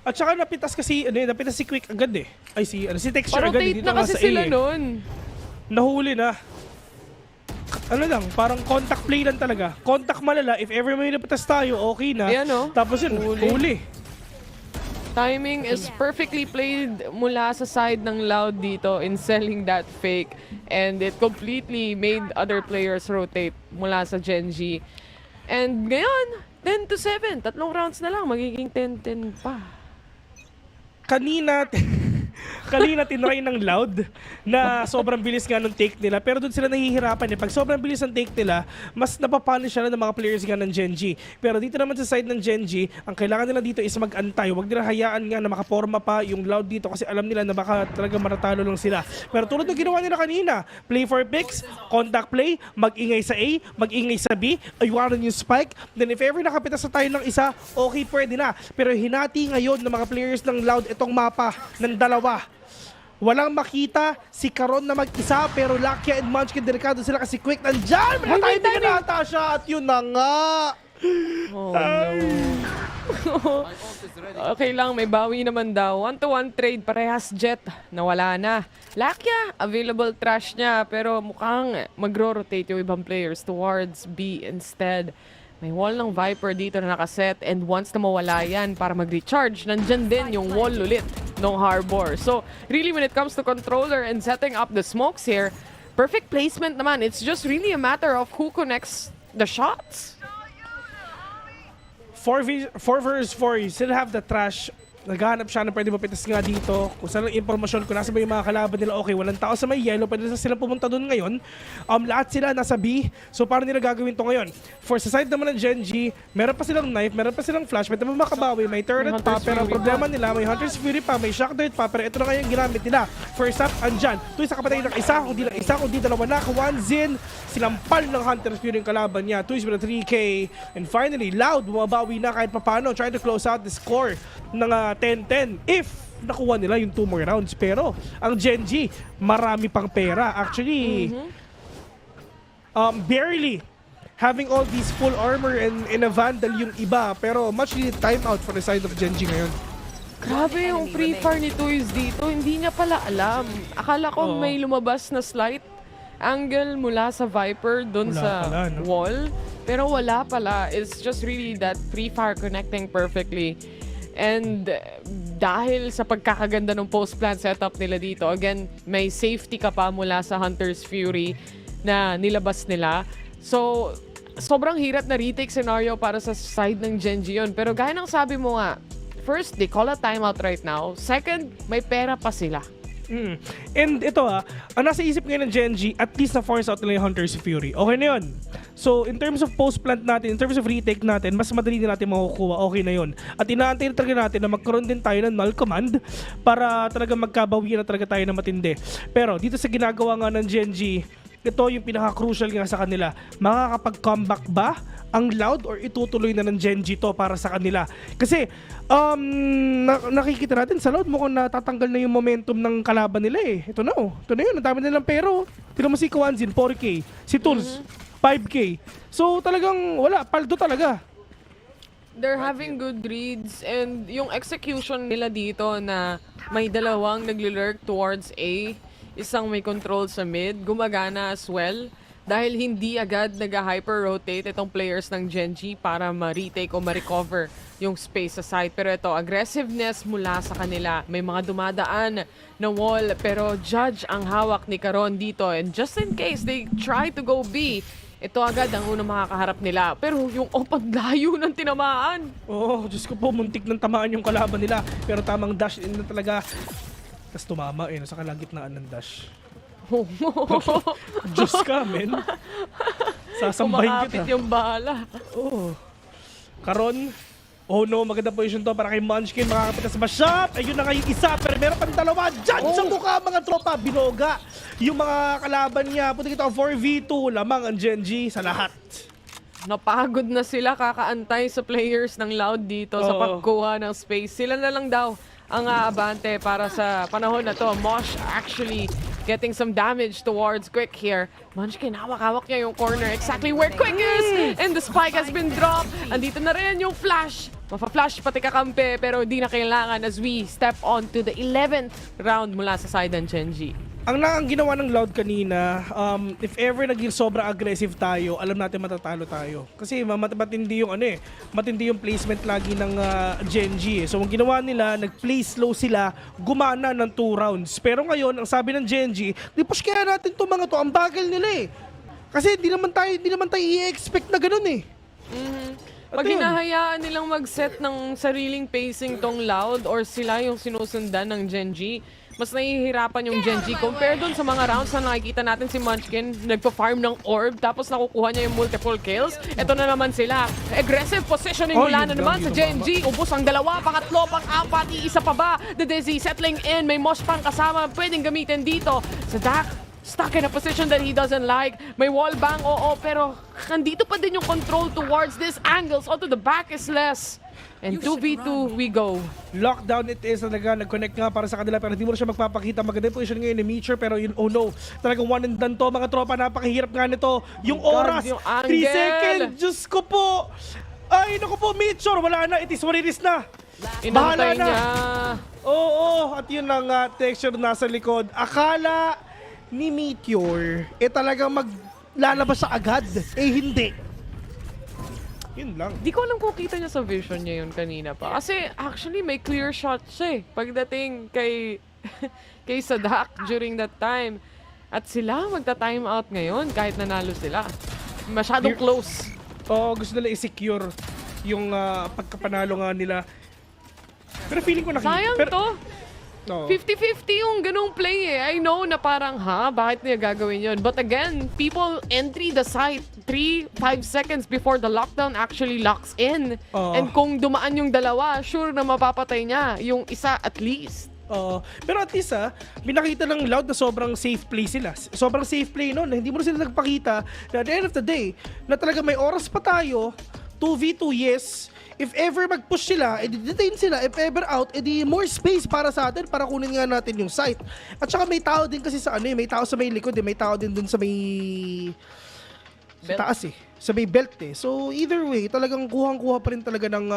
At saka napitas si Quick agad eh. Ay, si Texture agad. Rotate na kasi sila nun. Nahuli na. Ano lang, parang contact play lang talaga. Contact malala, if ever may napitas tayo, okay na. Ayan, no? Tapos yun, huli. Timing is perfectly played mula sa side ng Loud dito in selling that fake. And it completely made other players rotate mula sa Gen.G. And ngayon, 10-7. 3 rounds na lang, magiging 10-10 pa. kanina tinry ng Loud na sobrang bilis nga ng take nila. Pero doon sila nahihirapan eh. Pag sobrang bilis ng take nila, mas napapunish sila ng mga players nga ng Gen.G. Pero dito naman sa side ng Gen.G, ang kailangan nila dito is mag-antay. Huwag nila hayaan nga na makaporma pa yung Loud dito kasi alam nila na baka talaga matatalo lang sila. Pero tulad ng ginawa nila kanina, play for picks, contact play, mag-ingay sa A, mag-ingay sa B, aywanan yung spike. Then if ever nakapitas sa tayo ng isa, okay, pwede na. Pero hinati ngayon ng mga players ng Loud itong mapa ng dalawa. Walang makita si Karon na mag-isa pero Lakia and Munchkin delikado sila kasi Quick nandyan. May timing na ata siya at yun na nga. Oh, no. Okay lang, may bawi naman daw. 1-to-1 trade, parehas Jet. Nawala na. Lakia, available trash niya pero mukhang magro-rotate yung ibang players towards B instead. May wall ng Viper dito na nakaset and once na mawala yan para mag-recharge, nandyan din yung wall ulit ng Harbor. So, really when it comes to controller and setting up the smokes here, perfect placement naman. It's just really a matter of who connects the shots. 4 versus 4, you still have the trash. Naghahanap siya na pwede mapitas nga dito. Kung saan ang impormasyon, kung nasa ba yung mga kalaban nila, okay, walang tao sa may yellow, pwede na sila pumunta doon ngayon. Lahat sila nasa B, so paano nila gagawin to ngayon? For sa side naman ng Gen.G, meron pa silang knife, meron pa silang flash, may naman makabawi, may turret pa, pero ang problema nila, may Hunter's Fury pa, may Shock Dart pa, pero ito na ngayon ginamit nila. First up, andyan. Tuwi sa kapatay ng isa, kundi dalawa na, one Zin, sinampal ng Hunter's Fury yung kalaban niya, Tuwi with a 3K, and finally, Loud, bumabawi na kahit papano, trying to close out the score ng 10-10 if nakuha nila yung 2 more rounds. Pero ang Gen.G, marami pang pera. Actually, barely having all these full armor and a Vandal yung iba. Pero much needed timeout for the side of Gen.G ngayon. Grabe yung pre-fire ni Toys dito. Hindi niya pala alam. Akala ko may lumabas na slight angle mula sa Viper doon sa pala, no? wall. Pero wala pala. It's just really that pre-fire connecting perfectly. And dahil sa pagkakaganda ng post-plant setup nila dito, again, may safety ka pa mula sa Hunter's Fury na nilabas nila. So, sobrang hirap na retake scenario para sa side ng Gen.G yun. Pero gaya ng sabi mo nga, first, they call a timeout right now. Second, may pera pa sila. And ito ang nasa isip ngayon ng Gen.G, at least na-force out nila yung Hunter's Fury. Okay na yun. So, in terms of post-plant natin, in terms of retake natin, mas madali na natin makukuha. Okay na yun. At inaantay na talaga natin na magkaroon din tayo ng null command para talaga magkabawian na talaga tayo na matindi. Pero dito sa ginagawa nga ng Gen.G, ito yung pinaka-crucial nga sa kanila. Makakapag-comeback ba ang Loud or itutuloy na ng Gen.G to para sa kanila? Kasi nakikita natin sa Loud mukhang natatanggal na yung momentum ng kalaban nila eh. Ito na yun. Ang dami nilang pero. Tignan mo si Kwanzin, 4K. Si Tools, 5K. So talagang wala, paldo talaga. They're having good reads and yung execution nila dito na may dalawang nagli-lurk towards A, isang may control sa mid, gumagana as well dahil hindi agad nag-hyper-rotate itong players ng Gen.G para ma-retake o ma-recover yung space sa side. Pero ito, aggressiveness mula sa kanila. May mga dumadaan na wall pero Judge ang hawak ni Karon dito and just in case they try to go B, ito agad ang unang makakaharap nila. Pero yung layo ng tinamaan. Diyos ko po, muntik ng tamaan yung kalaban nila. Pero tamang dash in na talaga. Tapos tumama sa kalagitnaan ng dash. Diyos ka, men. Sasambahin kita. Kumakapit yung bala. Karon, maganda position to para kay Munchkin. Makakapit sa shop. Ayun na nga yung isa, pero meron pang dalawa. Diyan sa mukha, mga tropa. Binoga yung mga kalaban niya. Puti kita 4v2 lamang ang Gen.G sa lahat. Napagod na sila kakaantay sa players ng Loud dito sa pagkuha ng space. Sila na lang daw ang aabante para sa panahon na to. Mosh actually getting some damage towards Quick here. Munchkin, hawak-hawak niya yung corner exactly where Quick is! And the spike has been dropped. Andito na rin yung flash. Mafa-flash pati kakampi pero di na kailangan as we step on to the 11th round mula sa side ng Gen.G. Ang ginawa ng Loud kanina, if ever naging sobra aggressive tayo, alam natin matatalo tayo. Kasi matindi yung matindi yung placement lagi ng Gen.G. So ang ginawa nila, nag-play slow sila, gumana ng 2 rounds. Pero ngayon, ang sabi ng Gen.G, di push kaya natin to mga to, ang bagal nila eh. Kasi di naman tayo i-expect na ganun eh. Pag hinahayaan nilang mag-set ng sariling pacing tong Loud or sila yung sinusundan ng Gen.G, mas nahihirapan yung Gen.G compare dun sa mga rounds na nakikita natin si Munchkin nagpa-farm ng orb tapos nakukuha niya yung multiple kills. Ito na naman sila. Aggressive positioning mula na naman sa Gen.G. Ubus ang dalawa, pangatlo, pang-apat, iisa pa ba? The Dizzy settling in, may Mosh pang kasama, pwedeng gamitin dito. Sa Dak, stuck in a position that he doesn't like. May wall bang, oo, pero nandito pa din yung control towards this angles. Onto the back is less. And 2v2 we go. Lockdown it is talaga. Nag-connect nga para sa kanila pero hindi mo na siya magpapakita. Maganda yung position ngayon ni Meacher pero yun, oh no. Talagang one and done to mga tropa. Napakahirap nga nito. Yung oras, 3 seconds. Diyos ko po. Ay, naku po, Meacher. Wala na. It is what it is na. Bahala na. Oo, at yun lang texture nasa likod. Akala ni Meteor, talagang maglalabas siya agad. Hindi. Yun lang. Di ko alam kung kita niya sa vision niya yun kanina pa. Kasi actually may clear shot siya pagdating kay kay Sadak during that time. At sila magta-time out ngayon kahit nanalo sila. Masyadong close. Oo, gusto nila i-secure yung pagkapanalo nga nila. Pero feeling ko nakita. Sayang to. 50-50 yung ganung play I know na parang, bakit niya gagawin yun? But again, people entry the site 3-5 seconds before the lockdown actually locks in. And kung dumaan yung dalawa, sure na mapapatay niya yung isa at least. Pero at least pinakita ng Loud na sobrang safe play sila. Sobrang safe play no, na hindi mo na sila nagpakita na at the end of the day, na talaga may oras pa tayo, 2v2 yes. If ever mag-push sila, detain sila. If ever out, more space para sa atin para kunin nga natin yung site. At saka may tao din kasi sa may tao sa may likod may tao din dun sa may sa taas sa may belt So either way, talagang kuhang-kuha pa rin talaga ng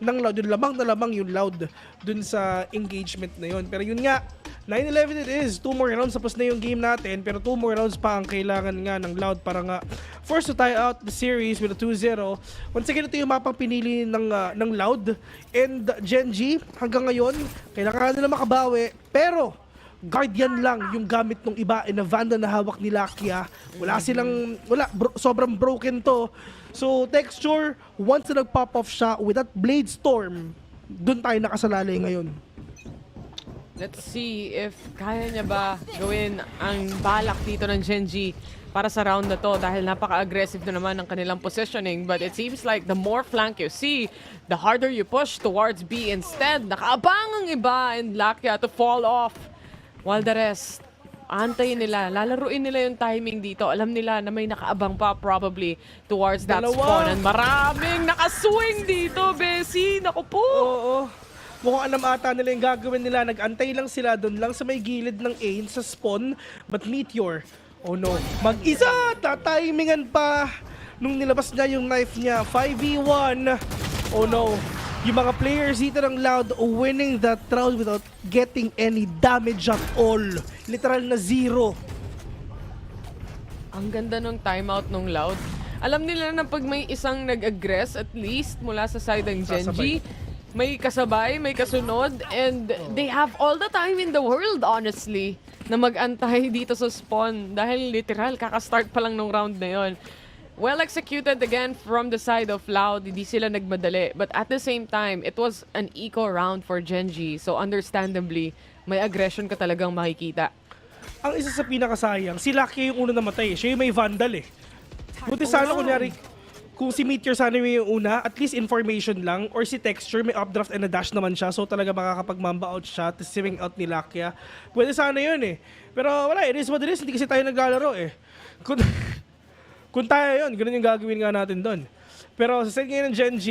Loud. Yung lamang na lamang yung Loud dun sa engagement na yun. Pero yun nga, 9-11 it is. 2 more rounds tapos na yung game natin. Pero 2 more rounds pa ang kailangan nga ng Loud para nga forced to tie out the series with a 2-0. Once again, ito yung mapang pinili ng Loud. And Gen.G, hanggang ngayon, kailangan nila makabawi. Pero Guardian lang yung gamit ng iba na Vanda na hawak ni Lakia. Sobrang broken to. So texture, once na nag-pop off siya with that Blade Storm, dun tayo nakasalalay ngayon. Let's see if kaya niya ba gawin ang balak dito ng Gen.G para sa round na to dahil napaka-aggressive na naman ang kanilang positioning. But it seems like the more flank you see, the harder you push towards B instead. Nakaabang ang iba and Lakia to fall off. While the rest, antayin nila, lalaruin nila yung timing dito. Alam nila na may nakaabang pa probably towards that spawn. And maraming nakaswing dito, Bessie. Naku po. Oo. Mukhang alam ata nila yung gagawin nila. Nag-antay lang sila doon lang sa may gilid ng A sa spawn. But Meteor, oh no, mag-isa, tatimingan pa. Nung nilabas niya yung knife niya, 5v1. Oh no. Yung mga players dito ng Loud winning that round without getting any damage at all. Literal na 0. Ang ganda nung timeout nung Loud. Alam nila na pag may isang nag-aggress at least mula sa side ng Gen.G, may kasabay, may kasunod, and they have all the time in the world, honestly, na mag-antay dito sa spawn. Dahil literal, kakastart pa lang nung round na yon. Well executed again from the side of Loud. Hindi sila nagmadali. But at the same time, it was an eco round for Gen.G. So understandably, may aggression ka talagang makikita. Ang isa sa pinakasayang, si Lucky yung una namatay. Siya yung may vandal Buti sana kunyari, kung si Meteor sana yung una, at least information lang. Or si Texture, may updraft and a dash naman siya. So talaga makakapag-mamba out siya. Tapos swing out ni Lucky. Pwede sana yun Pero wala, it is what it is. Hindi kasi tayo naglalaro Kung tayo yun, ganun yung gagawin nga natin doon. Pero sa side ngayon ng Gen.G,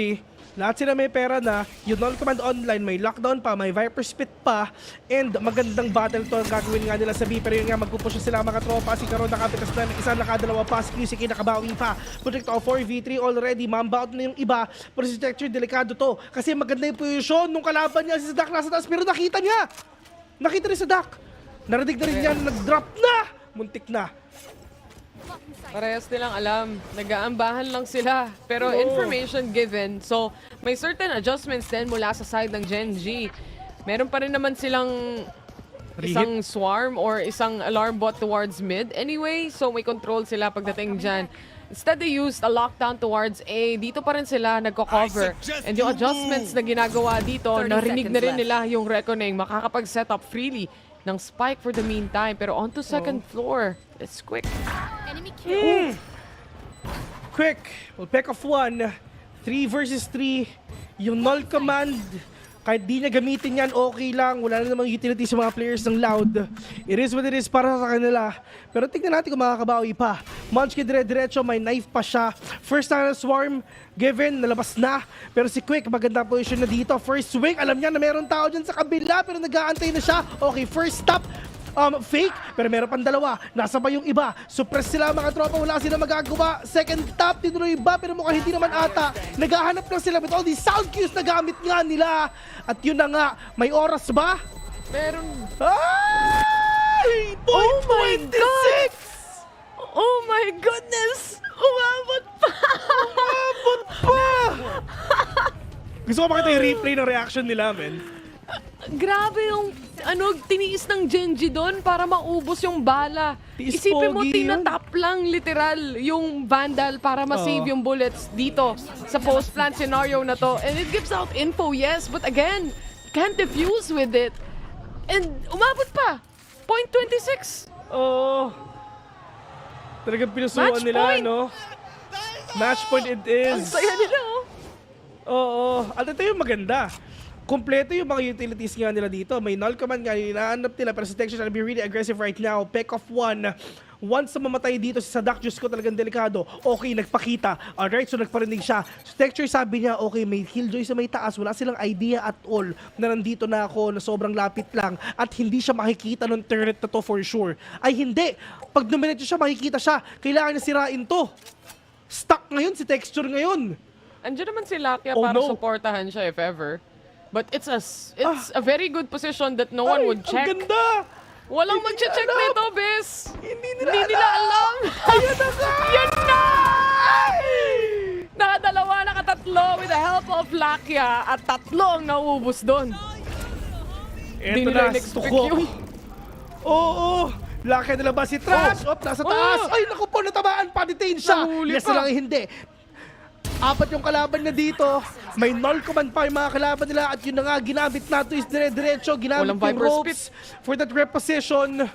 lahat sila may pera na, yung non-command online, may lockdown pa, may Viper Spit pa, and magandang battle to ang gagawin nga nila sa B. Pero yun nga, magpupush sila mga tropa. Si Karon nakapitas na, isa nakadalawa pa, si QCK nakabawi pa. Project 4v3 already, mamba out na yung iba. Pero si Texture, delikado to. Kasi maganda yung posisyon nung kalaban niya, si Sadak nasa taas, pero nakita niya! Nakita rin si Sadak. Narinig na rin niya, nag-drop na! Muntik na. Parehas nilang alam. Nag-aambahan lang sila. Pero information given. So, may certain adjustments din mula sa side ng Gen.G. Meron pa rin naman silang isang swarm or isang alarm bot towards mid. Anyway, so may control sila pagdating dyan. Instead, they used a lockdown towards A. Dito pa rin sila nagko-cover. And yung adjustments na ginagawa dito, narinig na rin nila yung reckoning. Makakapag-set up freely. ng spike for the meantime. Pero on to second floor. It's quick. Quick. We'll pick off one. 3 versus 3. Yung null command, kahit di niya gamitin yan, okay lang. Wala na namang utility sa mga players ng Loud. It is what it is para sa kanila. Pero tignan natin kung makakabawi pa. Munchkin dire-diretso, may knife pa siya. First time na swarm, given, nalabas na. Pero si Quick, maganda position na dito. First swing, alam niya na meron tao dyan sa kabila, pero nag-aantay na siya. Okay, first stop. Fake, pero meron pang dalawa. Nasa pa yung iba. Suppress sila mga tropa, wala sila magagawa. Second tap, dito na yung iba, pero mukhang hindi naman ata. Naghahanap lang sila with all these sound cues na gamit nga nila. At yun na nga, may oras ba? Meron. Ay! Oh my God! 26! Oh my goodness! Umabot pa! Umabot pa! Gusto ko makita yung replay ng reaction nila, men. Grabe yung tiniis ng Gen.G doon para maubos yung bala. Isipin mo, tinatap lang literal yung Vandal para ma-save yung bullets dito sa post-plant scenario na to. And it gives out info, yes, but again, can't defuse with it. And umabot pa! 0.26! Oh. Talagang pinusuan nila, no? Match point it is. Ang saya nila, oh. Oo. At ito yung maganda. Kompleto yung mga utilities nga nila dito. May null command nga yung hinahanap nila, pero si Texture will be really aggressive right now. Pick off one. Once na mamatay dito si Sadak, Diyos ko talagang delikado. Okay, nagpakita. Alright, so nagparinig siya. So Texture sabi niya, okay, may killjoy sa may taas. Wala silang idea at all na nandito na ako, na sobrang lapit lang. At hindi siya makikita ng turret na to for sure. Ay hindi. Pag numinate siya, makikita siya. Kailangan niya sirain to. Stuck ngayon si Texture ngayon. Andiyan naman si Lakia para supportahan siya if ever. But it's a very good position that no one would check. Ang ganda! Walang mag-check nito, Bes! Hindi nila alam! Ayun na nga! Yan na! Nakadalawa, nakatatlo with the help of Lakia at tatlo ang nauubos doon. Eto na, Stukok. Oo! Lakia nila ba si Trash? Nasa taas! Ay, naku po, natamaan! Pa-detain siya! Yes na lang, hindi. Apat yung kalaban na dito. May null command pa yung mga kalaban nila. At yun na nga, ginamit nato is dire-diretso. Ginamit yung ropes for that reposition.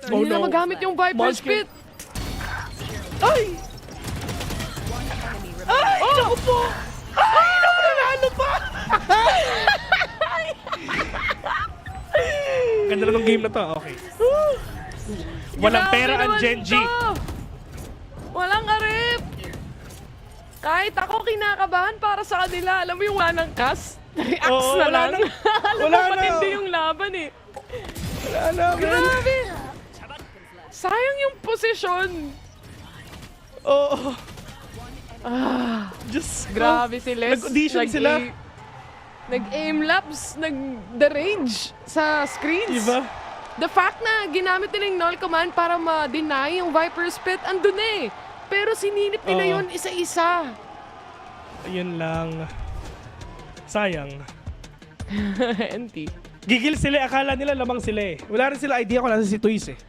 Hindi na magamit yung Viper Spit. Ay! Ay! Naku po! Ay! Naku, nanalo pa! Ganda na ng game na to. Okay. Walang pera ang Gen.G. Walang arip! Kahit ako kinakabahan para sa kanila. Alam mo yung wala ng cast? Axe na lang. Alam mo, matindi yung laban eh. Wala na, grabe! Sayang yung posisyon. Oo. Grabe si Les. Nag-audition sila. Nag-aim labs, nag-the range sa screens. Diba? The fact na ginamit nila yung null command para ma-deny yung Viper Spit, andun eh. Pero sininip nila yun isa-isa. Ayun lang. Sayang. NT. Gigil sila, akala nila lamang sila eh. Wala rin sila idea kung nasa si Toys eh.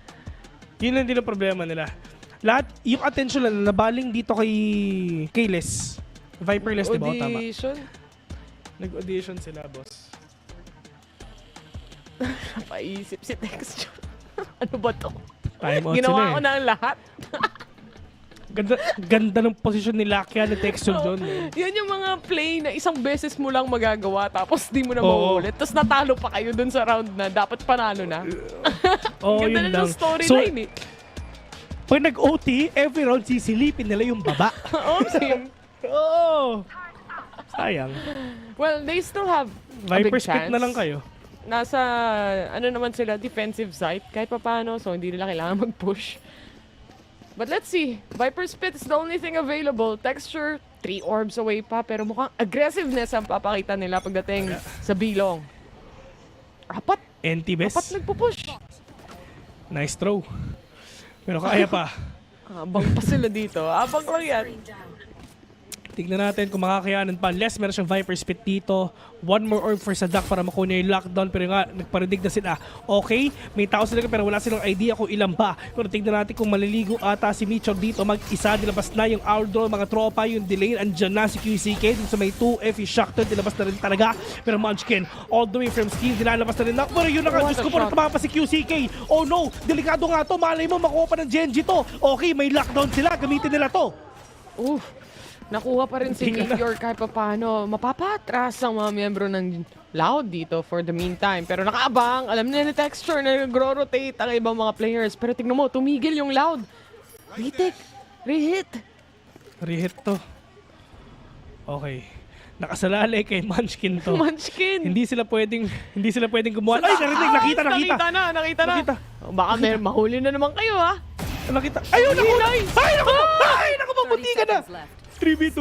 Yun lang din ang problema nila. Lahat, yung attention lang nabaling dito kay Les. Viperless, diba? Tama. Nag-audition sila, boss. Napaisip si Texture. Ano ba to? Time out Ginawa sila ko na ang lahat. Ganda ng posisyon ni Lakia na Texture doon. Yan yung mga play na isang beses mo lang magagawa tapos di mo na mauulit. Tapos natalo pa kayo dun sa round na dapat panalo na. Ganda na ng storyline eh. Pag nag-OT, every round sisilipin nila yung baba. Oo. Sayang. Well, they still have a big Viper chance. Spit na lang kayo. Nasa, naman sila, defensive side kahit paano. So, hindi nila kailangan mag-push. But let's see. Viper Spit is the only thing available. Texture, 3 orbs away pa. Pero mukhang aggressiveness ang papakita nila pagdating sa bilong. Apat. NT-best. Apat nagpupush. Nice throw. Pero kaya pa. Abang pa sila dito. Abang lang yan. Tignan natin kung makakayanan pa. Les, meron siyang Viper Spit dito. One more orb for Sadak para makuha yung lockdown. Pero nga, nagparidig na sila. Okay, may tao sila pero wala silang idea kung ilan ba. Pero tignan natin kung maliligo ata si Mitchell dito. Mag-isa, dilabas na yung outdoor, mga tropa, yung delay. Andyan na si QCK. Dito sa may 2F, yung Shockton, dilabas na rin talaga. Pero Munchkin, all the way from Steel, dilalabas na rin na. Pero yun na nga, Diyos ko po, natamama pa si QCK. Oh no, delikado nga to. Malay mo, makuha pa ng Gen.G to. Okay, may lockdown sila. Gamitin nila to. Nakuha pa rin si Meteor kahit pa paano. Mapapatras ang mga miyembro ng Loud dito for the meantime. Pero nakaabang, alam nila texture na nag-rotate ang ibang mga players. Pero tignan mo, tumigil yung Loud. Retake, rehit. Rehit to. Okay. Nakasalalay kay Munchkin to. Munchkin! Hindi sila pwedeng gumawa. Ay, narinig, nakita. Nakita na. Baka may mahuli na naman kayo, ha? Nakita. Ayun, naku! Ay, naku, mabuti ka na! 3v2.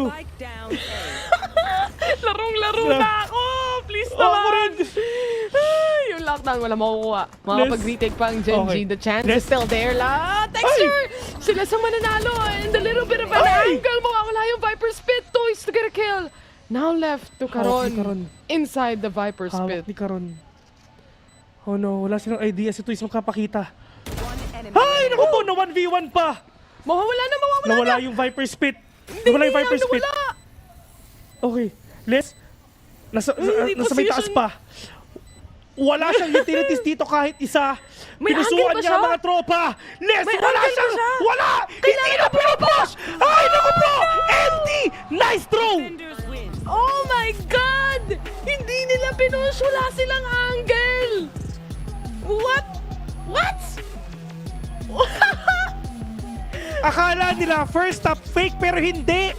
Larong-laro na ako! Please naman! Yung lockdown, wala makukuha. Makapag-retake pa ang Gen.G. The chance is still there. Texture! Sila sa mananalo and a little bit of an angle. Mawawala yung Viper Spit. Toys to get a kill. Now left to Karon. Inside the Viper Spit. Hawak ni Karon. Oh no, wala silang idea si Toys makapakita. Ay, naku po, na 1v1 pa. Mawawala na. Nawala yung Viper Spit. Nawala yung Viper Spit. Okay, Les, nasa may taas pa. Wala siyang utilities dito kahit isa. Pinusuan niya ang mga tropa. Les, wala siyang... Wala! Hindi na pinupush! Ay, naku po! Empty! Nice throw! Oh my God! Hindi nila pinush. Wala silang angle. What? Akala nila first stop fake pero hindi.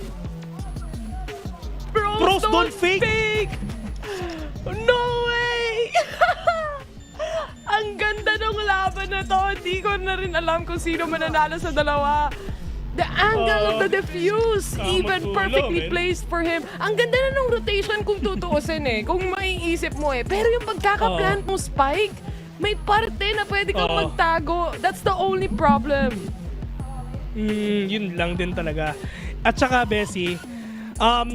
Pros don't fake. No way! Ang ganda ng laban na to. Hindi ko na rin alam kung sino mananalo sa dalawa. The angle of the defuse, even perfectly placed for him. Ang ganda na ng rotation kung tutuusin kung maiisip mo Pero yung pagkakaplant mo spike, may parte na pwede kang magtago. That's the only problem. Yun lang din talaga. At saka, Bessie,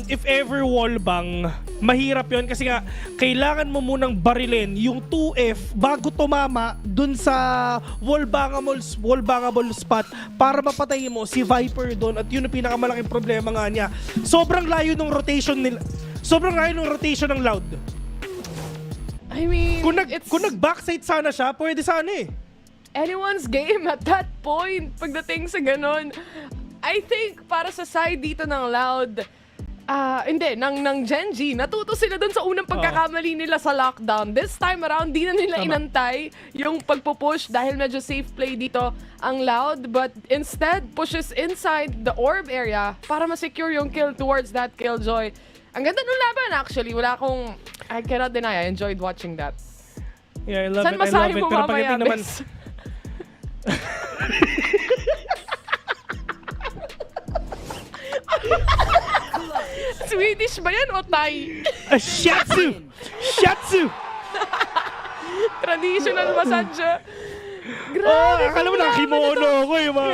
if ever wallbang, mahirap yun kasi nga, kailangan mo munang barilin yung 2F bago tumama dun sa wallbangable spot para mapatayin mo si Viper dun at yun ang pinakamalaking problema nga niya. Sobrang layo ng rotation ng Loud. I mean, kung nag-backside sana siya, pwede sana anyone's game at that point pagdating sa ganon. I think para sa side dito ng Loud, ng Gen.G, natuto sila dun sa unang pagkakamali nila sa lockdown. This time around, di na nila inantay yung pagpupush dahil medyo safe play dito ang Loud, but instead pushes inside the orb area para ma-secure yung kill towards that Killjoy. Ang ganda ng laban actually. I cannot deny, I enjoyed watching that. Yeah, I love San it. masahe mo Pero mamaya, pagdating naman... Swedish ba yan o Thai? Shatsu! Traditional massage. Grabe. Akala mo na kimono ako mga...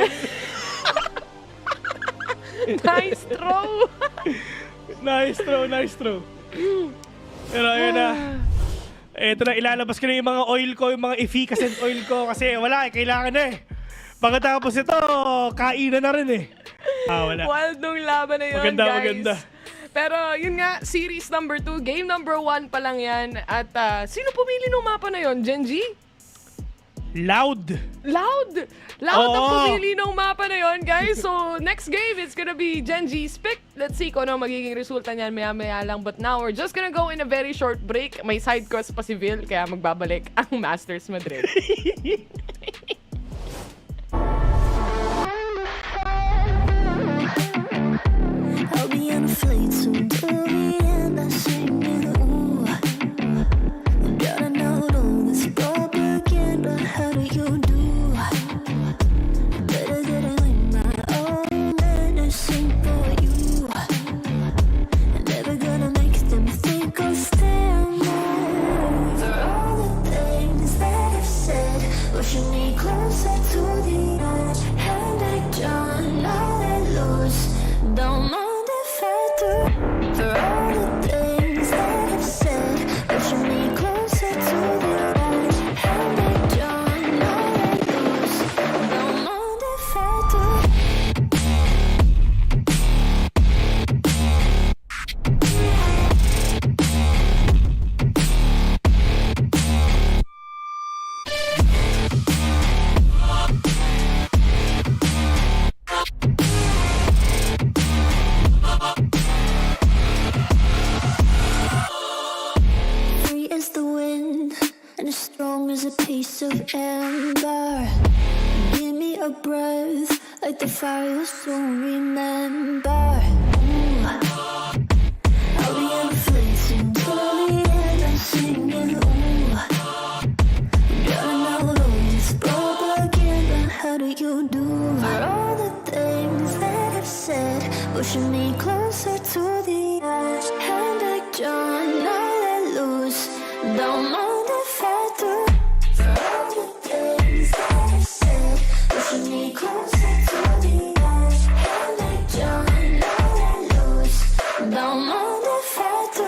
Nice throw. Nice throw. Pero ayun na. Ito na, ilalabas ko na yung mga oil ko, yung mga efficacent oil ko kasi wala kailangan na Pagkatapos ito, kainan na rin wala. Wild nung laban na yun, guys. Maganda. Pero yun nga, series number 2, game number 1 pa lang yan. At sino pumili ng mapa na yun? Gen.G? Loud ang pumili ng mapa na yun, guys. So, next game, it's gonna be Gen.G's pick. Let's see kung ano magiging resulta niyan maya-maya lang. But now, we're just gonna go in a very short break. May side quest pa si Vil, kaya magbabalik ang Masters Madrid. I'll be on a flight soon to the end. I sing you. Gotta know all this propaganda. How do you do? Better get it with my own medicine for you. Never gonna make them think I'll stand there. For all the things that I've said, pushing me closer to the edge. And I don't know that lose. Don't mind if I do. as strong as a piece of amber. Give me a breath, like the fire you'll soon remember. Ooh. I'll be inflating to the end and singing. Ooh, getting all of this broke again, but how do you do? For all the things that I've said, pushing me closer to the edge. Hand like John, now let loose. Don't mind if I do. For all the things that I've said, pushing me closer to the edge. Hand like John, now let loose. Don't mind if I do.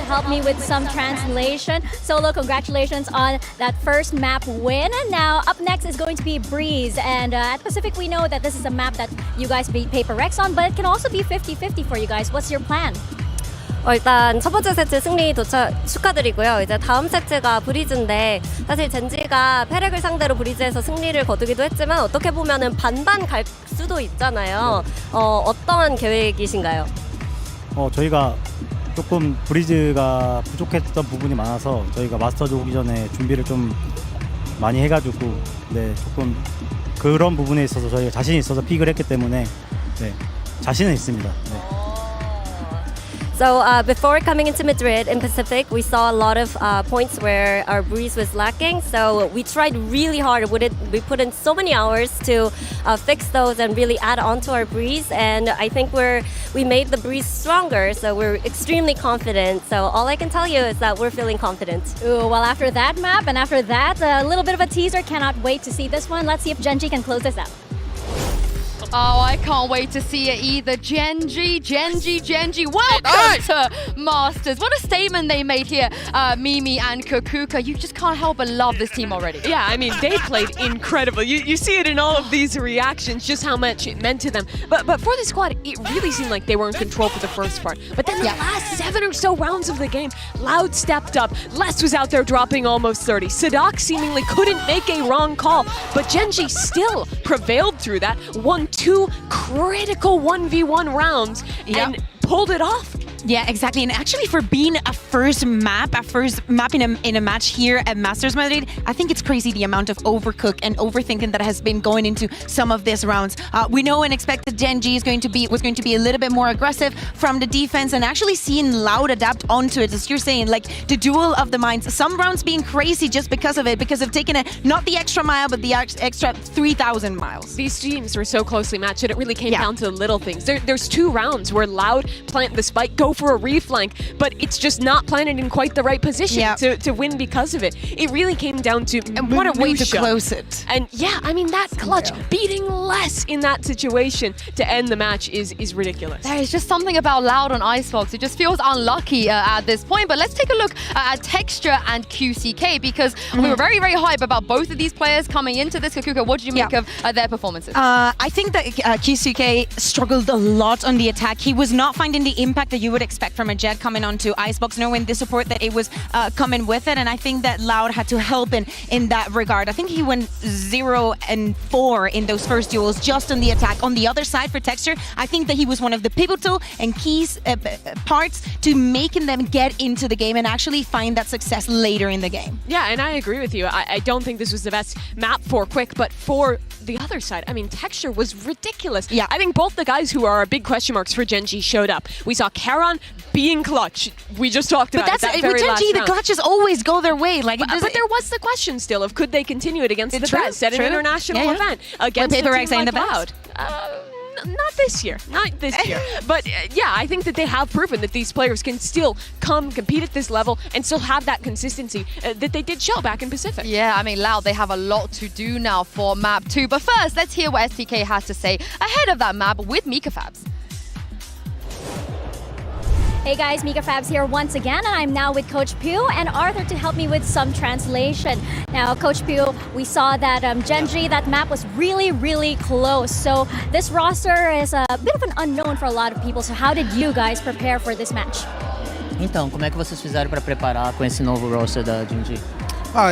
Help me with some translation. Solo, congratulations on that first map win. And now up next is going to be Breeze. And at Pacific, we know that this is a map that you guys beat Paper Rex on, but it can also be 50-50 for you guys. What's your plan? 일단 첫 번째 세트 승리 축하드리고요. 이제 다음 세트가 브리즈인데 사실 젠지가 페렉을 상대로 브리즈에서 승리를 거두기도 했지만 어떻게 보면은 반반 갈 수도 있잖아요. 어떤 계획이신가요? 저희가 조금 브리즈가 부족했던 부분이 많아서 저희가 마스터즈 오기 전에 준비를 좀 많이 해가지고 네, 조금 그런 부분에 있어서 저희가 자신이 있어서 픽을 했기 때문에 네, 자신은 있습니다. 네. So before coming into Madrid in Pacific, we saw a lot of points where our breeze was lacking. So we tried really hard. We put in so many hours to fix those and really add on to our breeze. And I think we made the breeze stronger. So we're extremely confident. So all I can tell you is that we're feeling confident. Ooh, well, after that map and after that, a little bit of a teaser. Cannot wait to see this one. Let's see if Gen.G can close this out. Oh, I can't wait to see it either. Gen.G. Welcome to Masters. What a statement they made here, Mimi and Kukuka. You just can't help but love this team already. Yeah, I mean, they played incredible. You see it in all of these reactions, just how much it meant to them. But for the squad, it really seemed like they were in control for the first part. But then the last 7 or so rounds of the game, Loud stepped up. Les was out there dropping almost 30. Sadak seemingly couldn't make a wrong call. But Gen.G still prevailed through that. Won 2 critical 1v1 rounds and pulled it off. Yeah, exactly. And actually, for being a first map in a match here at Masters Madrid, I think it's crazy the amount of overcook and overthinking that has been going into some of these rounds. We know and expect that Gen.G was going to be a little bit more aggressive from the defense, and actually seeing Loud adapt onto it, as you're saying, like the duel of the minds. Some rounds being crazy just because of it, because of taking not the extra mile, but the extra 3,000 miles. These teams were so closely matched that it really came down to the little things. There's 2 rounds where Loud plant the spike, go for a reflank, but it's just not planted in quite the right position to win because of it. It really came down to and what a way to close it. And yeah, I mean, that clutch, beating Les in that situation to end the match is ridiculous. There is just something about Loud on Icebox. It just feels unlucky at this point. But let's take a look at Texture and QCK, because we were very, very hype about both of these players coming into this. Kukuka, what did you make of their performances? I think that QCK struggled a lot on the attack. He was not finding the impact that you would expect from a Jet coming onto Icebox, knowing the support that it was coming with it. And I think that Loud had to help in that regard. I think he went 0 and 4 in those first duels just on the attack. On the other side for Texture, I think that he was one of the pivotal and key parts to making them get into the game and actually find that success later in the game. Yeah, and I agree with you. I don't think this was the best map for Quick, but for the other side, I mean, Texture was ridiculous. Yeah. I think both the guys who are big question marks for Gen.G showed up. We saw Kara on being clutch. We just talked about But that very with last Gen.G, the round. clutches always go their way. Like, but there was the question still of could they continue it against the True, best at an true. international event against Were a Paper team Eggs ain't like the Cloud. Not this year. Not this year. But yeah, I think that they have proven that these players can still come compete at this level and still have that consistency that they did show back in Pacific. Yeah, I mean, Loud, they have a lot to do now for map 2. But first, let's hear what STK has to say ahead of that map with Mika Fabs. Hey guys, Mika Fabs here once again, and I'm now with Coach Pew and Arthur to help me with some translation. Now, Coach Pew, we saw that Gen.G, that map was really, really close. So this roster is a bit of an unknown for a lot of people. So how did you guys prepare for this match? Então, como é que vocês fizeram para preparar com esse novo roster da Gen.G?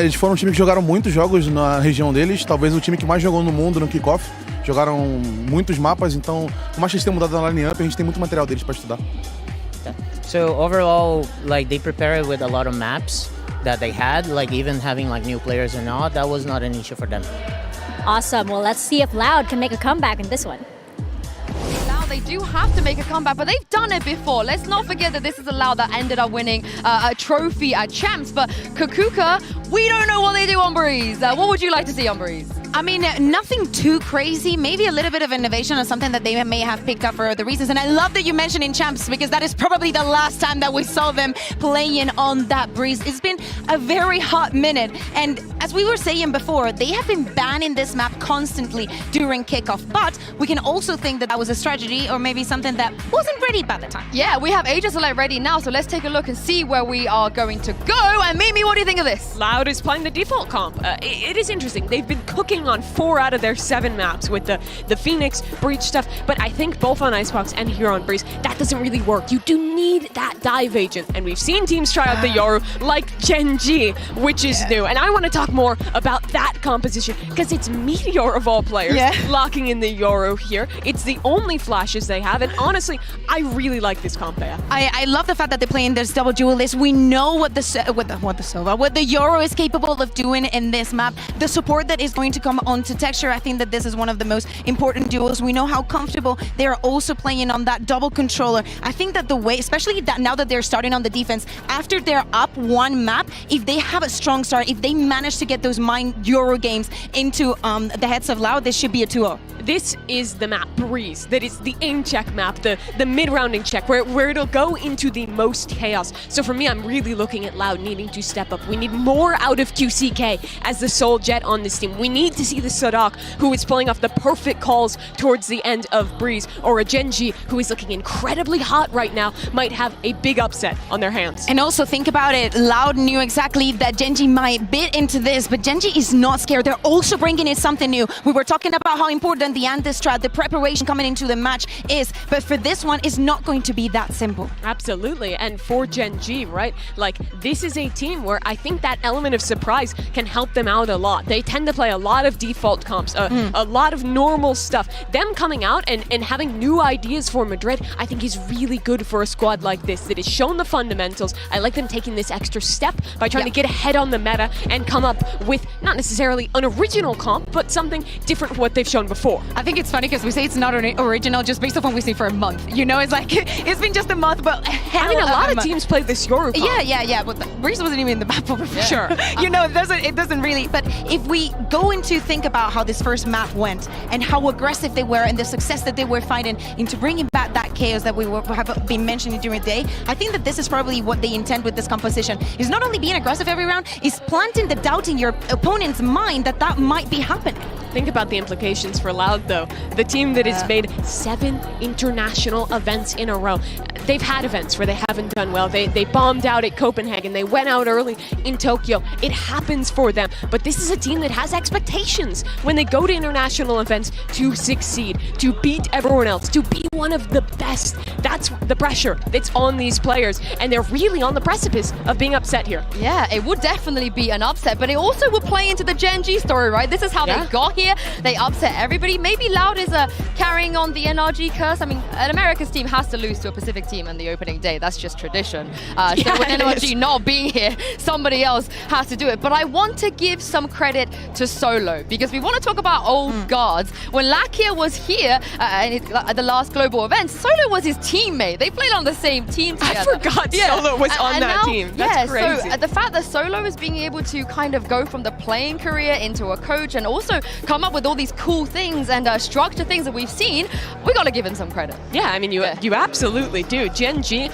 Eles foram um time que jogaram muitos jogos na região deles, talvez o time que mais jogou no mundo no kickoff. Jogaram muitos mapas, então, por mais que eles tenham mudado na line-up, a gente tem muito material deles para estudar. So overall, like they prepared with a lot of maps that they had, like even having like new players or not, that was not an issue for them. Awesome. Well, let's see if Loud can make a comeback in this one. Now they do have to make a comeback, but they've done it before. Let's not forget that this is a Loud that ended up winning a trophy at Champs, but Kakuka, we don't know what they do on Breeze. What would you like to see on Breeze? I mean, nothing too crazy. Maybe a little bit of innovation or something that they may have picked up for other reasons. And I love that you mentioned in Champs because that is probably the last time that we saw them playing on that Breeze. It's been a very hot minute. And as we were saying before, they have been banning this map constantly during kickoff. But we can also think that that was a strategy or maybe something that wasn't ready by the time. Yeah, we have Aegis Select ready now, so let's take a look and see where we are going to go. And Mimi, what do you think of this? Loud is playing the default comp. It is interesting. They've been cooking on 4 out of their 7 maps with the Phoenix, Breach stuff, but I think both on Icebox and here on Breeze, that doesn't really work. You do need that dive agent, and we've seen teams try out the Yoru like Gen.G, which is new, and I want to talk more about that composition, because it's Meteor of all players locking in the Yoru here. It's the only flashes they have, and honestly, I really like this comp pair. I love the fact that they're playing this double duelist. We know what the Yoru is capable of doing in this map. The support that is going to come onto Texture, I think that this is one of the most important duels. We know how comfortable they are also playing on that double controller. I think that the way, especially that now that they're starting on the defense, after they're up 1 map, if they have a strong start, if they manage to get those mind Euro games into the heads of Loud, this should be a 2-0. This is the map, Breeze, that is the aim check map, the mid-rounding check, where it'll go into the most chaos. So for me, I'm really looking at Loud needing to step up. We need more out of QCK as the sole jet on this team. We need to see the Sadak, who is pulling off the perfect calls towards the end of Breeze, or a Gen.G, who is looking incredibly hot right now, might have a big upset on their hands. And also think about it, Loud knew exactly that Gen.G might bit into this, but Gen.G is not scared. They're also bringing in something new. We were talking about how important the anti-strat, the preparation coming into the match is, but for this one, it's not going to be that simple. Absolutely, and for Gen.G, right? Like, this is a team where I think that element of surprise can help them out a lot. They tend to play a lot of default comps, a lot of normal stuff. Them coming out and having new ideas for Madrid, I think is really good for a squad like this that has shown the fundamentals. I like them taking this extra step by trying to get ahead on the meta and come up with not necessarily an original comp, but something different from what they've shown before. I think it's funny because we say it's not original just based on what we say for a month. You know, it's like, it's been just a month, but I mean, a lot of teams play this Yoru comp. Yeah, but Breeze wasn't even in the map for sure. You know, it doesn't really, but if we go into think about how this first map went and how aggressive they were and the success that they were fighting into bringing back that chaos that we have been mentioning during the day, I think that this is probably what they intend with this composition, is not only being aggressive every round, is planting the doubt in your opponent's mind that that might be happening. Think about the implications for Loud, though. The team that has made 7 international events in a row. They've had events where they haven't done well. They bombed out at Copenhagen. They went out early in Tokyo. It happens for them. But this is a team that has expectations when they go to international events to succeed, to beat everyone else, to be one of the best. That's the pressure that's on these players. And they're really on the precipice of being upset here. Yeah, it would definitely be an upset, but it also would play into the Gen.G story, right? This is how they got here. here. They upset everybody. Maybe Loud is carrying on the NRG curse. I mean, an America's team has to lose to a Pacific team on the opening day. That's just tradition. So with NRG not being here, somebody else has to do it. But I want to give some credit to Solo because we want to talk about old guards. When Lakia was here at the last global event, Solo was his teammate. They played on the same team together. I forgot Solo was on that team. That's crazy. So the fact that Solo is being able to kind of go from the playing career into a coach and also come up with all these cool things and structure things that we've seen, we got to give him some credit. Yeah, I mean, you absolutely do. Gen.G,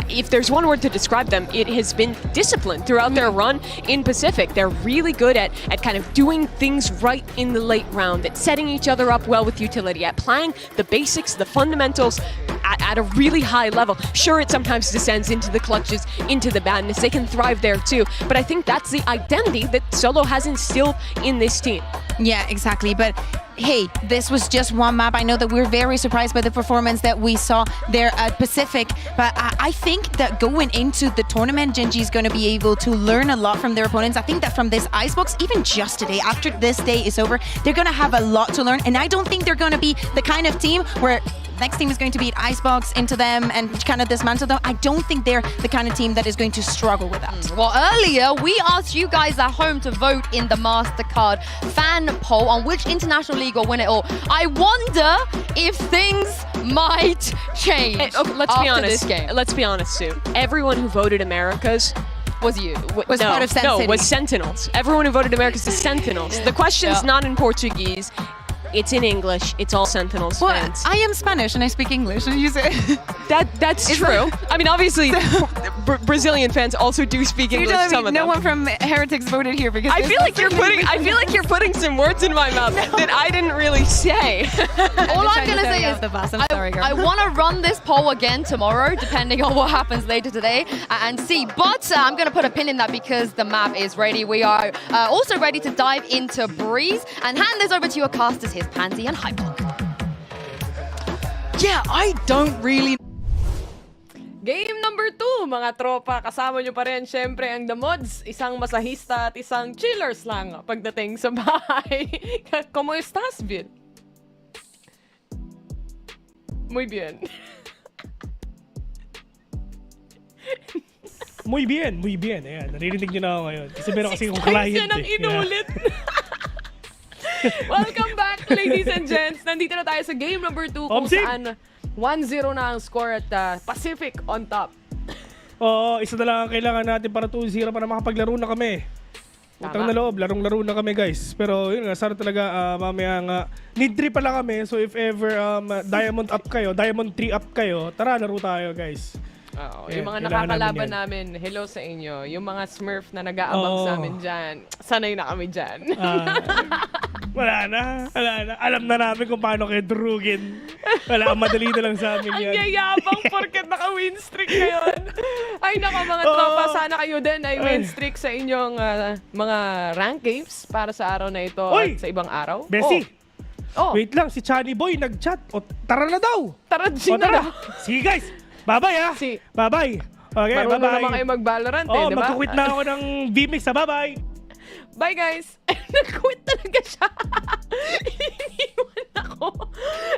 if there's one word to describe them, it has been disciplined throughout their run in Pacific. They're really good at kind of doing things right in the late round, at setting each other up well with utility, at playing the basics, the fundamentals at a really high level. Sure, it sometimes descends into the clutches, into the badness. They can thrive there too. But I think that's the identity that Solo has instilled in this team. Yeah, exactly. But hey, this was just one map. I know that we're very surprised by the performance that we saw there at Pacific, but I think that going into the tournament, Gen.G is going to be able to learn a lot from their opponents. I think that from this Icebox, even just today, after this day is over, they're going to have a lot to learn. And I don't think they're going to be the kind of team where next team is going to beat Icebox into them and kind of dismantle them. I don't think they're the kind of team that is going to struggle with that. Well, earlier we asked you guys at home to vote in the MasterCard fan poll on which international league will win it all. I wonder if things might change. Hey, okay, let's be honest. This game. Let's be honest, Sue. Everyone who voted Americas was you. Was part of City. Was Sentinels. Everyone who voted Americas is Sentinels. The question's not in Portuguese. It's in English. It's all Sentinels fans. I am Spanish and I speak English. You say that's true. I mean, obviously, Brazilian fans also do speak English. Some of them. No one from Heretics voted here because I feel like you're putting some words in my mouth that I didn't really say. All I'm gonna say is I want to run this poll again tomorrow, depending on what happens later today, and see. But I'm gonna put a pin in that because the map is ready. We are also ready to dive into Breeze and hand this over to your casters. His Pansy and Hyplock. Yeah, I don't really... Game number 2, mga tropa. Kasama nyo pa rin, syempre, ang The Mods. Isang masahista at isang chillers lang pagdating sa bahay. ¿Cómo estás, Bill? Muy bien. Muy bien, muy bien. Ayan, naririnig nyo na ako ngayon. Kasi meron kasi kong client. Yan ang inulit. Welcome back, ladies and gents. Nandito na tayo sa game number 2 kung saan 1-0 na ang score at Pacific on top. Oo, isa na lang ang kailangan natin para 2-0 para makapaglaro na kami. Utang na loob, larong-laro na kami guys. Pero yun nga, sana talaga mamaya nga, need 3 pa lang kami. So if ever Diamond up kayo, Diamond 3 up kayo, tara laro tayo guys. Oo, yung mga nakakalaban namin, hello sa inyo. Yung mga Smurf na nag-aabang sa amin dyan, sanay na kami dyan. Wala na. Alam na namin kung paano kayo drugin. Wala, madali na lang sa amin yan. Ang yayabang porket naka-win streak ngayon. Ay nako mga tropa, sana kayo din ay win streak sa inyong mga rank games para sa araw na ito at sa ibang araw. Bessie! Wait lang, si Chani Boy nag-chat. Tara na daw! Tara na! Sige guys! Bye-bye ha! Bye-bye! Okay, marunong bye-bye. naman kayo mag-Valorant di ba? Mag-quit na ako ng VMix ha. Bye-bye! Bye guys! Nag-quit talaga siya! Iniwan ako!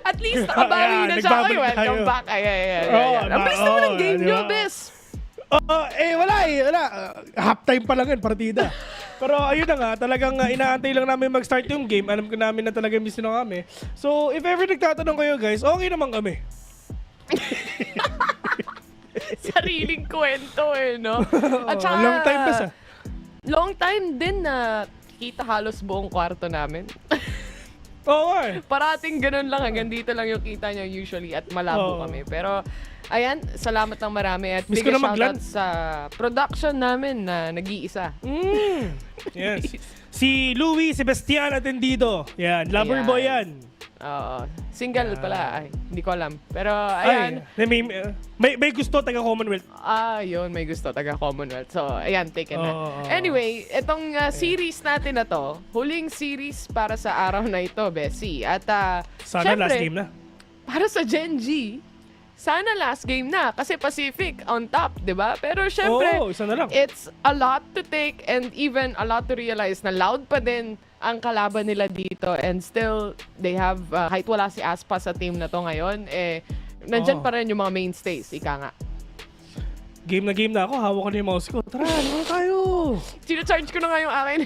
At least nakabawi na siya. Ay, welcome back! Ayan. Ang best naman ang game nyo, best! Wala. Half-time pa lang yun, partida. Pero ayun na nga, talagang inaantay lang namin mag-start yung game. Alam ko namin na talagang miss na kami. So, if ever nagtatanong kayo guys, okay naman kami. Sariling kwento no? At saka, long time pa sa. Long time din na kita halos buong kwarto namin. Oo Parating ganun lang, hanggang dito lang yung kita nyo usually at malabo kami. Pero ayan, salamat ng marami at big shoutout sa production namin na nag-iisa. Yes. Si Louis Sebastian Atendido. Yan, lover boy yan. Oo. Single pala. Ay, hindi ko alam. Pero, ayan. May gusto taga-Commonwealth. Yun. May gusto taga-Commonwealth. So, ayan, taken na. Anyway, itong series natin na to, huling series para sa araw na ito, Bessie. At, sana syempre, last game na. Para sa Gen.G, sana last game na kasi Pacific on top, 'di ba? Pero syempre, isa na lang. it's a lot to take and even a lot to realize na loud pa din ang kalaban nila dito and still they have kahit wala si Aspa sa team na to ngayon, nandyan pa rin yung mga mainstays, ika nga. Game na ako, hawak ko na yung mouse ko. Tara, ano tayo? Sino-charge ko na nga yung akin.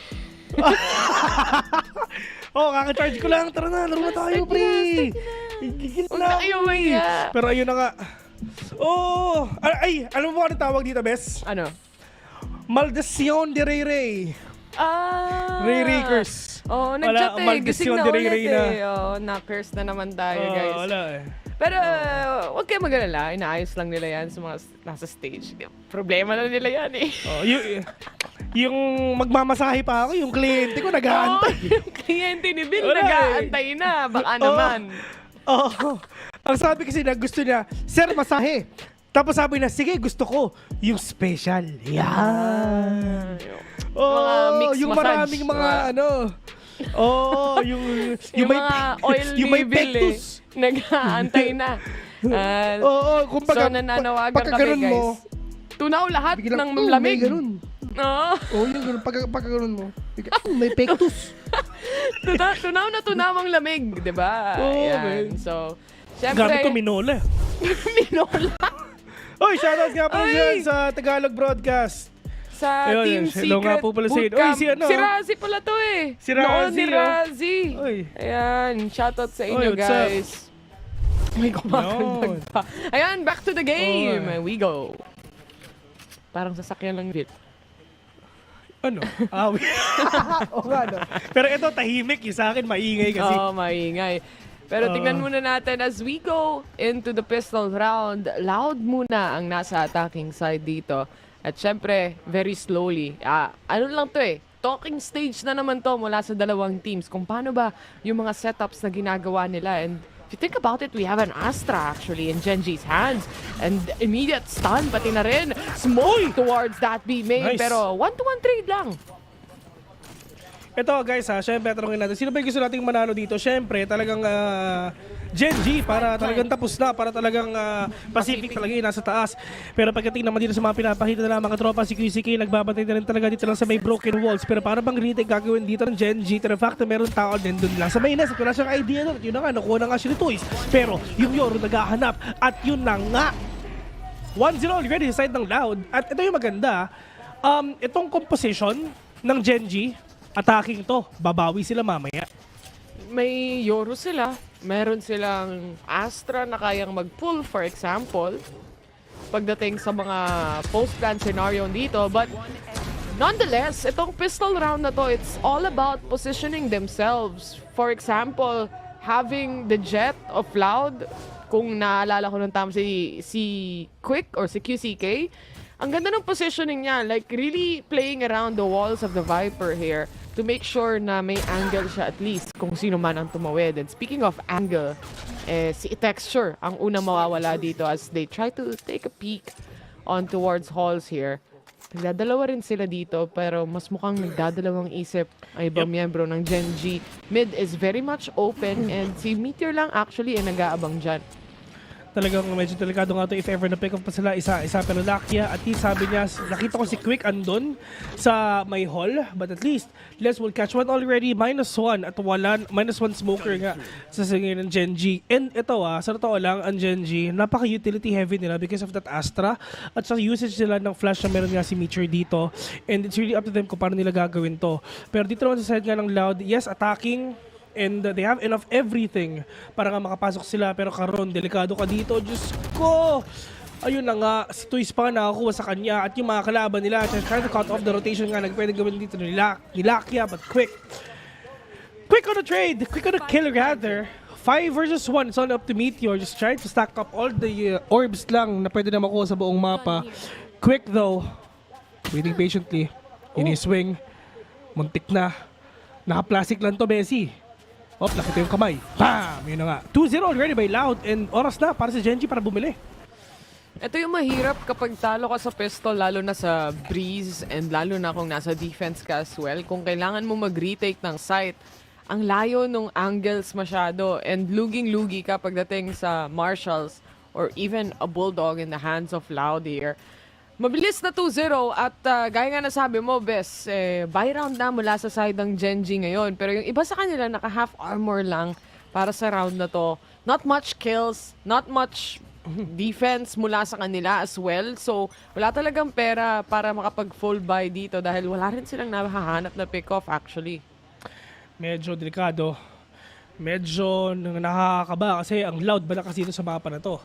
Kaka-charge ko lang. Tara na, laro na tayo, pre. Gigil na ako Pero ayun na nga. Alam mo ano tawag dito, Bes? Ano? Maldición de Ray Ray. Ray Rakers. Nag-chat gising na ulit na-curse na naman tayo, guys. Wala Pero huwag kayo mag-alala, inaayos lang nila yan sa mga nasa stage. Problema na nila yan yung magmamasahe pa ako, yung kliyente ko nag-aantay. Yung kliyente ni Bill nag-aantay na, baka naman. Ang sabi kasi na gusto niya, sir, masahe. Tapos sabi na, sige, gusto ko yung special. Yan. Mga mix yung massage. Maraming mga yung mga oil ni Bill nag-aantay na. Kumbaga, so nananawagan kami, guys. Tunaw lahat ng lamig. Yung ganun. Pagka ganun mo. May pectus. Tunaw ang lamig, di ba? Ayan. So, syempre. Gamit ko Minola. Minola? Shoutout nga pala dyan sa Tagalog broadcast. Sa Team Secret Bootcamp. Si Razi pala to Si Razi. ni Razi. Ayan, shoutout sa inyo, guys. May kumakagdag pa. Ayan, back to the game. We go. Parang sasakyan lang din. Ano? Pero ito, tahimik. Yung sa akin, maingay kasi. Maingay. Pero tingnan muna natin as we go into the pistol round. Loud muna ang nasa attacking side dito. At syempre, very slowly. Ano lang to talking stage na naman to mula sa dalawang teams. Kung paano ba yung mga setups na ginagawa nila. And if you think about it, we have an Astra actually in Gen.G's hands. And immediate stun, pati na rin. Smoke towards that B main. Nice. Pero 1-to-1 trade lang. Ito guys syempre tanongin natin, sino ba yung gusto nating manalo dito? Syempre talagang Gen.G para talagang tapos na, para talagang Pacific talaga yung nasa taas. Pero pagdating naman dito sa mga pinapakita na mga tropa, si QCK nagbabatay na rin talaga dito lang sa may broken walls. Pero para bang retake gagawin dito ng Gen.G, to the fact na meron tao din doon lang sa may nest at wala siyang idea doon. At yun na nga, nakuha na nga siya ni Toys. Pero yung Yoro naghahanap at yun na nga. 1-0 already sa side ng Loud. At ito yung maganda, itong composition ng Gen.G, attacking to, babawi sila mamaya. May Yoro sila. Meron silang Astra na kayang mag-pull, for example, pagdating sa mga post-plan scenario dito. But nonetheless, itong pistol round na to, it's all about positioning themselves. For example, having the jet of Loud, kung naalala ko ng tama si Quick or si QCK, ang ganda ng positioning niya, like really playing around the walls of the Viper here to make sure na may angle siya at least kung sino man ang tumawid. And speaking of angle, si Texture ang unang mawawala dito as they try to take a peek on towards halls here. Nagdadalawa rin sila dito pero mas mukhang nagdadalawang isip ang ibang miyembro ng Gen.G. Mid is very much open and si Meteor lang actually nag-aabang dyan. Talagang medyo delikado nga ito if ever na pick up pa sila isa pero Lakia at least sabi niya, nakita ko si Quick andun sa may hall, but at least Les will catch one already, -1 at wala, -1 smoker nga sa singin ng Gen.G. And ito sa totoo lang, ang Gen.G, napaka-utility heavy nila because of that Astra at sa usage nila ng flash na meron nga si Meteor dito, and it's really up to them kung paano nila gagawin to. Pero dito naman sa side nga ng Loud, yes, attacking, and they have enough everything para nga makapasok sila. Pero Karon, delikado ka dito. Diyos ko! Ayun na nga, si Toys pa nakakuha sa kanya at yung mga kalaban nila trying to cut off the rotation nga. Nagpwede gawin dito ni Lakia, but Quick on the trade! Quick on the kill rather. 5 versus 1, it's all up to Meteor. Just trying to stack up all the orbs lang na pwede na makuha sa buong mapa. Quick though, waiting patiently. Ini-swing. Muntik na. Naka-plastic lang to, Bessie. Nakita yung kamay. Bam! Yun na nga. 2-0 already by Loud and oras na para sa Gen.G para bumili. Ito yung mahirap kapag talo ka sa pistol, lalo na sa breeze and lalo na kung nasa defense ka as well. Kung kailangan mo mag-retake ng site, ang layo nung angles masyado and luging-lugi ka pagdating sa marshals or even a bulldog in the hands of Loud here. Mabilis na 2-0 at gaya nga nasabi mo, Bes, buy round na mula sa side ng Gen.G ngayon. Pero yung iba sa kanila, naka-half armor lang para sa round na to. Not much kills, not much defense mula sa kanila as well. So, wala talagang pera para makapag-full buy dito dahil wala rin silang nahahanap na pick-off actually. Medyo delikado. Medyo nakakaba kasi ang Loud ba na kasi dito sa mapa na to.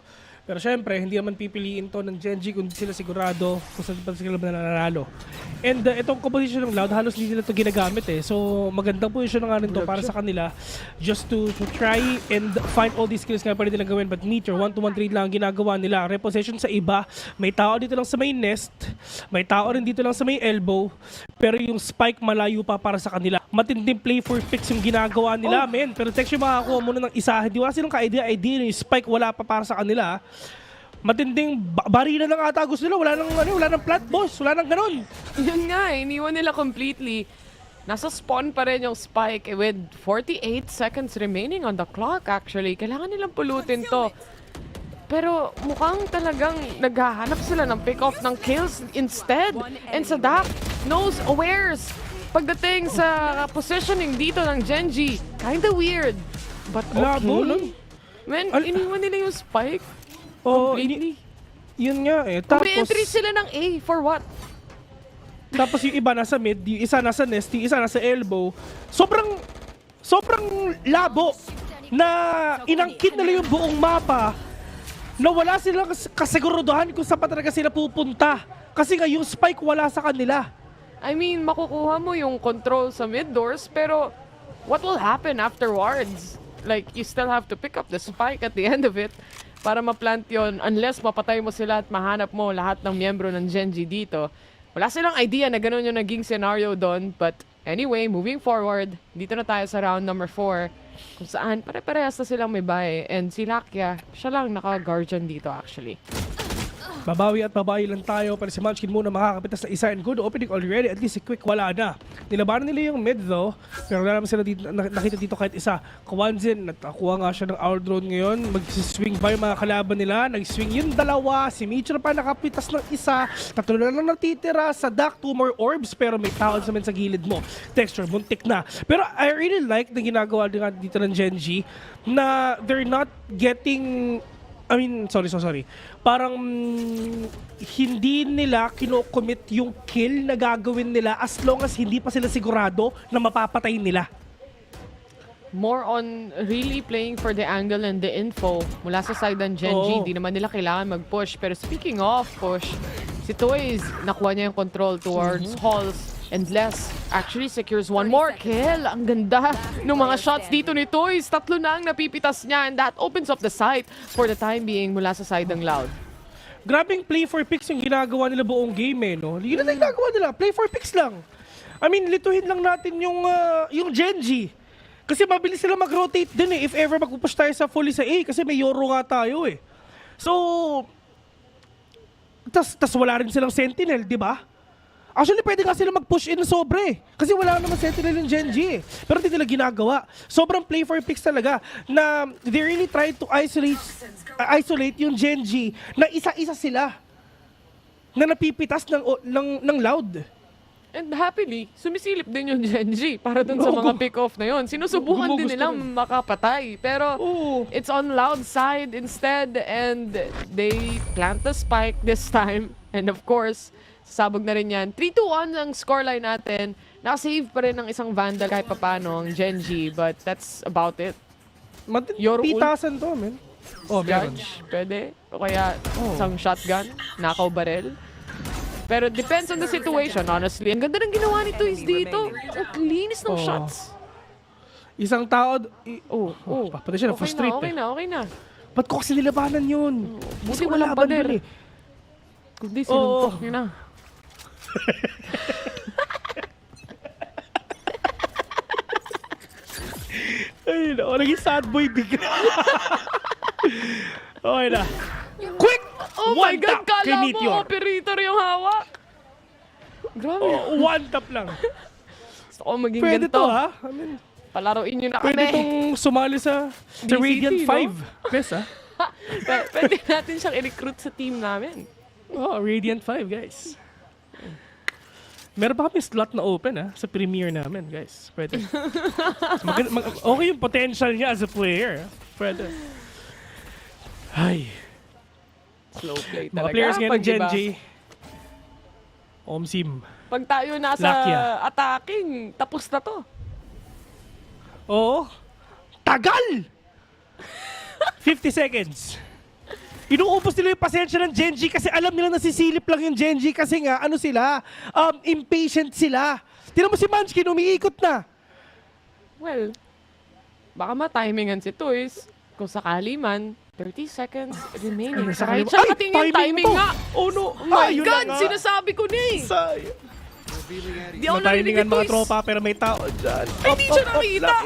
Pero syempre, hindi naman pipiliin to ng Gen.G kung hindi sila sigurado kung saan pa sila nananalo. And itong composition ng Loud, halos hindi nila ito ginagamit eh. So magandang position na nga rin to para sa kanila just to try and find all these skills na pwede nilang gawin. But Meteor, 1-2-1 trade lang ang ginagawa nila. Repossession sa iba, may tao dito lang sa may nest, may tao rin dito lang sa may elbow, pero yung spike malayo pa para sa kanila. Matinding play for picks yung ginagawa nila, men. Pero text yung makakuha muna ng isa. Hindi wala silang ka-idea yung spike wala pa para sa kanila. Matinding barila ng ata gusto nila. Wala nang plant boss. Wala nang ganun. Yun nga iniwan nila completely. Nasa spawn pa rin yung spike with 48 seconds remaining on the clock actually. Kailangan nilang pulutin to. Pero mukhang talagang naghahanap sila ng pick-off ng kills instead. And sa Dak, knows, awares. Pagdating sa positioning dito ng Gen.G, kinda weird. But okay. Man, iniwan nila yung spike. Completely. Yun nga eh. Tapos, entry sila ng A, for what? Tapos yung iba nasa mid, yung isa nasa nest, yung isa nasa elbow. Sobrang labo na inangkit nila yung buong mapa na wala silang kasiguruduhan kung saan pa talaga sila pupunta. Kasi nga yung spike wala sa kanila. I mean, makukuha mo yung control sa mid doors, pero what will happen afterwards? Like, you still have to pick up the spike at the end of it para ma-plant yun unless mapatay mo sila at mahanap mo lahat ng miyembro ng Gen.G dito. Wala silang idea na ganun yung naging scenario doon. But anyway, moving forward, dito na tayo sa round number 4 kung saan pare-parehas na silang may bae. And si Lakia, siya lang naka-guardian dito actually. Babawi at babawi lang tayo para si Munchkin muna makakapitas na isa and good opening already. At least si Quick wala na. Nilabanan nila yung mid though. Pero wala naman sila dito, nakita dito kahit isa. Kawanzin, natakuha nga siya ng hour drone ngayon. Mag-swing ba yung mga kalaban nila? Nag-swing yung dalawa. Si Mitchell pa nakapitas ng isa. Tatlo na lang natitira. Sa Dak, 2 more orbs. Pero may tao naman sa gilid mo. Texture, buntik na. Pero I really like na ginagawa dito ng Gen.G na they're not getting... sorry. Parang hindi nila kino-commit yung kill na gagawin nila as long as hindi pa sila sigurado na mapapatay nila. More on really playing for the angle and the info mula sa side ng Gen.G. Di naman nila kailangan mag-push. Pero speaking of push, si Toys nakuha niya yung control towards halls. And Les actually secures one more kill. Ang ganda ng mga shots dito ni Toys. 3 na ang napipitas niya and that opens up the site for the time being mula sa side ng Loud. Grabing play for picks yung ginagawa nila buong game eh, no? Yun na ginagawa nila. Play for picks lang. Lituhin lang natin yung Gen.G. Kasi mabilis sila mag-rotate din eh if ever magpupush tayo sa fully sa A kasi may Yoro nga tayo eh. So, tas wala rin silang Sentinel, di ba? Actually, pwede nga sila mag-push in na sobre. Kasi wala naman Sentinel yung Gen.G. Pero hindi nila ginagawa. Sobrang play for picks talaga na they really try to isolate yung Gen.G na isa-isa sila na napipitas ng Loud. And happily, sumisilip din yung Gen.G para dun sa mga pick-off na yun. Sinusubukan din nilang makapatay. Pero it's on Loud side instead and they plant the spike this time. And of course, sabog na rin yan. 3-2-1 ang scoreline natin. Nakasave pa rin ng isang Vandal kahit papano ang Gen.G. But that's about it. Pitasan to, man. Judge, pwede. O kaya isang shotgun, nakaw barrel. Pero depends on the situation, honestly. Ang ganda ng ginawa ni Toys dito. Ang linis ng shots. Isang tao... Pati siya na-frustrate Okay na. Ba't ko kasi nilabanan yun? Buti walang pader. Kundi sinuntok nyo na. Ay, no, naging sad boy bigla. Okay na. Quick! Oh my God, kala mo operator yung hawak. Grabe. One tap lang. Gusto ko maging Pwede ganito. to, ha? Palaruin nyo na kami. Pwede itong sumali sa Radiant 5. Best, ha? Pwede natin siyang i-recruit sa team namin. Oh, Radiant 5, guys. Meron pa kami slot na open sa premier namin, guys. Pwede. Okay yung potential niya as a player. Pwede. Ay. Slow play talaga. Mga players ngayon ng Gen.G. Diba? Omsim. Pag tayo nasa attacking, tapos na to. Oo. Tagal! 50 seconds. Inuubos nila yung pasensya ng Gen.G kasi alam nila nasisilip lang yung Gen.G kasi nga, ano sila, impatient sila. Tignan mo si Munchkin, umiikot na. Well, baka ma-timingan si Toys. Kung sakali man, 30 seconds remaining. Sakay siya, katingin timing nga. Oh no. Oh my God, sinasabi ko na eh. Di ako narinig Matimingan ni mga Toys. tropa pero may tao dyan. Ay, di siya nakita.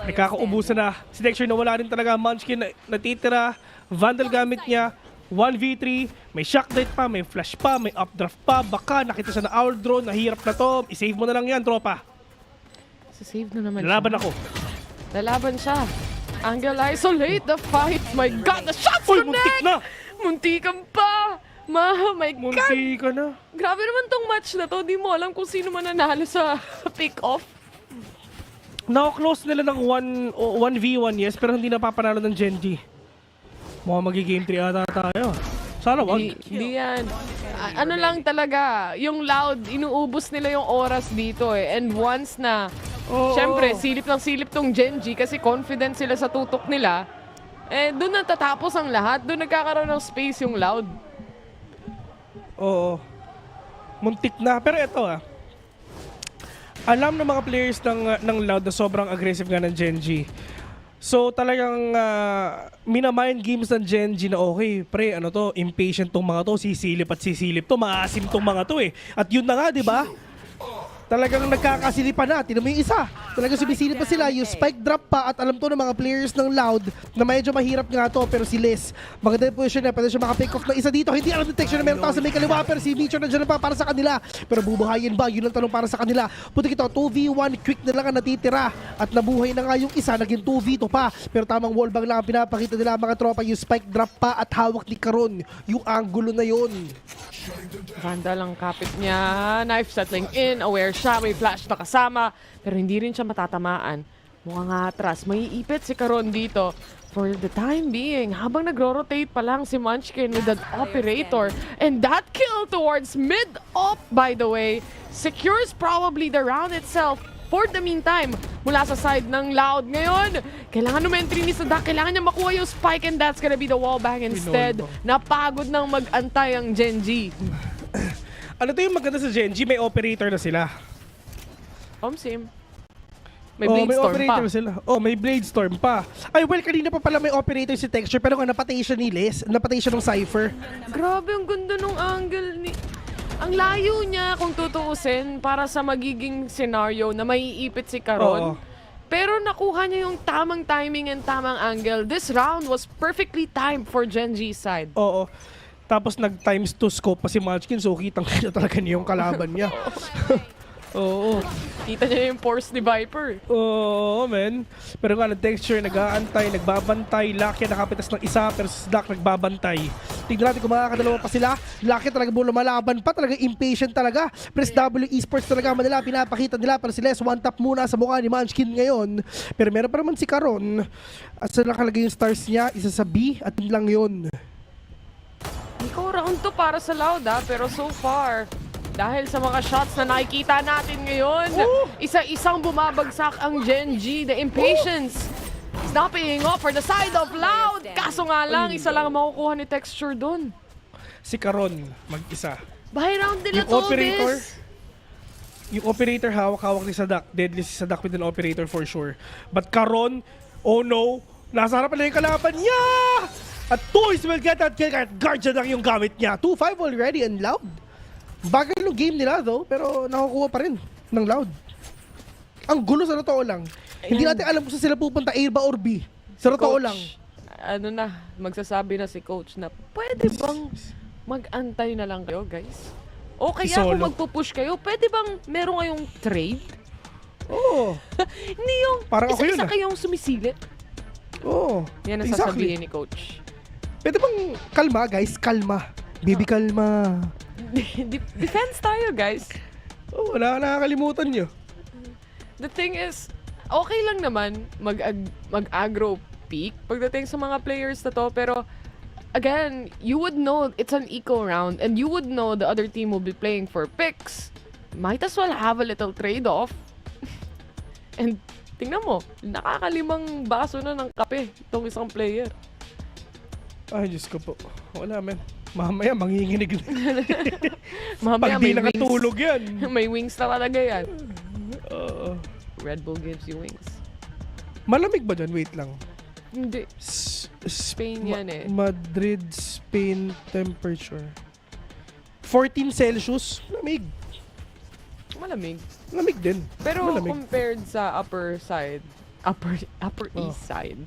Nakakaubusan na. Si Dexter na wala rin talaga. Munchkin natitira. Vandal gamit niya. 1v3. May shock date pa. May flash pa. May updraft pa. Baka nakita siya na owl drone. Nahirap na to. I-save mo na lang yan, tropa. Save na naman Lalaban siya. ako. Lalaban siya. Angle isolate the fight. My God, the shots Uy, connect! muntik na! Muntikan pa! My God! Muntik ka na. Grabe naman tong match na to. Di mo alam kung sino man nanalo sa pick-off. Naka-close nila ng 1v1, yes, pero hindi napapanalo ng Gen.G. Mukhang magi-game 3 ata tayo. Sana wag. Di yan. Ano lang talaga, yung Loud, inuubos nila yung oras dito eh. And once na, syempre, silip ng silip tong Gen.G kasi confident sila sa tutok nila, eh, doon natatapos ang lahat. Doon nagkakaroon ng space yung Loud. Oo. Muntik na. Pero ito alam ng mga players ng Loud na sobrang aggressive nga ng Gen.G. So talagang minamind games ng Gen.G na okay, pre, ano to, impatient tong mga to, sisilip at sisilip to, maasim tong mga to eh. At yun na nga, di ba? Talagang nagkakasilipan na. Tignan mo yung isa. Talagang sumisilip pa sila. Yung spike drop pa at alam to ng mga players ng Loud na medyo mahirap nga to. Pero si Liz, maganda yung position na. Pwede siya makapick off ng isa dito. Hindi alam detection na meron tao sa may kaliwa. Pero si Micho nandiyan na pa para sa kanila. Pero bubuhayin ba? Yun ang tanong para sa kanila. Puti ito, 2v1. Quick na lang ang natitira. At nabuhay na nga yung isa. Naging 2v2 pa. Pero tamang wallbang lang ang pinapakita nila mga tropa. Yung spike drop pa at hawak ni Karon. Yung angulo na yun. Vandal ang kapit niya. Knife settling in. Aware siya. May flash na kasama. Pero hindi rin siya matatamaan. Mukhang atras. May ipit si Karon dito. For the time being, habang nagro-rotate pa lang si Munchkin with that operator. And that kill towards mid-op, by the way, secures probably the round itself. For the meantime, mula sa side ng Loud ngayon, kailangan umentry ni Sadak, kailangan niya makuha yung spike and that's gonna be the wallbang instead. Napagod nang mag-antay ang Gen.G. Ano to yung maganda sa Gen.G? May operator na sila. Omsim. May Blade Storm operator pa. Sila. May Blade Storm pa. Ay, well, kanina pa pala may operator si Texture pero nga napatay siya ni Les, napatay siya ng Cypher. Grabe, ang ganda nung angle ni... Ang layo niya kung tutuusin para sa magiging scenario na maiipit si Karon. Pero nakuha niya yung tamang timing and tamang angle. This round was perfectly timed for Gen.G's side. Oo. Tapos nag-times 2 scope pa si Munchkin so kitang-kita talaga niya yung kalaban niya. Oo. Kita niya yung force ni Viper. Oo, man. Pero nga, Texture, nag-aantay, nagbabantay. Lucky nakapitas ng isa, pero si Dak nagbabantay. Tignan natin kung makakadalawa pa sila. Lucky talaga mo lumalaban pa. Talaga impatient talaga. Press W Esports talaga manila. Pinapakita nila. Pero si Les, one tap muna sa mukha ni Munchkin ngayon. Pero meron pa naman si Karon. At sa nakalagay yung stars niya, isa sa B at yun lang yun. Hindi ko round to para sa Loud pero so far, dahil sa mga shots na nakikita natin ngayon, isa-isang bumabagsak ang Gen.G. The impatience is not paying off for the side of Loud. Kaso nga lang, isa lang makukuha ni Texture dun. Si Karon, mag-isa. Buy round nila Yung to, operator, this. yung operator hawak-hawak ni Sadak. Deadly si Sadak with an operator for sure. But Karon, oh no, nasa harapan na yung kalaban niya! At Toys will get that kill card. Guardian lang yung gamit niya. 2-5 already and Loud. Bagal ng game nila though, pero nakukuha pa rin ng Loud. Ang gulo sa totoo lang. Hindi natin alam kung saan sila pupunta, A ba or B. Sa totoo lang. Ano na, magsasabi na si Coach na pwede bang mag-antay na lang kayo, guys? O kaya kung magpupush kayo, pwede bang meron kayong trade? Oo. Hindi yung parang isa-isa kayong sumisilip. Oo. Yan ang exactly. sasabihin ni coach. Pwede bang kalma, guys? Kalma. Baby, kalma. Defense tayo, guys. Oh, wala ka nakakalimutan nyo. The thing is, okay lang naman mag-aggro peak pagdating sa mga players na to, pero again, you would know it's an eco round and you would know the other team will be playing for picks. Might as well have a little trade-off. And tingnan mo, nakakalimang baso na ng kape itong isang player. Ay, Diyos ko po. Wala, man. Mamaya, manginginig. Mamaya, pag di may nakatulog wings. yan. May wings na talaga yan. Red Bull gives you wings. Malamig ba dyan? Wait lang. Hindi. Spain yan eh. Madrid, Spain temperature. 14 Celsius. Malamig. Malamig. Malamig din. Pero malamig. compared sa upper east side,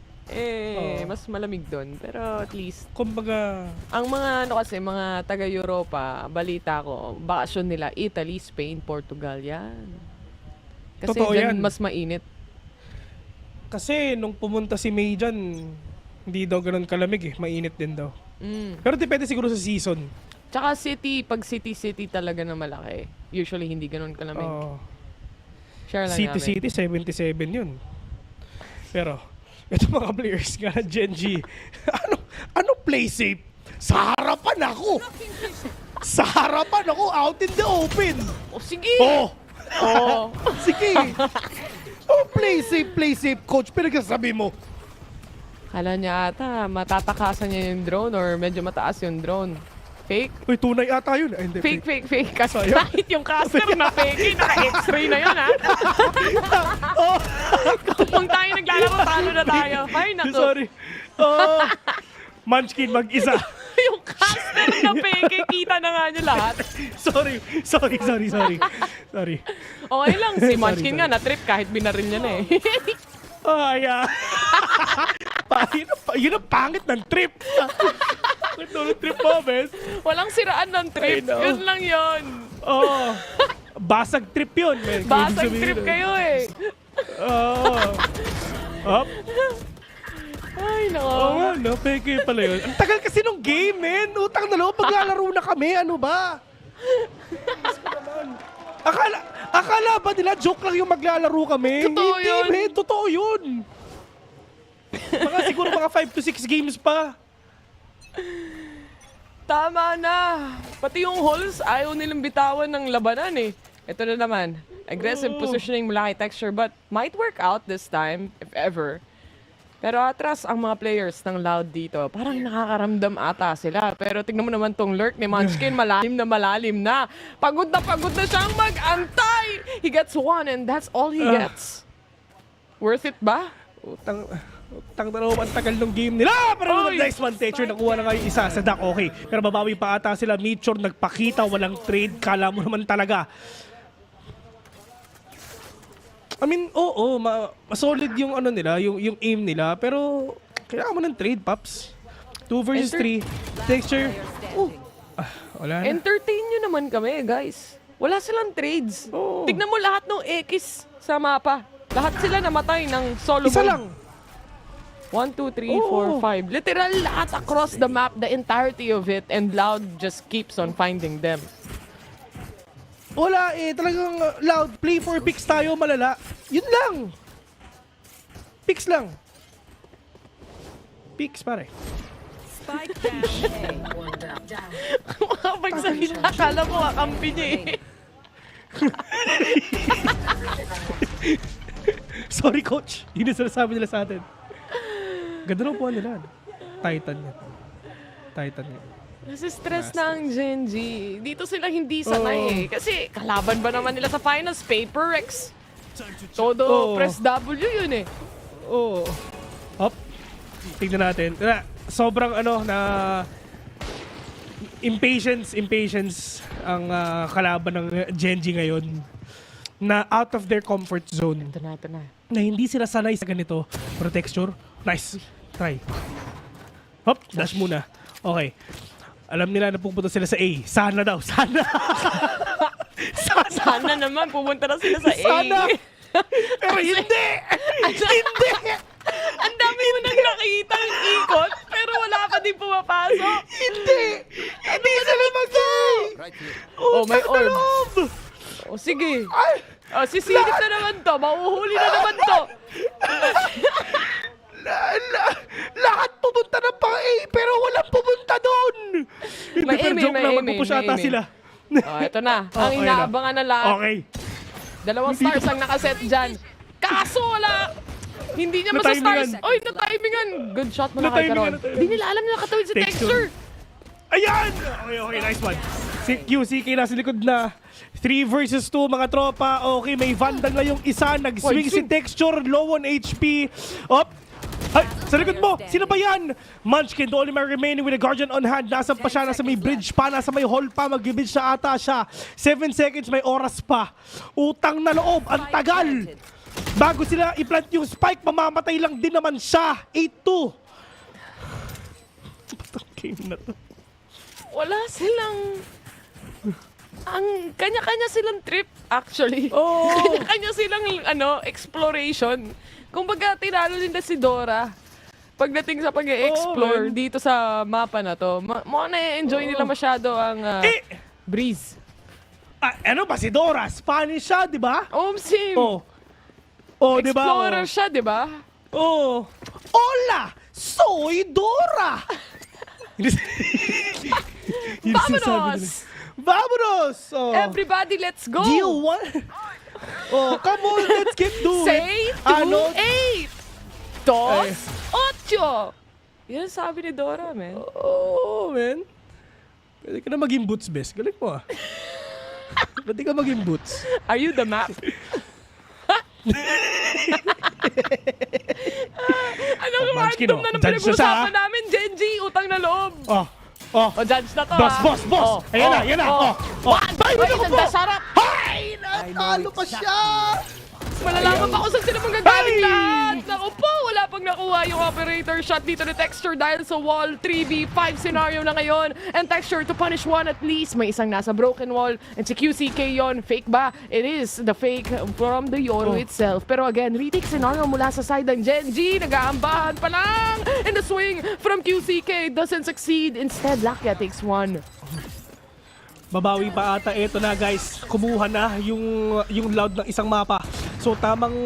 mas malamig doon. Pero at least, kumbaga, ang mga mga taga-Europa, balita ko, bakasyon nila Italy, Spain, Portugal, yan. Kasi totoo dyan yan. mas mainit. Kasi nung pumunta si May dyan, hindi daw ganun kalamig eh. Mainit din daw. Pero depende siguro sa season. Tsaka pag city talaga na malaki, usually hindi ganun kalamig. Share lang City, 77 yun. Pero, ito mga players nga, Gen.G. ano play safe? Sa harapan ako! Sa harapan ako, out in the open! Sige! Sige! Play safe, coach. Pinagsasabi mo. Kala niya ata, matatakasan niya yung drone or medyo mataas yung drone. Fake? Uy, tunay ata yun. Ay, hindi, fake. Kasi kahit yung caster na fake, naka-x-ray na yun, ha? Kung tayo naglalaro, talo na tayo. Ay, naku. Sorry. Munchkin mag-isa. Yung caster na fake, kita na nga niya lahat. Sorry. Okay lang, si Munchkin nga na-trip kahit binaril niya na eh. Yun ang pangit ng trip. Trip mo, bes. Walang siraan ng trip. Yun lang yun. Basag trip yun. Man. Basag trip kayo eh. Ay, nako. Peke pala yun. Ang tagal kasi nung game, man. Utang na loob, maglalaro na kami. Ano ba? Akala ba nila joke lang yung maglalaro kami? Totoo Hindi, yun. man. Totoo yun. Siguro mga 5 to 6 games pa. Tama na. Pati yung holes, ayaw nilang bitawan ng labanan eh. Ito na naman. Aggressive positioning mula kay Texture but might work out this time, if ever. Pero atras ang mga players ng Loud dito. Parang nakakaramdam ata sila. Pero tignan mo naman tong lurk ni Munchkin. Malalim na. Pagod na siyang mag-antay. He gets one and that's all he gets. Worth it ba? Utang na loob, ang tagal ng game nila. Pero nice one, Teacher. Nakuha na kayo isa sa duck. Okay. Pero babawi pa ata sila. Mitchell nagpakita. Walang trade. Kala mo naman talaga. I mean, solid yung nila, yung aim nila. Pero kailangan mo ng trade, Paps. 2 versus 3. Texture. Wala na. Entertain nyo naman kami, guys. Wala silang trades. Tignan mo lahat ng X sa mapa. Lahat sila namatay ng solo Isa mode. lang. 1, 2, 3, 4, 5. Literal lahat across the map, the entirety of it, and Loud just keeps on finding them. Wala talagang Loud. Play for picks tayo, malala. Yun lang. Picks lang. Picks, pare. Makapagsalita, akala mo kakampi niya eh. Sorry, coach. Yun yung sinasabi nila sa atin. Ganda ng upuan nila. Titan yan. Kasi stress na ang Gen.G. Dito sila hindi sanay eh. Kasi kalaban ba naman nila sa finals? Paper X. Todo press W yun eh. Hop. Tignan natin. Sobrang na impatience ang kalaban ng Gen.G ngayon. Na out of their comfort zone. Ito na. Na hindi sila sanay sa ganito. Pero Texture, nice. Try. Hop, dash muna. Okay. Alam nila na pupunta sila sa A. Sana daw, sana. Sana naman pumunta na sila sa A. Sana. Pero hindi! Hindi! Ang dami mo nang Hindi pumapasok. Hindi! Hindi sila mag-go! Oh, may Utang na orb. loob! Oh, sige. Oh, sisilip na naman to. Mauhuli na naman to. Lahat pupunta ng pang-A, pero walang pupunta doon! May Pero aim, joke may lang, aim, magpupush may ata aim. sila. Oh, ito na. Ang Okay na. inaabangan ng lahat. Okay. 2 stars ang nakaset dyan. Kaso wala. Hindi niya masa-stars. Na-timingan. Oy, na-timingan. Good shot mo na kay Karon. Na-timingan. Hindi nila alam na nakatawid si Texture. Texture. Ayan! Okay, nice one. Si QCK nasa likod na. 3 versus 2, mga tropa. Okay, may Vandal na yung isa. Nag-swing si Texture. Low on HP. Up. Ay, sa likod mo! Sino ba yan? Munchkin, the only man remaining with a guardian on hand. Nasa pa siya, nasa may bridge pa, nasa may hall pa. Mag-bridge na ata siya. 7 seconds, may oras pa. Utang na loob, ang tagal! Bago sila i-plant yung spike, mamamatay lang din naman siya. 8-2. Batang game na to. Wala silang... Ang kanya-kanya silang trip, actually. Oh. Kanya-kanya silang exploration. Kumbaga, tinalo nila si Dora pagdating sa pag-explore dito sa mapa na to. Mukhang na-enjoy nila masyado ang breeze. Ano ba si Dora? Spanish siya, di ba? Sim. Di ba? Explorer siya, di ba? Hola! Soy Dora! Vámonos! Vámonos! Everybody, let's go! Do you want... come on, let's get do it! Say 2-8! 2-8! Yan sabi ni Dora, man. Man. Pwede ka na maging boots, best. Galing mo, Pwede ka maging boots. Are you the map? Anong random na nang pinag-usapan namin, Gen.G? Utang na loob. Judge na to, Boss. Ayan na. Nagdasarap. Ay, natalo pa siya! Malalaman pa kung saan sila manggagaling lahat. Naku po, wala pang nakuha yung operator shot dito ni Texture dahil sa wall. 3v5 scenario na ngayon. And Texture to punish one at least. May isang nasa broken wall. And si QCK yon. Fake ba? It is the fake from the Yoro itself. Pero again, retake scenario mula sa side ng Gen.G. Nag-aambahan pa lang. And the swing from QCK doesn't succeed. Instead, Lakia takes one. Babawi pa ata. Ito na, guys. Kumuha na yung loud ng isang mapa. So tamang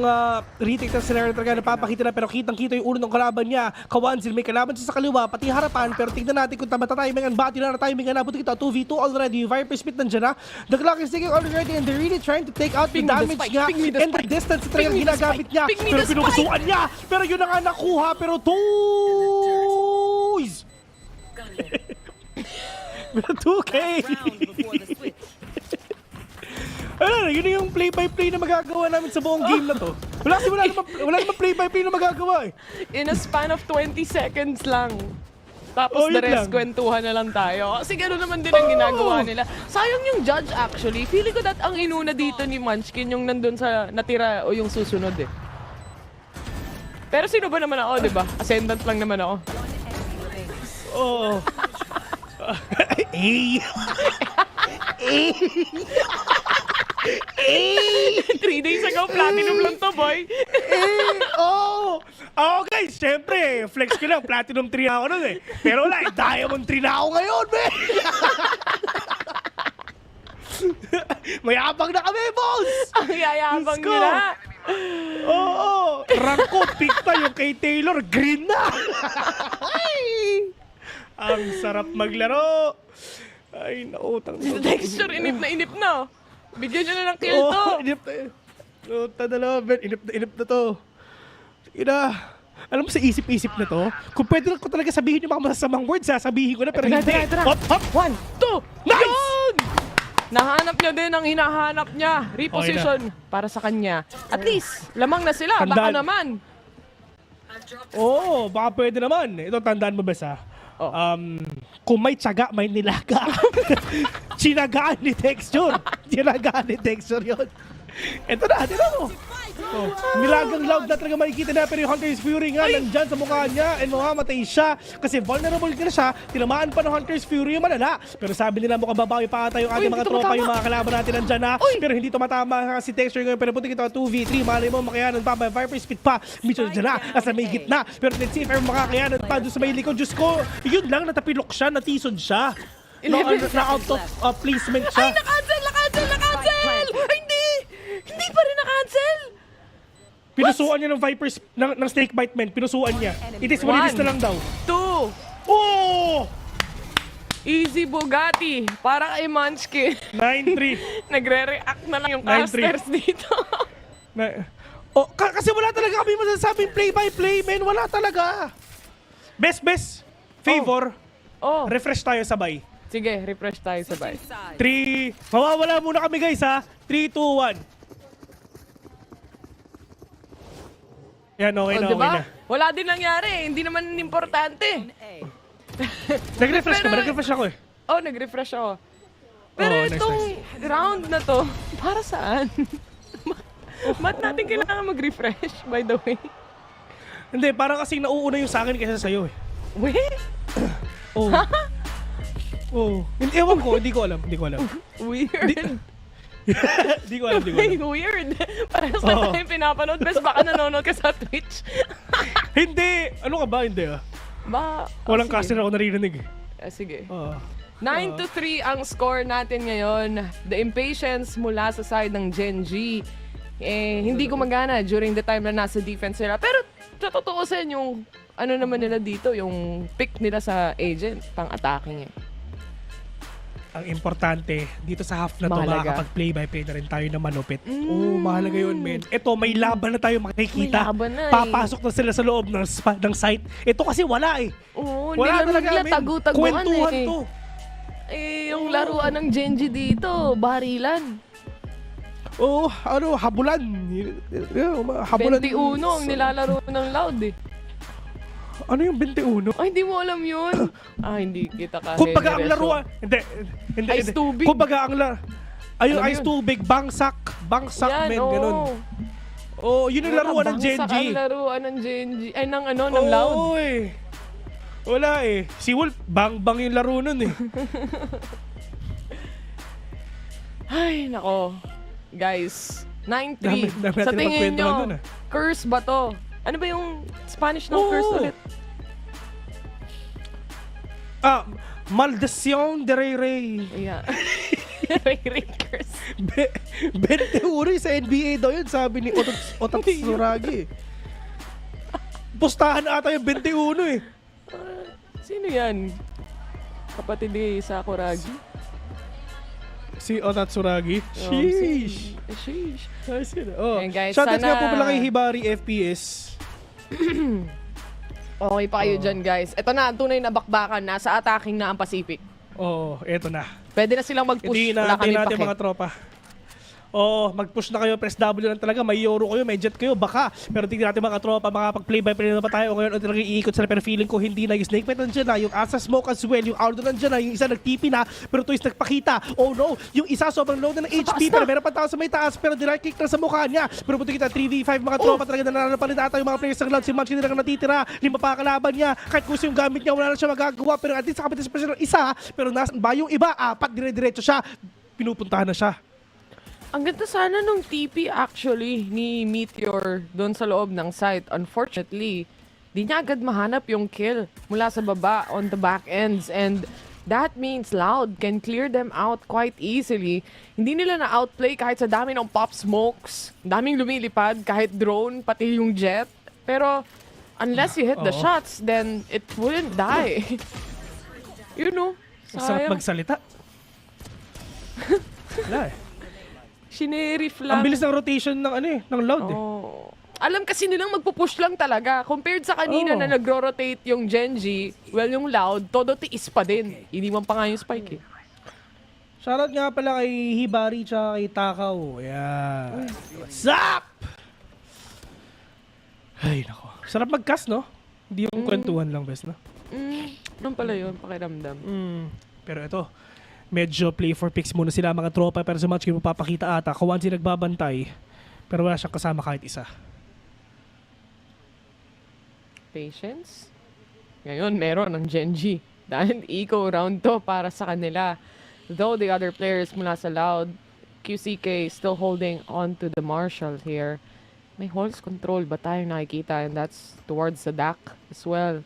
retake ng scenario talaga napapakita na, pero kitang-kita yung ulo ng kalaban niya. Kawanzil, may kalaban siya sa kaliwa, pati harapan, pero tignan natin kung tama-timingan, bati na timingan na. Buti kita, 2v2 already, Viper Spit nandiyan na. The clock is ticking already and they're really trying to take out the damage niya and the distance talagang ginagamit niya. Pero pinukusuan niya, pero yun na nga nakuha, pero toys! Pero 2K! Yun yung play-by-play na magagawa namin sa buong game na to. Wala naman play-by-play na magagawa In a span of 20 seconds lang. Tapos the rest, kwentuhan na lang tayo. Kasi gano'n naman din ang ginagawa nila. Sayang yung judge actually. Feeling ko that ang inuna dito ni Munchkin yung nandun sa natira o yung susunod Pero sino ba naman ako, di ba? Ascendant lang naman ako. Oo. 3 days ago, platinum lang to, boy. Guys, syempre, flex ko lang, platinum 3 ako nun Pero wala, diamond 3 na ako ngayon, Mayabang na kami, boss! Ang yayabang nila. Rank ko, pikta yung kay Taylor, green na! Ang sarap maglaro! Ay, nautang. Texture, inip na. Bigyan nyo na ng kill to. Inip na. Inip na to. Alam mo sa isip-isip na to, kung pwede ko talaga sabihin yung mga masasamang words, sasabihin ko na, pero hindi. Hop! 1, 2, nice! Yun! Nahanap niya din ang hinahanap niya. Reposition para sa kanya. At least, lamang na sila. Baka naman. Baka pwede naman. Ito, tandaan mo ba kung may tiyaga, may nilaga. Chinagaan ni Texture. Chinagaan ni Texture yun. Ito na, tignan mo. Oh, nilagang loud na talaga makikita na, pero yung Hunter's Fury nga nandyan sa mukha niya and mamamatay siya kasi vulnerable ka na siya, tinamaan pa ng Hunter's Fury yung malala. Pero sabi nila mukhang babawi pa ata yung ating mga tropa, yung mga kalaban natin nandyan na, pero hindi tumatama si Texture ngayon, pero punti kita 2v3, malay mo makayanan pa, may Viper Speed pa, Mitchell dyan na, nasa may gitna, pero let's see if makakayanan pa doon sa may likod. Diyos ko, yun lang, natapilok siya, natisod siya. Na-out of placement siya. Ay, na-cancel! Hindi! Hindi pa rin na-cancel! Pinusuan niya ng Vipers, ng Snake Bite Man. Pinusuan niya. It is what it is na lang daw. 2. Oh! Easy Bugatti. Para kay Munchkin. 9-3. Nagre-react na lang yung casters dito. Kasi wala talaga kami masasabing play-by-play, men. Wala talaga. Best. Favor. Refresh tayo sabay. Sige, refresh tayo sabay. 3. Mawawala muna kami guys ha. 3, 2, 1. Yan, okay na, diba? okay na. Wala din nangyari. Hindi naman importante. Nag-refresh ka ba? Nag-refresh ako eh. Nag-refresh ako. Pero itong round na to, para saan? Ba't natin kailangan mag-refresh, by the way? Hindi, parang kasing nauuna yung sa akin kaysa sa'yo eh. Wait? Ewan ko, hindi ko alam. Weird. Di ko alam. Weird. Parang sa tayo pinapanood. Bes, baka nanonood ka sa Twitch. Hindi! Ano ka ba? Hindi Walang caster ako naririnig eh. Sige. 9-3 ang score natin ngayon. The impatience mula sa side ng Gen.G. Hindi gumagana during the time na nasa defense nila. Pero sa totoosin yung ano naman nila dito, yung pick nila sa agent, pang-attacking Ang importante, dito sa half na to, makakapag-play-by-play na rin tayo na malupit. Mahalaga yun, men. Ito, may laban na tayo makikita. Papasok na sila sa loob ng site. Ito kasi wala eh. Wala talaga, men. Kwentuhan to. Yung laruan ng Gen.G dito, barilan. Habulan. Habulan. 21 ang nilalaro ng Loud eh. Ano yung 21? Ay, hindi mo alam yun. Hindi kita ka. Kumbaga ang laruan. Hindi. Ice tubig. Kumbaga ang ayun, ice tubig. Bangsak, men. Ganun. Yun yung laruan ng Gen.G. Bangsak ang laruan ng Gen.G. Ay, ng Loud. Wala eh. Si Wolf, bang yung laro nun eh. Ay, nako. Guys, 9-3. Sa tingin nyo, curse ba to? Ano ba yung Spanish ng curse ulit? Maldición de Rey. Yeah. Rey curse. 21 sa NBA daw yun, sabi ni Otat Suragi. Pustahan ata yung 21 eh. Sino yan? Kapatid ni Sakuragi? Si Otatsuragi. Sheesh. Guys, shoutout nga po pala kay Hibari FPS. Okay pa kayo dyan, guys. Ito na, ang tunay na bakbakan. Nasa attacking na ang Pacific. Eto na. Pwede na silang mag-push. Wala kami natin mga tropa. Mag-push na kayo, press W lang talaga, may Euro kayo, may Jet kayo, baka. Pero tingnan natin mga tropa, makapag-play-by-play na ba tayo o ngayon talagang iikot sila, pero feeling ko hindi na. Yung Snake Pet nandiyan na, yung Asa Smoke as well, yung Aldo nandiyan na, yung isa nag-TP na, pero Toys nagpakita. Oh no, yung isa sobrang low na ng HP, pero meron pa tao sa may taas, pero direct kick na sa mukha niya. Pero punto kita, 3v5 mga tropa, talaga nananapalit ata yung mga players ng Loud. Si Munchkin nilang natitira, 5 pa kalaban niya, kahit kung yung gamit niya, wala na siya magagawa, pero at least sa kapitas pa siya ng isa, pero nasan ba yung iba? 4, dire-diretso siya, pinupuntahan na siya. Ang ganda sana nung TP actually ni Meteor doon sa loob ng site. Unfortunately, di niya agad mahanap yung kill mula sa baba on the back ends. And that means Loud can clear them out quite easily. Hindi nila na-outplay kahit sa dami ng pop smokes. Daming lumilipad, kahit drone, pati yung jet. Pero unless you hit the shots, then it wouldn't die. You know, sarap magsalita. Wala eh. Shinerif lang. Ang bilis ng rotation ng ng Loud eh. Alam kasi nilang magpupush lang talaga. Compared sa kanina na nagro-rotate yung Gen.G, well, yung Loud, todo tiis pa din. Iniwan pa nga yung spike eh. Shoutout nga pala kay Hibari tsaka kay Takaw. Ayan. What's up? Ay, nako. Sarap mag-cast, no? Hindi yung kwentuhan lang, best, no? Ano pala yun, pakiramdam. Pero ito, medyo play for picks muna sila mga tropa, pero sa match game mapapakita ata. Kawansi nagbabantay, pero wala siyang kasama kahit isa. Patience. Ngayon, meron ng Gen.G. Dahil eco round to para sa kanila. Though the other players mula sa Loud, QCK still holding on to the Marshall here. May horse control ba tayong nakikita? And that's towards the DAC as well.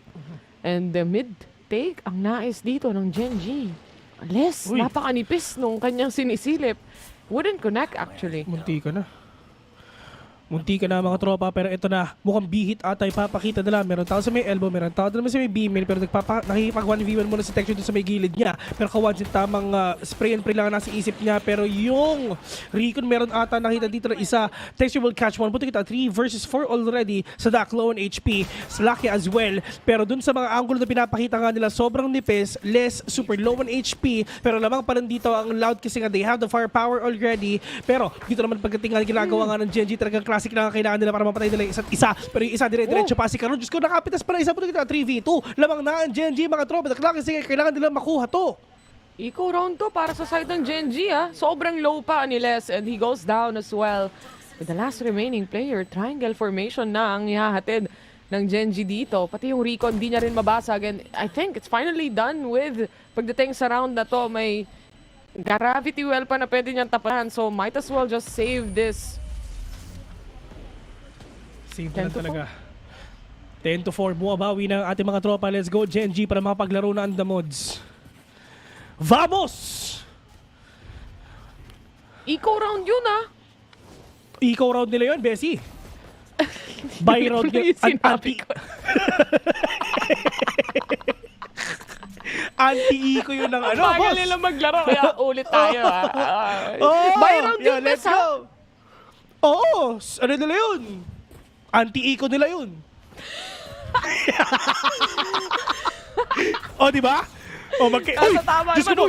And the mid take ang nais dito ng Gen.G. Unless, napakanipis nung kanyang sinisilip. Wouldn't connect actually. Munti ka na. Munti ka na mga tropa, pero ito na, mukhang bihit ata ipapakita nila. Meron tao sa may elbow, meron tao naman sa may beam, pero nakikipag 1v1 muna si Texture dun sa may gilid niya. Pero Kawansin tamang spray and pray lang nasa isip niya, pero yung Recon meron ata nakita dito na isa. Texture will catch one. Buti kita 3 versus 4 already sa Dak, low on HP. Slaki as well. Pero dun sa mga angulo na pinapakita nga nila, sobrang nipis, less, super low on HP. Pero lamang pa rin dito ang Loud kasi nga they have the firepower already. Pero dito naman pagdating nga ginagawa nga ng Gen.G, talagang classic na kailangan nila para mapatay nila yung isa't isa. Pero yung isa dire-diretso pa si Karon. Diyos ko, nakapitas pa na isa. Buti kita 3v2. Lamang na ang Gen.G mga tropa. Kasi kailangan nila makuha to. Eco round to para sa side ng Gen.G. Sobrang low pa ni Les and he goes down as well. With the last remaining player, triangle formation na ang ihahatid ng Gen.G dito. Pati yung recon, di niya rin mabasag. And I think it's finally done with pagdating sa round na to, may gravity well pa na pwede niyang tapahan. So might as well just save this. Save na talaga. 10-4. Bumabawi ng ating mga tropa. Let's go Gen.G para makapaglaro na ang The Mods. Vamos! Eco round yun Eco round nila yun, Bessie. Buy round nila. Anti-eco yun ng ano, bagal boss. nila maglaro, kaya ulit tayo. Buy round yun, let's go. Oo, ano nila yun? Anti-eco nila yun. O, di ba? O, Diyos ko,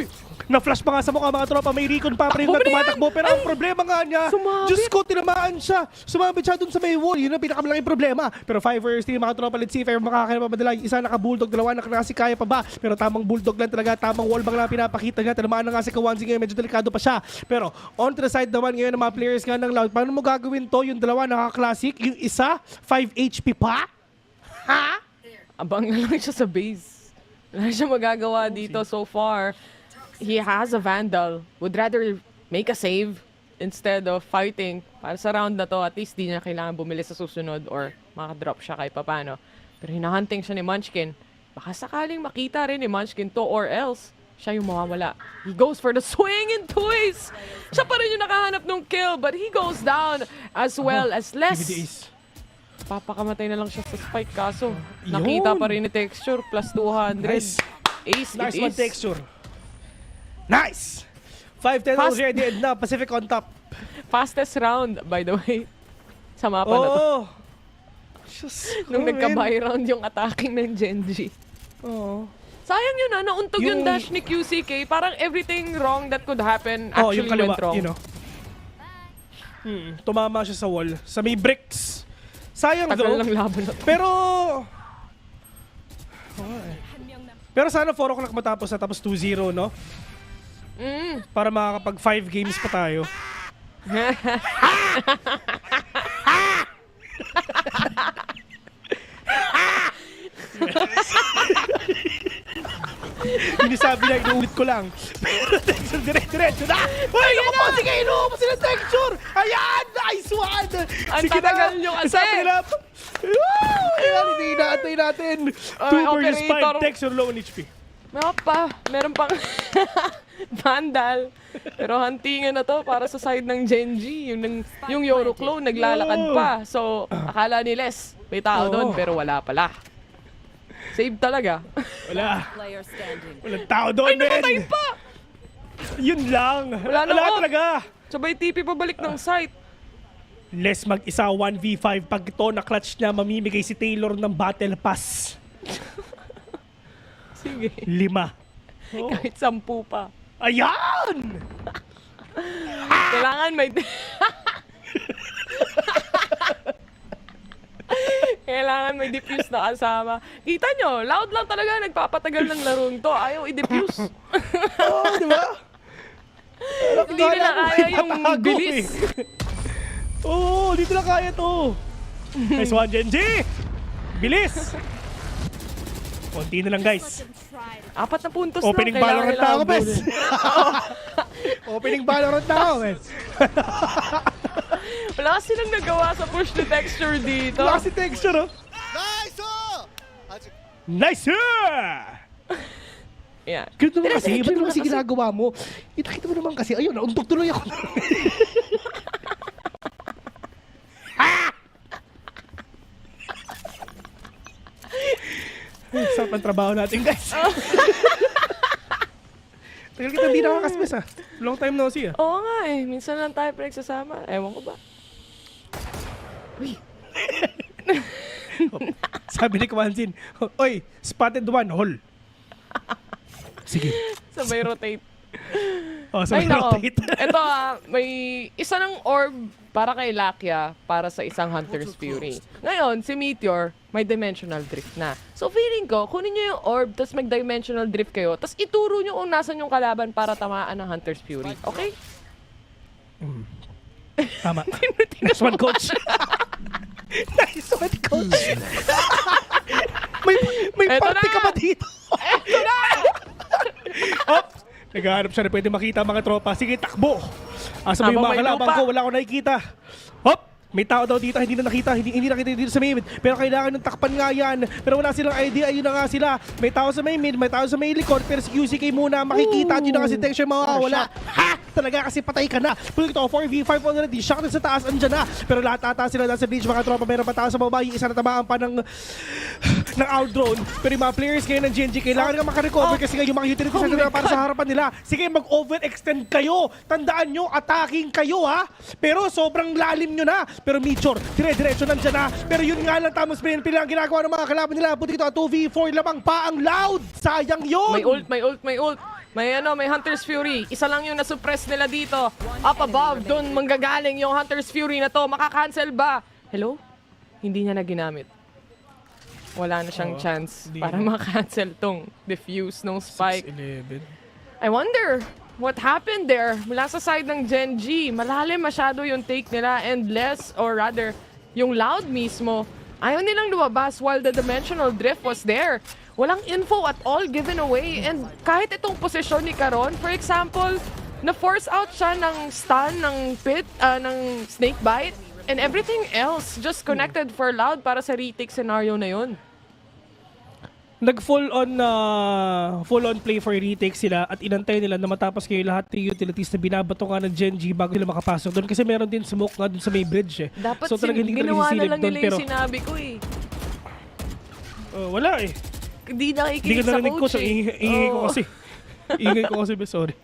na-flash pa nga sa mukha mga tropa, may recon pa rin na tumatakbo. Pero ang problema nga niya, Diyos ko, tinamaan siya. Sumabit siya dun sa may wall. Yun ang pinakamalaking problema. Pero 5 versus 3 mga tropa, let's see if ever makakaya pa madala. Isa naka-bulldog, dalawa naka-kaya pa ba? Pero tamang bulldog lang talaga, tamang wall bang lang pinapakita niya. Tinamaan na nga si Kawansi ngayon, medyo delikado pa siya. Pero on to the side naman ngayon ng mga players nga ng Loud. Paano mo gagawin to? Yung dalawa naka-classic, yung isa 5 HP pa? Ha? Abang na lang siya sa base. Wala siya magagawa dito so far. He has a Vandal. Would rather make a save instead of fighting. Para sa round na to, at least di niya kailangan bumili sa susunod or makadrop siya kahit papano. Pero hinahunting siya ni Munchkin. Baka sakaling makita rin ni Munchkin to or else siya yung mawawala. He goes for the swing and twist. Siya pa rin yung nakahanap ng kill, but he goes down as well as Les. Papakamatay na lang siya sa spike, kaso nakita pa rin ni Texture plus 200. Nice. Ace, nice one, Texture. Nice! 5-10 already and now Pacific on top. Fastest round, by the way, sa mapa na to. Nung nagka-buy round yung attacking ng Gen.G. Sayang yun nauntog yung dash ni QCK. Parang everything wrong that could happen actually went wrong. You know. Tumama siya sa wall. Sa may bricks. Sayang though. Lang laban na to. Pero sana 4 o'clock matapos na tapos 2-0, no? Para makakapag 5 games pa tayo. Inisabi na, inuulit ko lang. Diretso na! Uy, ako po! Sige, inuubos sila Texture! Ayan! Nice one! Ang tatagal nyo kasi! Sabi nila, ayan, hinahantay natin. 2 versus 5, Texture low on HP. Meron pang Vandal. Pero huntingan na to para sa side ng Gen.G. Yung Yoroclo naglalakad pa. So, akala ni Les, may tao doon, pero wala pala. Save talaga. Wala. Walang tao doon, men. Ay, namatay pa! Yun lang. Wala talaga. Sabay TP pabalik ng site. Les mag-isa 1v5. Pag ito na-clutch niya, mamimigay si Taylor ng battle pass. Sige. 5. Kahit 10 pa. Ayan! Kailangan may... Kailangan may diffuse na kasama. Kita nyo, loud lang talaga nagpapatagal ng larong to. Ayaw i-diffuse. Oo, di ba? Hindi nila kaya yung bilis. Oo, dito na kaya to. Nice one, Gen.G! Bilis! Konti na lang, guys. 4 na puntos Opening lang. Valorant na ako, bes. Opening Valorant na ako, bes. Wala kasi silang nagawa sa push to texture dito. Wala kasi texture, oh. Nice! Yeah. Ganito naman kasi, ba't naman kasi ginagawa mo? Kita mo naman kasi, ayun, nauntog tuloy ako. Sarap ang trabaho natin, guys. Tagal kita hindi nakakasbes, ah. Long time no see, ah. Oo nga eh. Minsan lang tayo pinagsasama. Ewan ko ba? Uy. Sabi ni Kwanzin, oy, spotted one, hole. Sige. Sabay rotate. Oh, sabay rotate. Ito may isa ng orb para kay Lakia para sa isang Hunter's Fury. Ngayon, si Meteor, may dimensional drift na. So feeling ko, kunin nyo yung orb, tapos mag-dimensional drift kayo, tapos ituro nyo kung nasan yung kalaban para tamaan ng Hunter's Fury. Okay? Tama. Nice one, coach. Nice one, coach. may party ka ba dito? Eto na! Oh, naghahanap siya na pwede makita mga tropa. Sige, takbo. Asa mo yung mga kalaban ko? Wala ko nakikita. Hop! May tao daw dito, hindi na nakita, hindi nakita dito sa may mid. Pero kailangan ng takpan nga yan. Pero wala silang idea, ayun na nga sila. May tao sa may mid, may tao sa may likod. Pero si QCK muna makikita, yun na kasi texture mawawala. Ha! Talaga kasi patay ka na. Pulik ito, 4v5 already. Shock na sa taas, andyan na. Pero lahat ata sila nasa bridge, mga tropa. Meron pa tao sa baba, yung isa na tamaan pa ng outdrone. Pero yung mga players ngayon ng Gen.G, kailangan nga makarecover kasi nga yung mga utilities na para sa harapan nila. Sige, mag-overextend kayo. Tandaan nyo, attacking kayo, ha? Pero sobrang lalim nyo na. Pero Meteor, dire-diretso nandiyan na. Pero yun nga lang, tamang spin lang ginagawa ng mga kalaban nila. Buti ito, 2v4 lamang pa ang loud. Sayang yun. May ult. May Hunter's Fury. Isa lang yung nasuppress nila dito. Up above, doon manggagaling yung Hunter's Fury na to. Makakancel ba? Hello? Hindi niya na ginamit. Wala na siyang chance para makancel tong diffuse nung spike. 6-11. I wonder what happened there. Mula sa side ng Gen.G, malalim masyado yung take nila and less, or rather, yung loud mismo, ayaw nilang lumabas while the dimensional drift was there. Walang info at all given away. And kahit itong posisyon ni Caron, for example, na-force out siya ng stun, ng pit, ng snake bite, and everything else just connected for loud para sa retake scenario na yun. Nag-full on play for retake sila at inantay nila na matapos kayo lahat ng utilities na binabato nga ng Gen.G bago sila makapasok doon kasi meron din smoke nga doon sa may bridge eh. Dapat so talaga hindi ginawa na lang doon, nila pero yung sinabi ko eh. Wala eh. Hindi nakikinig Hindi ka sa narinig ko, coach so ingay ko kasi. Ingay ko kasi, sorry.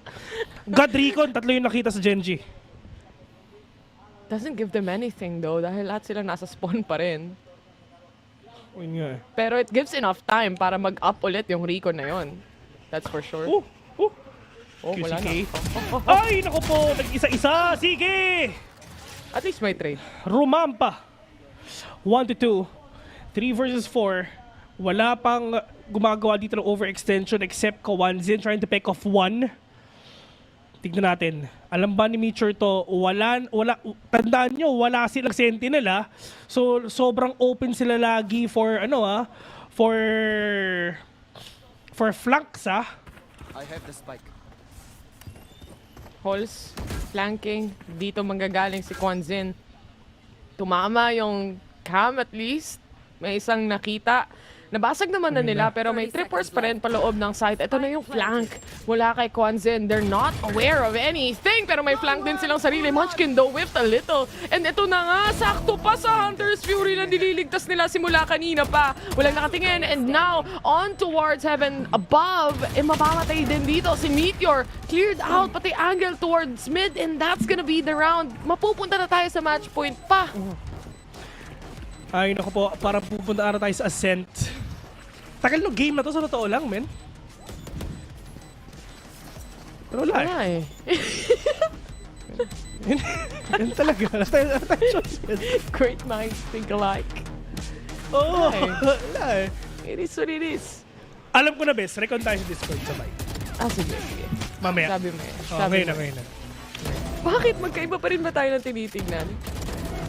God Recon, 3 yung nakita sa Gen.G. Doesn't give them anything though dahil lahat sila nasa spawn pa rin. Pero it gives enough time para mag-up ulit yung Recon na yon. That's for sure. Wala na. Ay, naku po! Nag-isa-isa! Sige! At least may trade. Rumampa. 1-2. 3 versus 4. Wala pang gumagawa dito ng overextension except Kawanzin trying to pick off 1. Tignan natin. Alam ba ni Meteor to, tandaan nyo, wala silang sentinel ha. So, sobrang open sila lagi for, for flanks ha. I have the spike. Holes, flanking, dito manggagaling si Kwanzin. Tumama yung cam at least. May isang nakita. Nabasag naman na nila pero may trippers pa rin paloob ng site. Ito na yung flank mula kay Kwanzin. They're not aware of anything pero may flank din silang sarili. Munchkin though whiffed a little. And ito na nga, sakto pa sa Hunter's Fury na nililigtas nila simula kanina pa. Walang nakatingin and now on towards heaven above. Mamamatay din dito si Meteor. Cleared out pati angle towards mid and that's gonna be the round. Mapupunta na tayo sa match point pa. Ay, naku po, para pupunta na tayo sa Ascent. Tagal no game na to, sa totoo lang, men. Pero wala eh. Yan talaga. Great minds think alike. Oo, Wala wala eh. It is what it is. Alam ko na, bes. Recon tayo sa Discord sabay. Sige. Mamaya. Sabi mo eh. Ngayon na. Bakit? Magkaiba pa rin ba tayo ng tinitignan?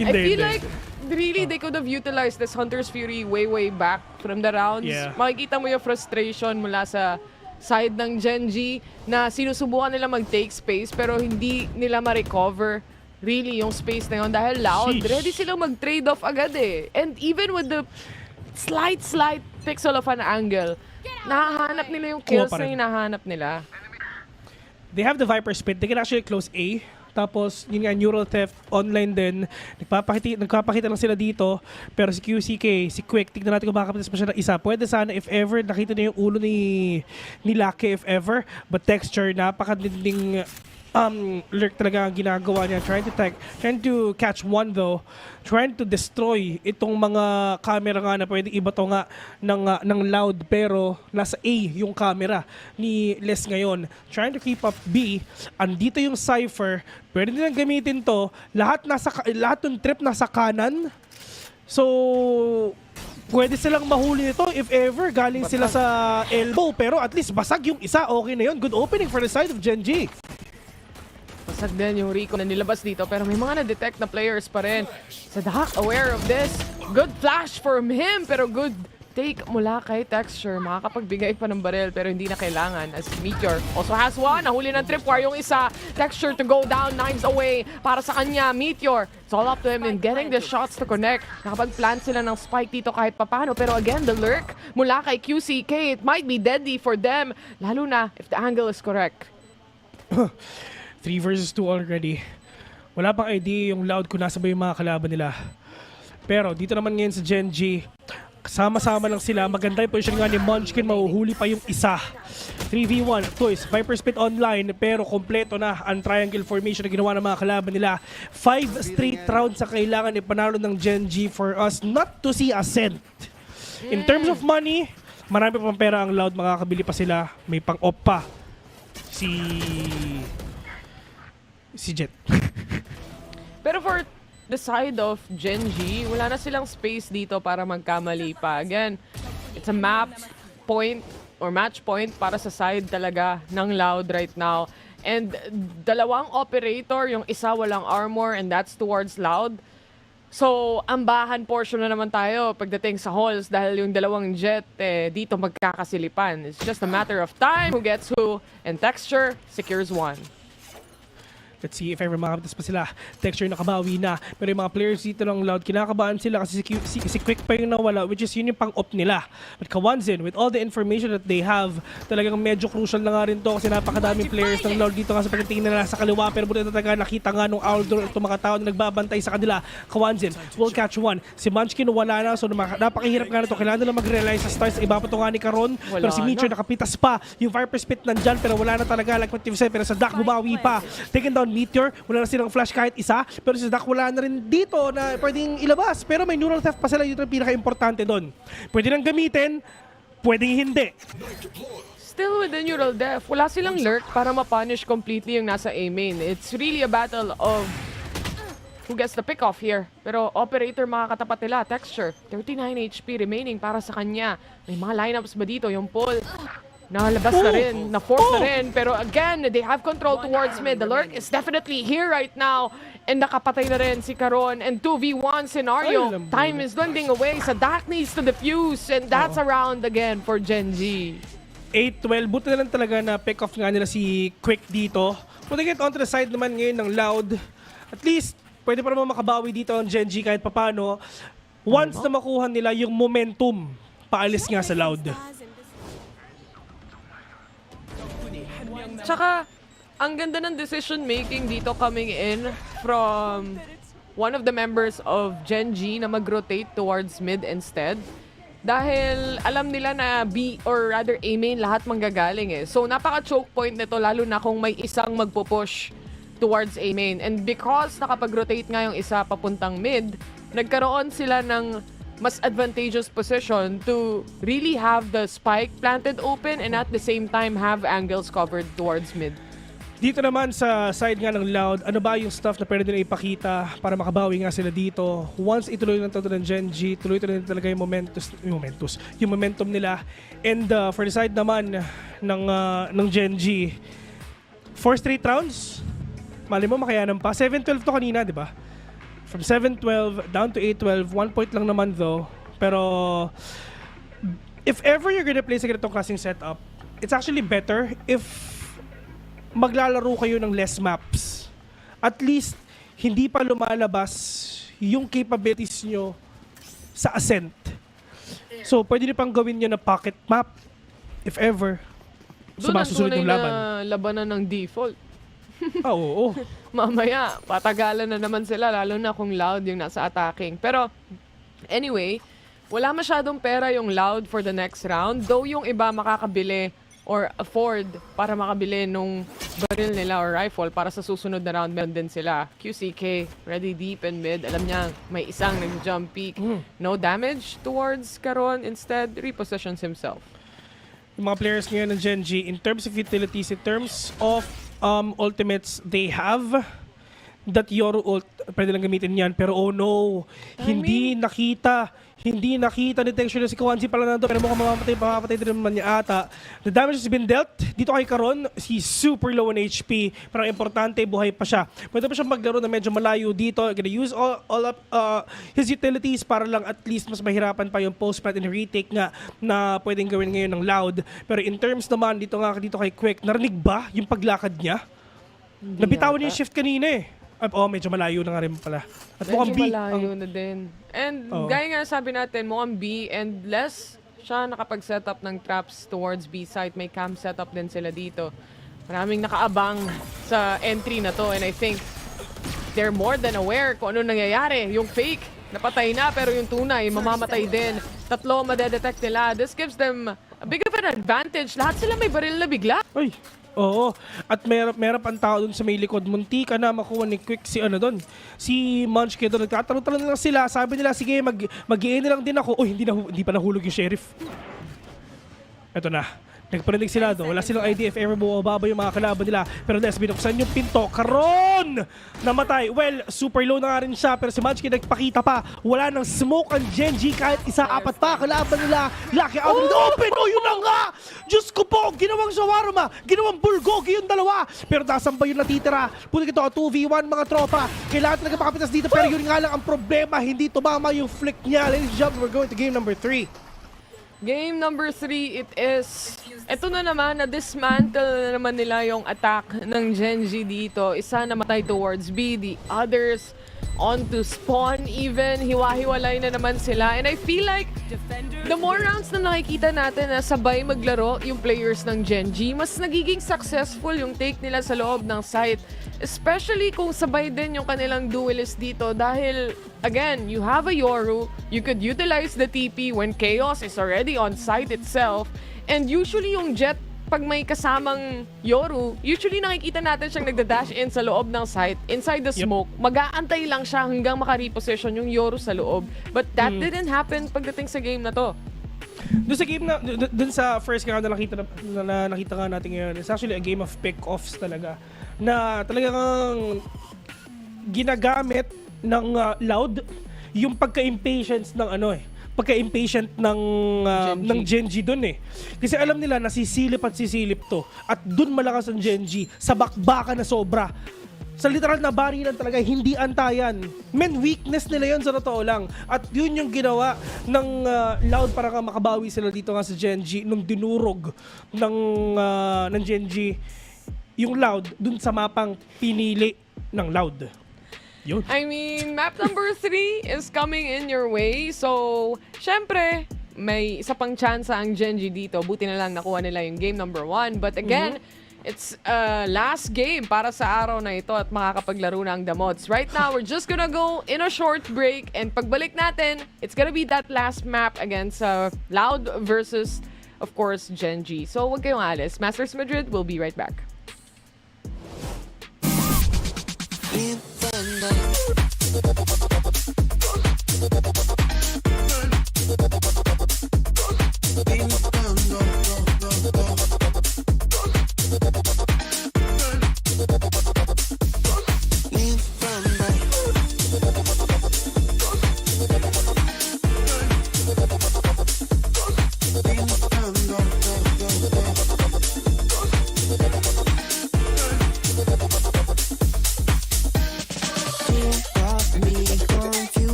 I Hindi, feel hindi. like really they could have utilized this Hunter's Fury way back from the rounds. Yeah. Makikita mo yung frustration mula sa side ng Gen.G na sinusubukan nila mag-take space pero hindi nila ma-recover really yung space na yun dahil loud. Sheesh. Ready silang mag-trade off agad eh. And even with the slight pixel of an angle, nahahanap nila yung kills na hinahanap nila. They have the Viper Spit. They can actually close A. Tapos, yun nga, Neural Theft, online din. Nagpapakita lang sila dito. Pero si QCK, si Quick, tignan natin kung makakapitas pa siya ng isa. Pwede sana, if ever, nakita na yung ulo ni Lucky, if ever. But Texture, napakadinding lurk talaga ang ginagawa niya. Trying to catch one though. Trying to destroy itong mga camera nga na pwedeng iba to nga ng loud pero nasa A yung camera ni Les ngayon. Trying to keep up B. Andito yung Cypher. Pwede nilang gamitin to. Lahat ng trip nasa kanan. So, pwede silang mahuli nito if ever galing sila sa elbow. Pero at least basag yung isa. Okay na yun. Good opening for the side of Gen.G. Basag din yung Rico na nilabas dito pero may mga na-detect na players pa rin. Sadak, aware of this. Good flash from him pero good take mula kay Texture. Makakapagbigay pa ng barrel pero hindi na kailangan as Meteor also has one. Nahuli ng Tripwire yung isa. Texture to go down, knives away para sa kanya. Meteor, it's all up to him in getting the shots to connect. Nakapag-plant sila ng spike dito kahit papano pero again, the lurk mula kay QCK. It might be deadly for them lalo na if the angle is correct. 3 versus 2 already. Wala pang idea yung loud kung nasa ba yung mga kalaban nila. Pero dito naman ngayon sa Gen.G, kasama-sama lang sila. Maganda yung position nga ni Munchkin, mahuhuli pa yung isa. 3v1, of course, Viper Spit online, pero kompleto na ang triangle formation na ginawa ng mga kalaban nila. 5 straight rounds sa kailangan ipanalo ng Gen.G for us not to see a cent. In terms of money, marami pang pera ang loud, makakabili pa sila. May pang-op pa. Si Jet. Pero for the side of Gen.G, wala na silang space dito para magkamali pa. Again, it's a map point or match point para sa side talaga ng Loud right now. And dalawang operator, yung isa walang armor and that's towards Loud. So, ambahan portion na naman tayo pagdating sa halls dahil yung dalawang Jet dito magkakasilipan. It's just a matter of time who gets who and Texture secures one. Let's see if ever makapitas pa sila. Texture nakabawi na. Pero yung mga players dito ng Loud, kinakabahan sila kasi si Quick pa yung nawala, which is yun yung pang-op nila. But Kawanzin, with all the information that they have, talagang medyo crucial na nga rin to kasi napakadaming players ng Loud dito nga sa pagtingin nila sa kaliwa. Pero buti na talaga nakita nga nung Aldor itong mga tao na nagbabantay sa kanila. Kawanzin will catch one. Si Munchkin wala na, so napakahirap nga na to. Kailangan nila mag-realize sa stars. Iba pa to nga ni Karon. Pero si Mitchell nakapitas pa. Yung Viper Spit nandyan pero wala na talaga. Like what you've said, pero sa Dak bumawi pa. Taken down Meteor, wala na silang flash kahit isa, pero si Dak wala na rin dito na pwedeng ilabas. Pero may neural theft pa sila, yun ang pinaka-importante doon. Pwede nang gamitin, pwedeng hindi. Still with the neural theft, wala silang lurk para ma-punish completely yung nasa A main. It's really a battle of who gets the pick off here. Pero operator makakatapat nila, Texture, 39 HP remaining para sa kanya. May mga lineups ba dito? Yung pull nalabas na rin, na-force na rin. Pero again, they have control towards mid. The lurk is definitely here right now. And nakapatay na rin si Karon. And 2v1 scenario. Time is dwindling away. So that needs to defuse. And that's a round again for Gen.G. 8-12. Buti na lang talaga na pick off nga nila si Quick dito. Putting it onto the side naman ngayon ng Loud. At least, pwede pa naman makabawi dito ang Gen.G kahit papano. Once na makuha nila yung momentum, paalis nga sa Loud. Tsaka, ang ganda ng decision making dito coming in from one of the members of Gen.G na mag-rotate towards mid instead. Dahil alam nila na B or rather A main lahat manggagaling eh. So napaka-choke point nito lalo na kung may isang magpo-push towards A main. And because nakapag-rotate nga yung isa papuntang mid, nagkaroon sila ng mas advantageous position to really have the spike planted open and at the same time have angles covered towards mid. Dito naman sa side nga ng Loud, ano ba yung stuff na pwede nila ipakita para makabawi nga sila dito? Once ituloy ng todo ng Gen.G, tuloy-tuloy na talaga yung momentum nila. And for the side naman ng Gen.G, 4 straight rounds, mali mo makayanan pa. 7-12 to kanina, di ba? From 7-12 down to 8-12, 1 point lang naman though. Pero if ever you're gonna play sa ganitong klaseng setup, it's actually better if maglalaro kayo ng less maps. At least, hindi pa lumalabas yung capabilities nyo sa Ascent. So, pwede nyo pang gawin nyo na pocket map, if ever, sa mga susunod yung laban. Na labanan ng default. Oo. Mamaya, patagalan na naman sila, lalo na kung Loud yung nasa attacking. Pero, anyway, wala masyadong pera yung Loud for the next round. Though yung iba makakabili or afford para makabili nung baril nila or rifle para sa susunod na round, meron din sila. QCK, ready deep and mid. Alam niya, may isang nag-jump peak. No damage towards Caron. Instead, repositions himself. Yung mga players ngayon ng Gen.G, in terms of utilities, in terms of ultimates, they have that Yoru ult, pwede lang gamitin yan. Pero oh no, hindi nakita detection na si Kwanzi pala nandun, pero mukhang mamamatay din naman niya ata. The damage has been dealt. Dito kay Caron, he's super low on HP, pero importante, buhay pa siya. Pwede pa siya maglaro na medyo malayo dito. Gonna use all up his utilities para lang at least mas mahirapan pa yung post-plant and retake nga na pwedeng gawin ngayon ng Loud. Pero in terms naman, dito kay Quick, narinig ba yung paglakad niya? Nabitawan niya yung shift kanina eh. Medyo malayo na nga rin pala. At mukhang B. Medyo malayo na din. And gaya nga sabi natin, mukhang B and less siya nakapag-set up ng traps towards B site. May cam setup din sila dito. Maraming nakaabang sa entry na to and I think they're more than aware kung ano nangyayari. Yung fake, napatay na pero yung tunay, mamamatay din. Tatlo madedetect nila. This gives them a big of an advantage. Lahat sila may baril na bigla. Ay, oo. At meron pang tao dun sa may likod. Munti ka na makuha ni Quick si Munchkin doon. Nagtatanong lang sila. Sabi nila, sige, mag-i-in lang din ako. Uy, hindi pa nahulog yung sheriff. Eto na. Nagparinig sila doon. Wala silang idea if ever bumababa yung mga kalaban nila. Pero Des, binuksan yung pinto. Caron! Namatay. Well, super low na nga rin siya. Pero si Munchkin nagpakita pa. Wala nang smoke ang Gen.G kahit isa, apat pa kalaban nila. Lucky out open! Oh, yun na nga! Diyos ko po! Ginawang shawarma! Ginawang bulgogi yung dalawa! Pero nasaan ba yung natitira? Puti ito, 2v1 mga tropa. Kailangan talaga makapitas dito. Pero yun nga lang ang problema. Hindi tumama yung flick niya. Ladies and gentlemen, we're going to game number 3. Game number 3, it is... Ito na naman, na-dismantle na naman nila yung attack ng Gen.G dito. Isa namatay towards B, the others on to spawn even. Hiwa-hiwalay na naman sila. And I feel like the more rounds na nakikita natin na sabay maglaro yung players ng Gen.G, mas nagiging successful yung take nila sa loob ng site. Especially kung sabay din yung kanilang duelist dito dahil, again, you have a Yoru, you could utilize the TP when Chaos is already on site itself, and usually yung Jet, pag may kasamang Yoru, usually nakikita natin siyang nagda-dash in sa loob ng site, inside the smoke, mag-aantay lang siya hanggang maka-reposition yung Yoru sa loob. But that didn't happen pagdating sa game na to. Doon sa game doon sa first round na nakita nga natin ngayon, it's actually a game of pick-offs talaga. Na talagang ginagamit ng Loud yung pagka-impatient ng Gen.G doon eh. Kasi alam nila na sisilip to. At doon malakas ang Gen.G sa bakbakan na sobra. Sa literal na barilan talaga, hindi antayan. Weakness nila yon sa totoo lang. At yun yung ginawa ng Loud para makabawi sila dito nga sa Gen.G nung dinurog ng Gen.G yung Loud dun sa mapang pinili ng Loud. Yun. I mean, map number 3 is coming in your way. So, syempre, may isa pang chance ang Gen.G dito. Buti na lang nakuha nila yung game number 1. But again, it's last game para sa araw na ito at makakapaglaro na ang Damods. Right now, we're just gonna go in a short break. And pagbalik natin, it's gonna be that last map against Loud versus, of course, Gen.G. So, wag kayong alis. Masters Madrid, we'll be right back.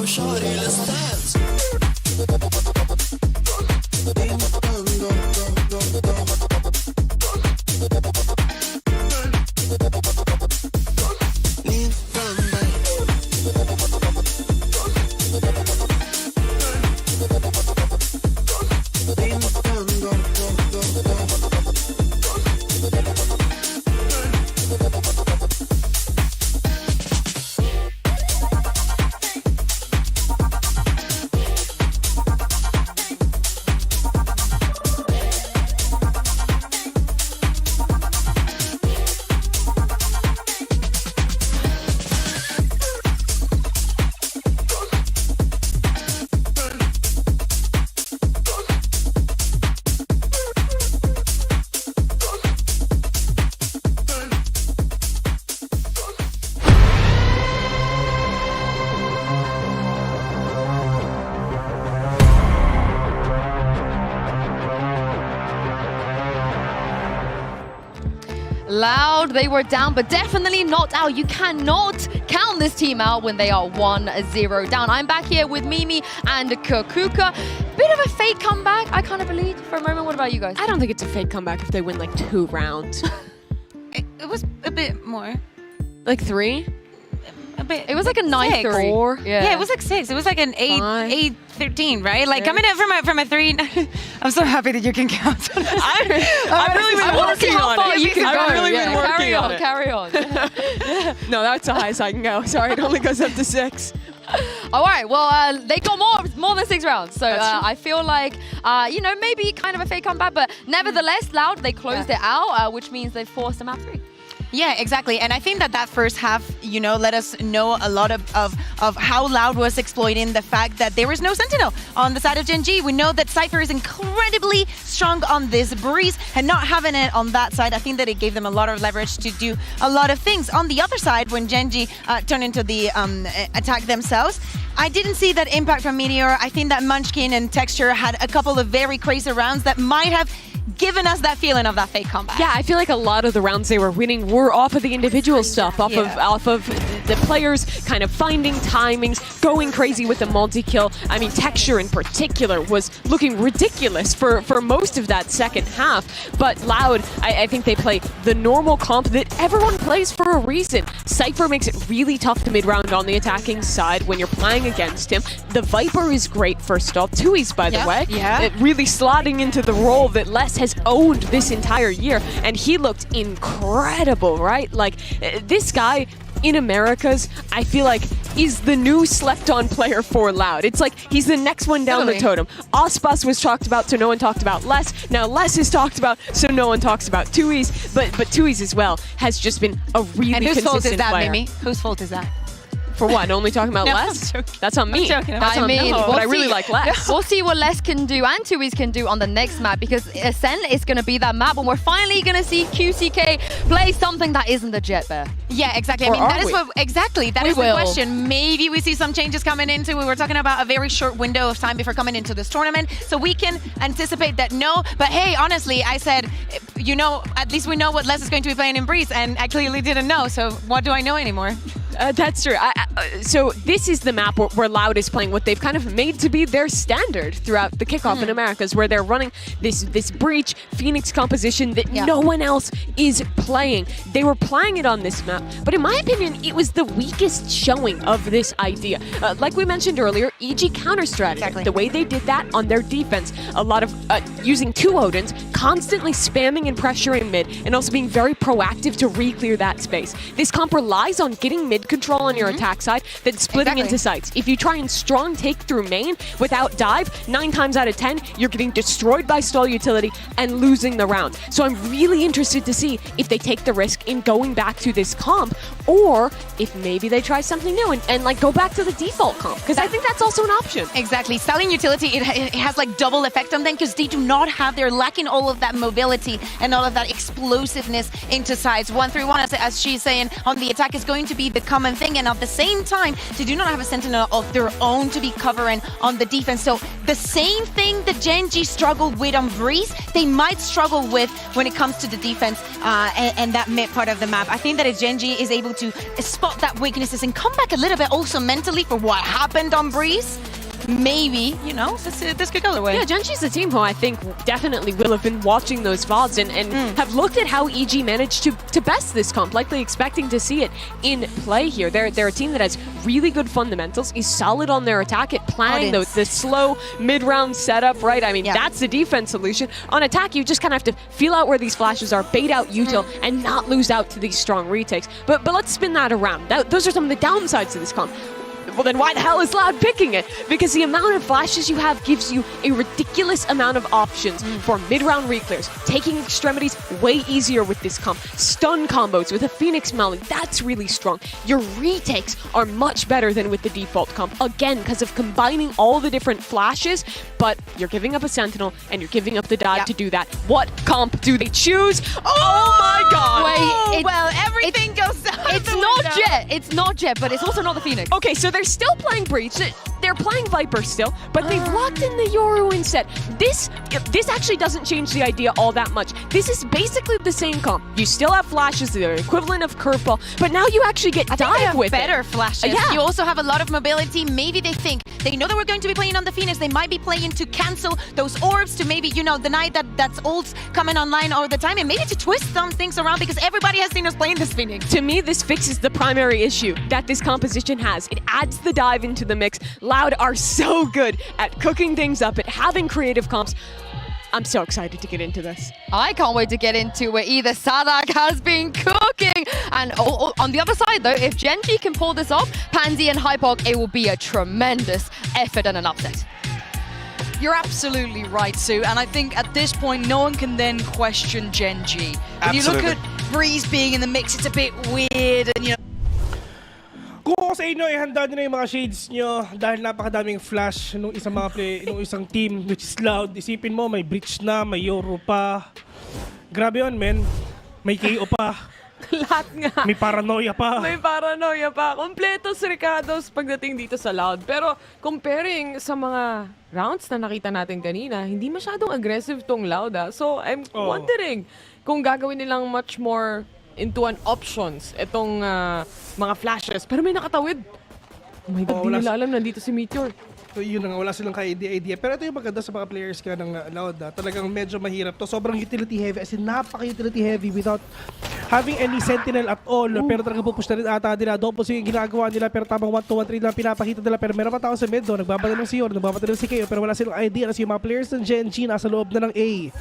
shorty, let's dance. Loud, they were down, but definitely not out. You cannot count this team out when they are 1-0 down. I'm back here with Mimi and Kakuka. Bit of a fake comeback, I kind of believe for a moment. What about you guys? I don't think it's a fake comeback if they win like 2 rounds. It was a bit more. Like 3? A bit. It was like a 9-3. Yeah, it was like 6. It was like an 8-13, right? Like coming in from a 3. I'm so happy that you can count. I've really been working on it. You can I've go. really been working on it. Carry on. No, that's the highest I can go. Sorry, it only goes up to 6. All right, well, they got more than 6 rounds. So I feel like, maybe kind of a fake comeback, but nevertheless, Loud, they closed it out, which means they forced a map 3. Yeah, exactly. And I think that first half, let us know a lot of how Loud was exploiting the fact that there was no Sentinel on the side of Gen.G. We know that Cypher is incredibly strong on this Breeze, and not having it on that side, I think that it gave them a lot of leverage to do a lot of things. On the other side, when Gen.G turned into the attack themselves, I didn't see that impact from Meteor. I think that Munchkin and Texture had a couple of very crazy rounds that might have given us that feeling of that fake comeback. Yeah, I feel like a lot of the rounds they were winning were off of the individual stuff, off of the players kind of finding timings, going crazy with the multi-kill. I mean, Texture in particular was looking ridiculous for most of that second half. But Loud, I think they play the normal comp that everyone plays for a reason. Cypher makes it really tough to mid-round on the attacking side when you're playing against him. The Viper is great, first off. Tui's, by the way. Yeah. Really slotting into the role that Les has owned this entire year, and he looked incredible, right? Like, this guy in Americas, I feel like, is the new slept-on player for Loud. It's like he's the next one down the totem. Ospas was talked about, so no one talked about Les. Now Les is talked about, so no one talks about Tui's. But Tui's as well has just been a really and whose consistent fault is that, player. Mimi? Whose fault is that? For what? Only talking about No, Les? I'm joking. That's on me. I'm joking. That's on me. But I really like Les. We'll see what Les can do and Tui's can do on the next map, because Ascent is going to be that map when we're finally going to see QCK play something that isn't the Jet Bear. Yeah, exactly. Or I mean, that are is we? what exactly. That We is the will. question. Maybe we see some changes coming into. We were talking about a very short window of time before coming into this tournament, so we can anticipate that. No, but hey, honestly, I said, at least we know what Les is going to be playing in Breeze, and I clearly didn't know. So what do I know anymore? That's true. So this is the map where Loud is playing what they've kind of made to be their standard throughout the kickoff in Americas, where they're running this Breach Phoenix composition that no one else is playing. They were playing it on this map, but in my opinion, it was the weakest showing of this idea. Like we mentioned earlier, EG counter strategy. Exactly. The way they did that on their defense, a lot of using 2 Odins, constantly spamming and pressuring mid, and also being very proactive to re-clear that space. This comp relies on getting mid control on your attack side, then splitting into sites. If you try and strong take through main without dive, 9 times out of 10, you're getting destroyed by stall utility and losing the round. So I'm really interested to see if they take the risk in going back to this comp, or if maybe they try something new and like go back to the default comp, because I think that's also an option. Exactly. Stalling utility, it has like double effect on them, because they do not have, they're lacking all of that mobility and all of that explosiveness into sides. 1-3-1, as she's saying, on the attack is going to be the common thing, and at the same same time, they do not have a sentinel of their own to be covering on the defense. So the same thing that Gen.G struggled with on Breeze, they might struggle with when it comes to the defense and that mid part of the map. I think that if Gen.G is able to spot that weaknesses and come back a little bit also mentally for what happened on Breeze, maybe, you know, this could go the way. Yeah, Gen.G's a team who I think definitely will have been watching those VODs and have looked at how EG managed to best this comp, likely expecting to see it in play here. They're a team that has really good fundamentals, is solid on their attack at planning the slow mid-round setup, right? I mean, that's the defense solution. On attack, you just kind of have to feel out where these flashes are, bait out util, and not lose out to these strong retakes. But let's spin that around. Those are some of the downsides to this comp. Well, then why the hell is Loud picking it? Because the amount of flashes you have gives you a ridiculous amount of options for mid-round reclears, taking extremities way easier with this comp, stun combos with a Phoenix Melody, that's really strong. Your retakes are much better than with the default comp, again, because of combining all the different flashes, but you're giving up a Sentinel and you're giving up the dive to do that. What comp do they choose? Oh my god! Wait, well, everything goes out. It's not Jet. It's not Jet, but it's also not the Phoenix. Okay, so they're still playing Breach. They're playing Viper still, but they've locked in the Yoru instead. This actually doesn't change the idea all that much. This is basically the same comp. You still have flashes, they're equivalent of curveball, but now you actually get dive with better flashes. Yeah. You also have a lot of mobility. Maybe they know that we're going to be playing on the Phoenix. They might be playing to cancel those orbs, to maybe, you know, deny that's ults coming online all the time, and maybe to twist some things around because everybody has seen us playing this Phoenix. To me, this fixes the primary issue that this composition has. It adds the dive into the mix. Loud are so good at cooking things up, at having creative comps. I'm so excited to get into this. I can't wait to get into it either. Sadak has been cooking. And on the other side, though, if Gen.G can pull this off, Pansy and Hypok, it will be a tremendous effort and an upset. You're absolutely right, Sue. And I think at this point, no one can then question Gen.G. When you look at Breeze being in the mix, it's a bit weird. And, you know, Kung ako sa inyo, ihanda nyo na yung mga shades nyo dahil napakadaming flash nung isang team, which is Loud. Isipin mo, may Breach na, may Yoru pa. Grabe yun, men. May KO pa. Lahat nga. May paranoia pa. May paranoia pa. Kompletos Ricardos pagdating dito sa Loud. Pero comparing sa mga rounds na nakita natin kanina, hindi masyadong aggressive tong Loud. So I'm wondering kung gagawin nilang much more into an options itong mga flashes. Pero may nakatawid. Oh my God, di nila alam nandito si Meteor. So yun na nga, wala silang idea. Pero ito yung maganda sa mga players ka ng Loud. Talagang medyo mahirap to. Sobrang utility heavy. As in, napaka-utility heavy without having any sentinel at all. Pero talagang pupush na rin ata nila. Doppos yung ginagawa nila. Pero tamang 1-2-1-3 lang pinapakita nila. Pero meron pa tao sa mid doon. Nagbabata ng si Yor, nagbabata ng si Kayo. Pero wala silang idea na yung mga players ng Gen.G nasa loob na ng A.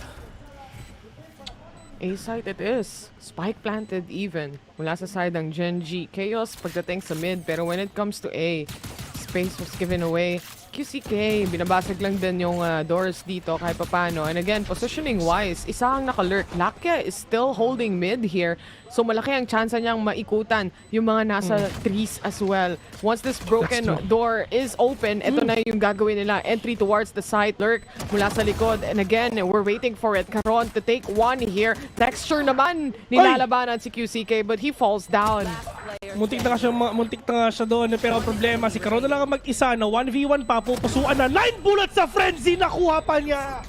A side it is. Spike planted even. Mula sa side ng Gen.G. Chaos pagdating sa mid. Pero when it comes to A, space was given away. QCK, binabasag lang din yung doors dito kahit papano. And again, positioning-wise, isa ang nakalurk. Lakia is still holding mid here. So malaki ang chance niyang maikutan yung mga nasa trees as well. Once this broken door is open, ito na yung gagawin nila. Entry towards the side, lurk mula sa likod. And again, we're waiting for it. Karon to take one here. Texture naman nilalabanan si QCK, but he falls down. Muntik na nga siya doon. Pero ang problema, si Karon na lang ang mag-isa na 1v1 pa. Pupusuan na 9 bullets sa frenzy. Nakuha pa niya.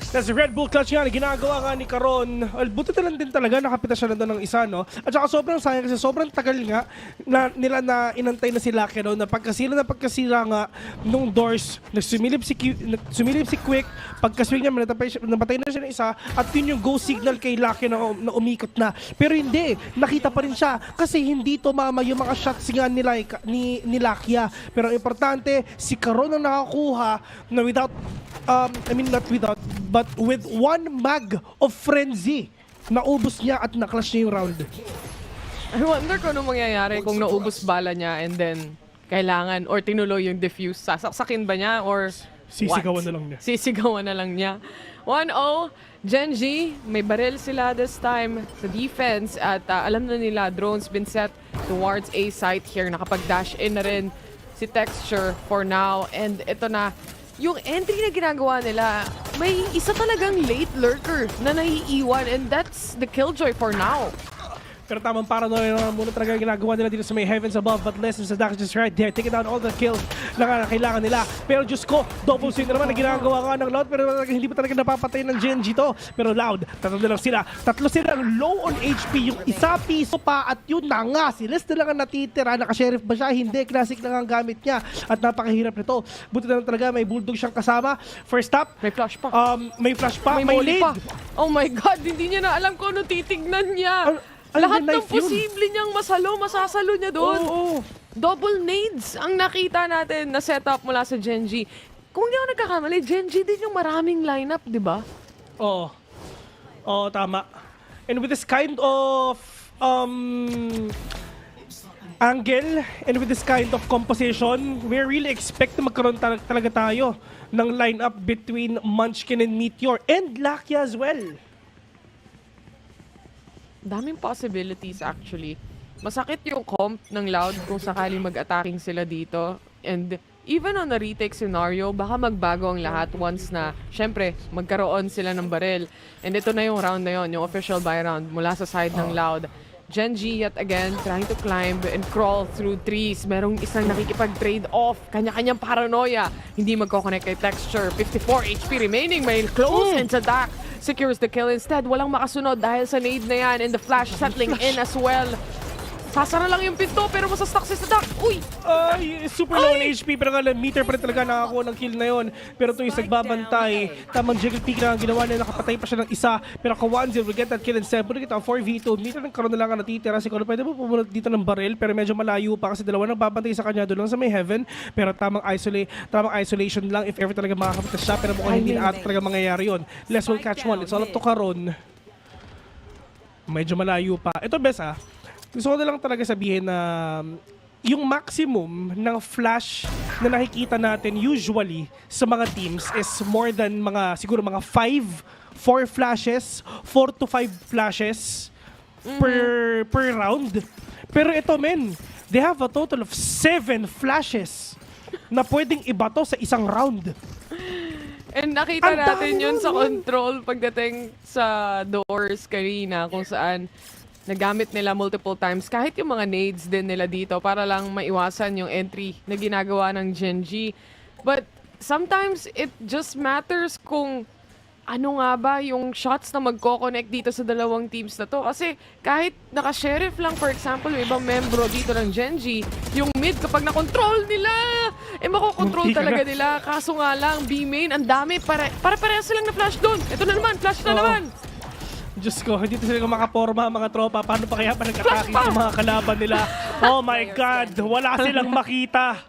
Kasi Red Bull clutch nga, ginagawa nga ni Karon. Buti na lang din talaga, nakapita siya na doon ng isa, no? At saka sobrang sayang kasi sobrang tagal nga na nila na inantay na sila Lucky, no? Na pagkasila nga nung doors, sumilip si Quick, pagkaswing niya, nabatay na siya ng isa, at yun yung go signal kay Lucky na umikot na. Pero hindi, nakita pa rin siya kasi hindi tumama yung mga shots nga ni Lucky. Pero ang importante, si Karon ang nakakuha na without, but with one mag of frenzy, naubos niya at naklash niya yung round. I wonder kung anong mangyayari kung naubos bala niya and then kailangan or tinuloy yung defuse. Sasaksakin ba niya or sisigawan na lang niya? Sisigawan na lang niya. 1-0, Gen.G, may baril sila this time sa defense at alam na nila drones been set towards A site here. Nakapag-dash in na rin si Texture for now and ito na. Yung entry na ginagawa nila, may isa talagang late lurker na naiiwan and that's the Killjoy for now. Pero tamang paranoia na muna talaga ginagawa nila dito sa may heavens above. But Lessons is just right there, taking down all the kills na kailangan nila. Pero Diyos ko, double swing na naman na ginagawa ka ng Loud. Pero hindi pa talaga napapatay ng Gen.G to. Pero Loud, tatlo na lang sila. Tatlo sila low on HP. Yung isa piso pa at yun na nga. Si Les na lang ang natitira. Naka-sheriff ba siya? Hindi. Classic lang ang gamit niya. At napakahirap nito. Buti na lang talaga may bulldog siyang kasama. First up. May flash pa. May flash pa. May molly lead. pa. Oh my God, hindi niya na alam kung ano titignan niya. Lahat ng posible niyang masasalo niya doon. Double nades ang nakita natin na setup mula sa Gen.G. Kung hindi ako nagkakamali, Gen.G din yung maraming lineup, di ba? Oo. Oo, tama. And with this kind of angle and with this kind of composition, we really expect na magkaroon talaga tayo ng lineup between Munchkin and Meteor and Lakia as well. Daming possibilities actually. Masakit yung comp ng Loud kung sakaling mag-attacking sila dito. And even on a retake scenario, baka magbago ang lahat once na, syempre, magkaroon sila ng baril. And ito na yung round na yon, yung official buy round mula sa side ng Loud. Gen.G yet again trying to climb and crawl through trees. Merong isang nakikipag-trade off. Kanya-kanyang paranoia. Hindi magkoconnect kay Texture. 54 HP remaining. May close and Sadak secures the kill. Instead, walang makasunod dahil sa nade na yan and the flash settling in as well. Sasara lang yung pinto pero masastuck si Sadak. Uy! Super low on HP pero nga meter pa rin talaga nakakuha ng kill na yun. Pero ito yung nagbabantay. Tamang jiggle peek na ang ginawa niya. Nakapatay pa siya ng isa. Pero Kawanzil will get that kill instead. Pwede kita 4v2. Meter ng karoon na lang ang natitira. Siguro pwede mo pumunod dito ng baril pero medyo malayo pa kasi dalawa nagbabantay sa kanya doon lang sa may heaven. Pero tamang isolation lang if ever talaga makakapit siya. Pero mukhang hindi na talaga mangyayari yun. Les will catch one. It's all up to Karon. Medyo malayo pa. Ito best gusto ko na lang talaga sabihin na yung maximum ng flash na nakikita natin usually sa mga teams is more than siguro mga 4 flashes, 4 to 5 flashes per round. Pero ito they have a total of 7 flashes na pwedeng ibato sa isang round. And nakita natin yun sa control pagdating sa doors kanina kung saan nagamit nila multiple times kahit yung mga nades din nila dito para lang maiwasan yung entry na ginagawa ng Gen.G. But sometimes it just matters kung ano nga ba yung shots na magko-connect dito sa dalawang teams na to. Kasi kahit naka-sheriff lang, for example, yung ibang membro dito ng Gen.G, yung mid kapag na-control nila, makokontrol talaga nila. Kaso nga lang, B-main, ang dami. Para-pareha silang na-flash doon. Ito na naman, flash na naman. Diyos ko, hindi sila makaporma mga tropa. Paano pa kaya nag-attacking sa mga kalaban nila? Oh my God, wala silang makita.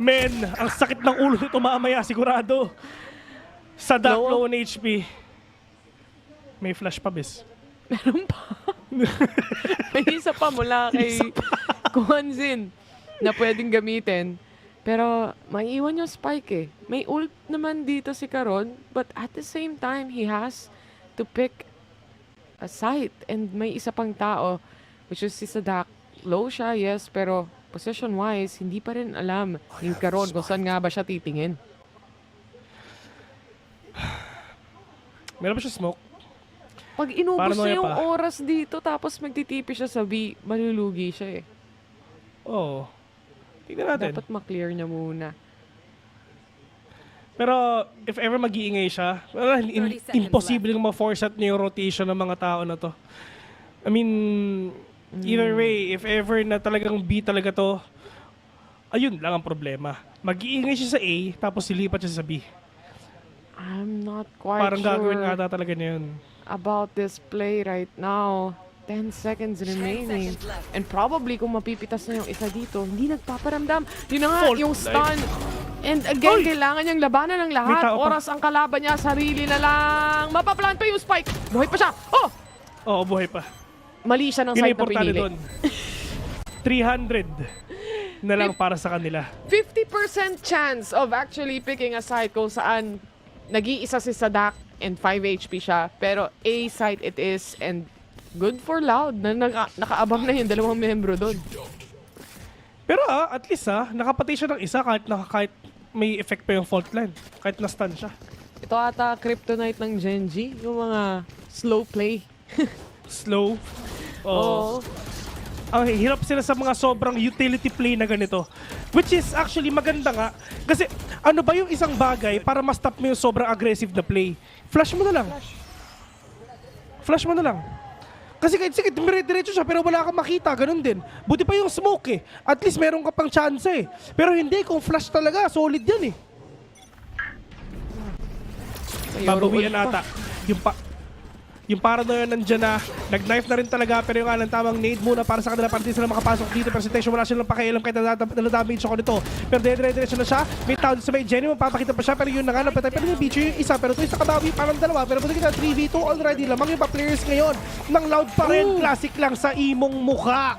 Men, ang sakit ng ulo nito mamaya, sigurado. Sa low on HP. May flash pa, bes. Meron pa. May isa pa mula kay Kuanzin na pwedeng gamitin. Pero maiiwan yung spike May ult naman dito si Karon, but at the same time, he has to pick a site and may isa pang tao which is si Sadak. Low siya, yes, pero position-wise, hindi pa rin alam yung Karon kung saan nga ba siya titingin. Meron ba siya smoke? Pag inubos niya yung pa. oras dito tapos magtitipi siya sa B, malulugi siya Oo. Tingnan natin. Dapat ma-clear niya muna. Pero if ever mag-iingay siya, imposible yung ma-force out niya yung rotation ng mga tao na to. I mean, either way, if ever na talagang B talaga to, ayun lang ang problema. Mag-iingay siya sa A, tapos silipat siya sa B. I'm not quite Parang sure gagawin ata talaga na yun. About this play right now. 10 seconds remaining. And probably kung mapipitas na yung isa dito, hindi nagpaparamdam. Yun na nga, yung stun. And again, kailangan niyang labanan ng lahat. Oras ang kalaban niya, sarili na lang. Mapaplant pa yung spike. Buhay pa siya. Oh! Oo, buhay pa. Mali siya ng side na pinili. 300 na lang para sa kanila. 50% chance of actually picking a side kung saan nag-iisa si Sadak and 5 HP siya. Pero A side it is and good for Loud na nakaabang na yung dalawang membro doon. Pero at least nakapatay siya ng isa kahit may effect pa yung fault line. Kahit na-stun siya. Ito ata kryptonite ng Gen.G, yung mga slow play. Slow? Oo. Ang hirap sila sa mga sobrang utility play na ganito. Which is actually maganda nga. Kasi ano ba yung isang bagay para ma-stop mo yung sobrang aggressive na play? Flash mo na lang. Flash mo na lang. Kasi kahit sige, diretso siya pero wala kang makita. Ganun din. Buti pa yung smoke eh. At least meron ka pang chance eh. Pero hindi, kung flash talaga, solid yan eh. Babawian ata. Yung para na yun nandiyan na, nag-knife na rin talaga pero yung anong tamang nade muna para sa kanila para din sila makapasok dito. Presentation wala silang pakialam kahit na-damage ako nito. Pero dire-diretso na siya. May tao sa may Jenny, mapapakita pa siya pero yun na nga napatay. Pero yung feature yung isa pero ito yung nakabawi parang dalawa. Pero pwede kita 3v2 already lamang yung pa-players ngayon. Nang loud pa rin, classic lang sa imong mukha.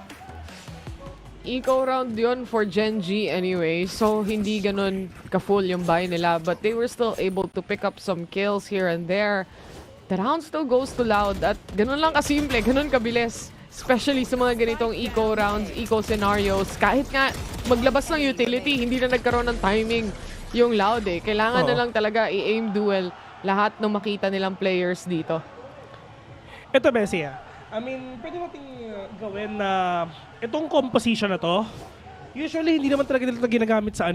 Eco round yun for Gen.G anyway, so hindi ganun ka-full yung buy nila. But they were still able to pick up some kills here and there. The round still goes to Loud at ganun lang kasimple, ganun kabilis. Especially sa mga ganitong eco rounds, eco scenarios. Kahit nga maglabas ng utility, hindi na nagkaroon ng timing yung Loud eh. Kailangan na lang talaga i-aim duel lahat ng makita nilang players dito. Ito, Bessie, I mean, pwede natin gawin na itong composition na to, usually hindi naman talaga nila ginagamit sa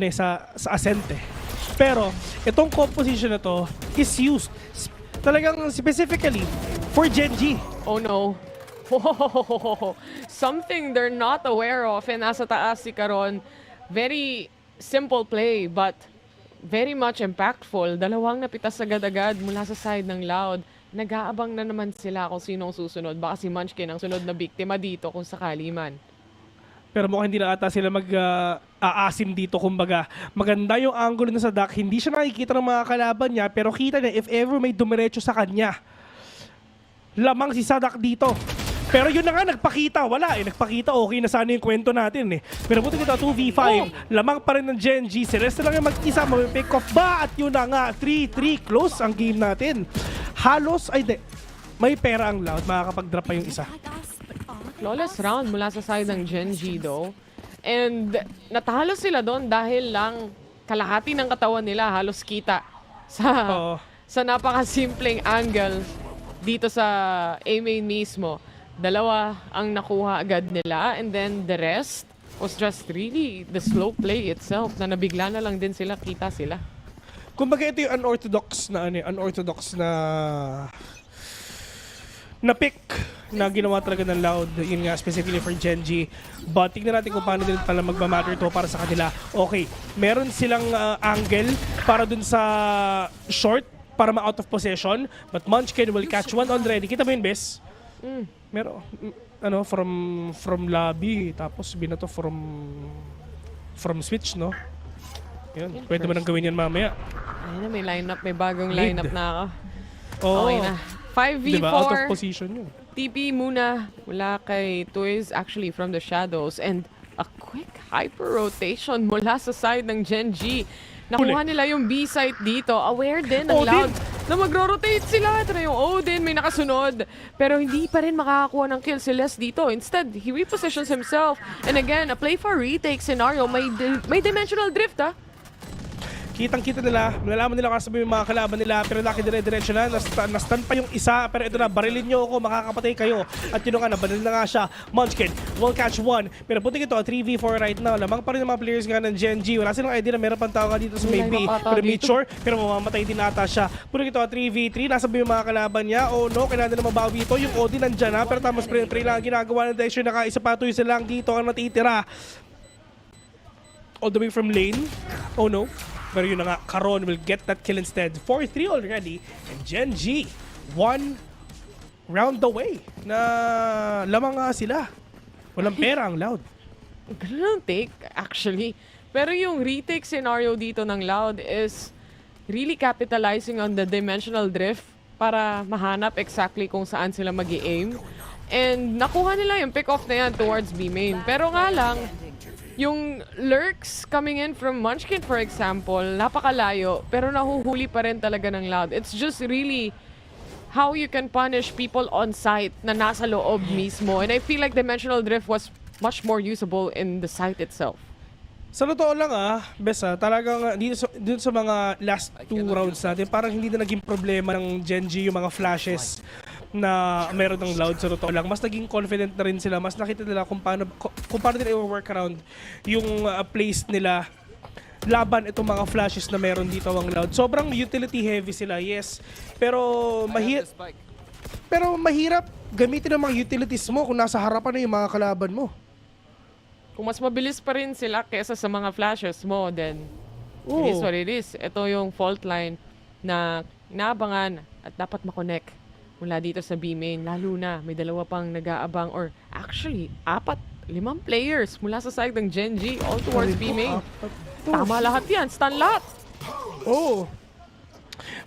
sa Ascent eh. Pero itong composition na to is used talagang specifically for Gen.G. Oh no. Something they're not aware of and nasa taas si Karon. Very simple play but very much impactful. Dalawang napitas agad-agad mula sa side ng Loud. Nag-aabang na naman sila kung sinong susunod. Baka si Munchkin ang sunod na biktima dito kung sakali man. Pero mukhang hindi na ata sila mag-aasim dito. Kumbaga, maganda yung angle na sa duck. Hindi siya nakikita ng mga kalaban niya. Pero kita niya, if ever may dumiretso sa kanya, lamang si Sadak dito. Pero yun na nga, nagpakita. Wala eh. Nagpakita, okay na sana yung kwento natin eh. Pero buti kita, 2v5. Lamang pa rin ng Gen.G. Celeste lang yung mag-isa. May-pick off ba? At yun na nga, 3-3. Close ang game natin. Halos, ay de. May pera ang Loud. Makakapag-drop pa yung isa. Flawless round mula sa side ng Gen.G though. And natalo sila doon dahil lang kalahati ng katawan nila halos kita sa napakasimpleng angle dito sa A-main mismo. Dalawa ang nakuha agad nila and then the rest was just really the slow play itself na nabigla na lang din sila, kita sila. Kumbaga ito yung unorthodox na pick na ginawa talaga ng Loud, yun nga specifically for Gen.G. But tignan natin kung paano din pala magmamatter to para sa kanila. Okay, meron silang angle para dun sa short para ma-out of possession, but Munchkin will catch one already. Kita mo yun, Bes? Meron, from lobby, tapos binato from switch, no? Yun, pwede mo nang gawin yan mamaya. Ayun na, may lineup, may bagong lineup na ako. Okay na. 5v4. Diba? Out of position yun. TP muna mula kay Toys actually from the shadows and a quick hyper rotation mula sa side ng Gen.G. Nakuha nila yung B site dito. Aware din ng Loud na magro-rotate sila. Ito na yung Odin, may nakasunod. Pero hindi pa rin makakakuha ng kill si Les dito. Instead, he repositions himself. And again, a play for retake scenario. May dimensional drift Kitang-kita nila, malalaman nila kasabi yung mga kalaban nila, pero nakidire-diretso na, na-stun pa yung isa, pero ito na, barilin nyo ako, makakapatay kayo. At yun nga, nabaril na nga siya. Munchkin will catch one. Pero puti ito, 3v4 right now. Lamang pa rin ng mga players nga ng Gen.G. Wala silang idea na meron pang tao nga dito sa maybe. Pero Mitchell, pero mamamatay din ata siya. Puti ito, 3v3, nasabi yung mga kalaban niya. Oh no, kailangan na mabawi ito. Yung Odin nandyan na, pero tamos pre lang ginagawa ng Dexter, nakaisa pa ito lang dito ang natitira. All the way from lane. Oh no. Pero yun na nga, Karon will get that kill instead. 4-3 already. And Gen.G, one round away na lamang nga sila. Walang pera ang Loud. Ganun ang take, actually. Pero yung retake scenario dito ng Loud is really capitalizing on the dimensional drift para mahanap exactly kung saan sila mag-i-aim. And nakuha nila yung pick-off na yan towards B main. Pero nga lang, yung lurks coming in from Munchkin, for example, napakalayo, pero nahuhuli pa rin talaga ng Loud. It's just really how you can punish people on site na nasa loob mismo. And I feel like Dimensional Drift was much more usable in the site itself. Sa totoo lang Bes talagang dito sa mga last 2 rounds natin, parang hindi na naging problema ng Gen.G yung mga flashes. na meron ng Loud sa totoo lang. Mas naging confident na rin sila. Mas nakita nila kung paano nila i-work around yung place nila laban itong mga flashes na meron dito ang Loud. Sobrang utility heavy sila, yes. Pero mahirap gamitin ang mga utilities mo kung nasa harapan na yung mga kalaban mo. Kung mas mabilis pa rin sila kesa sa mga flashes mo, then it is what it is. Ito yung fault line na inaabangan at dapat makonect mula dito sa B main. Lalo na may dalawa pang nag-aabang or actually 4-5 players mula sa side ng Gen.G all towards B main. Tama lahat yan. Stun lahat.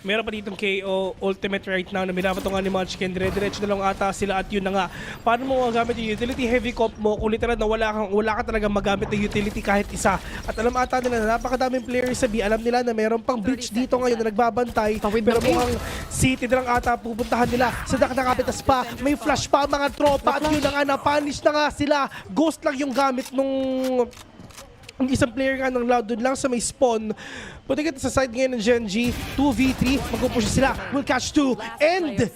Meron pa ditong KO ultimate right now na binabato nga ni Munchkin. Dire-diretso na lang ata sila at yun na nga. Paano mo magamit yung utility heavy comp mo kung literal na wala ka talaga magamit ng utility kahit isa. At alam ata nila na napakadaming players sa B. Alam nila na meron pang breach dito ngayon na nagbabantay. Pero mukhang City na lang ata pupuntahan nila. Sa nakakapitas pa, may flash pa mga tropa at yun na nga na-punish na nga sila. Ghost lang yung gamit nung isang player nga ng Loud doon lang sa may spawn. Pwede kita sa side ngayon ng Gen.G, 2v3, mag-push sila, will catch 2, and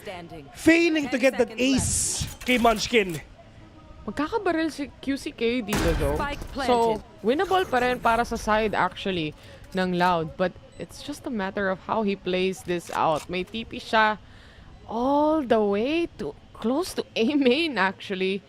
failing to get that ace kay Munchkin. Magkakabaril si QCK dito, though. So, winnable pa rin para sa side, actually, ng Loud. But it's just a matter of how he plays this out. May TP siya all the way to close to A main, actually.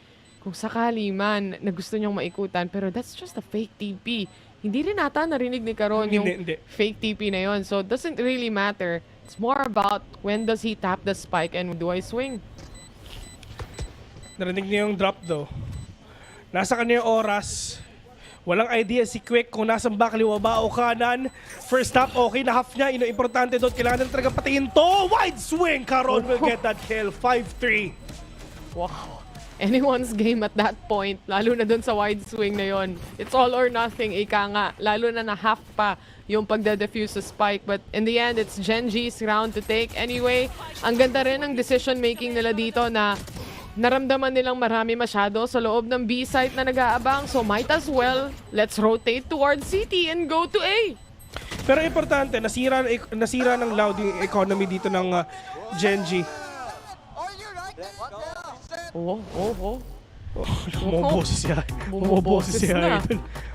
Kung sakali man na gusto niyang maikutan, pero that's just a fake TP. Hindi rin ata narinig ni Karon yung fake TP na yon. So, it doesn't really matter. It's more about when does he tap the spike and do I swing? Narinig niya yung drop though. Nasa kanya yung oras. Walang idea si Quick kung nasang ba, kaliwa ba o kanan. First half, okay na half niya. Importante doon. Kailangan na talaga patingin to. Wide swing! Karon will get that kill. 5-3. Wow. Anyone's game at that point, lalo na dun sa wide swing na yon. It's all or nothing, ika nga. Lalo na half pa yung pagde-defuse sa spike. But in the end, it's Gen.G's round to take. Anyway, ang ganda rin ng decision-making nila dito na naramdaman nilang marami masyado sa loob ng B site na nag-aabang. So might as well, let's rotate towards CT and go to A. Pero importante, nasira ng Loud yung economy dito ng Gen.G. Bumoboses siya. Bumoboses siya.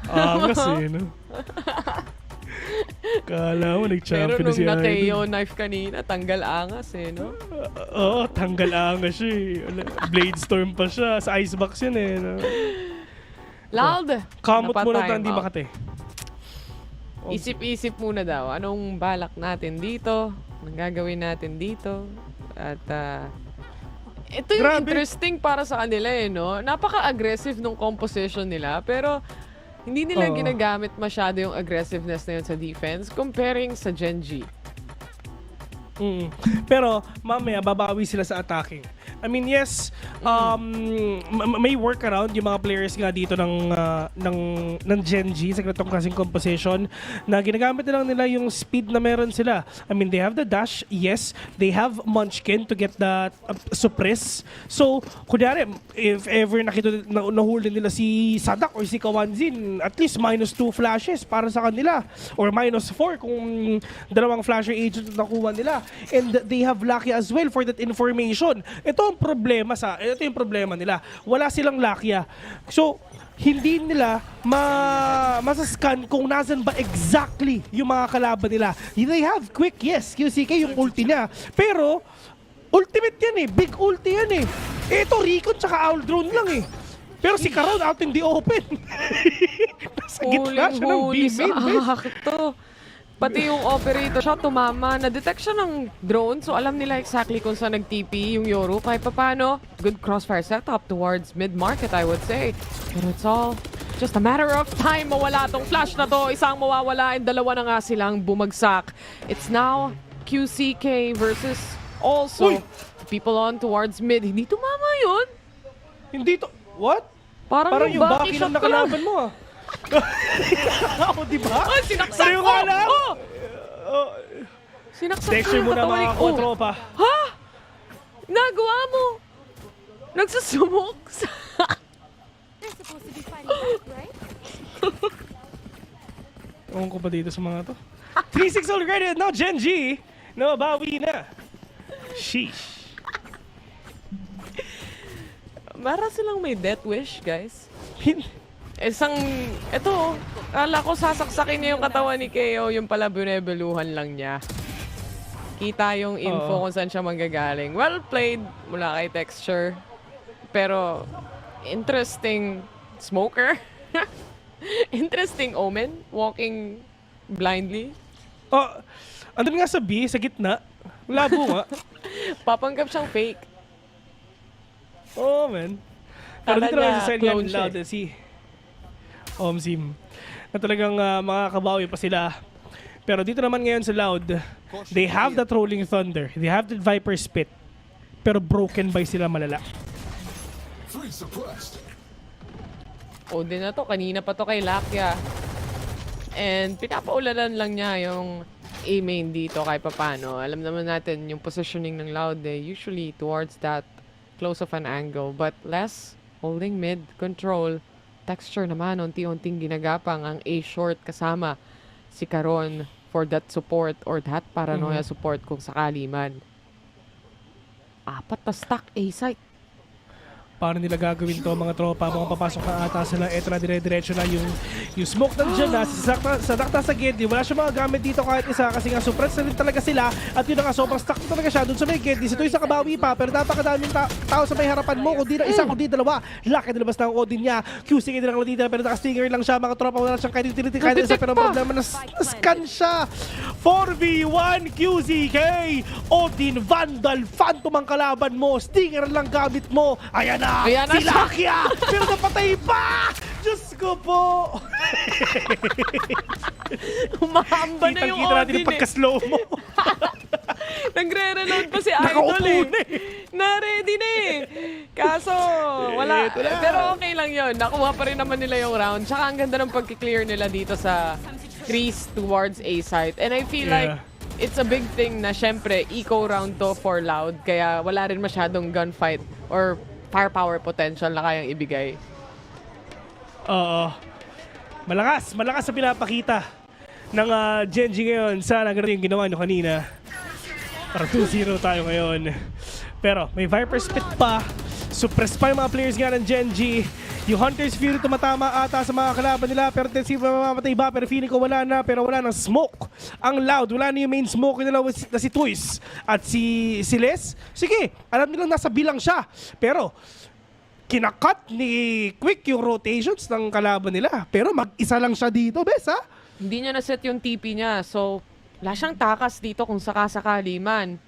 Angas eh, no? Kala mo, nag-champion na siya. Pero nung na-KO knife kanina, tanggal angas eh, no? Oo, tanggal angas siya eh. Blade Storm pa siya. Sa icebox yun eh, no? Loud! Kamot muna ito, hindi makate. Isip-isip muna daw. Anong balak natin dito? Anong gagawin natin dito? At, ito yung interesting para sa kanila eh, no? Napaka-aggressive nung composition nila, pero hindi nila ginagamit masyado yung aggressiveness na yun sa defense comparing sa Gen.G. Pero mamaya babawi sila sa attacking. I mean, yes, may workaround yung mga players nga dito ng Gen.G sa ganitong klaseng composition na ginagamit na lang nila yung speed na meron sila. I mean, they have the dash, yes. They have Munchkin to get the suppress. So, kunyari, if ever nahuli nila si Sadak or si Kawanzin, at least -2 flashes para sa kanila. Or -4 kung dalawang flasher agent nakuha nila. And they have Lakia as well for that information. Ito yung problema nila. Wala silang Lakia. So, hindi nila masascan kung nasan ba exactly yung mga kalaban nila. They have quick, yes, QCK yung ulti niya. Pero, ultimate yan eh. Big ulti yan eh. Ito, Recon tsaka Owl Drone lang eh. Pero si Karon out in the open. Nasa gitna siya ng B-main. Pati yung operator siya tumama. Na-detect siya ng drone, so alam nila exactly kung saan nag-TP yung Yoru. Kahit papano, good crossfire setup towards mid-market, I would say. Pero it's all just a matter of time. Mawala tong flash na to. Isang mawawala and dalawa na nga silang bumagsak. It's now QCK versus also people on towards mid. Hindi tumama yun. Hindi to... What? Parang yung baki lang nakalaban mo ah. Diba? Sinaksak ko! Sinaksak Texture ko muna mga tropa. Ha? Nagawa mo? Nagsusumok sa... Ewan ko pa dito sa mga to. 3-6 already. Now Gen.G. No, bawi na. Sheesh. Para silang may death wish, guys. Ito, kala ko sasaksakin niya yung katawan ni KO, yung pala binebeluhan lang niya. Kita yung info kung saan siya manggagaling. Well played mula kay Texture. Pero, interesting smoker. Interesting omen, walking blindly. Andun nga sa B, sa gitna. Labo nga. Papanggap siyang fake. Man. Pero dito naman sa side ng Loud si Omsim na talagang makakabawi pa sila. Pero dito naman ngayon sa Loud, they have that Rolling Thunder. They have the Viper Spit. Pero broken by sila malala. Din na to. Kanina pa to kay Lakia. And pinapaulalan lang niya yung A-main dito kahit papano. Alam naman natin yung positioning ng Loud usually towards that close of an angle. But less holding mid control. Texture naman unti-unting ginagapang ang A-short kasama si Caron for that support or that paranoia support kung sakali man. 4 na stack A-site. Paano nila gagawin to mga tropa? Mga papasok na ata sila. Eto na dire-diretso na yung smoke nandiyan na. Sadakta sa Gen.G. Wala siya mga gamit dito kahit isa kasi nga suppress na rin talaga sila. At yun na nga sobrang stuck talaga siya dun sa may Gen.G. Si Toys nakabawi pa pero napakadaming tao sa may harapan mo. Kung di na isa, kung di dalawa. Laki nilabas na ang Odin niya. QC kayo lang dito pero naka-stinger lang siya. Mga tropa wala siyang kahit utility kahit isa. Pero ang problema na-scan siya. 4v1 QZK. Odin, Vandal, Phantom ang kalaban mo. Stinger lang gamit mo. Ayan na! Ayan na si Lakia! Pero napatay pa! Diyos ko po! Umahamba na yung Kitang-kita natin Odin yung pagka-slow mo. Nagre-reload pa si Idol Na-ready na Kaso, wala. Pero okay lang yun. Nakuha pa rin naman nila yung round. Tsaka ang ganda ng pagki-clear nila dito sa crease towards A-site. And I feel like it's a big thing na syempre, eco round to for Loud. Kaya wala rin masyadong gunfight or firepower potential na kayang ibigay. Malakas sa pinapakita ng Gen.G ngayon. Sana ganun yung ginawa nyo kanina. Para 2-0 tayo ngayon. Pero may Viper Spit pa. Suppress pa yung mga players nga ng Gen.G. Yung Hunter's Fury tumatama ata sa mga kalaban nila. Pero si mamamatay ba? Pero feeling ko wala na. Pero wala nang smoke. Ang Loud. Wala na yung main smoke nila na si Toys. At si Les. Sige, alam nilang nasa bilang siya. Pero kinakat ni Quick yung rotations ng kalaban nila. Pero mag-isa lang siya dito, Bes, ha? Hindi niya na-set yung TP niya. So, wala siyang takas dito kung sakasakali man.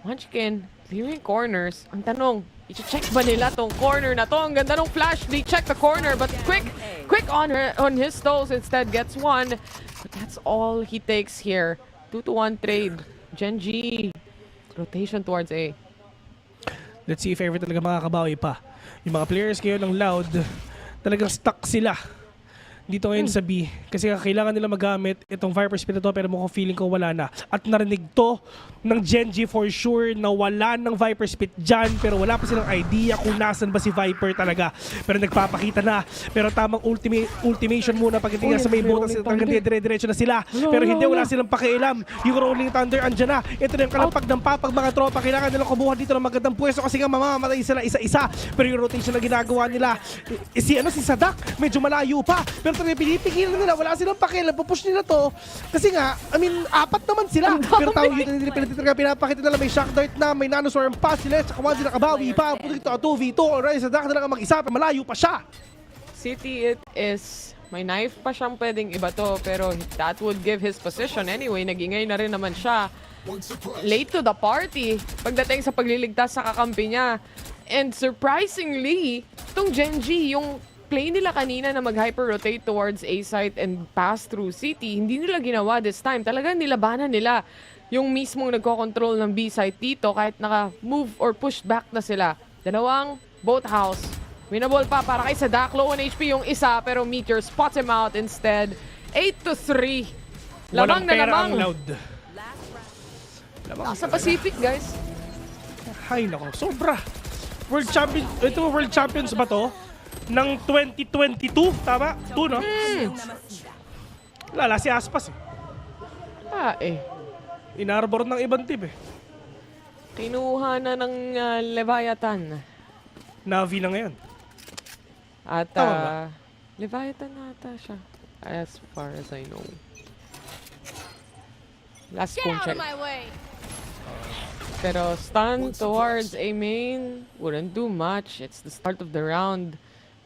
Munchkin, clearing corners. Ang tanong, i-check ba nila tong corner na to? Ang ganda ng flash. They check the corner, but Quick on his toes instead gets one. But that's all he takes here. 2-1 trade. Gen.G. Rotation towards A. Let's see if ever talaga makakabawi pa. Yung mga players ngayon ng Loud, talagang stuck sila dito ngayon sa B. Kasi kailangan nila magamit itong Viper Spit na to pero mukhang feeling ko wala na. At narinig to ng Gen.G for sure na wala ng Viper Spit dyan pero wala pa silang idea kung nasan ba si Viper talaga. Pero nagpapakita na. Pero tamang ultimation muna pagdating sa may botas. Talagang dire-diretso na sila. Pero hindi, wala silang pakialam. Yung Rolling Thunder andyan na. Ito na yung kalampag ng papag mga tropa. Kailangan nilang kumuha dito ng magandang pwesto kasi nga mamamatay sila isa-isa. Pero yung rotation na ginagawa nila, si Sadak, medyo malayo pa. Pero talagang pinipigilan nila. Wala silang pakialam. Pupush nila to. Kasi nga, I mean, 4 naman sila. Pero tawag dito talaga pinapakita nila may shock dart na, may nanoswarm pa sila, tsaka once sila kabawi pa, puto dito 2v2, alright, sa Dak na lang mag-isa, malayo pa siya. City, it is, may knife pa siyang pwedeng iba to, pero that would give his position anyway, nag-ingay na rin naman siya. Late to the party, pagdating sa pagliligtas sa kakampi niya. And surprisingly, itong Gen.G, yung play nila kanina na mag-hyper-rotate towards A-site and pass through City, hindi nila ginawa this time. Talagang nilabanan nila yung mismong nagko-control ng B-site dito kahit naka-move or push back na sila. Dalawang boat house. Winnable pa para kay Sadak. Low on HP yung isa pero Meteor spots him out instead. 8-3. Lamang na lamang. Loud. Nasa Pacific, guys. Hay nako, sobra. World Champions ba to? Ng 2022, tama? 2, no? Lala si Aspas Inarbor ng ibang team Kinuha na ng Leviathan. Navi na ngayon. At Tama ba? Leviathan nata siya. As far as I know. Last kong check. Pero stun towards a main wouldn't do much. It's the start of the round.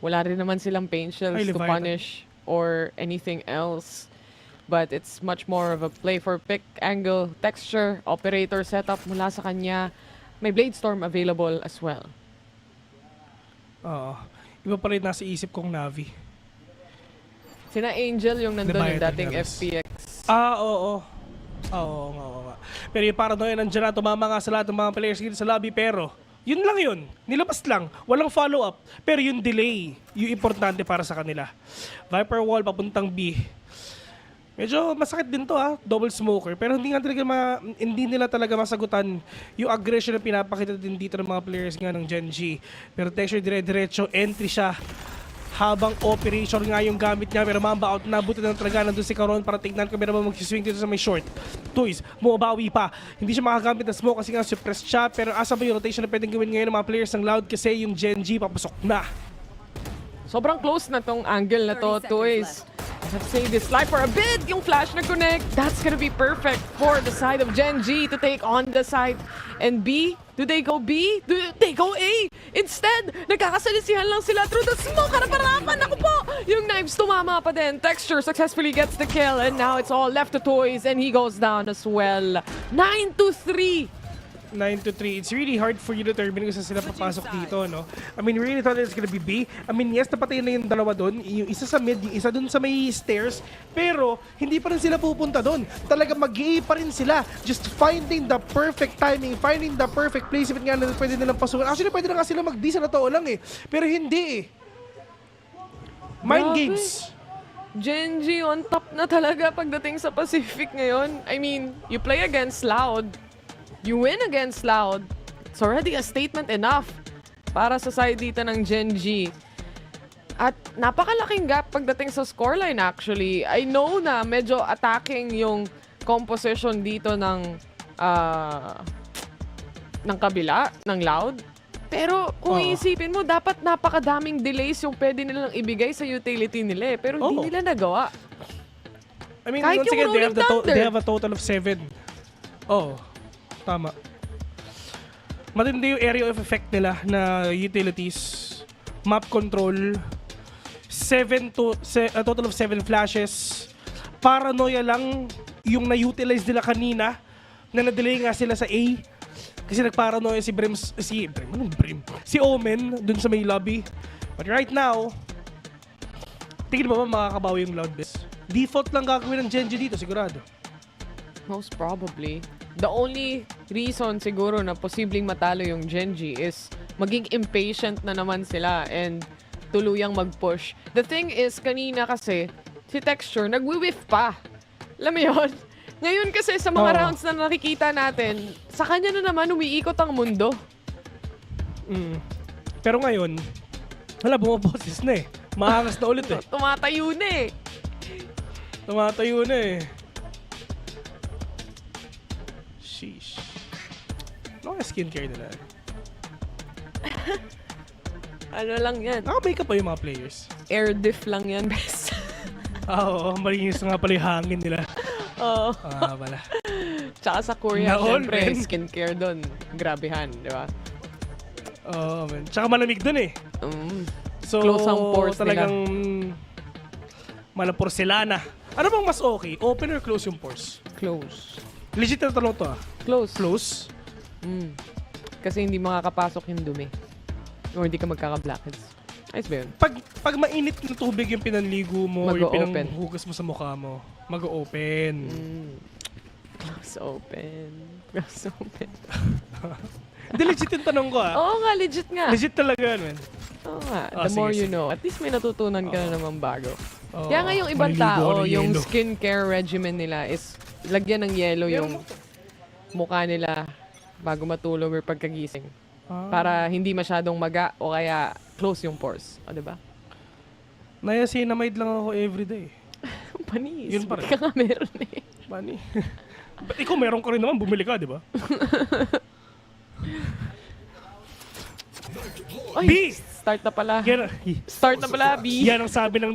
Wala rin naman silang pain shells to punish or anything else. But it's much more of a play for pick, angle, texture, operator setup mula sa kanya. May Blade Storm available as well. Oo. Iba pa rin nasa isip kong Navi. Sina Angel yung nandun yung Leviathan dating Garrus. FPX. Oo. Oo nga. Pero yung paranoia nandiyan na, tumama nga sa lahat ng mga players dito sa lobby, pero yun lang yun. Nilabas lang. Walang follow-up. Pero yung delay, yung importante para sa kanila. Viper Wall papuntang B. Medyo masakit din to double smoker. Pero hindi nila talaga masagutan yung aggression na pinapakita din dito ng mga players nga ng Gen.G. Pero texture dire-diretso, entry siya. Habang operation nga yung gamit niya, pero mamba out na, buti ng talaga nandun si Caron para tignan kung meron ba mag-swing dito sa may short. Toys, bumabawi pa. Hindi siya makagamit ng smoke kasi nga suppressed siya, pero asa ba yung rotation na pwedeng gawin ngayon ng mga players ng Loud kasi yung Gen.G papasok na. Sobrang close na tong angle na to, Toys. Let's say this life for a bit. Yung flash na connect, that's gonna be perfect for the side of Gen.G to take on the side. And B, do they go B? Do they go A? Instead, nagkakasalisihan lang sila through the smoke. Harap-harapan, ako po! Yung knives tumama pa din. Texture successfully gets the kill. And now it's all left to Toys. And he goes down as well. 9-3. 9-3. It's really hard for you to determine kung saan sila papasok dito, no? I mean, really thought it's gonna be B. I mean, yes, napatay na yung dalawa doon. Yung isa sa mid, yung isa doon sa may stairs. Pero, hindi pa rin sila pupunta doon. Talaga mag-A pa rin sila. Just finding the perfect timing, finding the perfect placement nga na pwede nilang pasukan. Actually, pwede na nga sila mag-D sa totoo lang eh. Pero hindi eh. Mind games. Gen.G on top na talaga pagdating sa Pacific ngayon. I mean, you play against Loud. You win against Loud. It's already a statement enough para sa side dito ng Gen.G. At napakalaking gap pagdating sa scoreline actually. I know na medyo attacking yung composition dito ng kabila, ng Loud. Pero kung iisipin mo, dapat napakadaming delays yung pwede nilang ibigay sa utility nila eh. Pero hindi nila nagawa. I mean, kahit once yung again, Rolling they have a total of 7. Tama. Matindi yung area of effect nila na utilities, map control, a total of 7 flashes. Paranoia lang yung na-utilize nila kanina na na-delay nga sila sa A. Kasi nagparanoia si Omen dun sa may lobby. But right now, tingin mo ba makakabawi yung Loud Best? Default lang gagawin ng Gen.G dito, sigurado. Most probably. The only reason siguro na posibleng matalo yung Gen.G is maging impatient na naman sila and tuluyang mag-push. The thing is, kanina kasi, si Texture, nagwi-whiff pa. Alam mo yun? Ngayon kasi sa mga rounds na nakikita natin, sa kanya na naman umiikot ang mundo. Pero ngayon, wala, bumaboses na eh. Maangas na ulit eh. Tumatayo na eh. Tumatayo na eh. Sheesh. Ano ang skincare nila? Ano lang yan? Naka-makeup pa yung mga players. Air diff lang yan, best. Oo, malinis nga pala yung hangin nila. Oo. Pala. Tsaka sa Korea, Naon, syempre, man. skincare doon. Grabehan, di ba? Oo, man. Tsaka malamig doon eh. So, close ang pores talagang malang porcelana. Ano bang mas okay? Open or close yung pores? Close. Legit na tanong to Close. Close? Kasi hindi makakapasok yung dumi. Or hindi ka magkaka-blackheads. Ayos ba yun? Pag mainit na tubig yung pinanligo mo, yung Mag-o-open. pinanghugas mo sa mukha mo, mag-o-open. Close open. Close open. Hindi, legit yung tanong ko Oo nga, legit nga. Legit talaga yun, man. Oo nga. The Sige, more you sige. know. At least may natutunan ka na naman bago. Oo. Kaya nga yung ibang Maliligo tao, ng yung yelo. skincare regimen nila is lagyan ng yelo yung mukha nila bago matulog or pagkagising. Para hindi masyadong maga o kaya close yung pores. O, diba? Niacinamide lang ako everyday. Panis. Yun pa rin. Ka nga meron eh. Pani. Ba't ikaw meron ka rin naman, bumili ka, di ba? B! Start na pala. Start na pala, B. Yan ang sabi ng...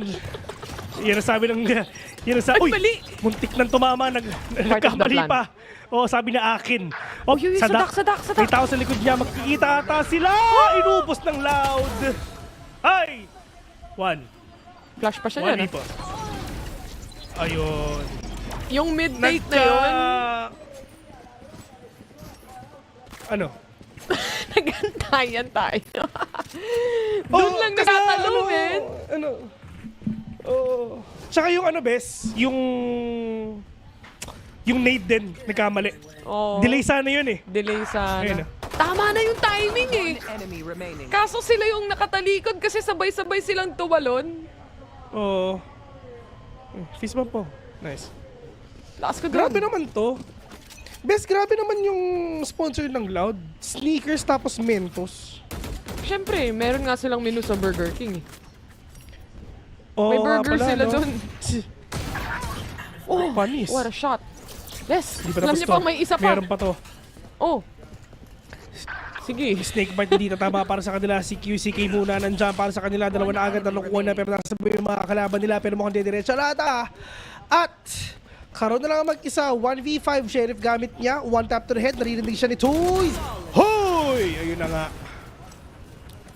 Uy, mali! Muntik nang tumama, nagkamali pa. Oh, sabi na akin. Oh, sadak. May tao sa likod niya, magkikita ata sila! Inubos ng Loud! Ay! 1. Flash pa siya yan. Ayun. Yung mid-date na yun. Ano? Nagantayan tayo. Doon lang nakatalo, men. Tsaka yung bes, yung nade din, nagkamali. Delay sana yun eh. Delay sana. Ayun, Tama na yung timing eh. Kaso sila yung nakatalikod kasi sabay-sabay silang tuwalon. Oo. Fist bump po. Nice. Lakas ko Grabe naman to. Bes, grabe naman yung sponsor ng Loud. Sneakers tapos Mentos. Siyempre, meron nga silang menu sa Burger King eh. May burger sila dun. Panis. What a shot. Yes, Alam niya pang may isa pa. Meron pa to. Sige. Snake bite hindi tatama para sa kanila. Si QCK muna nandiyan para sa kanila. Dalawa na agad na nakuha na pero nasa yung mga kalaban nila pero mukhang didiretsa lata. At karoon na lang mag-isa. 1v5 Sheriff gamit niya. One tap to the head. Naririnig siya ni Toys. Hoy! Ayun na nga.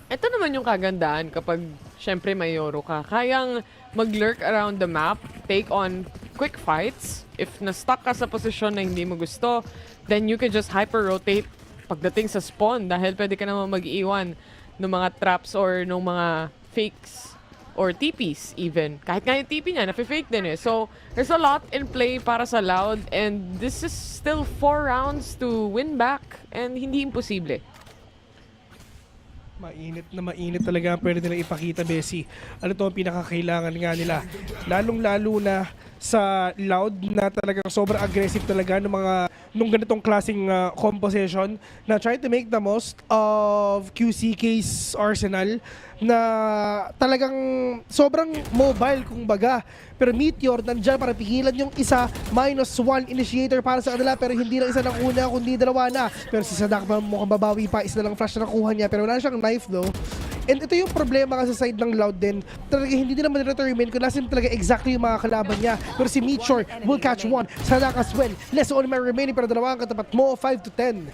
Ito naman yung kagandahan kapag syempre may Yoro ka. Kayang mag-lurk around the map, take on quick fights. If na-stuck ka sa posisyon na hindi mo gusto, then you can just hyper-rotate pagdating sa spawn dahil pwede ka naman mag-iwan ng mga traps or ng mga fakes or TPs even. Kahit nga yung TP niya, nafe-fake din eh. So, there's a lot in play para sa Loud and this is still 4 rounds to win back and hindi imposible. Mainit talaga ang pwede nilang ipakita, Bessie. Ano to ang pinakakailangan nga nila. Lalong-lalo na sa Loud na talagang sobrang aggressive talaga nung ganitong klaseng composition na try to make the most of QCK's arsenal na talagang sobrang mobile kumbaga. Pero Meteor nandyan para pigilan yung isa, -1 initiator para sa kanila pero hindi lang isa ng una kundi dalawa na. Pero si Sadak mukhang babawi pa, isa na lang flash na nakuha niya pero wala siyang knife though. And ito yung problema kasi sa side ng Loud din. Talaga hindi din naman determine kung nasin talaga exactly yung mga kalaban niya. Pero si Meteor will catch one. Sadak as well. Less only man remaining pero dalawa ang katapat mo, 5-10.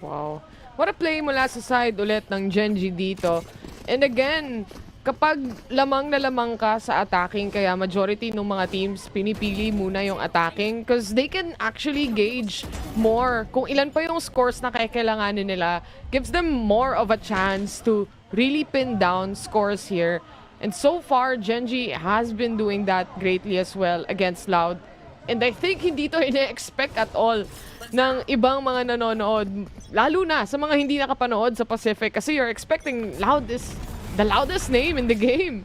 Wow. What a play mula sa side ulit ng Gen.G dito. And again, kapag lamang na lamang ka sa attacking, kaya majority ng mga teams pinipili muna yung attacking because they can actually gauge more. Kung ilan pa yung scores na kailanganin nila, gives them more of a chance to really pin down scores here. And so far, Gen.G has been doing that greatly as well against Loud. And I think hindi to ina-expect at all ng ibang mga nanonood, lalo na sa mga hindi nakapanood sa Pacific kasi you're expecting Loud is the loudest name in the game.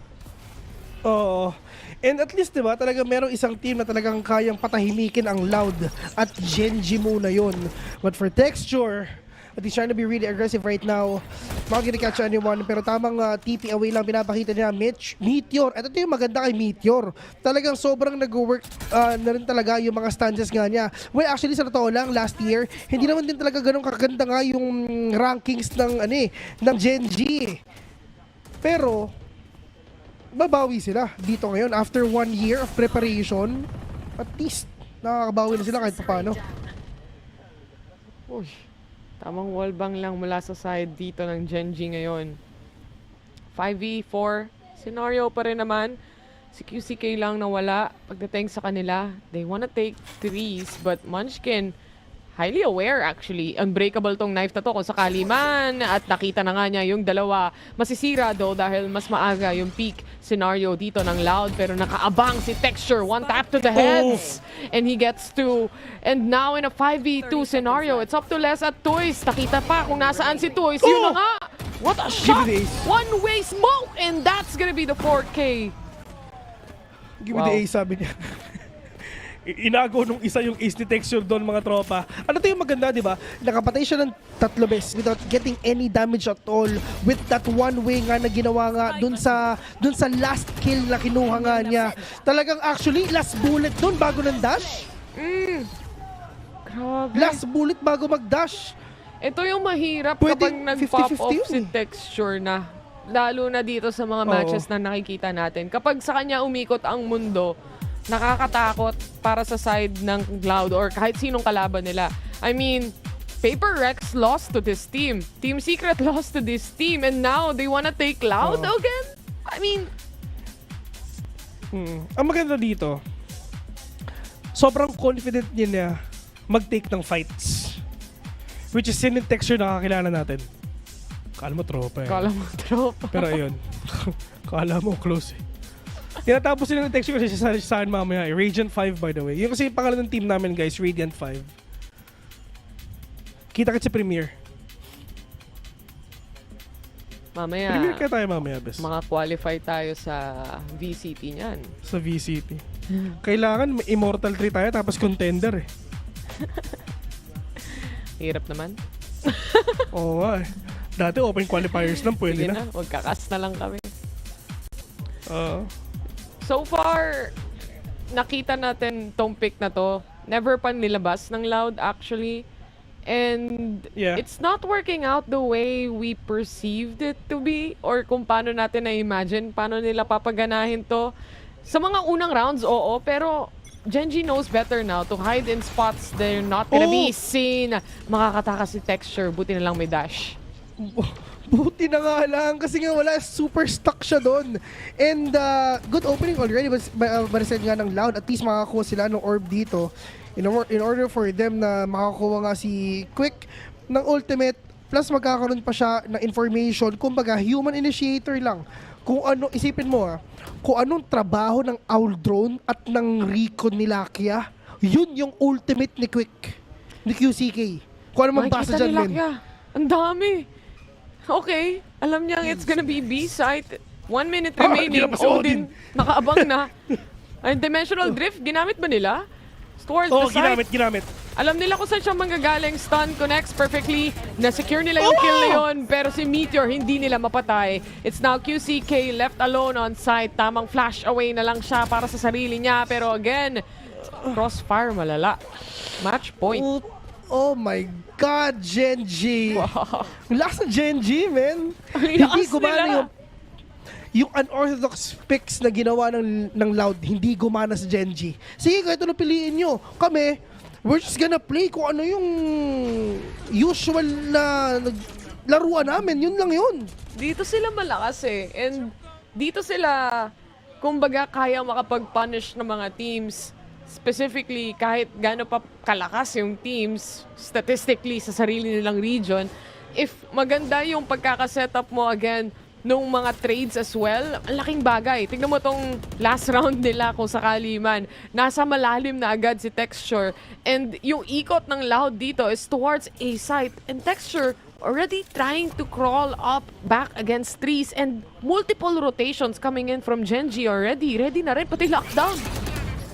Oo. And at least, diba, talaga merong isang team na talagang kayang patahimikin ang Loud at Gen.G muna yun. But for Texture, he's trying to be really aggressive right now. Not gonna catch anyone, pero tamang TP away lang pinapakita niya. Meteor. Ito yung maganda kay Meteor. Talagang sobrang nag-work na rin talaga yung mga stances nga niya. Well, actually, sa totoo lang, last year, hindi naman din talaga ganun kakaganda nga yung rankings ng Gen.G. Pero, babawi sila dito ngayon. After 1 year of preparation, at least, nakakabawi na sila kahit paano. Uy. Tamang wallbang lang mula sa side dito ng Gen.G ngayon. 5v4 scenario pa rin naman. Si QCK lang nawala pagdating sa kanila. They wanna take threes but Munchkin highly aware actually. Unbreakable tong knife na to kung sakali man at nakita na nga niya yung dalawa. Masisira though dahil mas maaga yung peak scenario dito ng Loud pero nakaabang si Texture. One tap to the heads and he gets two. And now in a 5v2 scenario, it's up to Les at Toys. Nakita pa kung nasaan si Toys. Yun na nga! What a shot! One-way smoke! And that's gonna be the 4K. Give me the ace, sabi niya. Inago nung isa yung ace ni Texture doon mga tropa. Ano to yung maganda, di ba? Nakapatay siya ng 3 beses without getting any damage at all with that one way nga na ginawa nga dun sa last kill na kinuha nga niya. Talagang actually last bullet doon bago ng dash. Grabe. Last bullet bago mag-dash. Ito yung mahirap Pwede kapag nag-pop 50-50 off yun si eh. Texture na. Lalo na dito sa mga matches na nakikita natin. Kapag sa kanya umikot ang mundo, nakakatakot para sa side ng Cloud or kahit sinong kalaban nila. I mean, Paper Rex lost to this team. Team Secret lost to this team. And now, they wanna take Cloud again? I mean... Ang maganda dito, sobrang confident niya mag-take ng fights. Which is yun yung Texture na kakilala natin. Kala mo tropa eh. Kala mo tropa. Pero ayun, kala mo close eh. Tinatapos sila ng Texture kasi sa akin mamaya eh. Radiant 5 by the way. Yung kasi yung pangalan ng team namin guys, Radiant 5. Kita kita sa Premier. Mamaya. Premier kaya tayo mamaya, bes. Maka-qualify tayo sa VCT niyan. Sa VCT. Kailangan Immortal 3 tayo tapos contender eh. Hirap naman. Oo nga eh. Dati open qualifiers lang, pwede Sige na. Magkakas na lang kami. So far, nakita natin tong pick na to. Never pa nilabas ng Loud actually. And it's not working out the way we perceived it to be or kung paano natin na-imagine, paano nila papaganahin to. Sa mga unang rounds, oo, pero Gen.G knows better now to hide in spots they're not gonna be seen. Makakatakas si Texture, buti na lang may dash. Buti na nga lang kasi nga wala, super stuck siya doon. And good opening already barisan nga ng Loud. At least makakakuha sila ng orb dito. In order for them na makakuha nga si Quick ng ultimate, plus magkakaroon pa siya ng information, kumbaga human initiator lang. Kung ano, isipin mo kung anong trabaho ng Owl Drone at ng Recon ni Lakia, yun yung ultimate ni Quick, ni QCK. Kung ano mabasa dyan, men. Ang dami. Okay, alam niya it's gonna be B-site. 1 minute remaining. Odin, nakaabang na. Ay, Dimensional Drift, ginamit ba nila? Towards the side. Ginamit. Alam nila kung saan siya manggagaling. Stun connects perfectly. Na-secure nila yung kill na yun. Pero si Meteor, hindi nila mapatay. It's now QCK left alone on site. Tamang flash away na lang siya para sa sarili niya. Pero again, crossfire malala. Match point. Oh my God, Gen.G. Wow. Lakas ng Gen.G, man. Hindi gumana yung unorthodox picks na ginawa ng Loud, hindi gumana sa Gen.G. Sige, kahit ano piliin nyo. Kami, we're just gonna play kung ano yung usual na laruan namin. Yun lang yun. Dito sila malakas eh. And dito sila, kumbaga, kaya makapag-punish ng mga teams. Specifically, kahit gaano pa kalakas yung teams, statistically, sa sarili nilang region, if maganda yung pagkakasetup mo again, nung mga trades as well, ang laking bagay. Tignan mo tong last round nila kung sakali man. Nasa malalim na agad si Texture. And yung ikot ng Loud dito is towards A site. And Texture already trying to crawl up back against trees. And multiple rotations coming in from Gen.G already. Ready na rin, pati lockdown.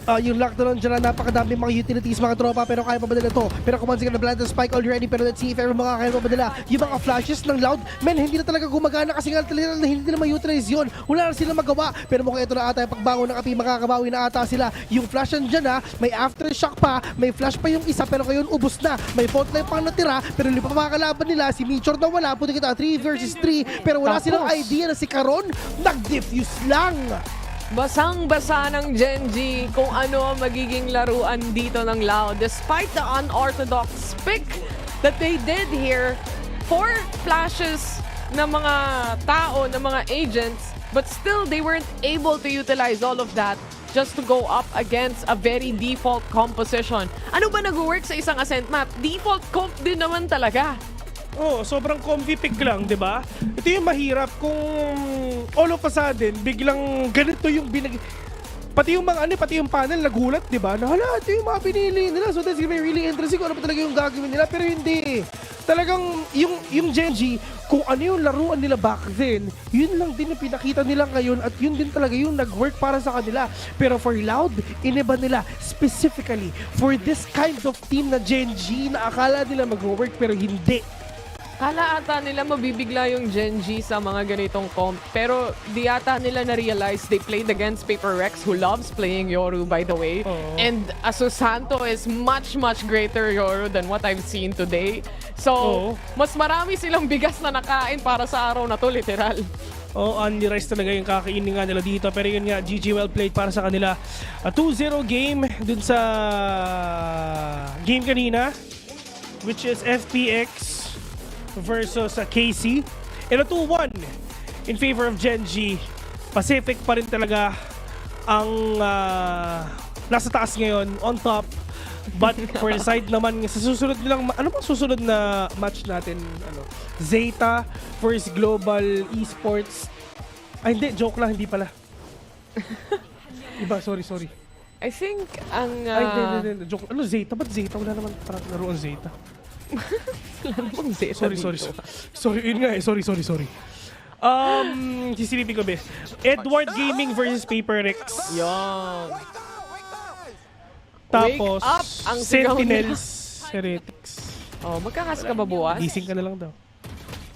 Yung lockdown dyan, napakadami mga utilities, mga tropa, pero kaya pa ba nila to? Pero kumansin ka na blind spike already, pero let's see if ever makakaya pa ba nila. Yung mga flashes ng Loud, men, hindi na talaga gumagana kasi nga talaga hindi na ma-utilize yun. Wala na sila magawa, pero mukhang ito na ata yung pagbangon ng api, makakabawi na ata sila. Yung flash dyan may aftershock pa, may flash pa yung isa, pero ngayon ubos na. May fault line pang natira, pero hindi pa makakalaban nila. Si Meteor na wala, puti kita 3 versus 3, pero wala silang idea na si Caron, nag-diffuse lang. Basang-basa ng Gen.G kung ano ang magiging laruan dito ng Loud. Despite the unorthodox pick that they did here, 4 flashes ng mga tao, ng mga agents, but still they weren't able to utilize all of that just to go up against a very default composition. Ano ba nag-work sa isang Ascent map? Default comp din naman talaga. Sobrang comfy pick lang, di ba? Ito yung mahirap kung all of a sudden, biglang ganito yung pati yung mga pati yung panel nagulat, di ba? Na hala, ito yung mga pinili nila. So that's gonna be really interesting kung ano pa talaga yung gagawin nila. Pero hindi. Talagang yung Gen.G, kung ano yung laruan nila back then, yun lang din yung pinakita nila ngayon at yun din talaga yung nag-work para sa kanila. Pero for Loud, iniba nila specifically for this kind of team na Gen.G na akala nila mag-work pero hindi. Kala ata nila mabibigla yung Gen.G sa mga ganitong comp. Pero di ata nila na-realize they played against Paper Rex, who loves playing Yoru, by the way. And Asusanto is much, much greater Yoru than what I've seen today. So, mas marami silang bigas na nakain para sa araw na to, literal. Only rice talaga yung kakainin nga nila dito. Pero yun nga, GG well played para sa kanila. 2-0 game dun sa game kanina, which is FPX versus KC. And a 2-1 in favor of Gen.G. Pacific pa rin talaga ang nasa taas ngayon, on top. But for the side naman, sa susunod nilang, ano bang susunod na match natin? Zeta versus Global Esports. Ay hindi, joke lang, hindi pala. Iba, sorry. I think ang... Ay, hindi. Joke. Ano, Zeta? Ba't Zeta? Wala naman laro ang Zeta. Wala namang Zeta Sorry. Sorry, yun nga eh. Sorry. Sisilipin ko, be. Edward Gaming versus Paper Rex. Yan. Tapos, Wake up ang sigaw Sentinels Heretics. Magkakas ka ba buwas? Gising ka na lang daw.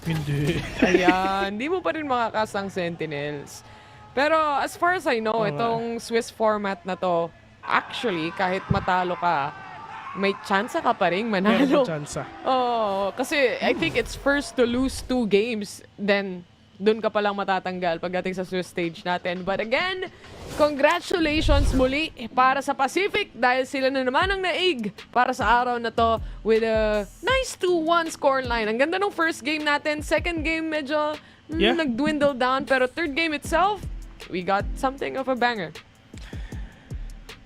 Hindi. Ayan, hindi mo pa rin makakas ang Sentinels. Pero as far as I know, itong Swiss format na to, actually, kahit matalo ka, may tsansa ka pa rin manalo. Meron tsansa. Kasi I think it's first to lose 2 games, then dun ka palang matatanggal pagdating sa Swiss stage natin. But again, congratulations muli para sa Pacific dahil sila na naman ang naig para sa araw na to with a nice 2-1 scoreline. Ang ganda ng first game natin. Second game medyo nag-dwindle down, pero third game itself, we got something of a banger.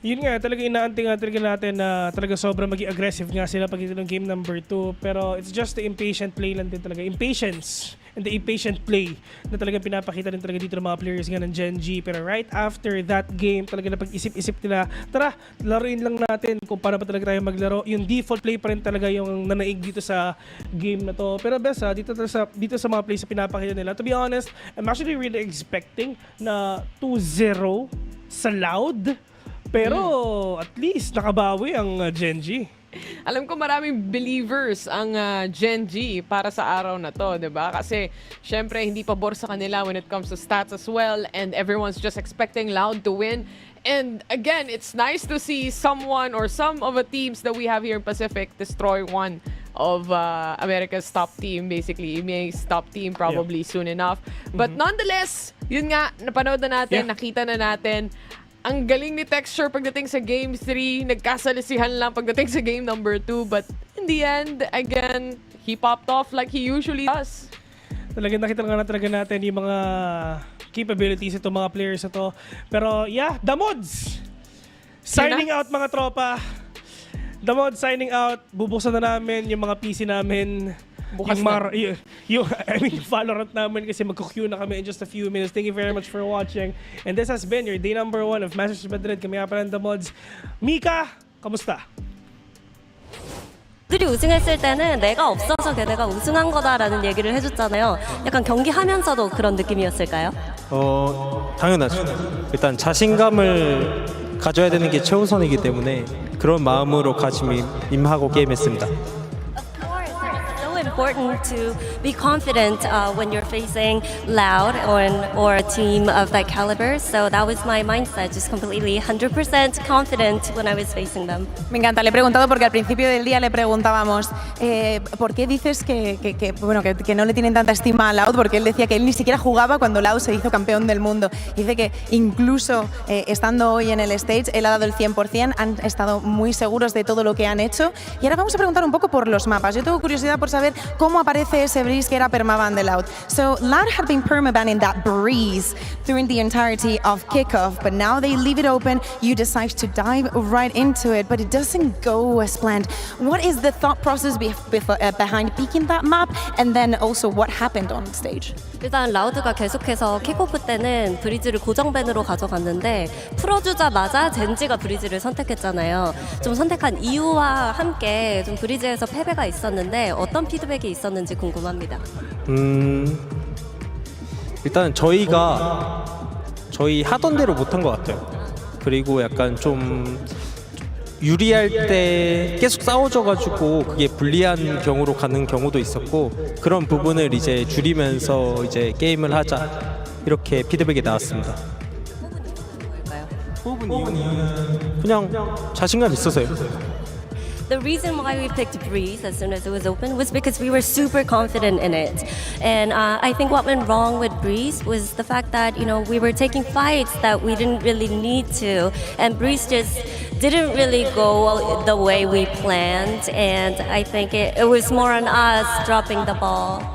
Yun nga, talaga inaanting natin na talaga sobrang maging aggressive nga sila pag ito ng game number 2. Pero it's just the impatient play lang din talaga. Impatience and the impatient play na talaga pinapakita din talaga dito ng mga players nga ng Gen.G. Pero right after that game, talaga na pag-isip-isip nila, tara, laruin lang natin kung paano pa talaga tayo maglaro. Yung default play pa rin talaga yung nanaig dito sa game na to. Pero best dito sa mga plays na pinapakita nila, to be honest, I'm actually really expecting na 2-0 sa Loud. Pero at least nakabawi ang Gen.G. Alam ko maraming believers ang Gen.G para sa araw na to, 'di ba? Kasi syempre hindi pabor sa kanila when it comes to stats as well, and everyone's just expecting Loud to win. And again, it's nice to see someone or some of the teams that we have here in Pacific destroy one of America's top team, basically EMEA's top team probably soon enough. But nonetheless, yun nga, napanood na natin, nakita na natin. Ang galing ni Texture pagdating sa Game 3, nagkasalisihan lang pagdating sa Game number 2, but in the end, again, he popped off like he usually does. Talagang nakita nga na talaga natin yung mga capabilities itong mga players na to. Pero yeah, the mods! Signing out mga tropa. The mods signing out. Bubuksan na namin yung mga PC namin. Bukas yung VALORANT namin kasi magkukuha na kami in just a few minutes. Thank you very much for watching. And this has been your day number 1 of Masters Madrid. Kami nga pala ng The Mods. Mika, kamusta? 들이 우승했을 때는 내가 없어서 걔네가 우승한 거다라는 얘기를 해줬잖아요. 약간 경기하면서도 그런 느낌이었을까요? 당연하죠. 일단 자신감을 가져야 되는 게 최우선이기 때문에 그런 마음으로 임하고 게임했습니다. Important to be confident when you're facing Loud or a team of that caliber. So that was my mindset, just completely 100% confident when I was facing them. Me encanta, le he preguntado porque al principio del día le preguntábamos ¿por qué dices que no le tienen tanta estima a Loud? Porque él decía que él ni siquiera jugaba cuando Loud se hizo campeón del mundo. Dice que incluso estando hoy en el stage, él ha dado el 100%, han estado muy seguros de todo lo que han hecho. Y ahora vamos a preguntar un poco por los mapas. Yo tengo curiosidad por saber cómo aparece ese Breeze que era permaban de Loud. So Loud had been permabanning that Breeze during the entirety of kickoff, but now they leave it open. You decide to dive right into it, but it doesn't go as planned. What is the thought process behind picking that map, and then also what happened on stage? 일단 라우드가 계속해서 킥오프 때는 브리즈를 고정밴으로 가져갔는데 풀어주자마자 젠지가 브리즈를 선택했잖아요. 좀 선택한 이유와 함께 좀 브리즈에서 패배가 있었는데 어떤 피드백이 있었는지 궁금합니다. 일단 저희 하던 대로 못한 것 같아요. 그리고 약간 좀 유리할 때 계속 싸워져가지고 그게 불리한 경우로 가는 경우도 있었고 그런 부분을 이제 줄이면서 이제 게임을 하자 이렇게 피드백이 나왔습니다. 뽑은 이유는 그냥 자신감 있어서요. The reason why we picked Breeze as soon as it was open was because we were super confident in it. And I think what went wrong with Breeze was the fact that, we were taking fights that we didn't really need to. And Breeze just didn't really go the way we planned. And I think it was more on us dropping the ball.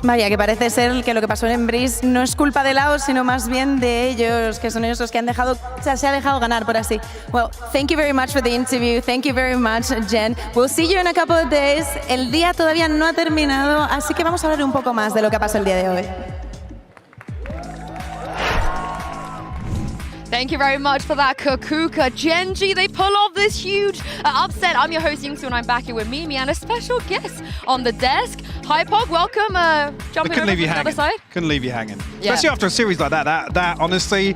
Vaya, que parece ser que lo que pasó en Breeze no es culpa de Loud, sino más bien de ellos, que son ellos los que han dejado, se ha dejado ganar por así. Well, thank you very much for the interview. Thank you very much, Jen. We'll see you in a couple of days. El día todavía no ha terminado, así que vamos a hablar un poco más de lo que pasó el día de hoy. Thank you very much for that, Kakuka. Gen.G, they pull off this huge upset. I'm your host, Youngsu, and I'm back here with Mimi and a special guest on the desk. Hi, Pog, welcome. Jumping over to the other side. Couldn't leave you hanging. Yeah. Especially after a series like that honestly,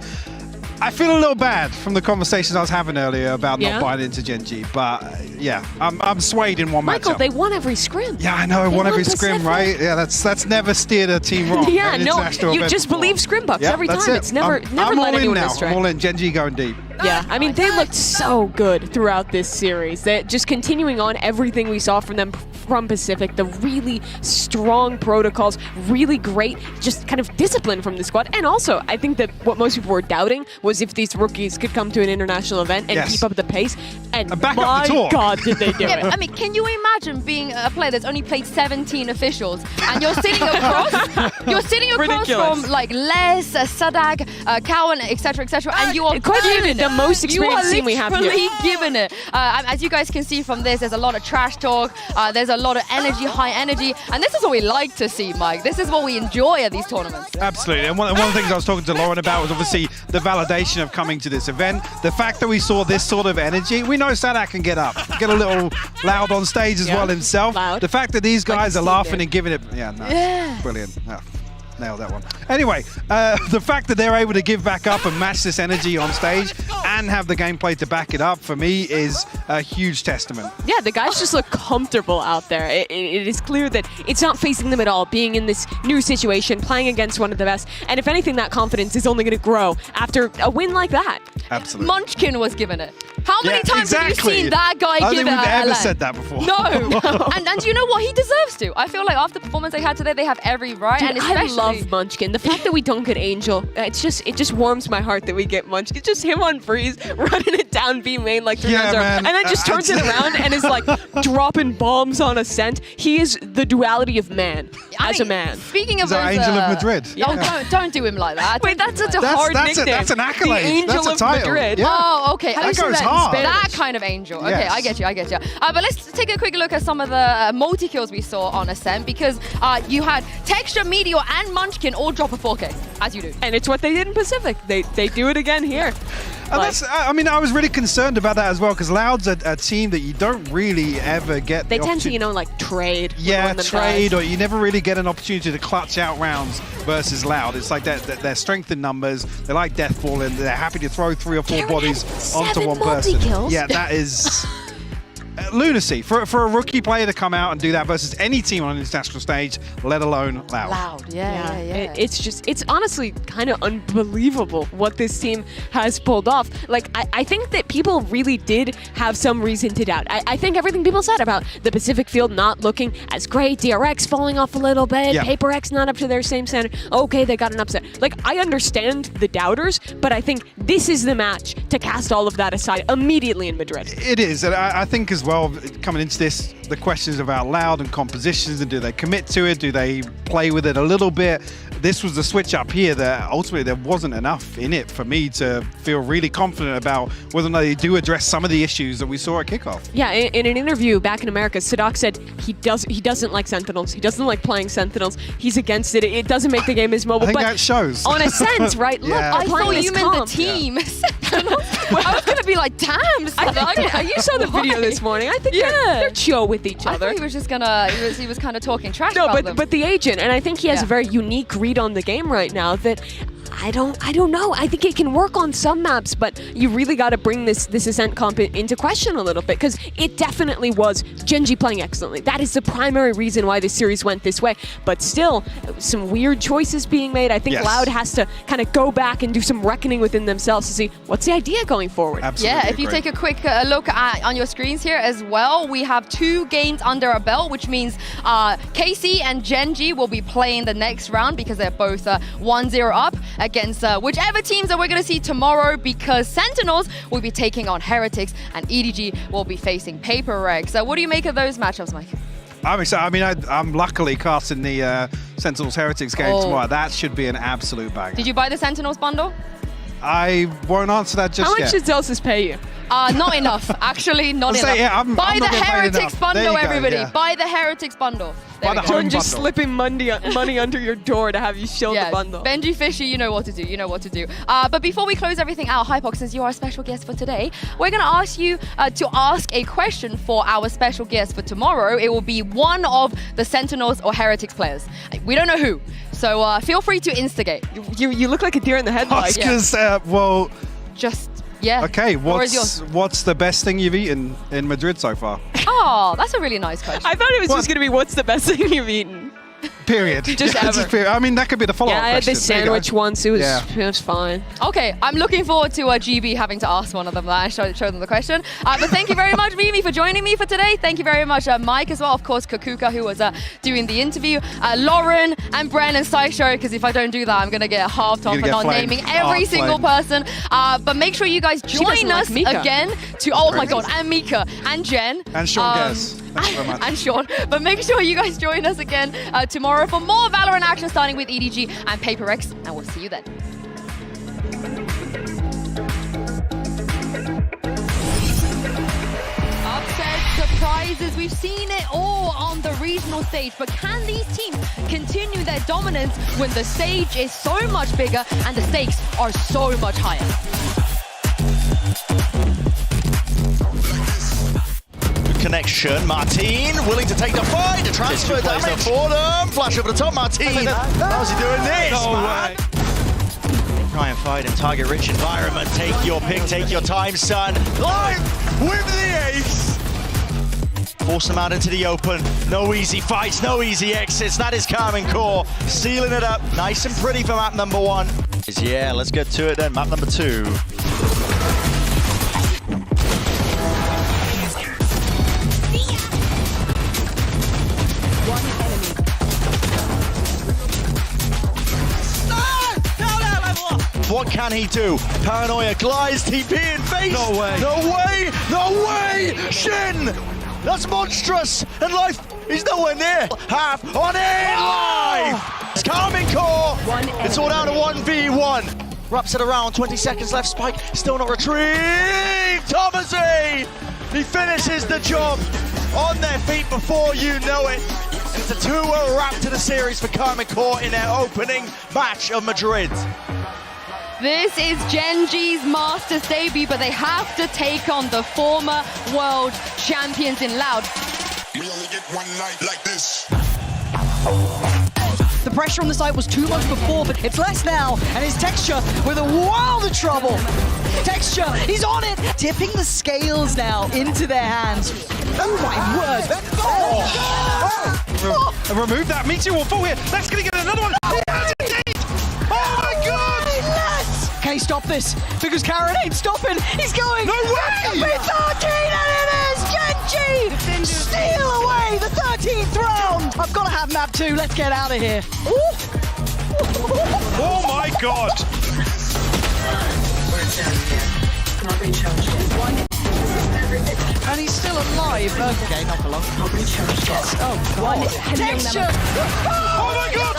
I feel a little bad from the conversations I was having earlier about not buying into Gen.G, but yeah, I'm swayed in one Michael, matchup. they won every scrim. Yeah, I know, won every scrim, right? Yeah, that's never steered a team wrong. Yeah, at an no, international you event just before. believe scrim bucks Yeah, every that's time. it. It's never I'm let all anyone in now. astray. I'm all in. Gen.G going deep. Yeah, I mean, they looked so good throughout this series. That just continuing on everything we saw from them from Pacific, the really strong protocols, really great, just kind of discipline from the squad. And also, I think that what most people were doubting was if these rookies could come to an international event and keep up the pace. And back my up the talk. God, did they do Yeah, it. I mean, can you imagine being a player that's only played 17 officials and you're sitting across, Ridiculous. from like Les, Sadak, Cowan, etc., and you are quite giving literally the most experienced team we have here. You are literally giving it. As you guys can see from this, there's a lot of trash talk, there's a lot of energy, high energy, and this is what we like to see, Mike. This is what we enjoy at these tournaments. Absolutely, and one of the things I was talking to Lauren about was obviously the validation of coming to this event. The fact that we saw this sort of energy, we know Sadak can get up, get a little loud on stage as well himself. Loud. The fact that these guys are laughing did. and giving it, brilliant. Yeah. Nailed that one. Anyway, the fact that they're able to give back up and match this energy on stage and have the gameplay to back it up, for me, is a huge testament. Yeah, the guys just look comfortable out there. It is clear that it's not facing them at all, being in this new situation, playing against one of the best. And if anything, that confidence is only going to grow after a win like that. Absolutely. Munchkin was given it. How many times have you seen that guy I give don't it think we've at ever LA? said that before. No. And you know what? He deserves to. I feel like after the performance they had today, they have every right. Dude, and I especially love Munchkin. The fact that we don't get Angel, it just warms my heart that we get Munchkin. It's just him on Breeze running it down B main like 300, man. and then just turns it around and is like dropping bombs on Ascent. He is the duality of man as a man. Speaking of He's our those, Angel of Madrid. Oh, don't do him like that. Wait, that's such a hard nickname. That's an accolade. The Angel That's a of title. Madrid. Yeah. Oh, okay. That goes hard. That kind of angel. Okay, Yes. I get you. But let's take a quick look at some of the multi-kills we saw on Ascent, because you had Texture, Meteor, and Munchkin all drop a 4K, as you do. And it's what they did in Pacific. They do it again here. And I was really concerned about that as well, because Loud's a team that you don't really ever get. They the tend to, like trade. Yeah, trade, or you never really get an opportunity to clutch out rounds versus Loud. It's like they're strength in numbers. They like deathball, and they're happy to throw 3 or 4 bodies onto one person. Yeah, that is lunacy for a rookie player to come out and do that versus any team on an international stage, let alone Loud. Yeah. It's honestly kind of unbelievable what this team has pulled off. Like, I think that people really did have some reason to doubt. I think everything people said about the Pacific field not looking as great, DRX falling off a little bit, PaperX not up to their same standard. Okay, they got an upset. Like, I understand the doubters, but I think this is the match to cast all of that aside immediately in Madrid. It is, and I think as well, coming into this, the questions about Loud and compositions, and do they commit to it? Do they play with it a little bit? This was the switch up here that ultimately there wasn't enough in it for me to feel really confident about whether or not they do address some of the issues that we saw at kickoff. Yeah, in an interview back in America, Sadak said he doesn't like Sentinels. He doesn't like playing Sentinels. He's against it. It doesn't make the game as mobile. I think but that shows. On a sense, right? Look, Yeah. I'm I playing thought this you meant the calm. team. I was gonna be like, damn. You saw the video this morning. I think they're chill with each I other. thought he was just gonna. He was kind of talking trash No, about them. but the agent, and I think he has a very unique read on the game right now that I don't know. I think it can work on some maps, but you really got to bring this Ascent comp into question a little bit, because it definitely was Gen.G playing excellently. That is the primary reason why this series went this way. But still, some weird choices being made. I think Loud has to kind of go back and do some reckoning within themselves to see what's the idea going forward. Yeah, if you take a quick look on your screens here as well, we have 2 games under our belt, which means KC and Gen.G will be playing the next round because they're both 1-0 up against whichever teams that we're going to see tomorrow, because Sentinels will be taking on Heretics and EDG will be facing Paper Rex. So what do you make of those matchups, Mike? I'm excited. I mean, I'm luckily casting the Sentinels Heretics game tomorrow. That should be an absolute banger. Did you buy the Sentinels bundle? I won't answer that just yet. How much does Delsus pay you? Not enough. Actually, not enough. Buy the Heretics bundle, everybody. Buy the Heretics bundle. Don't just slipping money under your door to have you shield the bundle. Benji Fisher, you know what to do. You know what to do. But before we close everything out, Hypox, since you are a special guest for today, we're going to ask you to ask a question for our special guest for tomorrow. It will be one of the Sentinels or Heretics players. We don't know who. So feel free to instigate. You look like a deer in the headlights. Well... Just... Yeah. Okay, what's the best thing you've eaten in Madrid so far? Oh, that's a really nice question. I thought it was just going to be, what's the best thing you've eaten? Period. Just ever. Period. I mean, that could be the follow-up question. I had this sandwich once. It was fine. Okay, I'm looking forward to GB having to ask one of them that and show them the question. But thank you very much, Mimi, for joining me for today. Thank you very much, Mike, as well. Of course, Kakuka, who was doing the interview. Lauren and Bren and Saisho, because if I don't do that, I'm going to get halved off for not naming every single person. But make sure you guys join us again to... Oh my God, and Mika, and Jen. And Sean Guess. Thank you very much. And Sean. But make sure you guys join us again tomorrow for more Valorant action, starting with EDG and Paper Rex, and we'll see you then. Upsets, surprises, we've seen it all on the regional stage, but can these teams continue their dominance when the stage is so much bigger and the stakes are so much higher? Connection, Martin willing to take the fight, the transfer damage for them, flash over the top, Martin, how's he doing this, man? Try and fight in target-rich environment, take your pick, take your time, son, live with the ace! Force them out into the open, no easy fights, no easy exits, that is Karmine Corp, sealing it up, nice and pretty for map number 1. Yeah, let's get to it then, map number 2. What can he do? Paranoia glides, TP in face! No way! No way! No way! Shin! That's monstrous! And life is nowhere near! Half on it! Live! It's Karmine Corp! It's all down to 1v1. Wraps it around, 20 seconds left, Spike still not retrieved! Thomasy! He finishes the job on their feet before you know it. And it's a 2-0 wrap to the series for Karmine Corp in their opening match of Madrid. This is Gen.G's Masters debut, but they have to take on the former world champions in Loud. We only get one night like this. The pressure on the side was too much before, but it's less now, and his Texture with a world of trouble. Texture, he's on it, tipping the scales now into their hands. Oh my word! Remove that. Meteor will fall here. That's going to get another one. Oh my God! Can he stop this? Because Karen ain't stopping. He's going. No way! And it is Gen.G steal away the 13th round. I've got to have map 2. Let's get out of here. Oh my God! And he's still alive. Okay, not for long. Yes. Oh, God. Texture! Oh my God!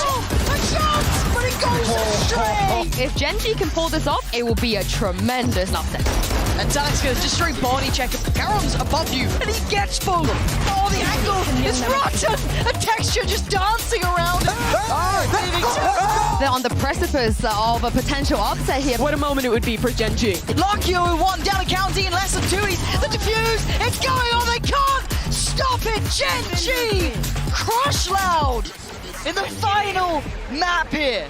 A chance! But it goes astray! If Gen.G can pull this off, it will be a tremendous upset. And Talek's going to just straight body check it. Garon's above you, and he gets full. Oh, the angle is rotten! A Texture just dancing around. They're on the precipice of a potential upset here. What a moment it would be for Gen.G. Lock you one down a county in less than 2. The defuse, it's going on. They can't stop it. Gen.G crush Loud in the final map here.